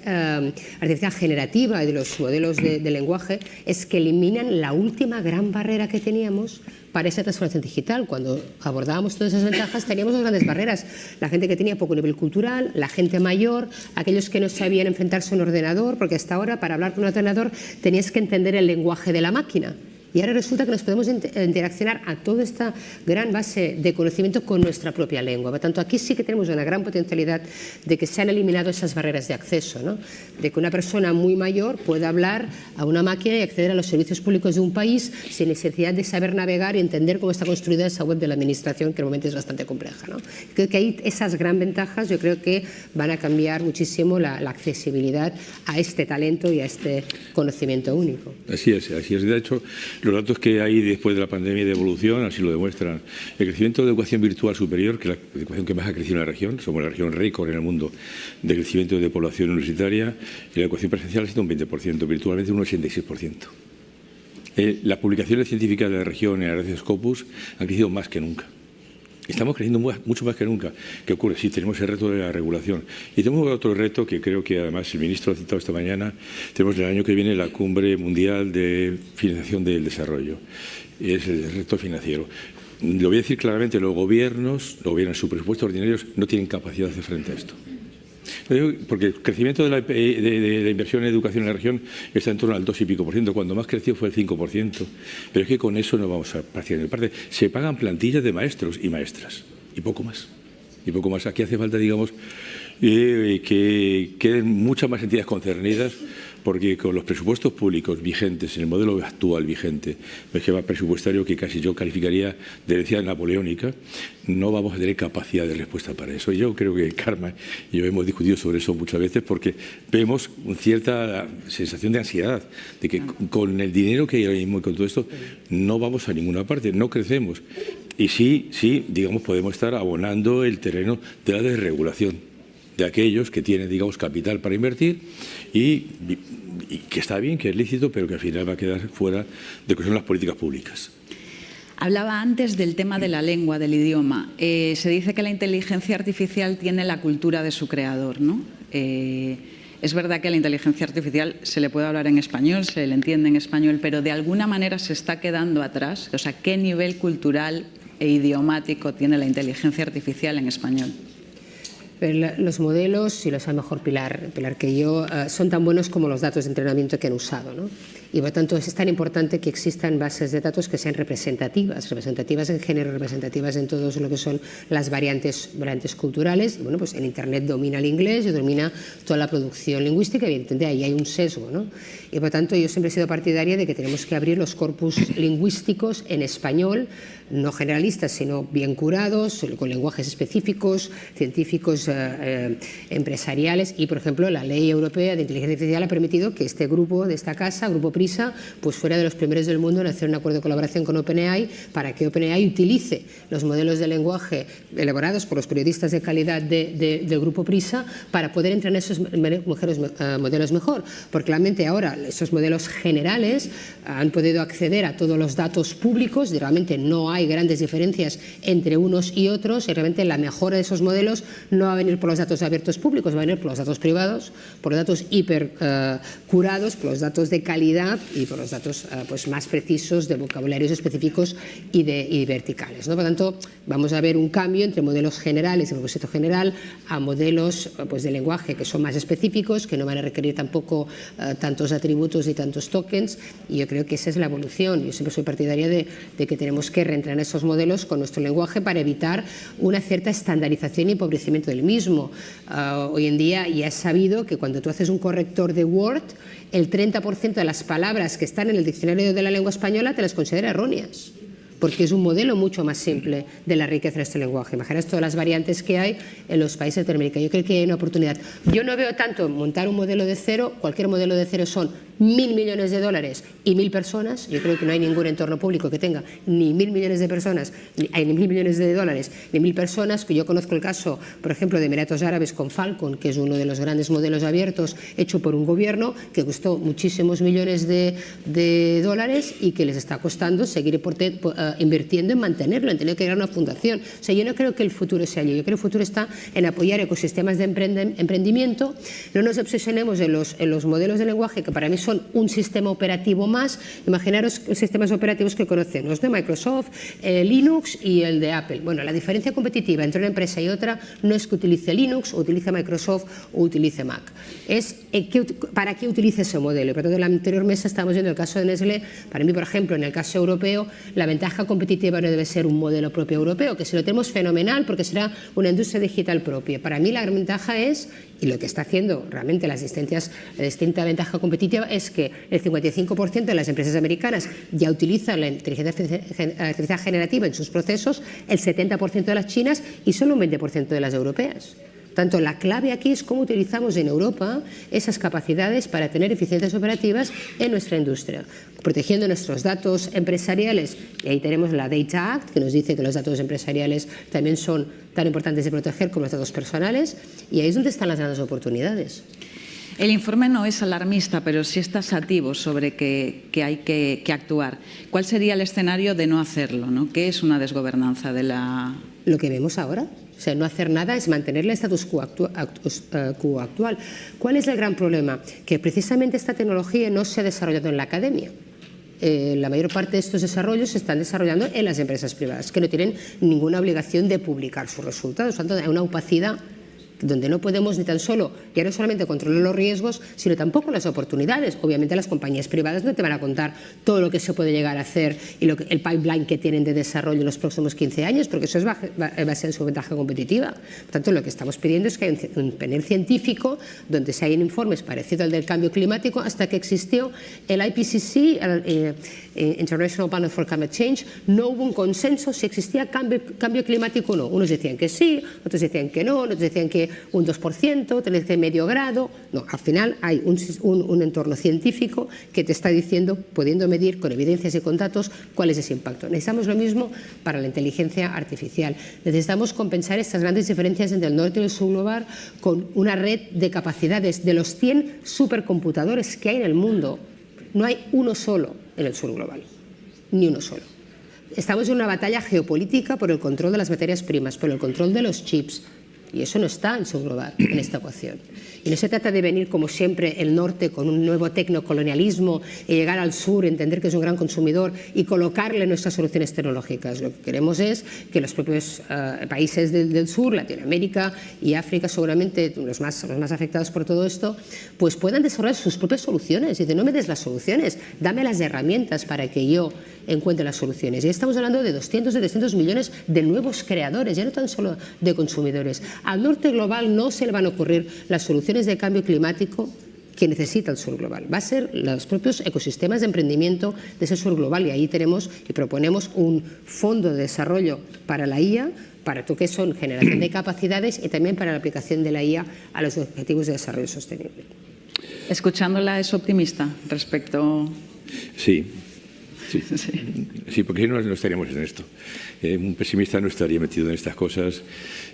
artificial generativa y de los modelos de lenguaje es que eliminan la última gran barrera que teníamos para esa transformación digital. Cuando abordábamos todas esas ventajas teníamos dos grandes barreras: la gente que tenía poco nivel cultural, la gente mayor, aquellos que no sabían enfrentarse a un ordenador, porque hasta ahora para hablar con un ordenador tenías que entender el lenguaje de la máquina. Y ahora resulta que nos podemos interaccionar a toda esta gran base de conocimiento con nuestra propia lengua. Por tanto, aquí sí que tenemos una gran potencialidad de que se han eliminado esas barreras de acceso, ¿no? De que una persona muy mayor pueda hablar a una máquina y acceder a los servicios públicos de un país sin necesidad de saber navegar y entender cómo está construida esa web de la administración, que normalmente es bastante compleja, ¿no? Creo que ahí esas gran ventajas yo creo que van a cambiar muchísimo la accesibilidad a este talento y a este conocimiento único. Así es. De hecho, los datos que hay después de la pandemia de evolución así lo demuestran. El crecimiento de educación virtual superior, que es la educación que más ha crecido en la región, somos la región récord en el mundo de crecimiento de población universitaria, y la educación presencial ha sido un 20%, virtualmente un 86%. Las publicaciones científicas de la región en áreas de Scopus han crecido más que nunca. Estamos creciendo mucho más que nunca. ¿Qué ocurre? Sí, tenemos el reto de la regulación. Y tenemos otro reto que creo que además el ministro ha citado esta mañana. Tenemos el año que viene la Cumbre Mundial de Financiación del Desarrollo. Es el reto financiero. Lo voy a decir claramente, los gobiernos en sus presupuestos ordinarios no tienen capacidad de hacer frente a esto. Porque el crecimiento de la inversión en educación en la región está en torno al 2 y pico %, cuando más creció fue el 5%. Pero es que con eso no vamos a partir. Se pagan plantillas de maestros y maestras, y poco más. Aquí hace falta, digamos, que queden muchas más entidades concernidas, porque con los presupuestos públicos vigentes, en el modelo actual vigente, el esquema presupuestario que casi yo calificaría de herencia napoleónica, no vamos a tener capacidad de respuesta para eso. Y yo creo que Karma y yo hemos discutido sobre eso muchas veces, porque vemos cierta sensación de ansiedad, de que con el dinero que hay ahora mismo y con todo esto no vamos a ninguna parte, no crecemos. Y sí, digamos, podemos estar abonando el terreno de la desregulación de aquellos que tienen, digamos, capital para invertir y que está bien, que es lícito, pero que al final va a quedar fuera de lo que son las políticas públicas. Hablaba antes del tema de la lengua, del idioma. Se dice que la inteligencia artificial tiene la cultura de su creador, ¿no? Es verdad que a la inteligencia artificial se le puede hablar en español, se le entiende en español, pero de alguna manera se está quedando atrás. O sea, ¿qué nivel cultural e idiomático tiene la inteligencia artificial en español? Los modelos, y lo sabe mejor Pilar que yo, son tan buenos como los datos de entrenamiento que han usado, ¿no? Y por lo tanto es tan importante que existan bases de datos que sean representativas en género, representativas en todo lo que son las variantes culturales. Y bueno, pues en Internet domina el inglés y domina toda la producción lingüística, evidentemente ahí hay un sesgo, ¿no? Y por lo tanto yo siempre he sido partidaria de que tenemos que abrir los corpus lingüísticos en español, no generalistas, sino bien curados, con lenguajes específicos, científicos, empresariales. Y, por ejemplo, la Ley Europea de Inteligencia Artificial ha permitido que este grupo de esta casa, Grupo PRISA, pues fuera de los primeros del mundo en hacer un acuerdo de colaboración con OpenAI para que OpenAI utilice los modelos de lenguaje elaborados por los periodistas de calidad del Grupo PRISA para poder entrenar esos modelos mejor. Porque realmente ahora esos modelos generales han podido acceder a todos los datos públicos y realmente no hay grandes diferencias entre unos y otros, y realmente la mejora de esos modelos no va a venir por los datos abiertos públicos, va a venir por los datos privados, por los datos hiper curados, por los datos de calidad y por los datos pues más precisos de vocabularios específicos y verticales, ¿no? Por lo tanto, vamos a ver un cambio entre modelos generales de propósito general a modelos pues, de lenguaje que son más específicos, que no van a requerir tampoco tantos atributos y tantos tokens, y yo creo que esa es la evolución. Yo siempre soy partidaria de que tenemos que reentrenar esos modelos con nuestro lenguaje para evitar una cierta estandarización y empobrecimiento del mismo. Hoy en día ya es sabido que cuando tú haces un corrector de Word, el 30% de las palabras que están en el diccionario de la lengua española te las considera erróneas, porque es un modelo mucho más simple de la riqueza de este lenguaje. Imaginaos todas las variantes que hay en los países de Latinoamérica. Yo creo que hay una oportunidad. Yo no veo tanto montar un modelo de cero. Cualquier modelo de cero son 1.000 millones de dólares y 1.000 personas. Yo creo que no hay ningún entorno público que tenga ni 1.000 millones de personas, ni 1.000 millones de dólares, ni 1.000 personas. Yo conozco el caso, por ejemplo, de Emiratos Árabes con Falcon, que es uno de los grandes modelos abiertos hecho por un gobierno que costó muchísimos millones de dólares y que les está costando seguir invirtiendo en mantenerlo, en tener que crear una fundación. O sea, yo no creo que el futuro sea allí. Yo creo que el futuro está en apoyar ecosistemas de emprendimiento. No nos obsesionemos en los modelos de lenguaje, que para mí son un sistema operativo más. Imaginaros sistemas operativos que conocemos, de Microsoft, Linux y el de Apple. Bueno, la diferencia competitiva entre una empresa y otra no es que utilice Linux o utilice Microsoft o utilice Mac. Es para qué utilice ese modelo. Y por tanto, en la anterior mesa estábamos viendo el caso de Nestlé. Para mí, por ejemplo, en el caso europeo, la ventaja competitiva no debe ser un modelo propio europeo, que si lo tenemos fenomenal porque será una industria digital propia. Para mí la gran ventaja es, y lo que está haciendo realmente la distinta ventaja competitiva, es que el 55% de las empresas americanas ya utilizan la inteligencia artificial generativa en sus procesos, el 70% de las chinas y solo un 20% de las europeas. Tanto la clave aquí es cómo utilizamos en Europa esas capacidades para tener eficiencias operativas en nuestra industria, protegiendo nuestros datos empresariales. Y ahí tenemos la Data Act, que nos dice que los datos empresariales también son tan importantes de proteger como los datos personales, y ahí es donde están las grandes oportunidades. El informe no es alarmista, pero sí es tasativo sobre que hay que actuar. ¿Cuál sería el escenario de no hacerlo, ¿no? ¿Qué es una desgobernanza de la...? Lo que vemos ahora. O sea, no hacer nada es mantener el status quo actual. ¿Cuál es el gran problema? Que precisamente esta tecnología no se ha desarrollado en la academia. La mayor parte de estos desarrollos se están desarrollando en las empresas privadas, que no tienen ninguna obligación de publicar sus resultados. Por lo tanto, hay una opacidad donde no podemos ni tan solo, ya no solamente controlar los riesgos, sino tampoco las oportunidades. Obviamente las compañías privadas no te van a contar todo lo que se puede llegar a hacer y el pipeline que tienen de desarrollo en los próximos 15 años, porque eso va a ser su ventaja competitiva. Por tanto, lo que estamos pidiendo es que haya un panel científico donde se hayan informes parecidos al del cambio climático. Hasta que existió el IPCC, el International Panel for Climate Change, no hubo un consenso si existía cambio climático o no. Unos decían que sí, otros decían que no, otros decían que un 2%, otros decían medio grado. No, al final hay un entorno científico que te está diciendo, pudiendo medir con evidencias y con datos, cuál es ese impacto. Necesitamos lo mismo para la inteligencia artificial. Necesitamos compensar estas grandes diferencias entre el norte y el sur global con una red de capacidades. De los 100 supercomputadores que hay en el mundo, no hay uno solo en el sur global, ni uno solo. Estamos en una batalla geopolítica por el control de las materias primas, por el control de los chips. y eso no está en sur global, en esta ecuación. Y no se trata de venir, como siempre, el norte con un nuevo tecnocolonialismo y llegar al sur, entender que es un gran consumidor y colocarle nuestras soluciones tecnológicas. Lo que queremos es que los propios países del sur, Latinoamérica y África, seguramente los más afectados por todo esto, pues puedan desarrollar sus propias soluciones. Y dice, no me des las soluciones, dame las herramientas para que yo encuentre las soluciones. Y estamos hablando de 200 o 300 millones de nuevos creadores, ya no tan solo de consumidores. Al norte global no se le van a ocurrir las soluciones de cambio climático que necesita el sur global. Va a ser los propios ecosistemas de emprendimiento de ese sur global, y ahí tenemos y proponemos un fondo de desarrollo para la IA, para todo que son generación de capacidades y también para la aplicación de la IA a los objetivos de desarrollo sostenible. Escuchándola, ¿es optimista respecto? Sí. Sí, porque si no estaríamos en esto. Un pesimista no estaría metido en estas cosas,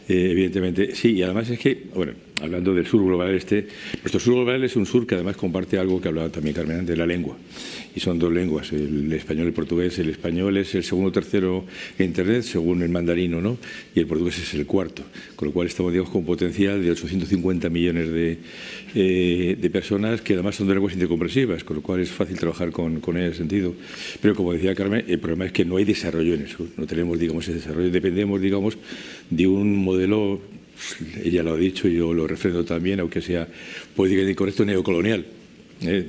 evidentemente. Sí, y además es que, bueno, hablando del sur global nuestro sur global es un sur que además comparte algo que hablaba también Carmen, de la lengua. Y son dos lenguas, el español y el portugués. El español es el segundo o tercero en Internet, según el mandarino, ¿no? Y el portugués es el cuarto. Con lo cual estamos, digamos, con potencial de 850 millones de personas que además son de lenguas intercomprensivas, con lo cual es fácil trabajar con ese sentido. Pero como decía Carmen, el problema es que no hay desarrollo en el sur. No tenemos, digamos, ese desarrollo. Dependemos, digamos, de un modelo, ella lo ha dicho y yo lo refrendo también, aunque sea políticamente incorrecto, neocolonial.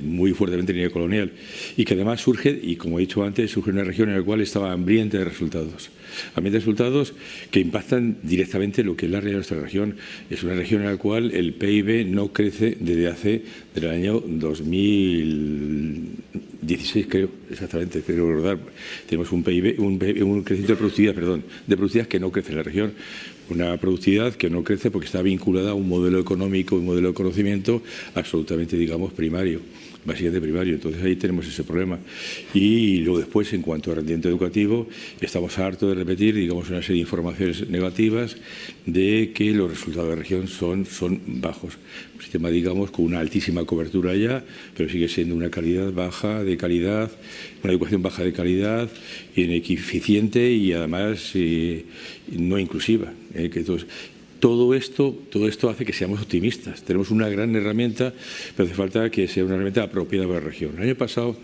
Muy fuertemente neocolonial, y que además surge, y como he dicho antes, surge en una región en la cual estaba hambrienta de resultados. Hambrienta de resultados que impactan directamente lo que es la realidad de nuestra región. Es una región en la cual el PIB no crece del año 2016, creo, exactamente, creo recordar. Tenemos un PIB, un crecimiento de productividad que no crece en la región. Una productividad que no crece porque está vinculada a un modelo económico, un modelo de conocimiento absolutamente, digamos, primario, básicamente primario. Entonces ahí tenemos ese problema. Y luego después, en cuanto al rendimiento educativo, estamos hartos de repetir, digamos, una serie de informaciones negativas de que los resultados de la región son bajos. Un sistema, digamos, con una altísima cobertura ya, pero sigue siendo una calidad baja de calidad, una educación baja de calidad, ineficiente y además no inclusiva. Todo esto hace que seamos optimistas. Tenemos una gran herramienta, pero hace falta que sea una herramienta apropiada para la región. El año pasado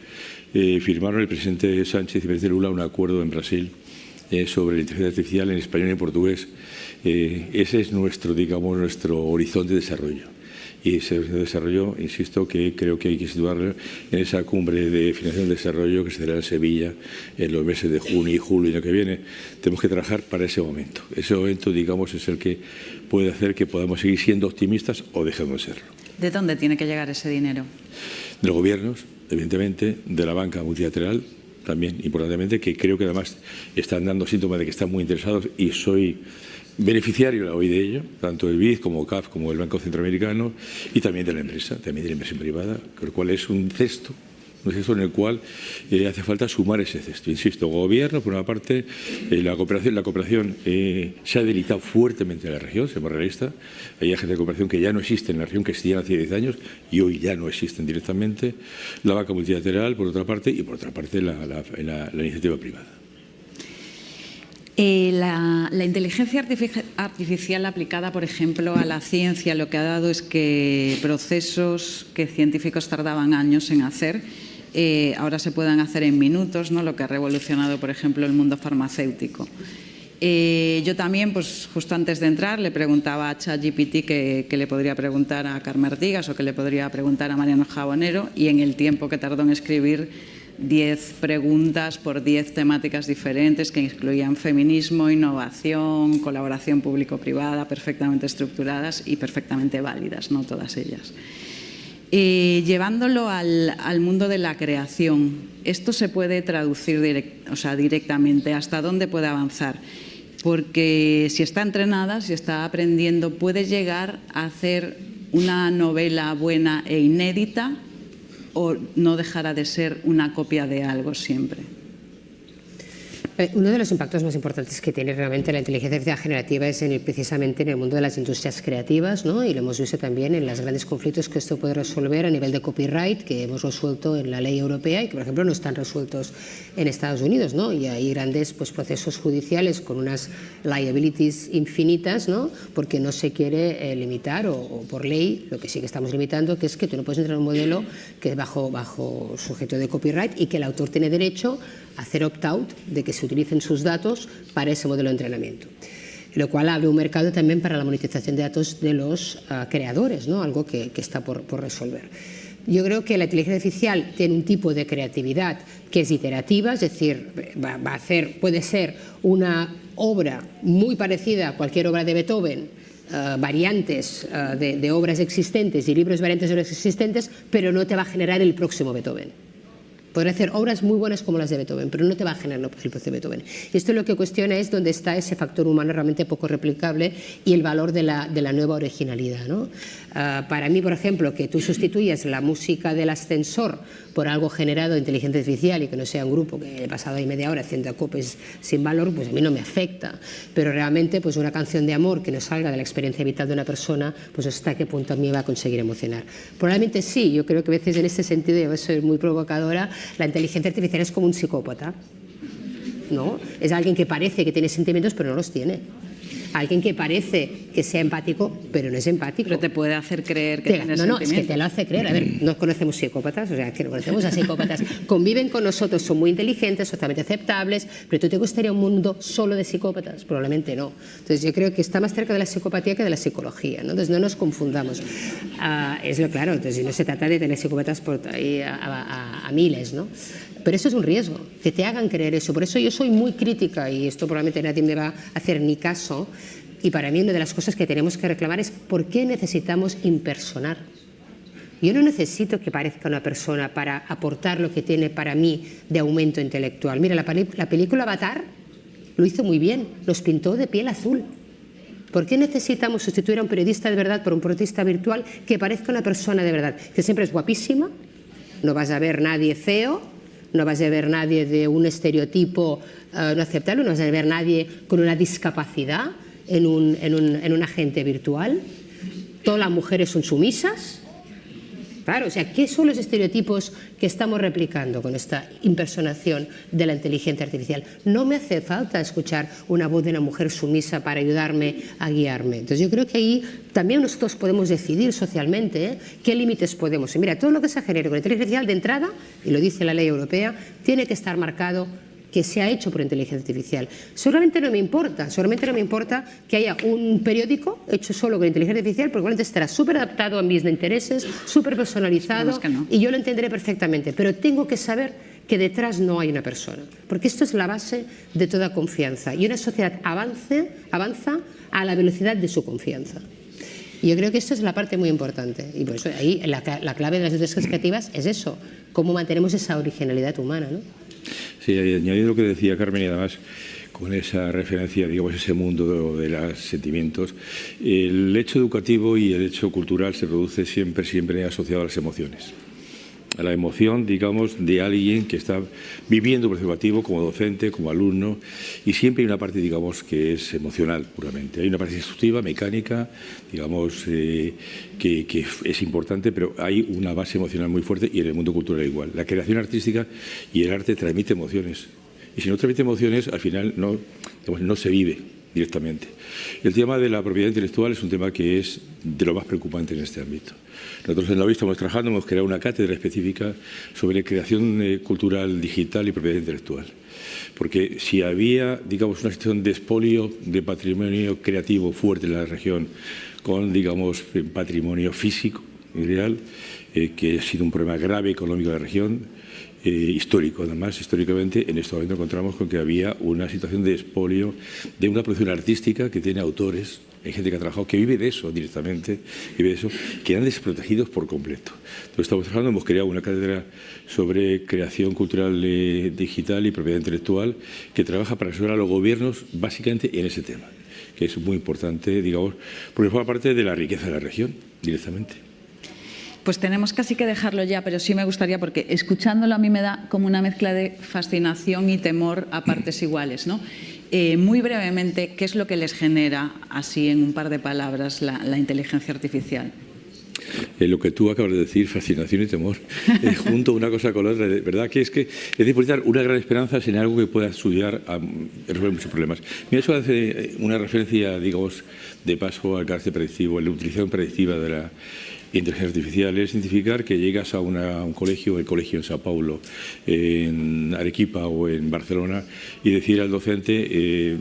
firmaron el presidente Sánchez y el presidente Lula un acuerdo en Brasil sobre la inteligencia artificial en español y en portugués. Ese es nuestro horizonte de desarrollo. Y ese desarrollo, insisto, que creo que hay que situarlo en esa cumbre de financiación de desarrollo que se dará en Sevilla en los meses de junio y julio del año que viene. Tenemos que trabajar para ese momento. Ese momento, digamos, es el que puede hacer que podamos seguir siendo optimistas o dejemos de serlo. ¿De dónde tiene que llegar ese dinero? De los gobiernos, evidentemente, de la banca multilateral, también importantemente, que creo que además están dando síntomas de que están muy interesados, y soy beneficiario hoy de ello, tanto el BID como CAF como el Banco Centroamericano, y también de la empresa, también de la inversión privada, con lo cual es un cesto en el cual hace falta sumar ese cesto. Insisto, gobierno, por una parte, la cooperación se ha debilitado fuertemente en la región, seamos realistas. Hay agentes de cooperación que ya no existen en la región, que existían hace 10 años y hoy ya no existen directamente. La banca multilateral, por otra parte, y por otra parte la iniciativa privada. La inteligencia artificial aplicada, por ejemplo, a la ciencia, lo que ha dado es que procesos que científicos tardaban años en hacer, ahora se puedan hacer en minutos, ¿no? Lo que ha revolucionado, por ejemplo, el mundo farmacéutico. Yo también, pues justo antes de entrar, le preguntaba a ChatGPT que le podría preguntar a Carmen Artigas o que le podría preguntar a Mariano Jabonero, y en el tiempo que tardó en escribir 10 preguntas por 10 temáticas diferentes que incluían feminismo, innovación, colaboración público-privada, perfectamente estructuradas y perfectamente válidas, no todas ellas. Llevándolo al mundo de la creación, ¿esto se puede traducir directamente? ¿Hasta dónde puede avanzar? Porque si está entrenada, si está aprendiendo, puede llegar a hacer una novela buena e inédita, ¿o no dejará de ser una copia de algo siempre? Uno de los impactos más importantes que tiene realmente la inteligencia artificial generativa es precisamente en el mundo de las industrias creativas, ¿no? Y lo hemos visto también en los grandes conflictos que esto puede resolver a nivel de copyright, que hemos resuelto en la ley europea y que, por ejemplo, no están resueltos en Estados Unidos, ¿no? Y hay grandes procesos judiciales con unas liabilities infinitas, ¿no? Porque no se quiere limitar o por ley, lo que sí que estamos limitando, que es que tú no puedes entrar en un modelo que es bajo sujeto de copyright y que el autor tiene derecho a hacer opt-out de que se utilicen sus datos para ese modelo de entrenamiento. Lo cual abre un mercado también para la monetización de datos de los creadores, ¿no? Algo que está por resolver. Yo creo que la inteligencia artificial tiene un tipo de creatividad que es iterativa, es decir, puede ser una obra muy parecida a cualquier obra de Beethoven, variantes de obras existentes y libros variantes de obras existentes, pero no te va a generar el próximo Beethoven. Podrá hacer obras muy buenas como las de Beethoven, pero no te va a generar el proceso de Beethoven. Y esto lo que cuestiona es dónde está ese factor humano realmente poco replicable y el valor de la nueva originalidad, ¿no? Para mí, por ejemplo, que tú sustituyas la música del ascensor por algo generado de inteligencia artificial y que no sea un grupo que he pasado ahí media hora haciendo copies sin valor, pues a mí no me afecta. Pero realmente pues una canción de amor que no salga de la experiencia vital de una persona, pues hasta qué punto a mí va a conseguir emocionar. Probablemente sí, yo creo que a veces en ese sentido, yo soy muy provocadora, la inteligencia artificial es como un psicópata, ¿no? Es alguien que parece que tiene sentimientos pero no los tiene. Alguien que parece que sea empático, pero no es empático. Pero te puede hacer creer que tienes No, es que te lo hace creer. A ver, no conocemos psicópatas, o sea, que no conocemos a psicópatas. Conviven con nosotros, son muy inteligentes, totalmente aceptables, pero ¿tú te gustaría un mundo solo de psicópatas? Probablemente no. Entonces yo creo que está más cerca de la psicopatía que de la psicología, ¿no? Entonces no nos confundamos. Es lo claro, entonces no se trata de tener psicópatas por ahí a miles, ¿no? Pero eso es un riesgo, que te hagan creer eso. Por eso yo soy muy crítica, y esto probablemente nadie me va a hacer ni caso, y para mí una de las cosas que tenemos que reclamar es ¿por qué necesitamos impersonar? Yo no necesito que parezca una persona para aportar lo que tiene para mí de aumento intelectual. Mira, la película Avatar lo hizo muy bien, los pintó de piel azul. ¿Por qué necesitamos sustituir a un periodista de verdad por un periodista virtual que parezca una persona de verdad? Que siempre es guapísima, no vas a ver nadie feo, no vas a ver nadie de un estereotipo no aceptable, no vas a ver nadie con una discapacidad en un agente virtual. Todas las mujeres son sumisas. Claro, o sea, ¿qué son los estereotipos que estamos replicando con esta impersonación de la inteligencia artificial? No me hace falta escuchar una voz de una mujer sumisa para ayudarme a guiarme. Entonces yo creo que ahí también nosotros podemos decidir socialmente qué límites podemos. Y mira, todo lo que se genere con inteligencia artificial de entrada, y lo dice la ley europea, tiene que estar marcado que se ha hecho por inteligencia artificial. Seguramente no me importa que haya un periódico hecho solo con inteligencia artificial, porque probablemente estará súper adaptado a mis intereses, súper personalizado, y yo lo entenderé perfectamente, pero tengo que saber que detrás no hay una persona, porque esto es la base de toda confianza, y una sociedad avanza a la velocidad de su confianza. Y yo creo que esto es la parte muy importante, y por eso ahí la clave de las industrias creativas es eso, cómo mantenemos esa originalidad humana, ¿no? Sí, añadiendo lo que decía Carmen, y además con esa referencia, digamos, ese mundo de los sentimientos, el hecho educativo y el hecho cultural se produce siempre asociado a las emociones. A la emoción, digamos, de alguien que está viviendo un proceso educativo como docente, como alumno, y siempre hay una parte, digamos, que es emocional puramente. Hay una parte instructiva, mecánica, digamos, que es importante, pero hay una base emocional muy fuerte, y en el mundo cultural igual. La creación artística y el arte transmite emociones, y si no transmite emociones, al final no se vive directamente. El tema de la propiedad intelectual es un tema que es de lo más preocupante en este ámbito. Nosotros en la OI estamos trabajando, hemos creado una cátedra específica sobre creación cultural digital y propiedad intelectual. Porque si había, digamos, una situación de expolio de patrimonio creativo fuerte en la región, con, digamos, patrimonio físico y real, que ha sido un problema grave económico de la región, histórico, además, históricamente, en este momento encontramos con que había una situación de expolio de una producción artística que tiene autores, hay gente que ha trabajado, que vive de eso directamente, vive de eso, que eran desprotegidos por completo. Entonces estamos trabajando, hemos creado una cátedra sobre creación cultural digital y propiedad intelectual que trabaja para asesorar a los gobiernos básicamente en ese tema, que es muy importante, digamos, porque forma parte de la riqueza de la región directamente. Pues tenemos casi que dejarlo ya, pero sí me gustaría, porque escuchándolo a mí me da como una mezcla de fascinación y temor a partes iguales, ¿no? Muy brevemente, ¿qué es lo que les genera, así en un par de palabras, la inteligencia artificial? Lo que tú acabas de decir, fascinación y temor, junto una cosa con la otra, ¿verdad? Que es depositar una gran esperanza en algo que pueda estudiar a resolver muchos problemas. Mira, eso hace una referencia, digamos, de paso al carácter predictivo, a la utilización predictiva de la inteligencia artificial. Es significar que llegas a un colegio, el colegio en Sao Paulo, en Arequipa o en Barcelona, y decir al docente,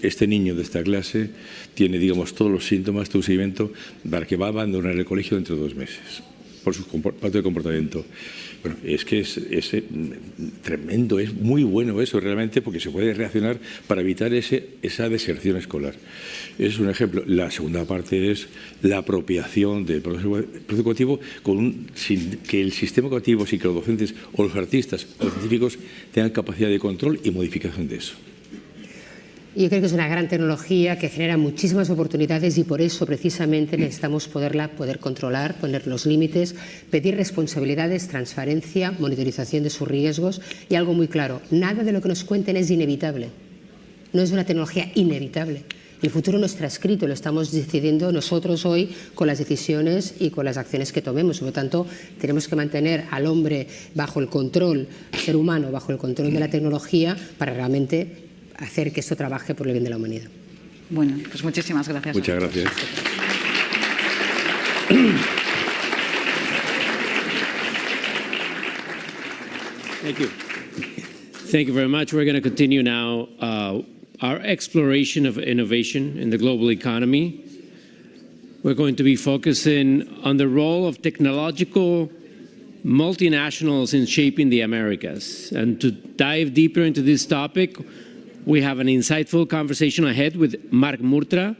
este niño de esta clase tiene, digamos, todos los síntomas, todo un seguimiento para que va a abandonar el colegio dentro de 2 meses por su patrón de comportamiento. Bueno, es que es tremendo, es muy bueno eso realmente, porque se puede reaccionar para evitar esa deserción escolar. Es un ejemplo. La segunda parte es la apropiación del proceso educativo sin que el sistema educativo, sin que los docentes o los artistas o los científicos tengan capacidad de control y modificación de eso. Yo creo que es una gran tecnología que genera muchísimas oportunidades y por eso precisamente necesitamos poder controlar, poner los límites, pedir responsabilidades, transparencia, monitorización de sus riesgos y algo muy claro, nada de lo que nos cuenten es inevitable. No es una tecnología inevitable. El futuro no está escrito, lo estamos decidiendo nosotros hoy con las decisiones y con las acciones que tomemos. Por lo tanto, tenemos que mantener al hombre bajo el control, al ser humano bajo el control de la tecnología para realmente hacer que esto trabaje por el bien de la humanidad. Bueno, pues muchísimas gracias. Muchas gracias. Thank you. Thank you very much. We're going to continue now our exploration of innovation in the global economy. We're going to be focusing on the role of technological multinationals in shaping the Americas. And to dive deeper into this topic, we have an insightful conversation ahead with Marc Murtra,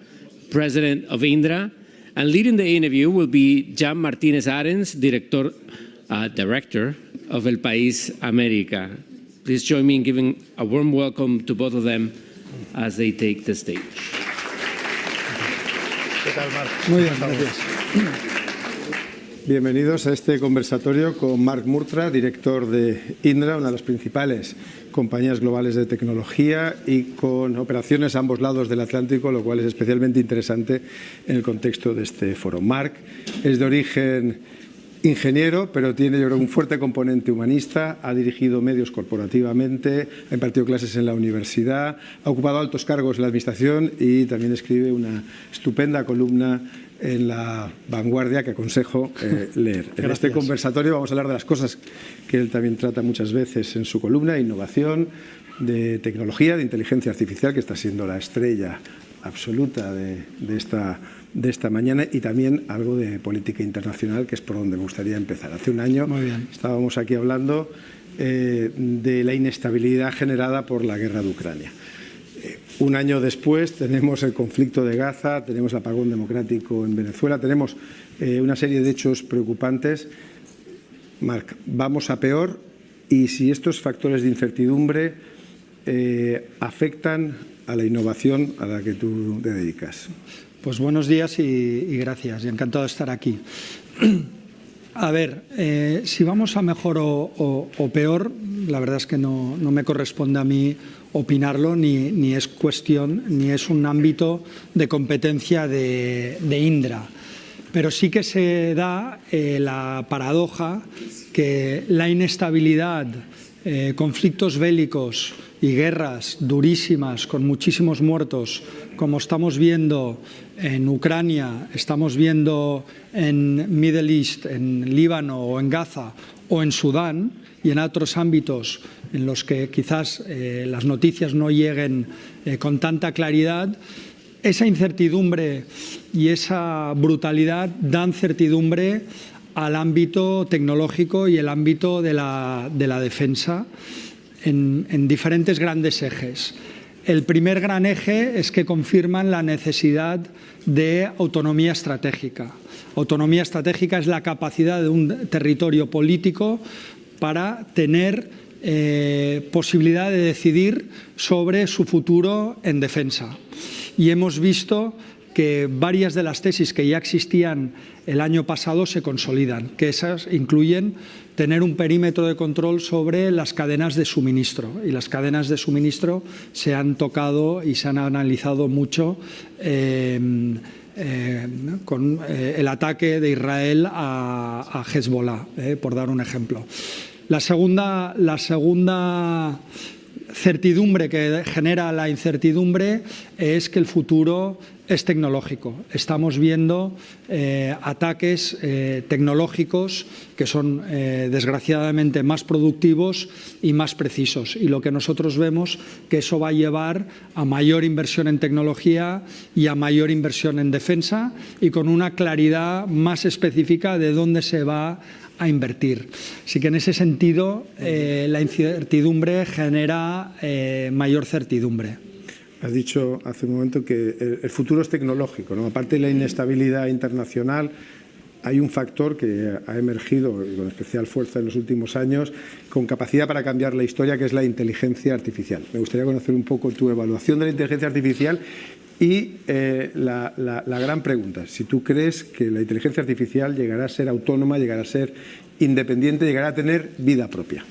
president of Indra, and leading the interview will be Jan Martínez Arens, director of El PAÍS América. Please join me in giving a warm welcome to both of them as they take the stage. Muy bien, gracias. Bienvenidos a este conversatorio con Marc Murtra, director de Indra, una de las principales compañías globales de tecnología y con operaciones a ambos lados del Atlántico, lo cual es especialmente interesante en el contexto de este foro. Marc es de origen ingeniero, pero tiene, yo creo, un fuerte componente humanista, ha dirigido medios corporativamente, ha impartido clases en la universidad, ha ocupado altos cargos en la administración y también escribe una estupenda columna en La Vanguardia que aconsejo leer. En este conversatorio vamos a hablar de las cosas que él también trata muchas veces en su columna: innovación, de tecnología, de inteligencia artificial, que está siendo la estrella absoluta de esta mañana, y también algo de política internacional, que es por donde me gustaría empezar. Hace un año estábamos aquí hablando de la inestabilidad generada por la guerra de Ucrania. Un año después tenemos el conflicto de Gaza, tenemos el apagón democrático en Venezuela, tenemos una serie de hechos preocupantes. Marc, vamos a peor, y si estos factores de incertidumbre afectan a la innovación a la que tú te dedicas. Pues buenos días y gracias, y encantado de estar aquí. A ver, si vamos a mejor o peor, la verdad es que no me corresponde a mí opinarlo, ni es cuestión, ni es un ámbito de competencia de Indra. Pero sí que se da la paradoja que la inestabilidad, conflictos bélicos y guerras durísimas con muchísimos muertos, como estamos viendo en Ucrania, estamos viendo en Middle East, en Líbano o en Gaza o en Sudán, y en otros ámbitos en los que quizás las noticias no lleguen con tanta claridad, esa incertidumbre y esa brutalidad dan certidumbre al ámbito tecnológico y el ámbito de la defensa en diferentes grandes ejes. El primer gran eje es que confirman la necesidad de autonomía estratégica. Autonomía estratégica es la capacidad de un territorio político para tener posibilidad de decidir sobre su futuro en defensa. Y hemos visto que varias de las tesis que ya existían el año pasado se consolidan, que esas incluyen tener un perímetro de control sobre las cadenas de suministro. Y las cadenas de suministro se han tocado y se han analizado mucho con el ataque de Israel a Hezbollah, por dar un ejemplo. La segunda certidumbre que genera la incertidumbre es que el futuro es tecnológico. Estamos viendo ataques tecnológicos que son desgraciadamente más productivos y más precisos. Y lo que nosotros vemos que eso va a llevar a mayor inversión en tecnología y a mayor inversión en defensa, y con una claridad más específica de dónde se va a invertir. Así que en ese sentido la incertidumbre genera mayor certidumbre. Has dicho hace un momento que el futuro es tecnológico, ¿no? Aparte de la inestabilidad internacional, hay un factor que ha emergido con especial fuerza en los últimos años, con capacidad para cambiar la historia, que es la inteligencia artificial. Me gustaría conocer un poco tu evaluación de la inteligencia artificial y la gran pregunta, si tú crees que la inteligencia artificial llegará a ser autónoma, llegará a ser independiente, llegará a tener vida propia.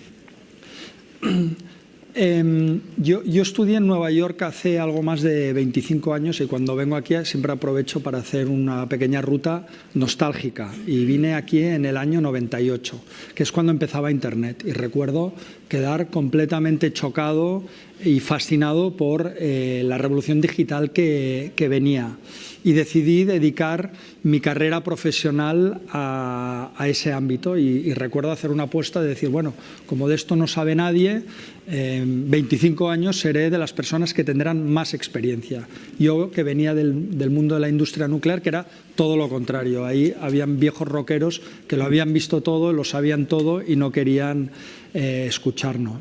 Yo estudié en Nueva York hace algo más de 25 años y cuando vengo aquí siempre aprovecho para hacer una pequeña ruta nostálgica, y vine aquí en el año 98, que es cuando empezaba Internet, y recuerdo quedar completamente chocado y fascinado por la revolución digital que venía, y decidí dedicar mi carrera profesional a ese ámbito, y recuerdo hacer una apuesta de decir, bueno, como de esto no sabe nadie, 25 años seré de las personas que tendrán más experiencia. Yo, que venía del mundo de la industria nuclear, que era todo lo contrario. Ahí habían viejos rockeros que lo habían visto todo, lo sabían todo y no querían escucharnos.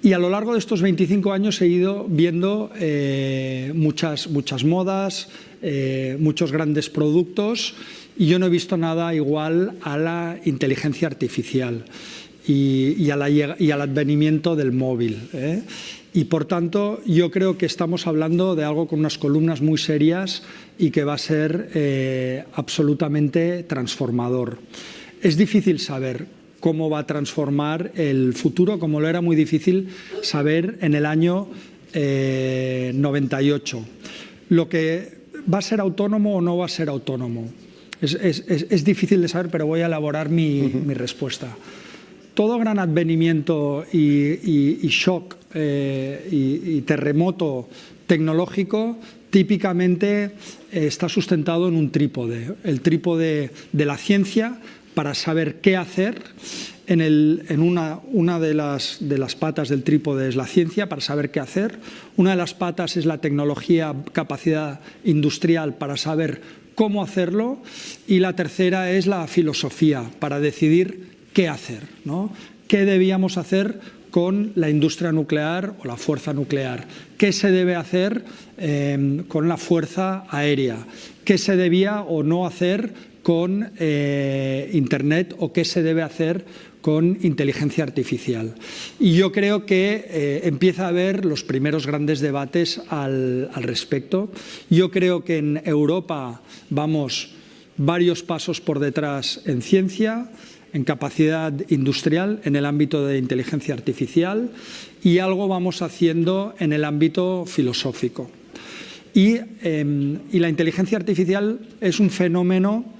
Y a lo largo de estos 25 años he ido viendo muchas modas, muchos grandes productos, y yo no he visto nada igual a la inteligencia artificial y al advenimiento del móvil. Y por tanto yo creo que estamos hablando de algo con unas columnas muy serias y que va a ser absolutamente transformador. Es difícil saber cómo va a transformar el futuro, como lo era muy difícil saber en el año 98. Lo que va a ser autónomo o no va a ser autónomo es difícil de saber, pero voy a elaborar mi respuesta. Todo gran advenimiento y shock y terremoto tecnológico típicamente está sustentado en un trípode. El trípode de la ciencia, para saber qué hacer. En una de las patas del trípode es la ciencia, para saber qué hacer. Una de las patas es la tecnología, capacidad industrial, para saber cómo hacerlo. Y la tercera es la filosofía, para decidir qué hacer, ¿no? ¿Qué debíamos hacer con la industria nuclear o la fuerza nuclear? ¿Qué se debe hacer con la fuerza aérea? ¿Qué se debía o no hacer con Internet, o qué se debe hacer con inteligencia artificial? Y yo creo que empieza a haber los primeros grandes debates al respecto. Yo creo que en Europa vamos varios pasos por detrás en ciencia, en capacidad industrial, en el ámbito de inteligencia artificial, y algo vamos haciendo en el ámbito filosófico. Y la inteligencia artificial es un fenómeno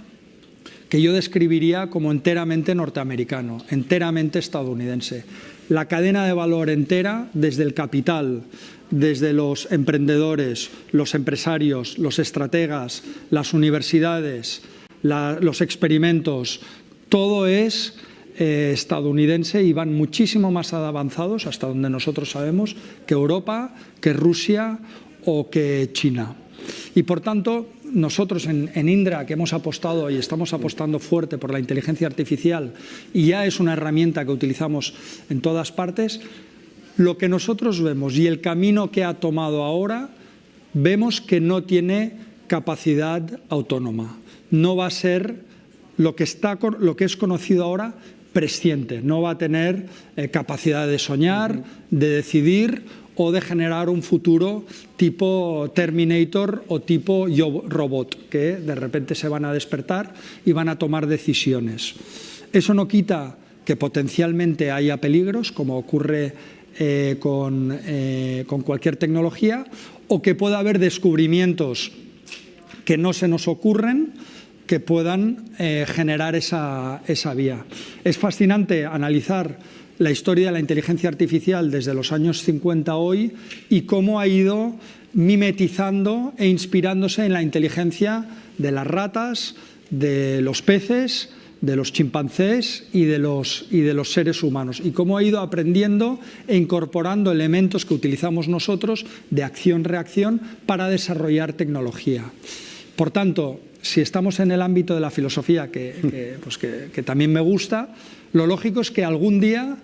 que yo describiría como enteramente norteamericano, enteramente estadounidense. La cadena de valor entera, desde el capital, desde los emprendedores, los empresarios, los estrategas, las universidades, los experimentos, todo es estadounidense, y van muchísimo más avanzados, hasta donde nosotros sabemos, que Europa, que Rusia o que China. Y por tanto, nosotros en Indra, que hemos apostado y estamos apostando fuerte por la inteligencia artificial, y ya es una herramienta que utilizamos en todas partes, lo que nosotros vemos y el camino que ha tomado ahora, vemos que no tiene capacidad autónoma. No va a ser lo que es conocido ahora presciente, no va a tener capacidad de soñar, de decidir o de generar un futuro tipo Terminator o tipo Yo Robot, que de repente se van a despertar y van a tomar decisiones. Eso no quita que potencialmente haya peligros, como ocurre con cualquier tecnología, o que pueda haber descubrimientos que no se nos ocurren, que puedan generar esa vía. Es fascinante analizar la historia de la inteligencia artificial desde los años 50 a hoy y cómo ha ido mimetizando e inspirándose en la inteligencia de las ratas, de los peces, de los chimpancés y de los seres humanos, y cómo ha ido aprendiendo e incorporando elementos que utilizamos nosotros de acción-reacción para desarrollar tecnología. Por tanto, si estamos en el ámbito de la filosofía, que también me gusta, lo lógico es que algún día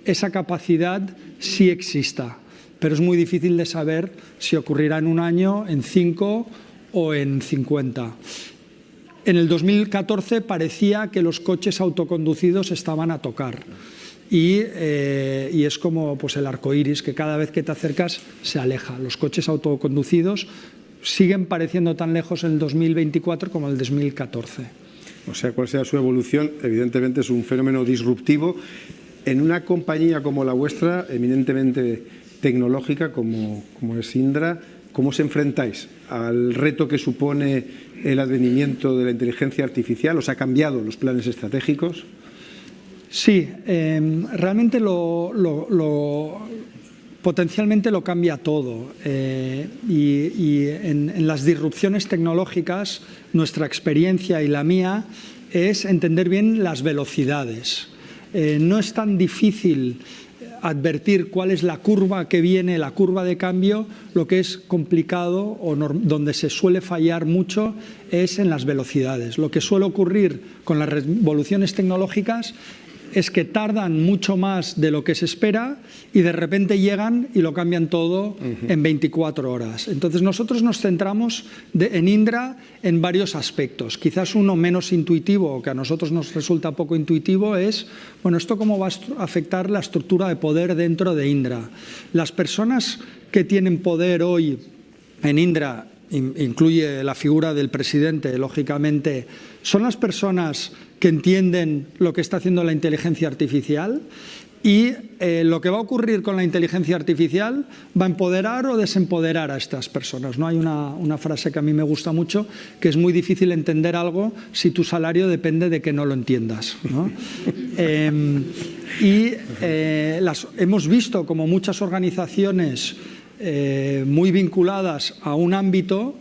esa capacidad sí exista, pero es muy difícil de saber si ocurrirá en un año, en 5 o en 50. En el 2014 parecía que los coches autoconducidos estaban a tocar y es como el arco iris, que cada vez que te acercas se aleja. Los coches autoconducidos siguen pareciendo tan lejos en el 2024 como en el 2014. O sea, cuál sea su evolución, evidentemente es un fenómeno disruptivo. En una compañía como la vuestra, eminentemente tecnológica como es Indra, ¿cómo os enfrentáis al reto que supone el advenimiento de la inteligencia artificial? ¿Os ha cambiado los planes estratégicos? Sí, realmente potencialmente lo cambia todo y en las disrupciones tecnológicas nuestra experiencia y la mía es entender bien las velocidades. No es tan difícil advertir cuál es la curva que viene, la curva de cambio. Lo que es complicado o donde se suele fallar mucho es en las velocidades. Lo que suele ocurrir con las revoluciones tecnológicas es que tardan mucho más de lo que se espera y de repente llegan y lo cambian todo en 24 horas. Entonces nosotros nos centramos en Indra en varios aspectos. Quizás uno menos intuitivo, o que a nosotros nos resulta poco intuitivo, es, bueno, ¿esto cómo va a afectar la estructura de poder dentro de Indra? Las personas que tienen poder hoy en Indra, incluye la figura del presidente, lógicamente, son las personas que entienden lo que está haciendo la inteligencia artificial y lo que va a ocurrir con la inteligencia artificial va a empoderar o desempoderar a estas personas, ¿no? Hay una frase que a mí me gusta mucho, que es muy difícil entender algo si tu salario depende de que no lo entiendas, ¿no? Hemos visto como muchas organizaciones muy vinculadas a un ámbito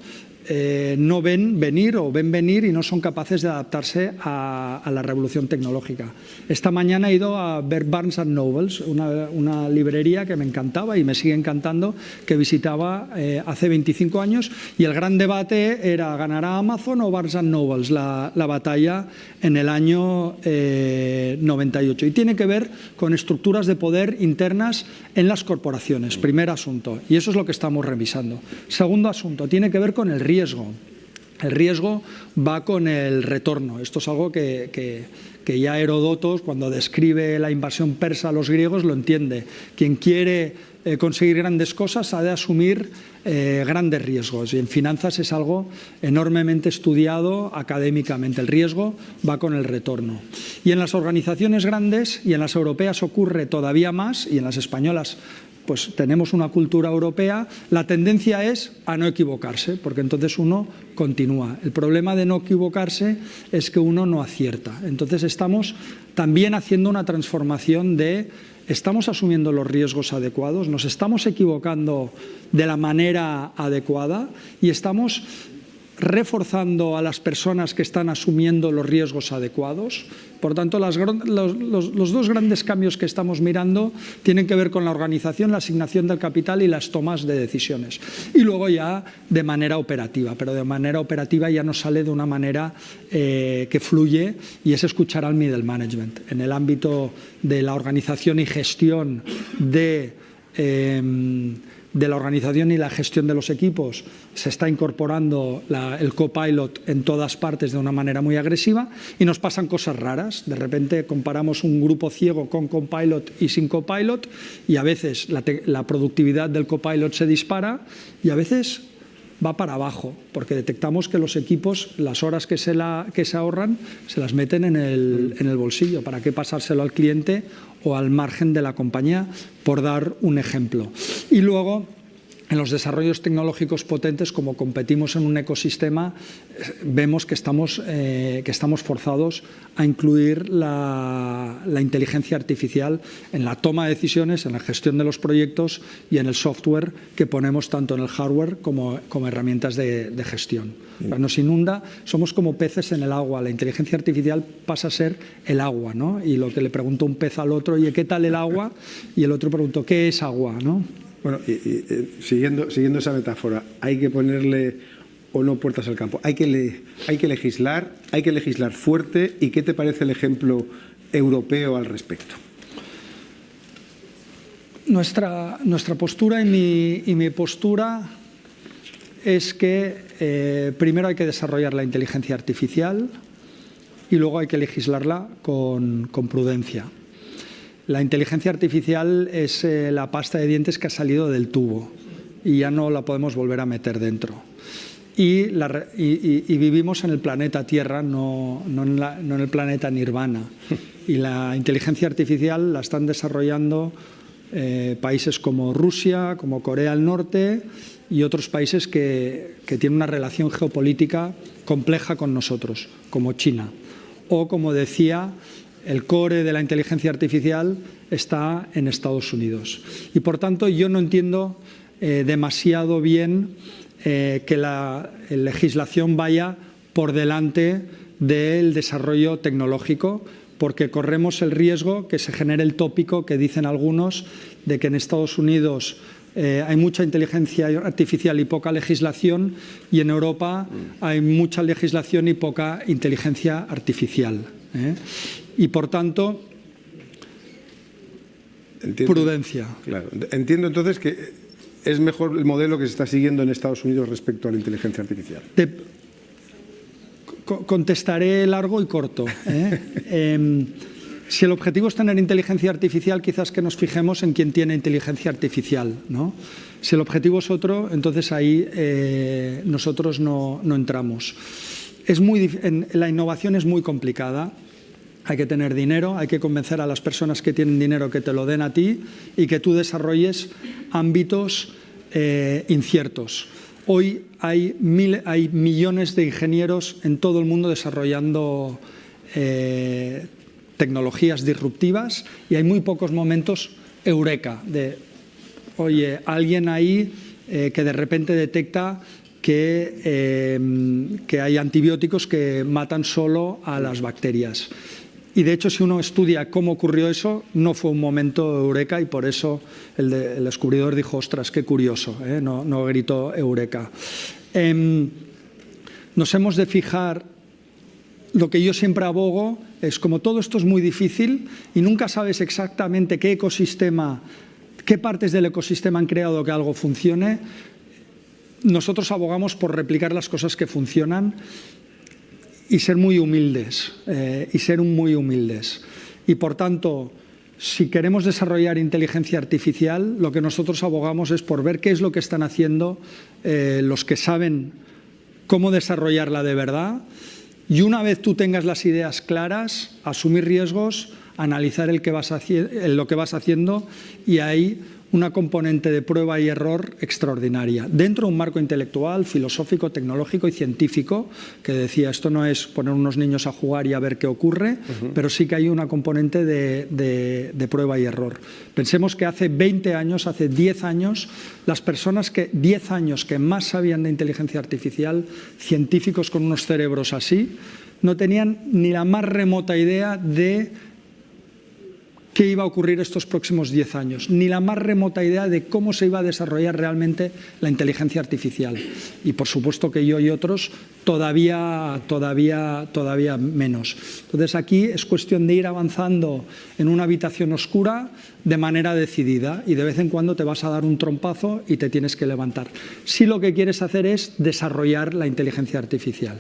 no ven venir o ven venir y no son capaces de adaptarse a la revolución tecnológica. Esta mañana he ido a ver Barnes & Nobles, una librería que me encantaba y me sigue encantando, que visitaba hace 25 años, y el gran debate era: ¿ganará Amazon o Barnes & Nobles la batalla en el año 98? Y tiene que ver con estructuras de poder internas en las corporaciones, primer asunto, y eso es lo que estamos revisando. Segundo asunto, tiene que ver con el riesgo. El riesgo va con el retorno. Esto es algo que ya Heródoto, cuando describe la invasión persa a los griegos, lo entiende. Quien quiere conseguir grandes cosas ha de asumir grandes riesgos, y en finanzas es algo enormemente estudiado académicamente. El riesgo va con el retorno. Y en las organizaciones grandes, y en las europeas ocurre todavía más, y en las españolas pues tenemos una cultura europea, la tendencia es a no equivocarse, porque entonces uno continúa. El problema de no equivocarse es que uno no acierta. Entonces estamos también haciendo una transformación de: ¿estamos asumiendo los riesgos adecuados? ¿Nos estamos equivocando de la manera adecuada? Y estamos reforzando a las personas que están asumiendo los riesgos adecuados. Por tanto, los dos grandes cambios que estamos mirando tienen que ver con la organización, la asignación del capital y las tomas de decisiones. Y luego ya de manera operativa, pero de manera operativa ya nos sale de una manera que fluye, y es escuchar al middle management. En el ámbito de la organización y gestión de de la organización y la gestión de los equipos, se está incorporando el copilot en todas partes de una manera muy agresiva y nos pasan cosas raras. De repente comparamos un grupo ciego con copilot y sin copilot y a veces la productividad del copilot se dispara y a veces va para abajo, porque detectamos que los equipos, las horas que se ahorran, se las meten en el bolsillo. ¿Para qué pasárselo al cliente o al margen de la compañía? Por dar un ejemplo. Y luego, en los desarrollos tecnológicos potentes, como competimos en un ecosistema, vemos que estamos forzados a incluir la inteligencia artificial en la toma de decisiones, en la gestión de los proyectos y en el software que ponemos tanto en el hardware como herramientas de gestión. Nos inunda, somos como peces en el agua. La inteligencia artificial pasa a ser el agua, ¿no? Y lo que le preguntó un pez al otro, oye, ¿qué tal el agua? Y el otro preguntó, ¿qué es agua? ¿No? Bueno, siguiendo esa metáfora, hay que ponerle o no puertas al campo. Hay que legislar fuerte. ¿Y qué te parece el ejemplo europeo al respecto? Nuestra postura y mi postura es que primero hay que desarrollar la inteligencia artificial y luego hay que legislarla con prudencia. La inteligencia artificial es la pasta de dientes que ha salido del tubo y ya no la podemos volver a meter dentro. Y vivimos en el planeta Tierra, no en el planeta Nirvana. Y la inteligencia artificial la están desarrollando países como Rusia, como Corea del Norte y otros países que tienen una relación geopolítica compleja con nosotros, como China. O, como decía, el core de la inteligencia artificial está en Estados Unidos. Y, por tanto, yo no entiendo demasiado bien que la legislación vaya por delante del desarrollo tecnológico, porque corremos el riesgo que se genere el tópico que dicen algunos de que en Estados Unidos hay mucha inteligencia artificial y poca legislación, y en Europa hay mucha legislación y poca inteligencia artificial. Y, por tanto, prudencia. Claro. Entiendo entonces que es mejor el modelo que se está siguiendo en Estados Unidos respecto a la inteligencia artificial. Contestaré largo y corto. Si el objetivo es tener inteligencia artificial, quizás que nos fijemos en quién tiene inteligencia artificial, ¿no? Si el objetivo es otro, entonces ahí nosotros no entramos. La innovación es muy complicada. Hay que tener dinero, hay que convencer a las personas que tienen dinero que te lo den a ti y que tú desarrolles ámbitos inciertos. Hoy hay millones de ingenieros en todo el mundo desarrollando tecnologías disruptivas y hay muy pocos momentos eureka de, oye, alguien ahí que de repente detecta que hay antibióticos que matan solo a las bacterias. Y, de hecho, si uno estudia cómo ocurrió eso, no fue un momento eureka y por eso el descubridor dijo, ostras, qué curioso, no gritó eureka. Nos hemos de fijar, lo que yo siempre abogo es, como todo esto es muy difícil y nunca sabes exactamente qué partes del ecosistema han creado que algo funcione, nosotros abogamos por replicar las cosas que funcionan y ser muy humildes, Y, por tanto, si queremos desarrollar inteligencia artificial, lo que nosotros abogamos es por ver qué es lo que están haciendo los que saben cómo desarrollarla de verdad, y una vez tú tengas las ideas claras, asumir riesgos, analizar lo que vas haciendo, y hay una componente de prueba y error extraordinaria. Dentro de un marco intelectual, filosófico, tecnológico y científico, que decía, esto no es poner unos niños a jugar y a ver qué ocurre, pero sí que hay una componente de prueba y error. Pensemos que hace 20 años, hace 10 años, las personas que 10 años que más sabían de inteligencia artificial, científicos con unos cerebros así, no tenían ni la más remota idea de qué iba a ocurrir estos próximos 10 años, ni la más remota idea de cómo se iba a desarrollar realmente la inteligencia artificial. Y por supuesto que yo y otros todavía menos. Entonces aquí es cuestión de ir avanzando en una habitación oscura de manera decidida y de vez en cuando te vas a dar un trompazo y te tienes que levantar. Si lo que quieres hacer es desarrollar la inteligencia artificial.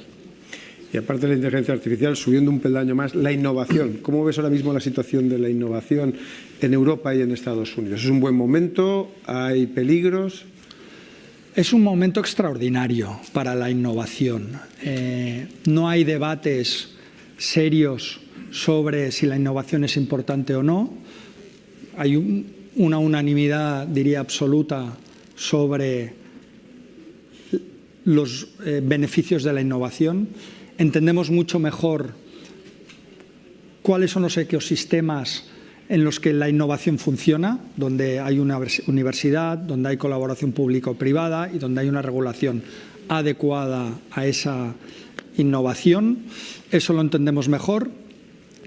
Y aparte de la inteligencia artificial, subiendo un peldaño más, la innovación. ¿Cómo ves ahora mismo la situación de la innovación en Europa y en Estados Unidos? ¿Es un buen momento? ¿Hay peligros? Es un momento extraordinario para la innovación. No hay debates serios sobre si la innovación es importante o no. Hay una unanimidad, diría, absoluta sobre los beneficios de la innovación. Entendemos mucho mejor cuáles son los ecosistemas en los que la innovación funciona, donde hay una universidad, donde hay colaboración público-privada y donde hay una regulación adecuada a esa innovación. Eso lo entendemos mejor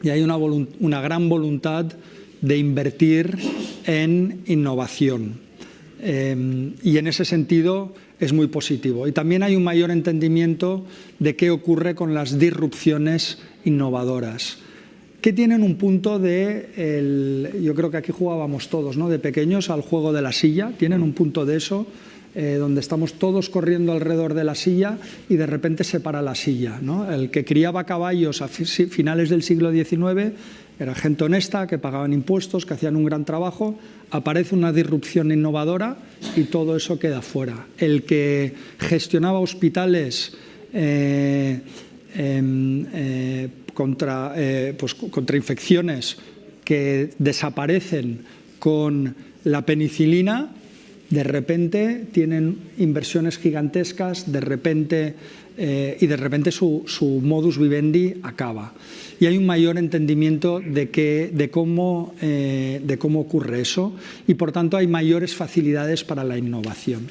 y hay una gran voluntad de invertir en innovación. Y en ese sentido es muy positivo. Y también hay un mayor entendimiento de qué ocurre con las disrupciones innovadoras, que tienen un punto yo creo que aquí jugábamos todos, ¿no?, de pequeños al juego de la silla, tienen un punto de eso, donde estamos todos corriendo alrededor de la silla y de repente se para la silla, ¿no? El que criaba caballos a finales del siglo XIX era gente honesta, que pagaban impuestos, que hacían un gran trabajo. Aparece una disrupción innovadora y todo eso queda fuera. El que gestionaba hospitales contra infecciones que desaparecen con la penicilina, de repente tienen inversiones gigantescas, y de repente su modus vivendi acaba. Y hay un mayor entendimiento de cómo ocurre eso y, por tanto, hay mayores facilidades para la innovación.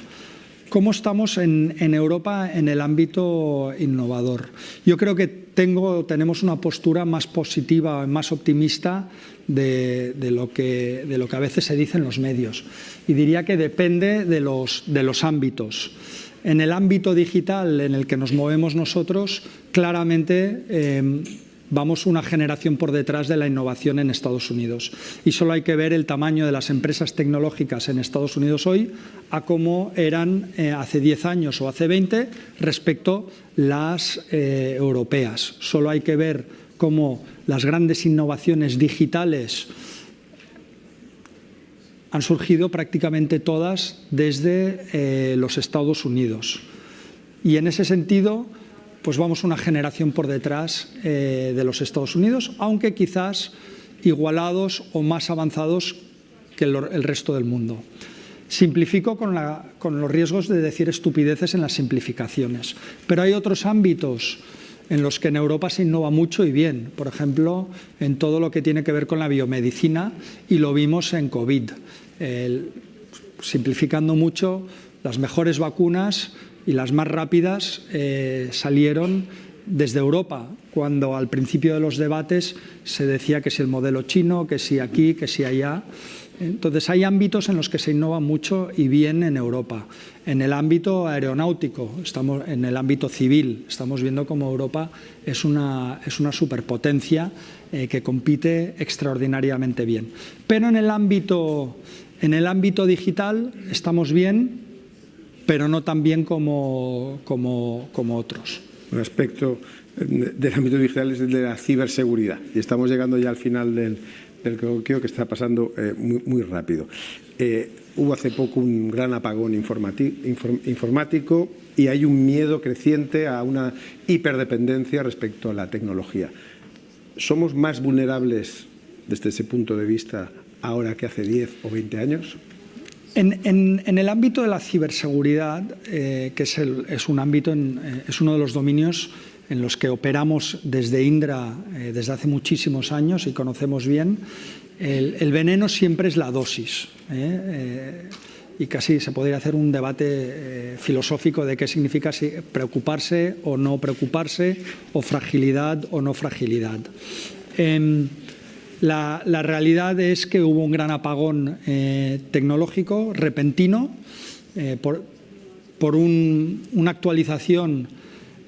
¿Cómo estamos en Europa en el ámbito innovador? Yo creo que tenemos una postura más positiva, más optimista de lo que a veces se dice en los medios. Y diría que depende de los ámbitos. En el ámbito digital en el que nos movemos nosotros, claramente vamos una generación por detrás de la innovación en Estados Unidos. Y solo hay que ver el tamaño de las empresas tecnológicas en Estados Unidos hoy a cómo eran hace 10 años o hace 20 respecto las europeas. Solo hay que ver cómo las grandes innovaciones digitales han surgido prácticamente todas desde los Estados Unidos. Y en ese sentido, pues vamos una generación por detrás de los Estados Unidos, aunque quizás igualados o más avanzados que el resto del mundo. Simplifico con los riesgos de decir estupideces en las simplificaciones, pero hay otros ámbitos en los que en Europa se innova mucho y bien, por ejemplo, en todo lo que tiene que ver con la biomedicina, y lo vimos en COVID. Simplificando mucho, las mejores vacunas y las más rápidas salieron desde Europa, cuando al principio de los debates se decía que si el modelo chino, que si aquí, que si allá. Entonces hay ámbitos en los que se innova mucho y bien en Europa. En el ámbito aeronáutico, en el ámbito civil, estamos viendo cómo Europa es una superpotencia que compite extraordinariamente bien. Pero en el ámbito digital estamos bien, pero no tan bien como otros. Un aspecto del ámbito digital es el de la ciberseguridad. Y estamos llegando ya al final del coloquio, que está pasando muy rápido. Hubo hace poco un gran apagón informático y hay un miedo creciente a una hiperdependencia respecto a la tecnología. ¿Somos más vulnerables desde ese punto de vista ahora que hace 10 o 20 años? En el ámbito de la ciberseguridad, que es uno de los dominios en los que operamos desde Indra desde hace muchísimos años y conocemos bien, el veneno siempre es la dosis. Y casi se podría hacer un debate filosófico de qué significa preocuparse o no preocuparse, o fragilidad o no fragilidad. La realidad es que hubo un gran apagón tecnológico repentino por una actualización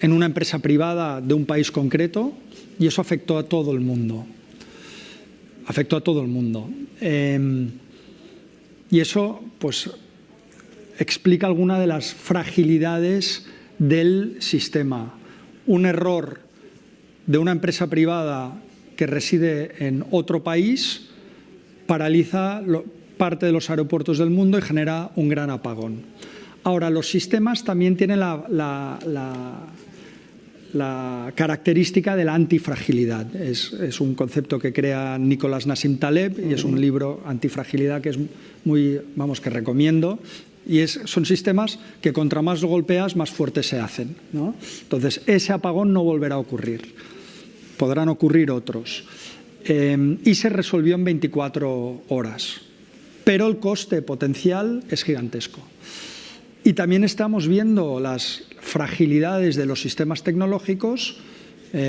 en una empresa privada de un país concreto, y eso afectó a todo el mundo. Afectó a todo el mundo. Y eso pues, explica alguna de las fragilidades del sistema. Un error de una empresa privada que reside en otro país paraliza parte de los aeropuertos del mundo y genera un gran apagón. Ahora, los sistemas también tienen la característica de la antifragilidad. Es un concepto que crea Nicolás Nassim Taleb y es un libro, Antifragilidad, que es muy, vamos, que recomiendo. Y son sistemas que contra más lo golpeas, más fuertes se hacen, ¿no? Entonces, ese apagón no volverá a ocurrir. Podrán ocurrir otros. Y se resolvió en 24 horas. Pero el coste potencial es gigantesco. Y también estamos viendo las fragilidades de los sistemas tecnológicos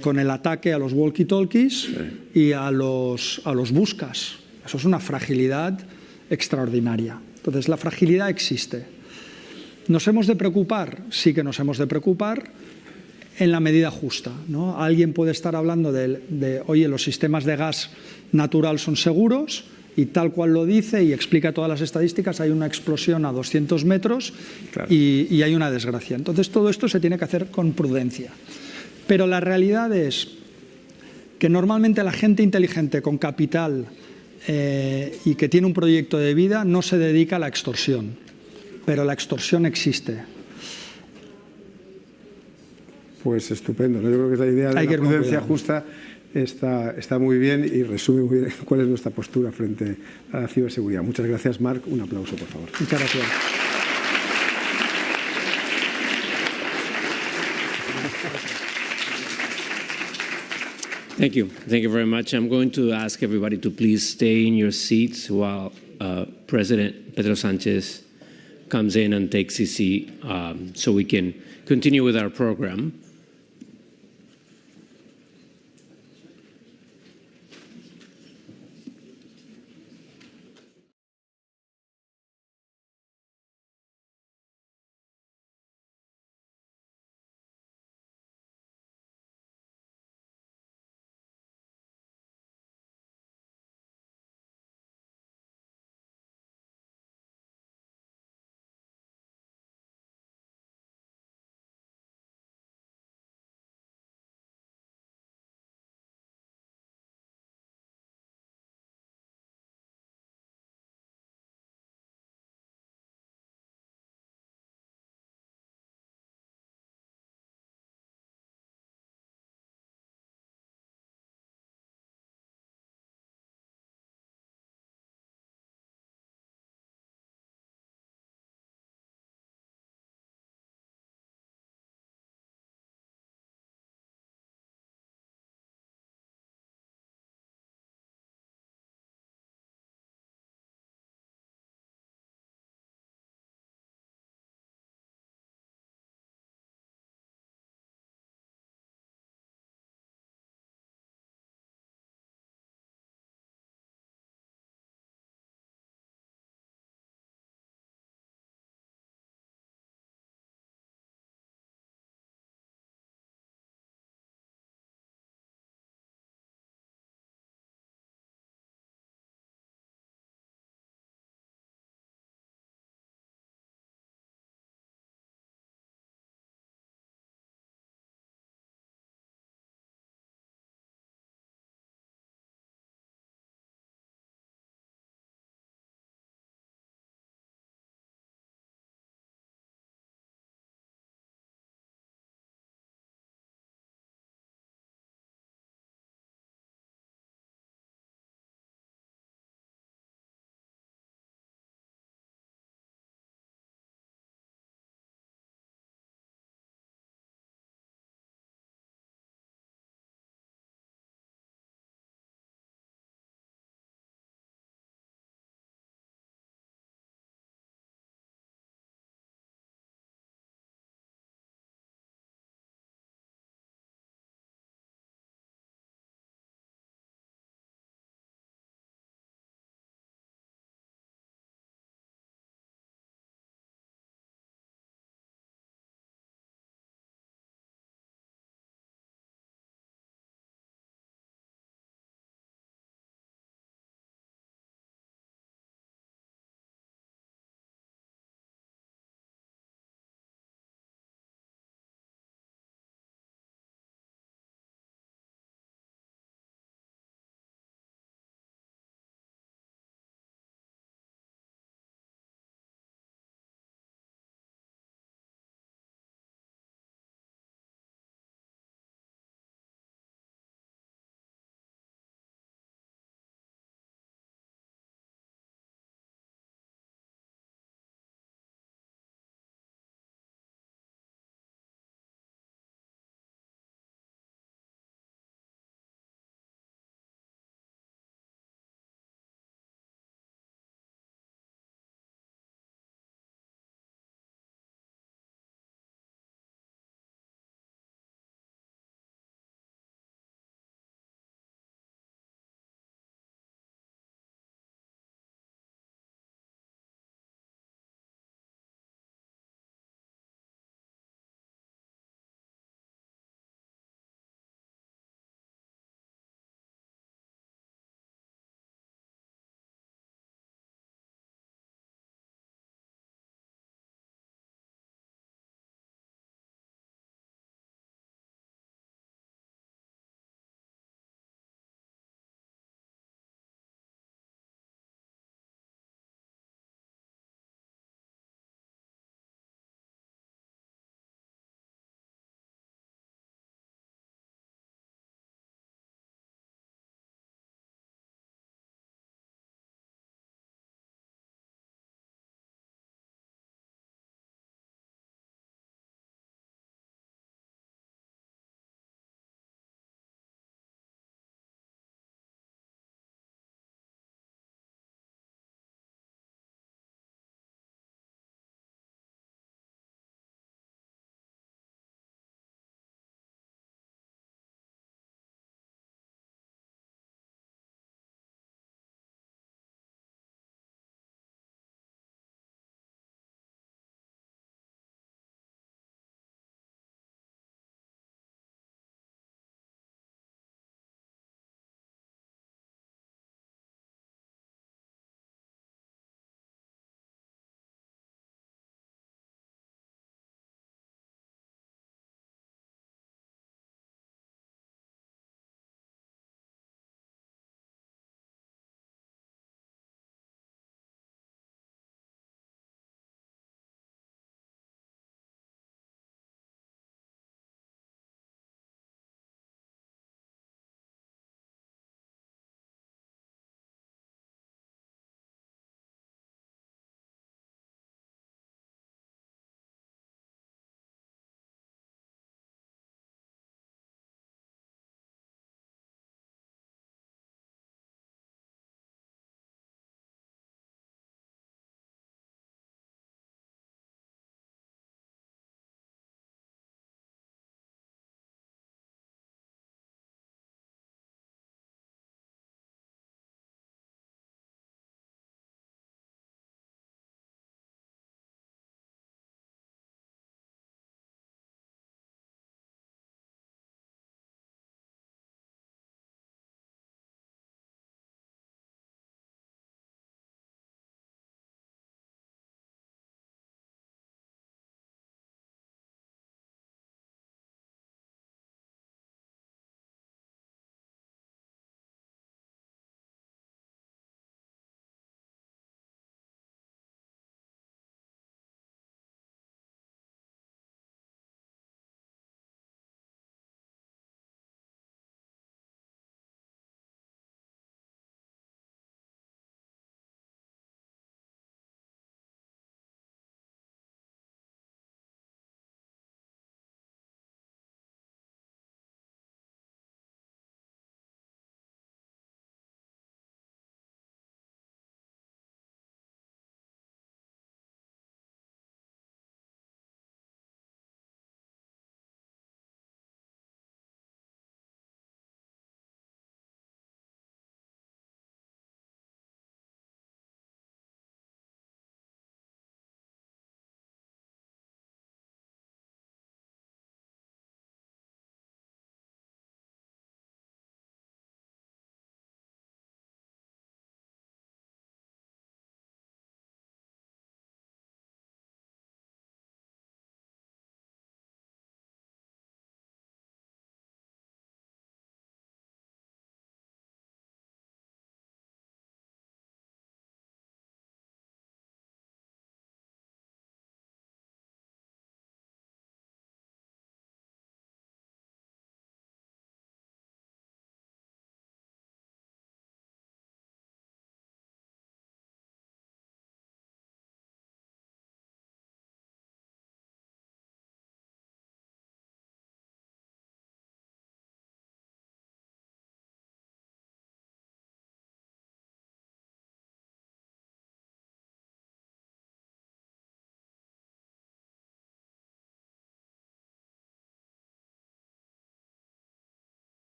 con el ataque a los walkie-talkies y a los buscas. Eso es una fragilidad extraordinaria. Entonces, la fragilidad existe. ¿Nos hemos de preocupar? Sí que nos hemos de preocupar en la medida justa, ¿no? Alguien puede estar hablando oye, los sistemas de gas natural son seguros, y tal cual lo dice y explica todas las estadísticas, hay una explosión a 200 metros y hay una desgracia. Entonces, todo esto se tiene que hacer con prudencia. Pero la realidad es que normalmente la gente inteligente con capital y que tiene un proyecto de vida no se dedica a la extorsión, pero la extorsión existe. Pues estupendo, ¿no? Yo creo que esa idea de la prudencia justa está muy bien y resume muy bien cuál es nuestra postura frente a la ciberseguridad. Muchas gracias, Marc. Un aplauso, por favor. Muchas gracias. Thank you. Thank you very much. I'm going to ask everybody to please stay in your seats while President Pedro Sánchez comes in and takes his seat so we can continue with our program.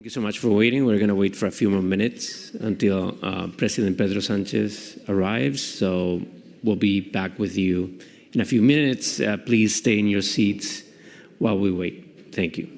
Thank you so much for waiting. We're going to wait for a few more minutes until President Pedro Sanchez arrives. So we'll be back with you in a few minutes. Please stay in your seats while we wait. Thank you.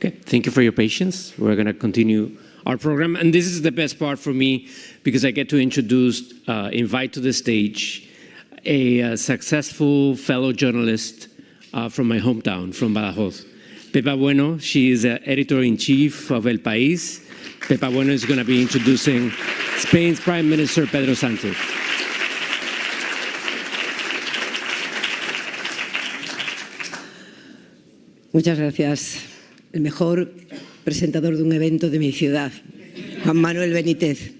Okay, thank you for your patience. We're going to continue our program. And this is the best part for me because I get to introduce, invite to the stage a successful fellow journalist from my hometown, from Badajoz. Pepa Bueno, she is editor-in-chief of El País. Pepa Bueno is going to be introducing Spain's Prime Minister, Pedro Sánchez. Muchas gracias. El mejor presentador de un evento de mi ciudad, Juan Manuel Benítez.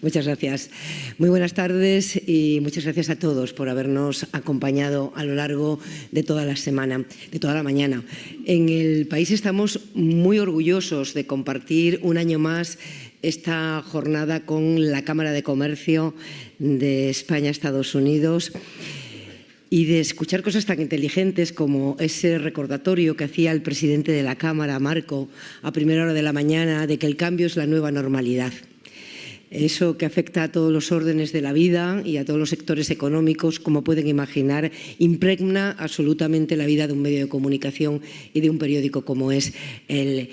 Muchas gracias. Muy buenas tardes y muchas gracias a todos por habernos acompañado a lo largo de toda la semana, de toda la mañana. En el país estamos muy orgullosos de compartir un año más esta jornada con la Cámara de Comercio de España-Estados Unidos y de escuchar cosas tan inteligentes como ese recordatorio que hacía el presidente de la Cámara, Marco, a primera hora de la mañana, de que el cambio es la nueva normalidad. Eso que afecta a todos los órdenes de la vida y a todos los sectores económicos, como pueden imaginar, impregna absolutamente la vida de un medio de comunicación y de un periódico como es el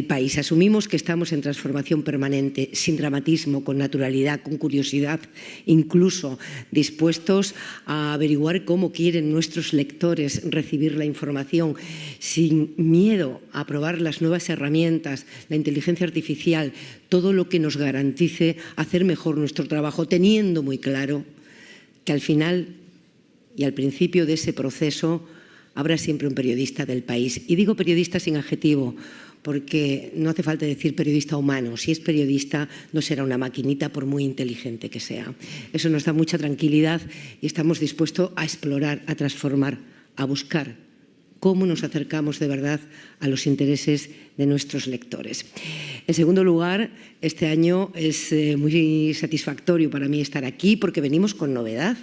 País. Asumimos que estamos en transformación permanente, sin dramatismo, con naturalidad, con curiosidad, incluso dispuestos a averiguar cómo quieren nuestros lectores recibir la información, sin miedo a probar las nuevas herramientas, la inteligencia artificial, todo lo que nos garantice hacer mejor nuestro trabajo, teniendo muy claro que al final y al principio de ese proceso habrá siempre un periodista del país. Y digo periodista sin adjetivo, porque no hace falta decir periodista humano. Si es periodista, no será una maquinita por muy inteligente que sea. Eso nos da mucha tranquilidad y estamos dispuestos a explorar, a transformar, a buscar cómo nos acercamos de verdad a los intereses de nuestros lectores. En segundo lugar, este año es muy satisfactorio para mí estar aquí porque venimos con novedad.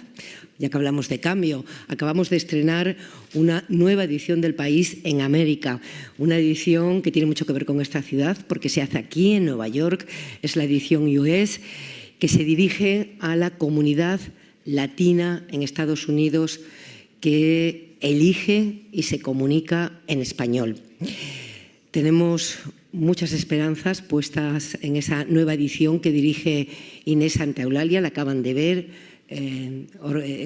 Ya que hablamos de cambio, acabamos de estrenar una nueva edición del País en América, una edición que tiene mucho que ver con esta ciudad porque se hace aquí en Nueva York, es la edición US, que se dirige a la comunidad latina en Estados Unidos que elige y se comunica en español. Tenemos muchas esperanzas puestas en esa nueva edición que dirige Inés Santaeulalia, la acaban de ver,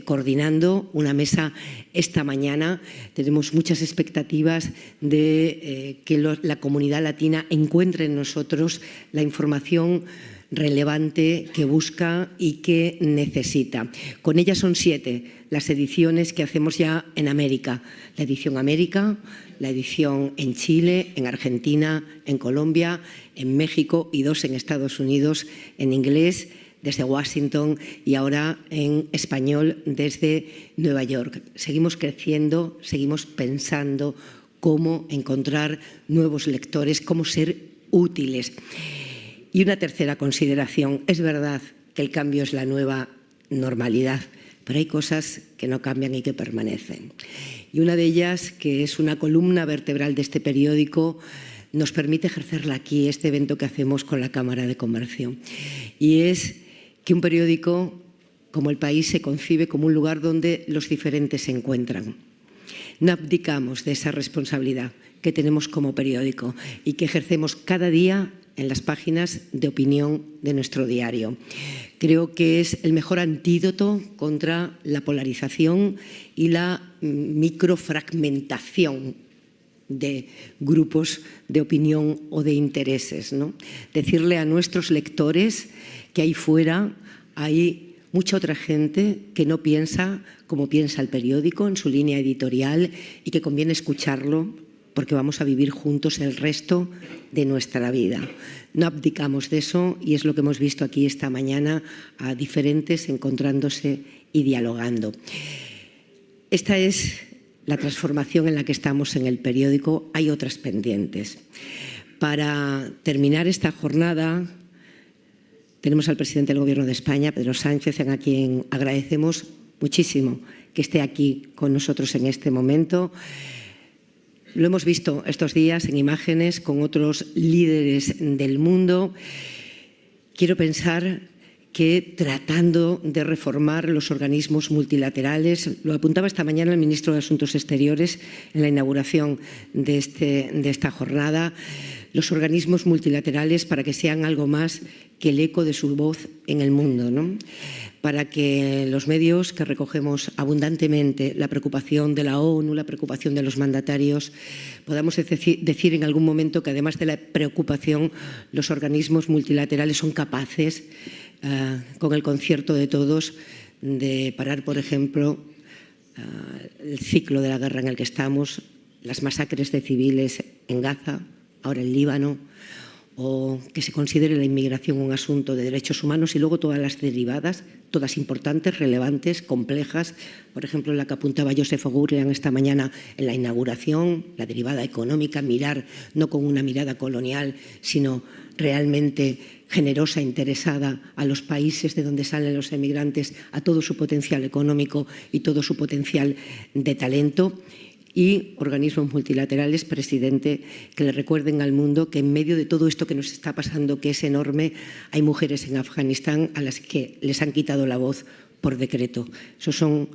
coordinando una mesa esta mañana. Tenemos muchas expectativas de que la comunidad latina encuentre en nosotros la información relevante que busca y que necesita. Con ella son 7 las ediciones que hacemos ya en América. La edición América, la edición en Chile, en Argentina, en Colombia, en México y 2 en Estados Unidos en inglés desde Washington y ahora en español desde Nueva York. Seguimos creciendo, seguimos pensando cómo encontrar nuevos lectores, cómo ser útiles. Y una tercera consideración, es verdad que el cambio es la nueva normalidad, pero hay cosas que no cambian y que permanecen. Y una de ellas, que es una columna vertebral de este periódico, nos permite ejercerla aquí, este evento que hacemos con la Cámara de Comercio. Y es que un periódico como El País se concibe como un lugar donde los diferentes se encuentran. No abdicamos de esa responsabilidad que tenemos como periódico y que ejercemos cada día en las páginas de opinión de nuestro diario. Creo que es el mejor antídoto contra la polarización y la microfragmentación de grupos de opinión o de intereses, ¿no? Decirle a nuestros lectores que ahí fuera hay mucha otra gente que no piensa como piensa el periódico en su línea editorial y que conviene escucharlo porque vamos a vivir juntos el resto de nuestra vida. No abdicamos de eso y es lo que hemos visto aquí esta mañana a diferentes encontrándose y dialogando. Esta es la transformación en la que estamos en el periódico. Hay otras pendientes. Para terminar esta jornada, tenemos al presidente del Gobierno de España, Pedro Sánchez, a quien agradecemos muchísimo que esté aquí con nosotros en este momento. Lo hemos visto estos días en imágenes con otros líderes del mundo. Quiero pensar que tratando de reformar los organismos multilaterales, lo apuntaba esta mañana el ministro de Asuntos Exteriores en la inauguración de esta jornada, los organismos multilaterales para que sean algo más que el eco de su voz en el mundo, ¿no? Para que los medios que recogemos abundantemente la preocupación de la ONU, la preocupación de los mandatarios, podamos decir en algún momento que además de la preocupación, los organismos multilaterales son capaces, con el concierto de todos, de parar, por ejemplo, el ciclo de la guerra en el que estamos, las masacres de civiles en Gaza, ahora en Líbano, o que se considere la inmigración un asunto de derechos humanos y luego todas las derivadas, todas importantes, relevantes, complejas. Por ejemplo, la que apuntaba Joseph O'Gurlian esta mañana en la inauguración, la derivada económica, mirar no con una mirada colonial, sino realmente generosa, interesada a los países de donde salen los emigrantes, a todo su potencial económico y todo su potencial de talento. Y organismos multilaterales, presidente, que le recuerden al mundo que en medio de todo esto que nos está pasando, que es enorme, hay mujeres en Afganistán a las que les han quitado la voz por decreto. Esas son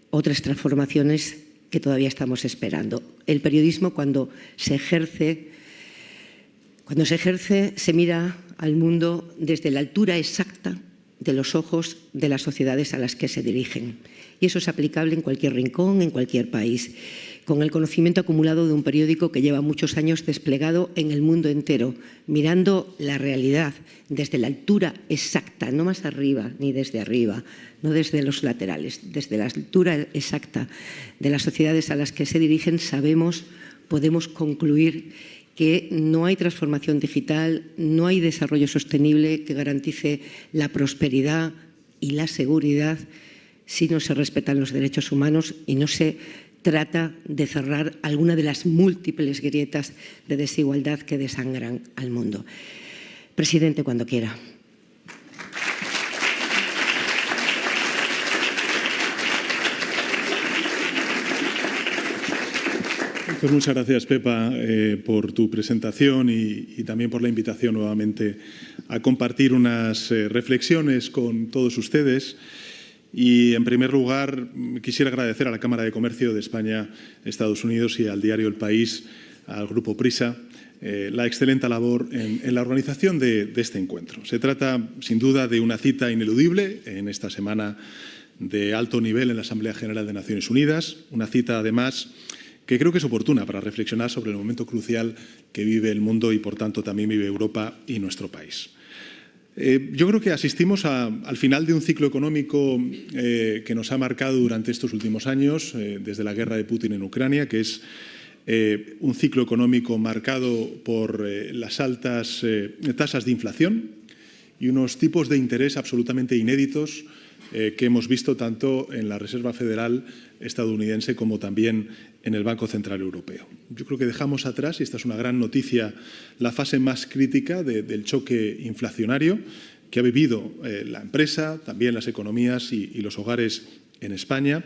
otras transformaciones que todavía estamos esperando. El periodismo, cuando se ejerce, se mira al mundo desde la altura exacta de los ojos de las sociedades a las que se dirigen. Y eso es aplicable en cualquier rincón, en cualquier país. Con el conocimiento acumulado de un periódico que lleva muchos años desplegado en el mundo entero, mirando la realidad desde la altura exacta, no más arriba ni desde arriba, no desde los laterales, desde la altura exacta de las sociedades a las que se dirigen, podemos concluir que no hay transformación digital, no hay desarrollo sostenible que garantice la prosperidad y la seguridad si no se respetan los derechos humanos y no se trata de cerrar alguna de las múltiples grietas de desigualdad que desangran al mundo. Presidente, cuando quiera. Pues muchas gracias, Pepa, por tu presentación y también por la invitación nuevamente a compartir unas reflexiones con todos ustedes. Y, en primer lugar, quisiera agradecer a la Cámara de Comercio de España, Estados Unidos y al diario El País, al Grupo Prisa, la excelente labor en la organización de este encuentro. Se trata, sin duda, de una cita ineludible en esta semana de alto nivel en la Asamblea General de Naciones Unidas, una cita, además, que creo que es oportuna para reflexionar sobre el momento crucial que vive el mundo y, por tanto, también vive Europa y nuestro país. Yo creo que asistimos al final de un ciclo económico que nos ha marcado durante estos últimos años, desde la guerra de Putin en Ucrania, que es un ciclo económico marcado por las altas tasas de inflación y unos tipos de interés absolutamente inéditos que hemos visto tanto en la Reserva Federal estadounidense como también en el Banco Central Europeo. Yo creo que dejamos atrás, y esta es una gran noticia, la fase más crítica del choque inflacionario que ha vivido la empresa, también las economías y los hogares en España.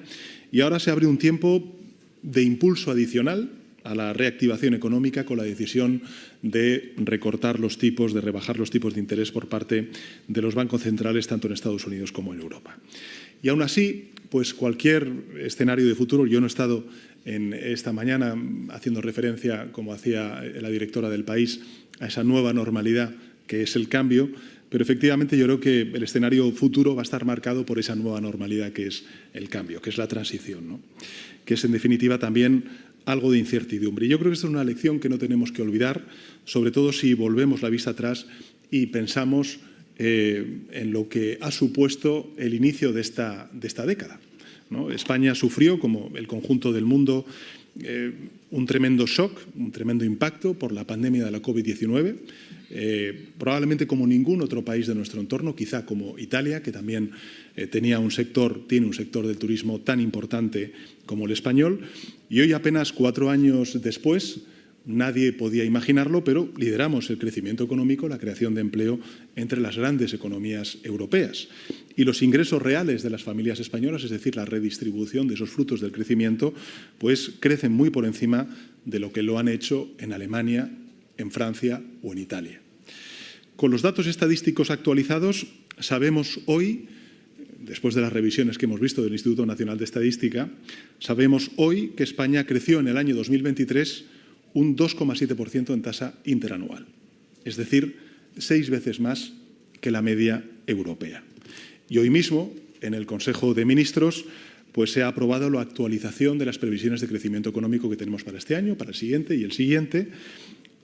Y ahora se abre un tiempo de impulso adicional a la reactivación económica con la decisión de recortar los tipos, de rebajar los tipos de interés por parte de los bancos centrales tanto en Estados Unidos como en Europa. Y aún así, pues cualquier escenario de futuro, yo no he estado esta mañana haciendo referencia, como hacía la directora del País, a esa nueva normalidad que es el cambio, pero efectivamente yo creo que el escenario futuro va a estar marcado por esa nueva normalidad que es el cambio, que es la transición, ¿no? Que es en definitiva también algo de incertidumbre. Y yo creo que esta es una lección que no tenemos que olvidar, sobre todo si volvemos la vista atrás y pensamos en lo que ha supuesto el inicio de esta década, ¿no? España sufrió, como el conjunto del mundo, un tremendo shock, un tremendo impacto por la pandemia de la COVID-19, probablemente como ningún otro país de nuestro entorno, quizá como Italia, que también tiene un sector del turismo tan importante como el español. Y hoy, apenas 4 años después, nadie podía imaginarlo, pero lideramos el crecimiento económico, la creación de empleo entre las grandes economías europeas. Y los ingresos reales de las familias españolas, es decir, la redistribución de esos frutos del crecimiento, pues crecen muy por encima de lo que lo han hecho en Alemania, en Francia o en Italia. Con los datos estadísticos actualizados, sabemos hoy, después de las revisiones que hemos visto del Instituto Nacional de Estadística, sabemos hoy que España creció en el año 2023 un 2,7% en tasa interanual, es decir, 6 veces más que la media europea. Y hoy mismo, en el Consejo de Ministros, pues se ha aprobado la actualización de las previsiones de crecimiento económico que tenemos para este año, para el siguiente y el siguiente,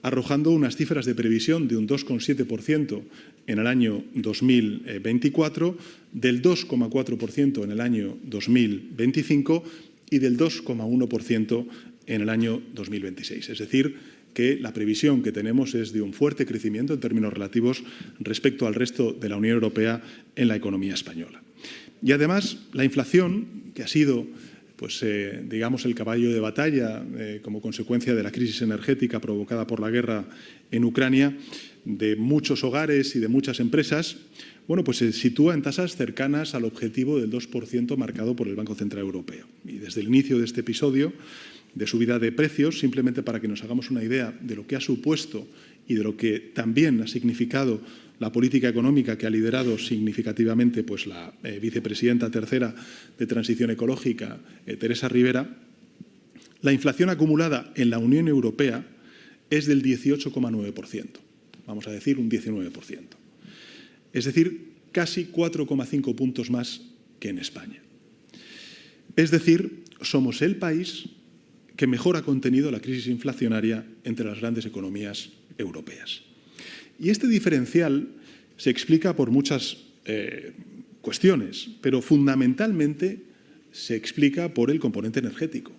arrojando unas cifras de previsión de un 2,7% en el año 2024, del 2,4% en el año 2025 y del 2,1% en el año 2026. Es decir, que la previsión que tenemos es de un fuerte crecimiento en términos relativos respecto al resto de la Unión Europea en la economía española. Y además, la inflación, que ha sido digamos, el caballo de batalla como consecuencia de la crisis energética provocada por la guerra en Ucrania, de muchos hogares y de muchas empresas, se sitúa en tasas cercanas al objetivo del 2% marcado por el Banco Central Europeo. Y desde el inicio de este episodio de subida de precios, simplemente para que nos hagamos una idea de lo que ha supuesto y de lo que también ha significado la política económica que ha liderado significativamente la vicepresidenta tercera de Transición Ecológica, Teresa Rivera, la inflación acumulada en la Unión Europea es del 18,9%, vamos a decir un 19%. Es decir, casi 4,5 puntos más que en España. Es decir, somos el país que mejor ha contenido la crisis inflacionaria entre las grandes economías europeas. Y este diferencial se explica por muchas cuestiones, pero fundamentalmente se explica por el componente energético.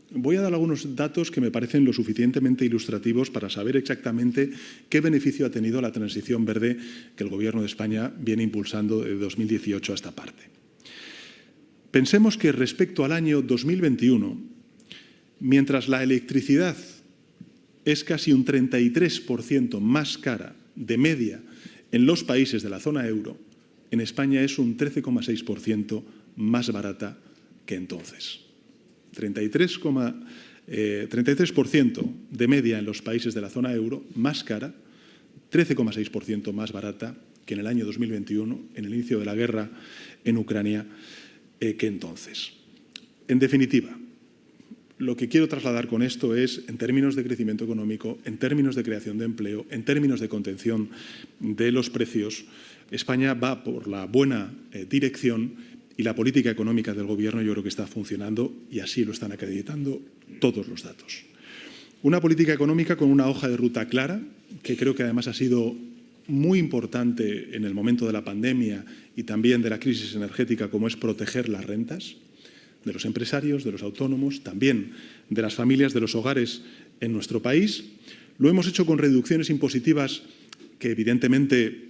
Voy a dar algunos datos que me parecen lo suficientemente ilustrativos para saber exactamente qué beneficio ha tenido la transición verde que el Gobierno de España viene impulsando desde 2018 a esta parte. Pensemos que respecto al año 2021, mientras la electricidad es casi un 33% más cara de media en los países de la zona euro, en España es un 13,6% más barata que entonces. 33% de media en los países de la zona euro más cara, 13,6% más barata que en el año 2021, en el inicio de la guerra en Ucrania, que entonces. En definitiva, lo que quiero trasladar con esto es, en términos de crecimiento económico, en términos de creación de empleo, en términos de contención de los precios, España va por la buena dirección y la política económica del Gobierno yo creo que está funcionando y así lo están acreditando todos los datos. Una política económica con una hoja de ruta clara, que creo que además ha sido muy importante en el momento de la pandemia y también de la crisis energética, como es proteger las rentas de los empresarios, de los autónomos, también de las familias, de los hogares en nuestro país. Lo hemos hecho con reducciones impositivas que evidentemente,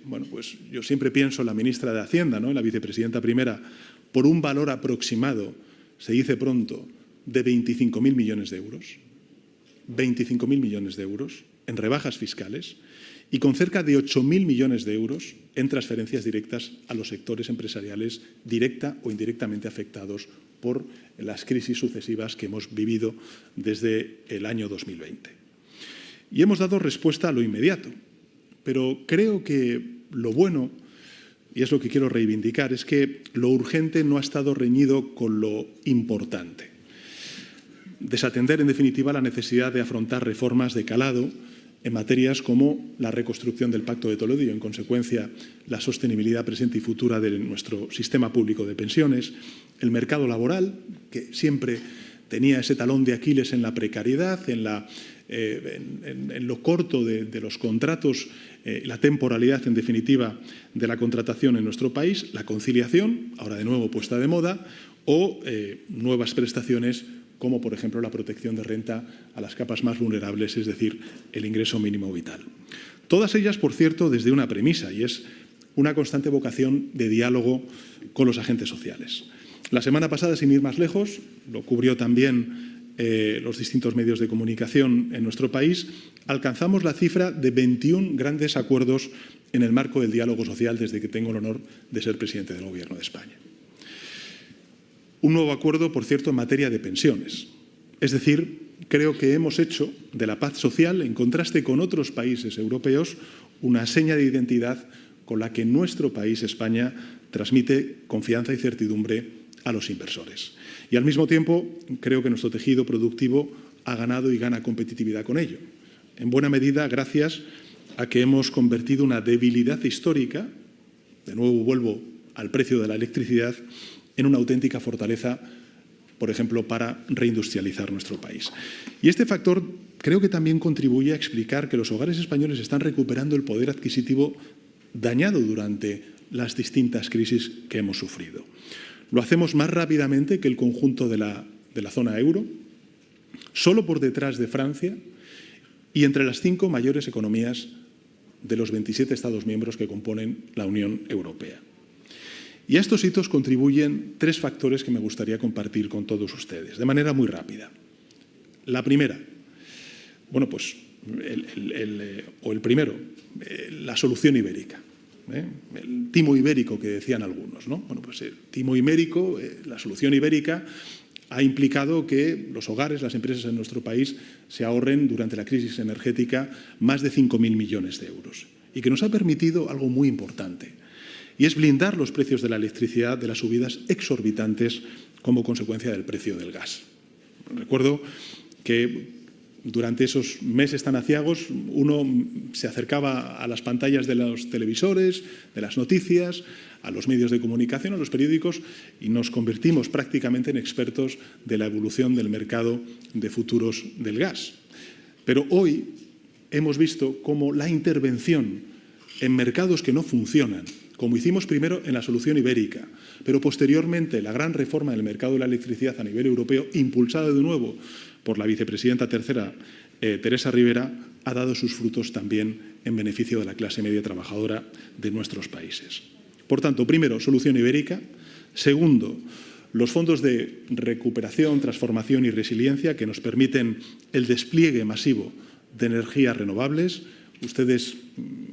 yo siempre pienso en la ministra de Hacienda, ¿no?, en la vicepresidenta primera, por un valor aproximado, se dice pronto, de 25.000 millones de euros. 25.000 millones de euros en rebajas fiscales y con cerca de 8.000 millones de euros en transferencias directas a los sectores empresariales directa o indirectamente afectados por las crisis sucesivas que hemos vivido desde el año 2020. Y hemos dado respuesta a lo inmediato, pero creo que lo bueno, y es lo que quiero reivindicar, es que lo urgente no ha estado reñido con lo importante. Desatender, en definitiva, la necesidad de afrontar reformas de calado en materias como la reconstrucción del Pacto de Toledo y, en consecuencia, la sostenibilidad presente y futura de nuestro sistema público de pensiones, el mercado laboral, que siempre tenía ese talón de Aquiles en la precariedad, en lo corto de los contratos, la temporalidad, en definitiva, de la contratación en nuestro país, la conciliación, ahora de nuevo puesta de moda, o nuevas prestaciones como, por ejemplo, la protección de renta a las capas más vulnerables, es decir, el ingreso mínimo vital. Todas ellas, por cierto, desde una premisa, y es una constante vocación de diálogo con los agentes sociales. La semana pasada, sin ir más lejos, lo cubrió también los distintos medios de comunicación en nuestro país, alcanzamos la cifra de 21 grandes acuerdos en el marco del diálogo social desde que tengo el honor de ser presidente del Gobierno de España. Un nuevo acuerdo, por cierto, en materia de pensiones. Es decir, creo que hemos hecho de la paz social, en contraste con otros países europeos, una seña de identidad con la que nuestro país, España, transmite confianza y certidumbre a los inversores. Y al mismo tiempo, creo que nuestro tejido productivo ha ganado y gana competitividad con ello. En buena medida, gracias a que hemos convertido una debilidad histórica, de nuevo vuelvo al precio de la electricidad, en una auténtica fortaleza, por ejemplo, para reindustrializar nuestro país. Y este factor creo que también contribuye a explicar que los hogares españoles están recuperando el poder adquisitivo dañado durante las distintas crisis que hemos sufrido. Lo hacemos más rápidamente que el conjunto de la zona euro, solo por detrás de Francia, y entre las 5 mayores economías de los 27 Estados miembros que componen la Unión Europea. Y a estos hitos contribuyen 3 factores que me gustaría compartir con todos ustedes, de manera muy rápida. La primera, bueno, pues el primero, la solución ibérica. El timo ibérico que decían algunos, ¿no? Bueno, pues el timo ibérico, la solución ibérica, ha implicado que los hogares, las empresas en nuestro país se ahorren durante la crisis energética más de 5.000 millones de euros y que nos ha permitido algo muy importante, y es blindar los precios de la electricidad de las subidas exorbitantes como consecuencia del precio del gas. Recuerdo que durante esos meses tan aciagos uno se acercaba a las pantallas de los televisores, de las noticias, a los medios de comunicación, a los periódicos, y nos convertimos prácticamente en expertos de la evolución del mercado de futuros del gas. Pero hoy hemos visto cómo la intervención en mercados que no funcionan, como hicimos primero en la solución ibérica, pero posteriormente la gran reforma del mercado de la electricidad a nivel europeo, impulsada de nuevo por la vicepresidenta tercera, Teresa Rivera, ha dado sus frutos también en beneficio de la clase media trabajadora de nuestros países. Por tanto, primero, solución ibérica. Segundo, los fondos de recuperación, transformación y resiliencia que nos permiten el despliegue masivo de energías renovables. Ustedes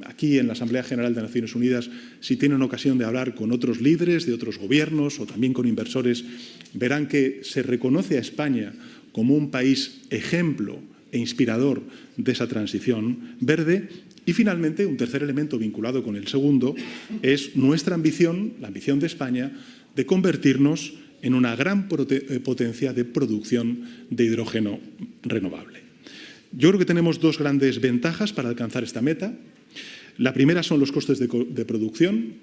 aquí en la Asamblea General de Naciones Unidas, si tienen ocasión de hablar con otros líderes de otros gobiernos o también con inversores, verán que se reconoce a España como un país ejemplo e inspirador de esa transición verde. Y finalmente, un tercer elemento vinculado con el segundo es nuestra ambición, la ambición de España, de convertirnos en una gran potencia de producción de hidrógeno renovable. Yo creo que tenemos 2 grandes ventajas para alcanzar esta meta. La primera son los costes de producción,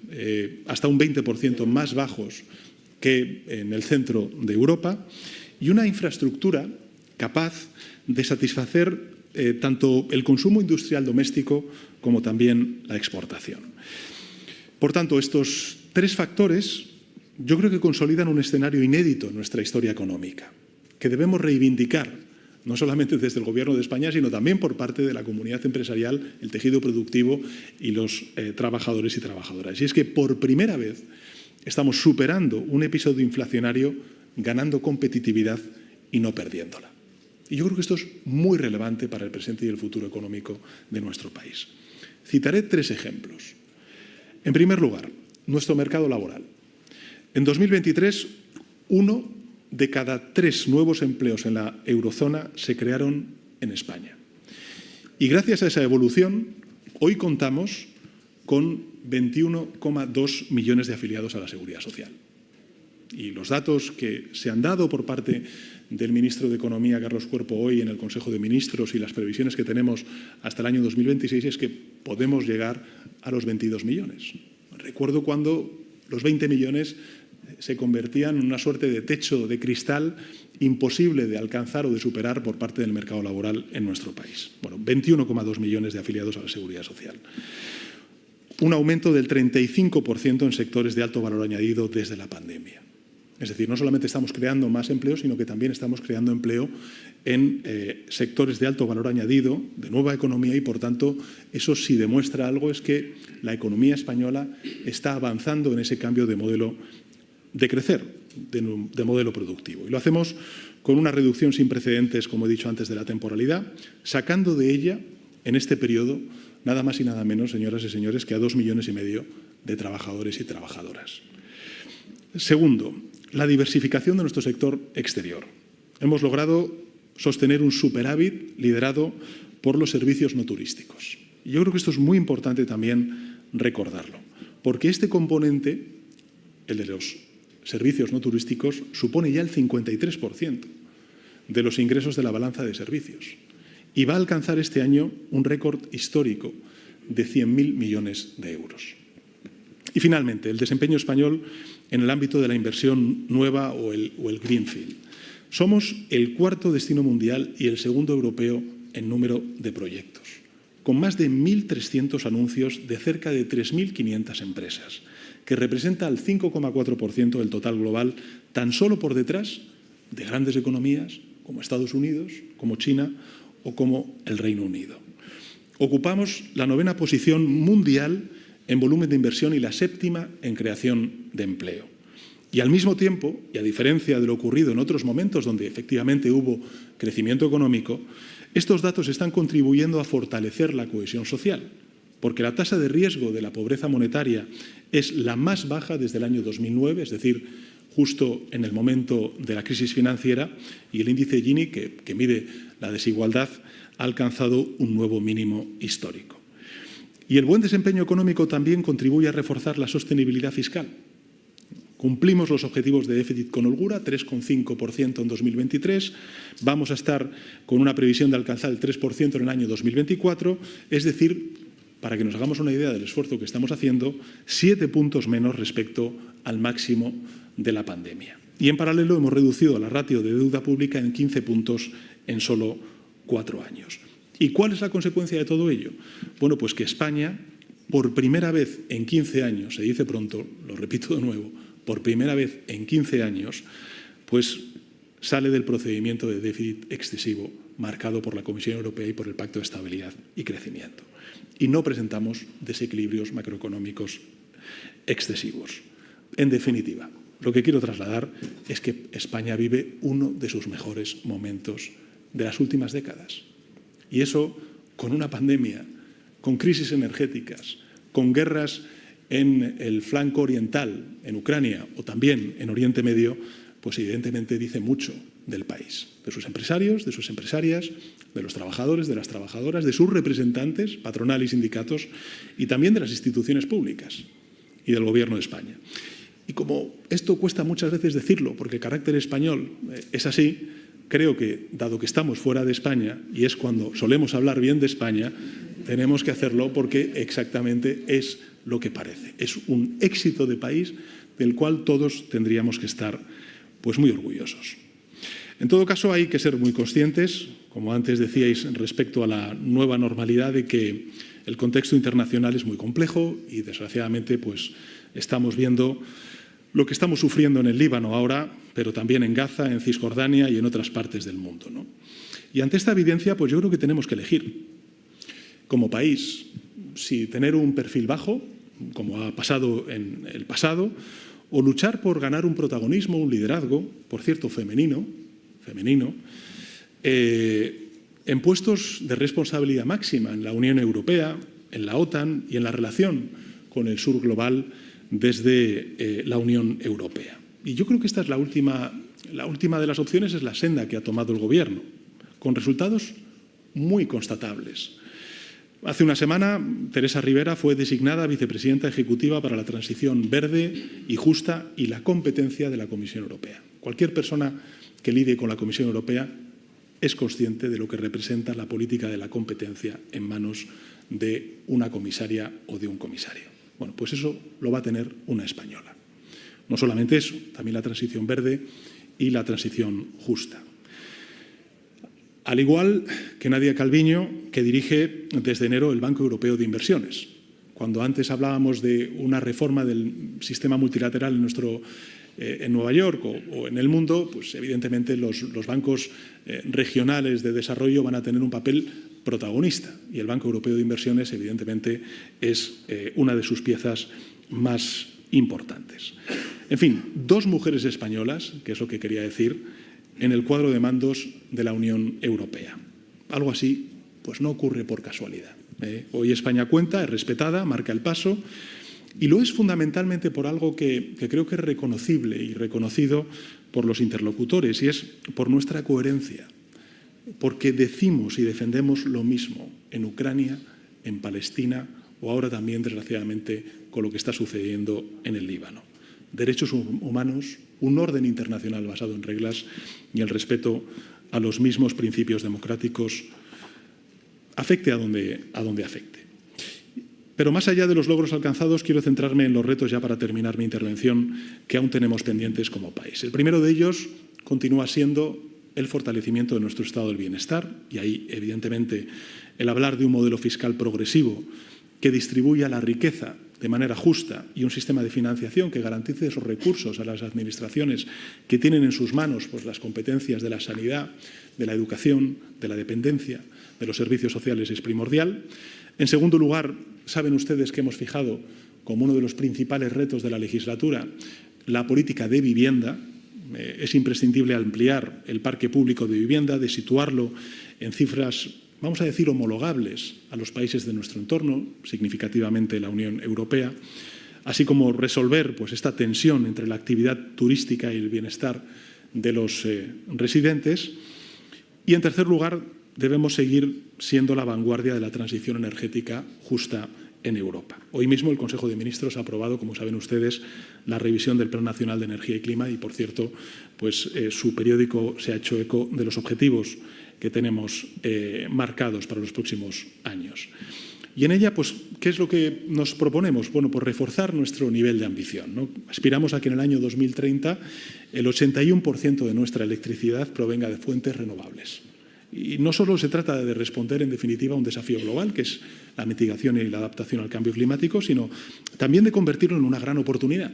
hasta un 20% más bajos que en el centro de Europa, y una infraestructura capaz de satisfacer tanto el consumo industrial doméstico como también la exportación. Por tanto, estos 3 factores yo creo que consolidan un escenario inédito en nuestra historia económica, que debemos reivindicar, no solamente desde el Gobierno de España, sino también por parte de la comunidad empresarial, el tejido productivo y los trabajadores y trabajadoras. Y es que por primera vez estamos superando un episodio inflacionario, ganando competitividad y no perdiéndola. Y yo creo que esto es muy relevante para el presente y el futuro económico de nuestro país. Citaré 3 ejemplos. En primer lugar, nuestro mercado laboral. En 2023, 1 de cada 3 nuevos empleos en la eurozona se crearon en España. Y gracias a esa evolución, hoy contamos con 21,2 millones de afiliados a la Seguridad Social. Y los datos que se han dado por parte del ministro de Economía, Carlos Cuerpo, hoy en el Consejo de Ministros, y las previsiones que tenemos hasta el año 2026 es que podemos llegar a los 22 millones. Recuerdo cuando los 20 millones se convertían en una suerte de techo de cristal imposible de alcanzar o de superar por parte del mercado laboral en nuestro país. Bueno, 21,2 millones de afiliados a la Seguridad Social. Un aumento del 35% en sectores de alto valor añadido desde la pandemia. Es decir, no solamente estamos creando más empleo, sino que también estamos creando empleo en sectores de alto valor añadido, de nueva economía, y por tanto eso sí demuestra algo, es que la economía española está avanzando en ese cambio de modelo de crecer, de modelo productivo. Y lo hacemos con una reducción sin precedentes, como he dicho antes, de la temporalidad, sacando de ella, en este periodo, nada más y nada menos, señoras y señores, que a 2,5 millones de trabajadores y trabajadoras. Segundo, la diversificación de nuestro sector exterior. Hemos logrado sostener un superávit liderado por los servicios no turísticos. Y yo creo que esto es muy importante también recordarlo, porque este componente, el de los servicios no turísticos, supone ya el 53% de los ingresos de la balanza de servicios y va a alcanzar este año un récord histórico de 100.000 millones de euros. Y finalmente, el desempeño español en el ámbito de la inversión nueva o el greenfield. Somos el 4º destino mundial y el 2º europeo en número de proyectos, con más de 1.300 anuncios de cerca de 3.500 empresas, que representa el 5,4% del total global, tan solo por detrás de grandes economías como Estados Unidos, como China o como el Reino Unido. Ocupamos la 9ª posición mundial en volumen de inversión y la 7ª en creación de empleo. Y al mismo tiempo, y a diferencia de lo ocurrido en otros momentos donde efectivamente hubo crecimiento económico, estos datos están contribuyendo a fortalecer la cohesión social, porque la tasa de riesgo de la pobreza monetaria es la más baja desde el año 2009, es decir, justo en el momento de la crisis financiera, y el índice Gini, que mide la desigualdad, ha alcanzado un nuevo mínimo histórico. Y el buen desempeño económico también contribuye a reforzar la sostenibilidad fiscal. Cumplimos los objetivos de déficit con holgura, 3,5% en 2023. Vamos a estar con una previsión de alcanzar el 3% en el año 2024. Es decir, para que nos hagamos una idea del esfuerzo que estamos haciendo, 7 puntos menos respecto al máximo de la pandemia. Y en paralelo hemos reducido la ratio de deuda pública en 15 puntos en solo 4 años. ¿Y cuál es la consecuencia de todo ello? Bueno, pues que España, por primera vez en 15 años, se dice pronto, lo repito de nuevo, por primera vez en 15 años, pues sale del procedimiento de déficit excesivo marcado por la Comisión Europea y por el Pacto de Estabilidad y Crecimiento. Y no presentamos desequilibrios macroeconómicos excesivos. En definitiva, lo que quiero trasladar es que España vive uno de sus mejores momentos de las últimas décadas. Y eso con una pandemia, con crisis energéticas, con guerras en el flanco oriental, en Ucrania o también en Oriente Medio, pues evidentemente dice mucho del país, de sus empresarios, de sus empresarias, de los trabajadores, de las trabajadoras, de sus representantes, patronal y sindicatos, y también de las instituciones públicas y del Gobierno de España. Y como esto cuesta muchas veces decirlo, porque el carácter español es así, creo que, dado que estamos fuera de España, y es cuando solemos hablar bien de España, tenemos que hacerlo porque exactamente es lo que parece. Es un éxito de país del cual todos tendríamos que estar pues, muy orgullosos. En todo caso, hay que ser muy conscientes, como antes decíais, respecto a la nueva normalidad, de que el contexto internacional es muy complejo y, desgraciadamente, pues, estamos viendo lo que estamos sufriendo en el Líbano ahora, pero también en Gaza, en Cisjordania y en otras partes del mundo, ¿no? Y ante esta evidencia, pues yo creo que tenemos que elegir, como país, si tener un perfil bajo, como ha pasado en el pasado, o luchar por ganar un protagonismo, un liderazgo, por cierto, femenino, en puestos de responsabilidad máxima en la Unión Europea, en la OTAN y en la relación con el sur global desde la Unión Europea. Y yo creo que esta es la última de las opciones, es la senda que ha tomado el Gobierno, con resultados muy constatables. Hace una semana, Teresa Rivera fue designada vicepresidenta ejecutiva para la transición verde y justa y la competencia de la Comisión Europea. Cualquier persona que lidie con la Comisión Europea es consciente de lo que representa la política de la competencia en manos de una comisaria o de un comisario. Bueno, pues eso lo va a tener una española. No solamente eso, también la transición verde y la transición justa. Al igual que Nadia Calviño, que dirige desde enero el Banco Europeo de Inversiones. Cuando antes hablábamos de una reforma del sistema multilateral en Nueva York o en el mundo, pues evidentemente los bancos regionales de desarrollo van a tener un papel protagonista y el Banco Europeo de Inversiones evidentemente es una de sus piezas más importantes. En fin, 2 mujeres españolas, que es lo que quería decir, en el cuadro de mandos de la Unión Europea. Algo así pues no ocurre por casualidad. Hoy España cuenta, es respetada, marca el paso y lo es fundamentalmente por algo que creo que es reconocible y reconocido por los interlocutores y es por nuestra coherencia, porque decimos y defendemos lo mismo en Ucrania, en Palestina o ahora también, desgraciadamente, con lo que está sucediendo en el Líbano. Derechos humanos, un orden internacional basado en reglas y el respeto a los mismos principios democráticos, afecte a donde afecte. Pero más allá de los logros alcanzados, quiero centrarme en los retos, ya para terminar mi intervención, que aún tenemos pendientes como país. El primero de ellos continúa siendo el fortalecimiento de nuestro estado del bienestar y ahí, evidentemente, el hablar de un modelo fiscal progresivo que distribuya la riqueza de manera justa y un sistema de financiación que garantice esos recursos a las administraciones que tienen en sus manos pues, las competencias de la sanidad, de la educación, de la dependencia, de los servicios sociales es primordial. En segundo lugar, saben ustedes que hemos fijado como uno de los principales retos de la legislatura la política de vivienda. Es imprescindible ampliar el parque público de vivienda, de situarlo en cifras, vamos a decir, homologables a los países de nuestro entorno, significativamente la Unión Europea, así como resolver pues, esta tensión entre la actividad turística y el bienestar de los residentes. Y, en tercer lugar, debemos seguir siendo la vanguardia de la transición energética justa en Europa. Hoy mismo el Consejo de Ministros ha aprobado, como saben ustedes, la revisión del Plan Nacional de Energía y Clima y, por cierto, pues, su periódico se ha hecho eco de los objetivos que tenemos marcados para los próximos años. Y en ella, pues, ¿qué es lo que nos proponemos? Bueno, pues reforzar nuestro nivel de ambición, ¿no? Aspiramos a que en el año 2030 el 81% de nuestra electricidad provenga de fuentes renovables. Y no solo se trata de responder, en definitiva, a un desafío global, que es la mitigación y la adaptación al cambio climático, sino también de convertirlo en una gran oportunidad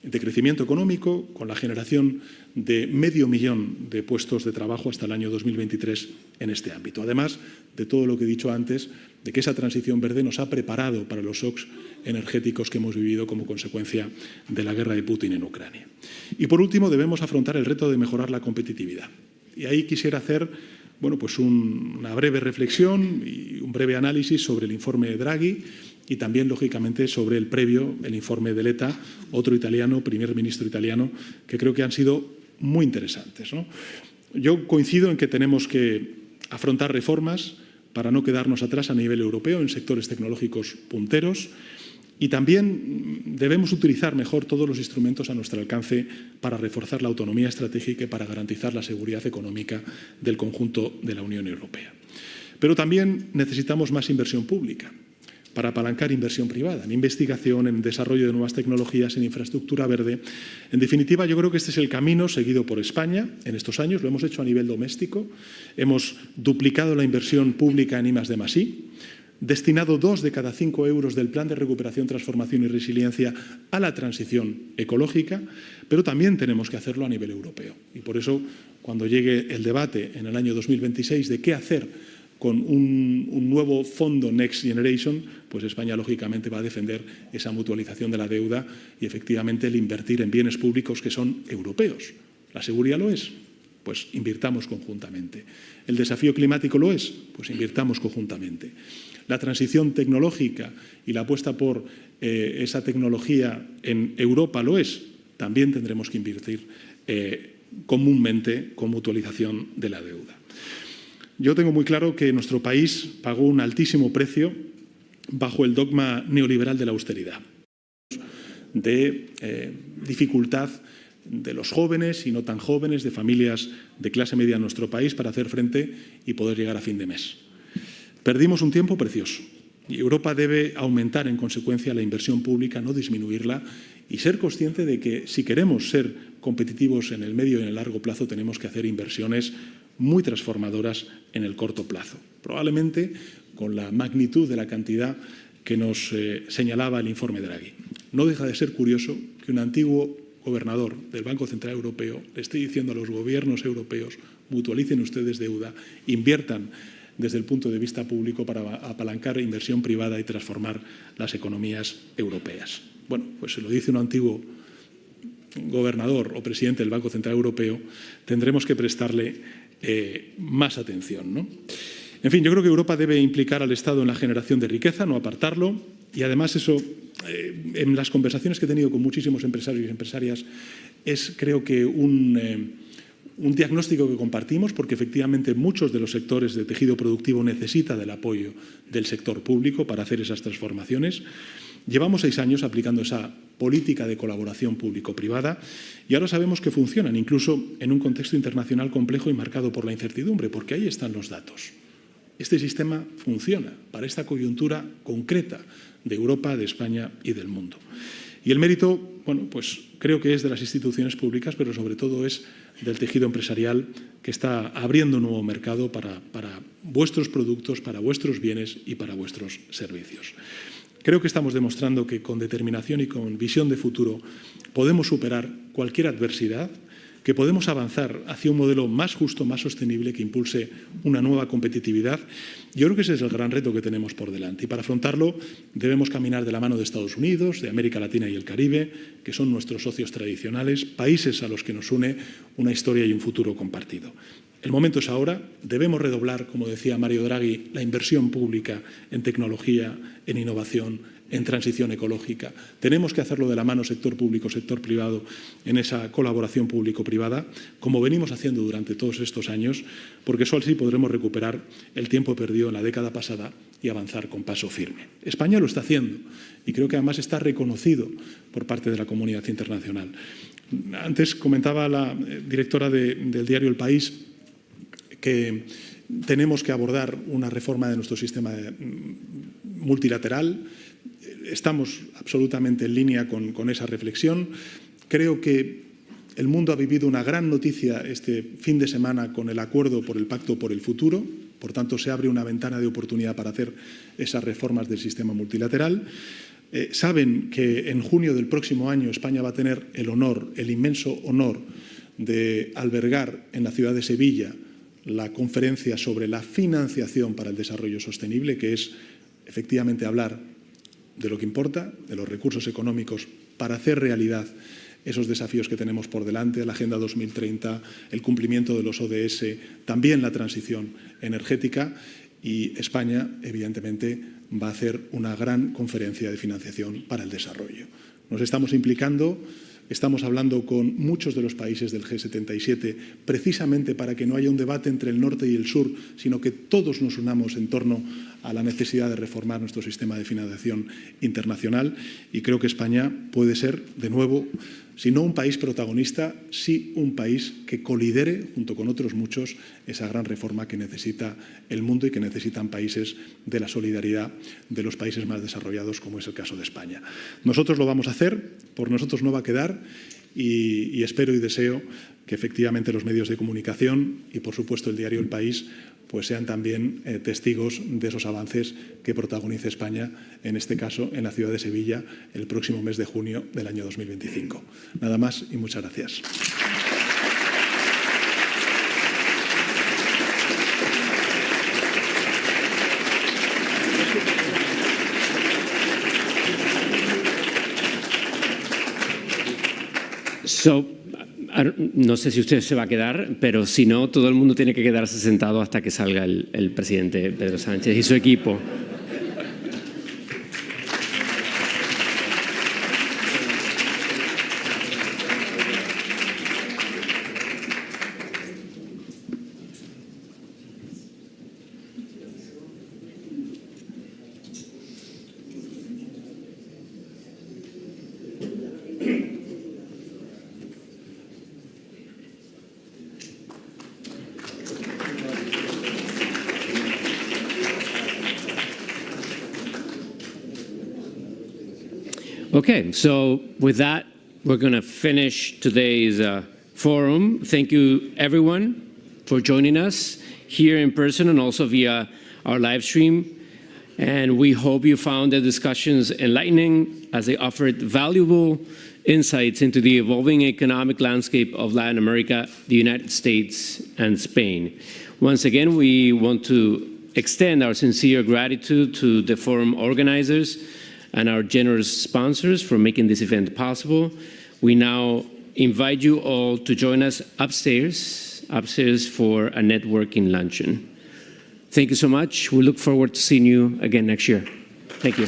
de crecimiento económico, con la generación de 500.000 de puestos de trabajo hasta el año 2023 en este ámbito. Además de todo lo que he dicho antes, de que esa transición verde nos ha preparado para los shocks energéticos que hemos vivido como consecuencia de la guerra de Putin en Ucrania. Y, por último, debemos afrontar el reto de mejorar la competitividad. Y ahí quisiera hacer pues una breve reflexión y un breve análisis sobre el informe de Draghi y también, lógicamente, sobre el previo, el informe de Letta, otro italiano, primer ministro italiano, que creo que han sido muy interesantes, ¿no? Yo coincido en que tenemos que afrontar reformas para no quedarnos atrás a nivel europeo en sectores tecnológicos punteros. Y también debemos utilizar mejor todos los instrumentos a nuestro alcance para reforzar la autonomía estratégica y para garantizar la seguridad económica del conjunto de la Unión Europea. Pero también necesitamos más inversión pública para apalancar inversión privada en investigación, en desarrollo de nuevas tecnologías, en infraestructura verde. En definitiva, yo creo que este es el camino seguido por España en estos años. Lo hemos hecho a nivel doméstico. Hemos duplicado la inversión pública en I+D+I, destinado 2 de cada 5 euros del Plan de Recuperación, Transformación y Resiliencia a la transición ecológica, pero también tenemos que hacerlo a nivel europeo. Y por eso, cuando llegue el debate en el año 2026 de qué hacer con un nuevo fondo Next Generation, pues España, lógicamente, va a defender esa mutualización de la deuda y, efectivamente, el invertir en bienes públicos que son europeos. ¿La seguridad lo es? Pues invirtamos conjuntamente. ¿El desafío climático lo es? Pues invirtamos conjuntamente. La transición tecnológica y la apuesta por esa tecnología en Europa lo es. También tendremos que invertir comúnmente con mutualización de la deuda. Yo tengo muy claro que nuestro país pagó un altísimo precio bajo el dogma neoliberal de la austeridad, de dificultad de los jóvenes y no tan jóvenes, de familias de clase media en nuestro país para hacer frente y poder llegar a fin de mes. Perdimos un tiempo precioso y Europa debe aumentar en consecuencia la inversión pública, no disminuirla, y ser consciente de que si queremos ser competitivos en el medio y en el largo plazo tenemos que hacer inversiones muy transformadoras en el corto plazo. Probablemente con la magnitud de la cantidad que nos señalaba el informe Draghi. No deja de ser curioso que un antiguo gobernador del Banco Central Europeo le esté diciendo a los gobiernos europeos: mutualicen ustedes deuda, inviertan desde el punto de vista público para apalancar inversión privada y transformar las economías europeas. Bueno, pues se lo dice un antiguo gobernador o presidente del Banco Central Europeo, tendremos que prestarle más atención, ¿no? En fin, yo creo que Europa debe implicar al Estado en la generación de riqueza, no apartarlo, y además eso, en las conversaciones que he tenido con muchísimos empresarios y empresarias, es creo que un diagnóstico que compartimos, porque efectivamente muchos de los sectores de tejido productivo necesitan del apoyo del sector público para hacer esas transformaciones. Llevamos 6 años aplicando esa política de colaboración público-privada y ahora sabemos que funcionan, incluso en un contexto internacional complejo y marcado por la incertidumbre, porque ahí están los datos. Este sistema funciona para esta coyuntura concreta de Europa, de España y del mundo. Y el mérito, bueno, pues creo que es de las instituciones públicas, pero sobre todo es del tejido empresarial que está abriendo un nuevo mercado para vuestros productos, para vuestros bienes y para vuestros servicios. Creo que estamos demostrando que con determinación y con visión de futuro podemos superar cualquier adversidad, que podemos avanzar hacia un modelo más justo, más sostenible, que impulse una nueva competitividad. Yo creo que ese es el gran reto que tenemos por delante. Y para afrontarlo debemos caminar de la mano de Estados Unidos, de América Latina y el Caribe, que son nuestros socios tradicionales, países a los que nos une una historia y un futuro compartido. El momento es ahora. Debemos redoblar, como decía Mario Draghi, la inversión pública en tecnología, en innovación, en transición ecológica. Tenemos que hacerlo de la mano sector público, sector privado, en esa colaboración público-privada, como venimos haciendo durante todos estos años, porque solo así podremos recuperar el tiempo perdido en la década pasada y avanzar con paso firme. España lo está haciendo y creo que además está reconocido por parte de la comunidad internacional. Antes comentaba la directora del diario El País que tenemos que abordar una reforma de nuestro sistema multilateral. Estamos absolutamente en línea con esa reflexión. Creo que el mundo ha vivido una gran noticia este fin de semana con el acuerdo por el Pacto por el Futuro. Por tanto, se abre una ventana de oportunidad para hacer esas reformas del sistema multilateral. Saben que en junio del próximo año España va a tener el honor, el inmenso honor, de albergar en la ciudad de Sevilla la conferencia sobre la financiación para el desarrollo sostenible, que es efectivamente hablar de lo que importa, de los recursos económicos para hacer realidad esos desafíos que tenemos por delante, la Agenda 2030, el cumplimiento de los ODS, también la transición energética, y España, evidentemente, va a hacer una gran conferencia de financiación para el desarrollo. Nos estamos implicando. Estamos hablando con muchos de los países del G77 precisamente para que no haya un debate entre el norte y el sur, sino que todos nos unamos en torno a la necesidad de reformar nuestro sistema de financiación internacional, y creo que España puede ser, de nuevo, si no un país protagonista, sí un país que colidere, junto con otros muchos, esa gran reforma que necesita el mundo y que necesitan países de la solidaridad de los países más desarrollados, como es el caso de España. Nosotros lo vamos a hacer, por nosotros no va a quedar, y espero y deseo que efectivamente los medios de comunicación y, por supuesto, el diario El País pues sean también testigos de esos avances que protagonice España, en este caso en la ciudad de Sevilla, el próximo mes de junio del año 2025. Nada más y muchas gracias. No sé si usted se va a quedar, pero si no, todo el mundo tiene que quedarse sentado hasta que salga el presidente Pedro Sánchez y su equipo. Okay, so with that, we're going to finish today's forum. Thank you, everyone, for joining us here in person and also via our live stream. And we hope you found the discussions enlightening as they offered valuable insights into the evolving economic landscape of Latin America, the United States, and Spain. Once again, we want to extend our sincere gratitude to the forum organizers and our generous sponsors for making this event possible. We now invite you all to join us upstairs for a networking luncheon. Thank you so much. We look forward to seeing you again next year. Thank you.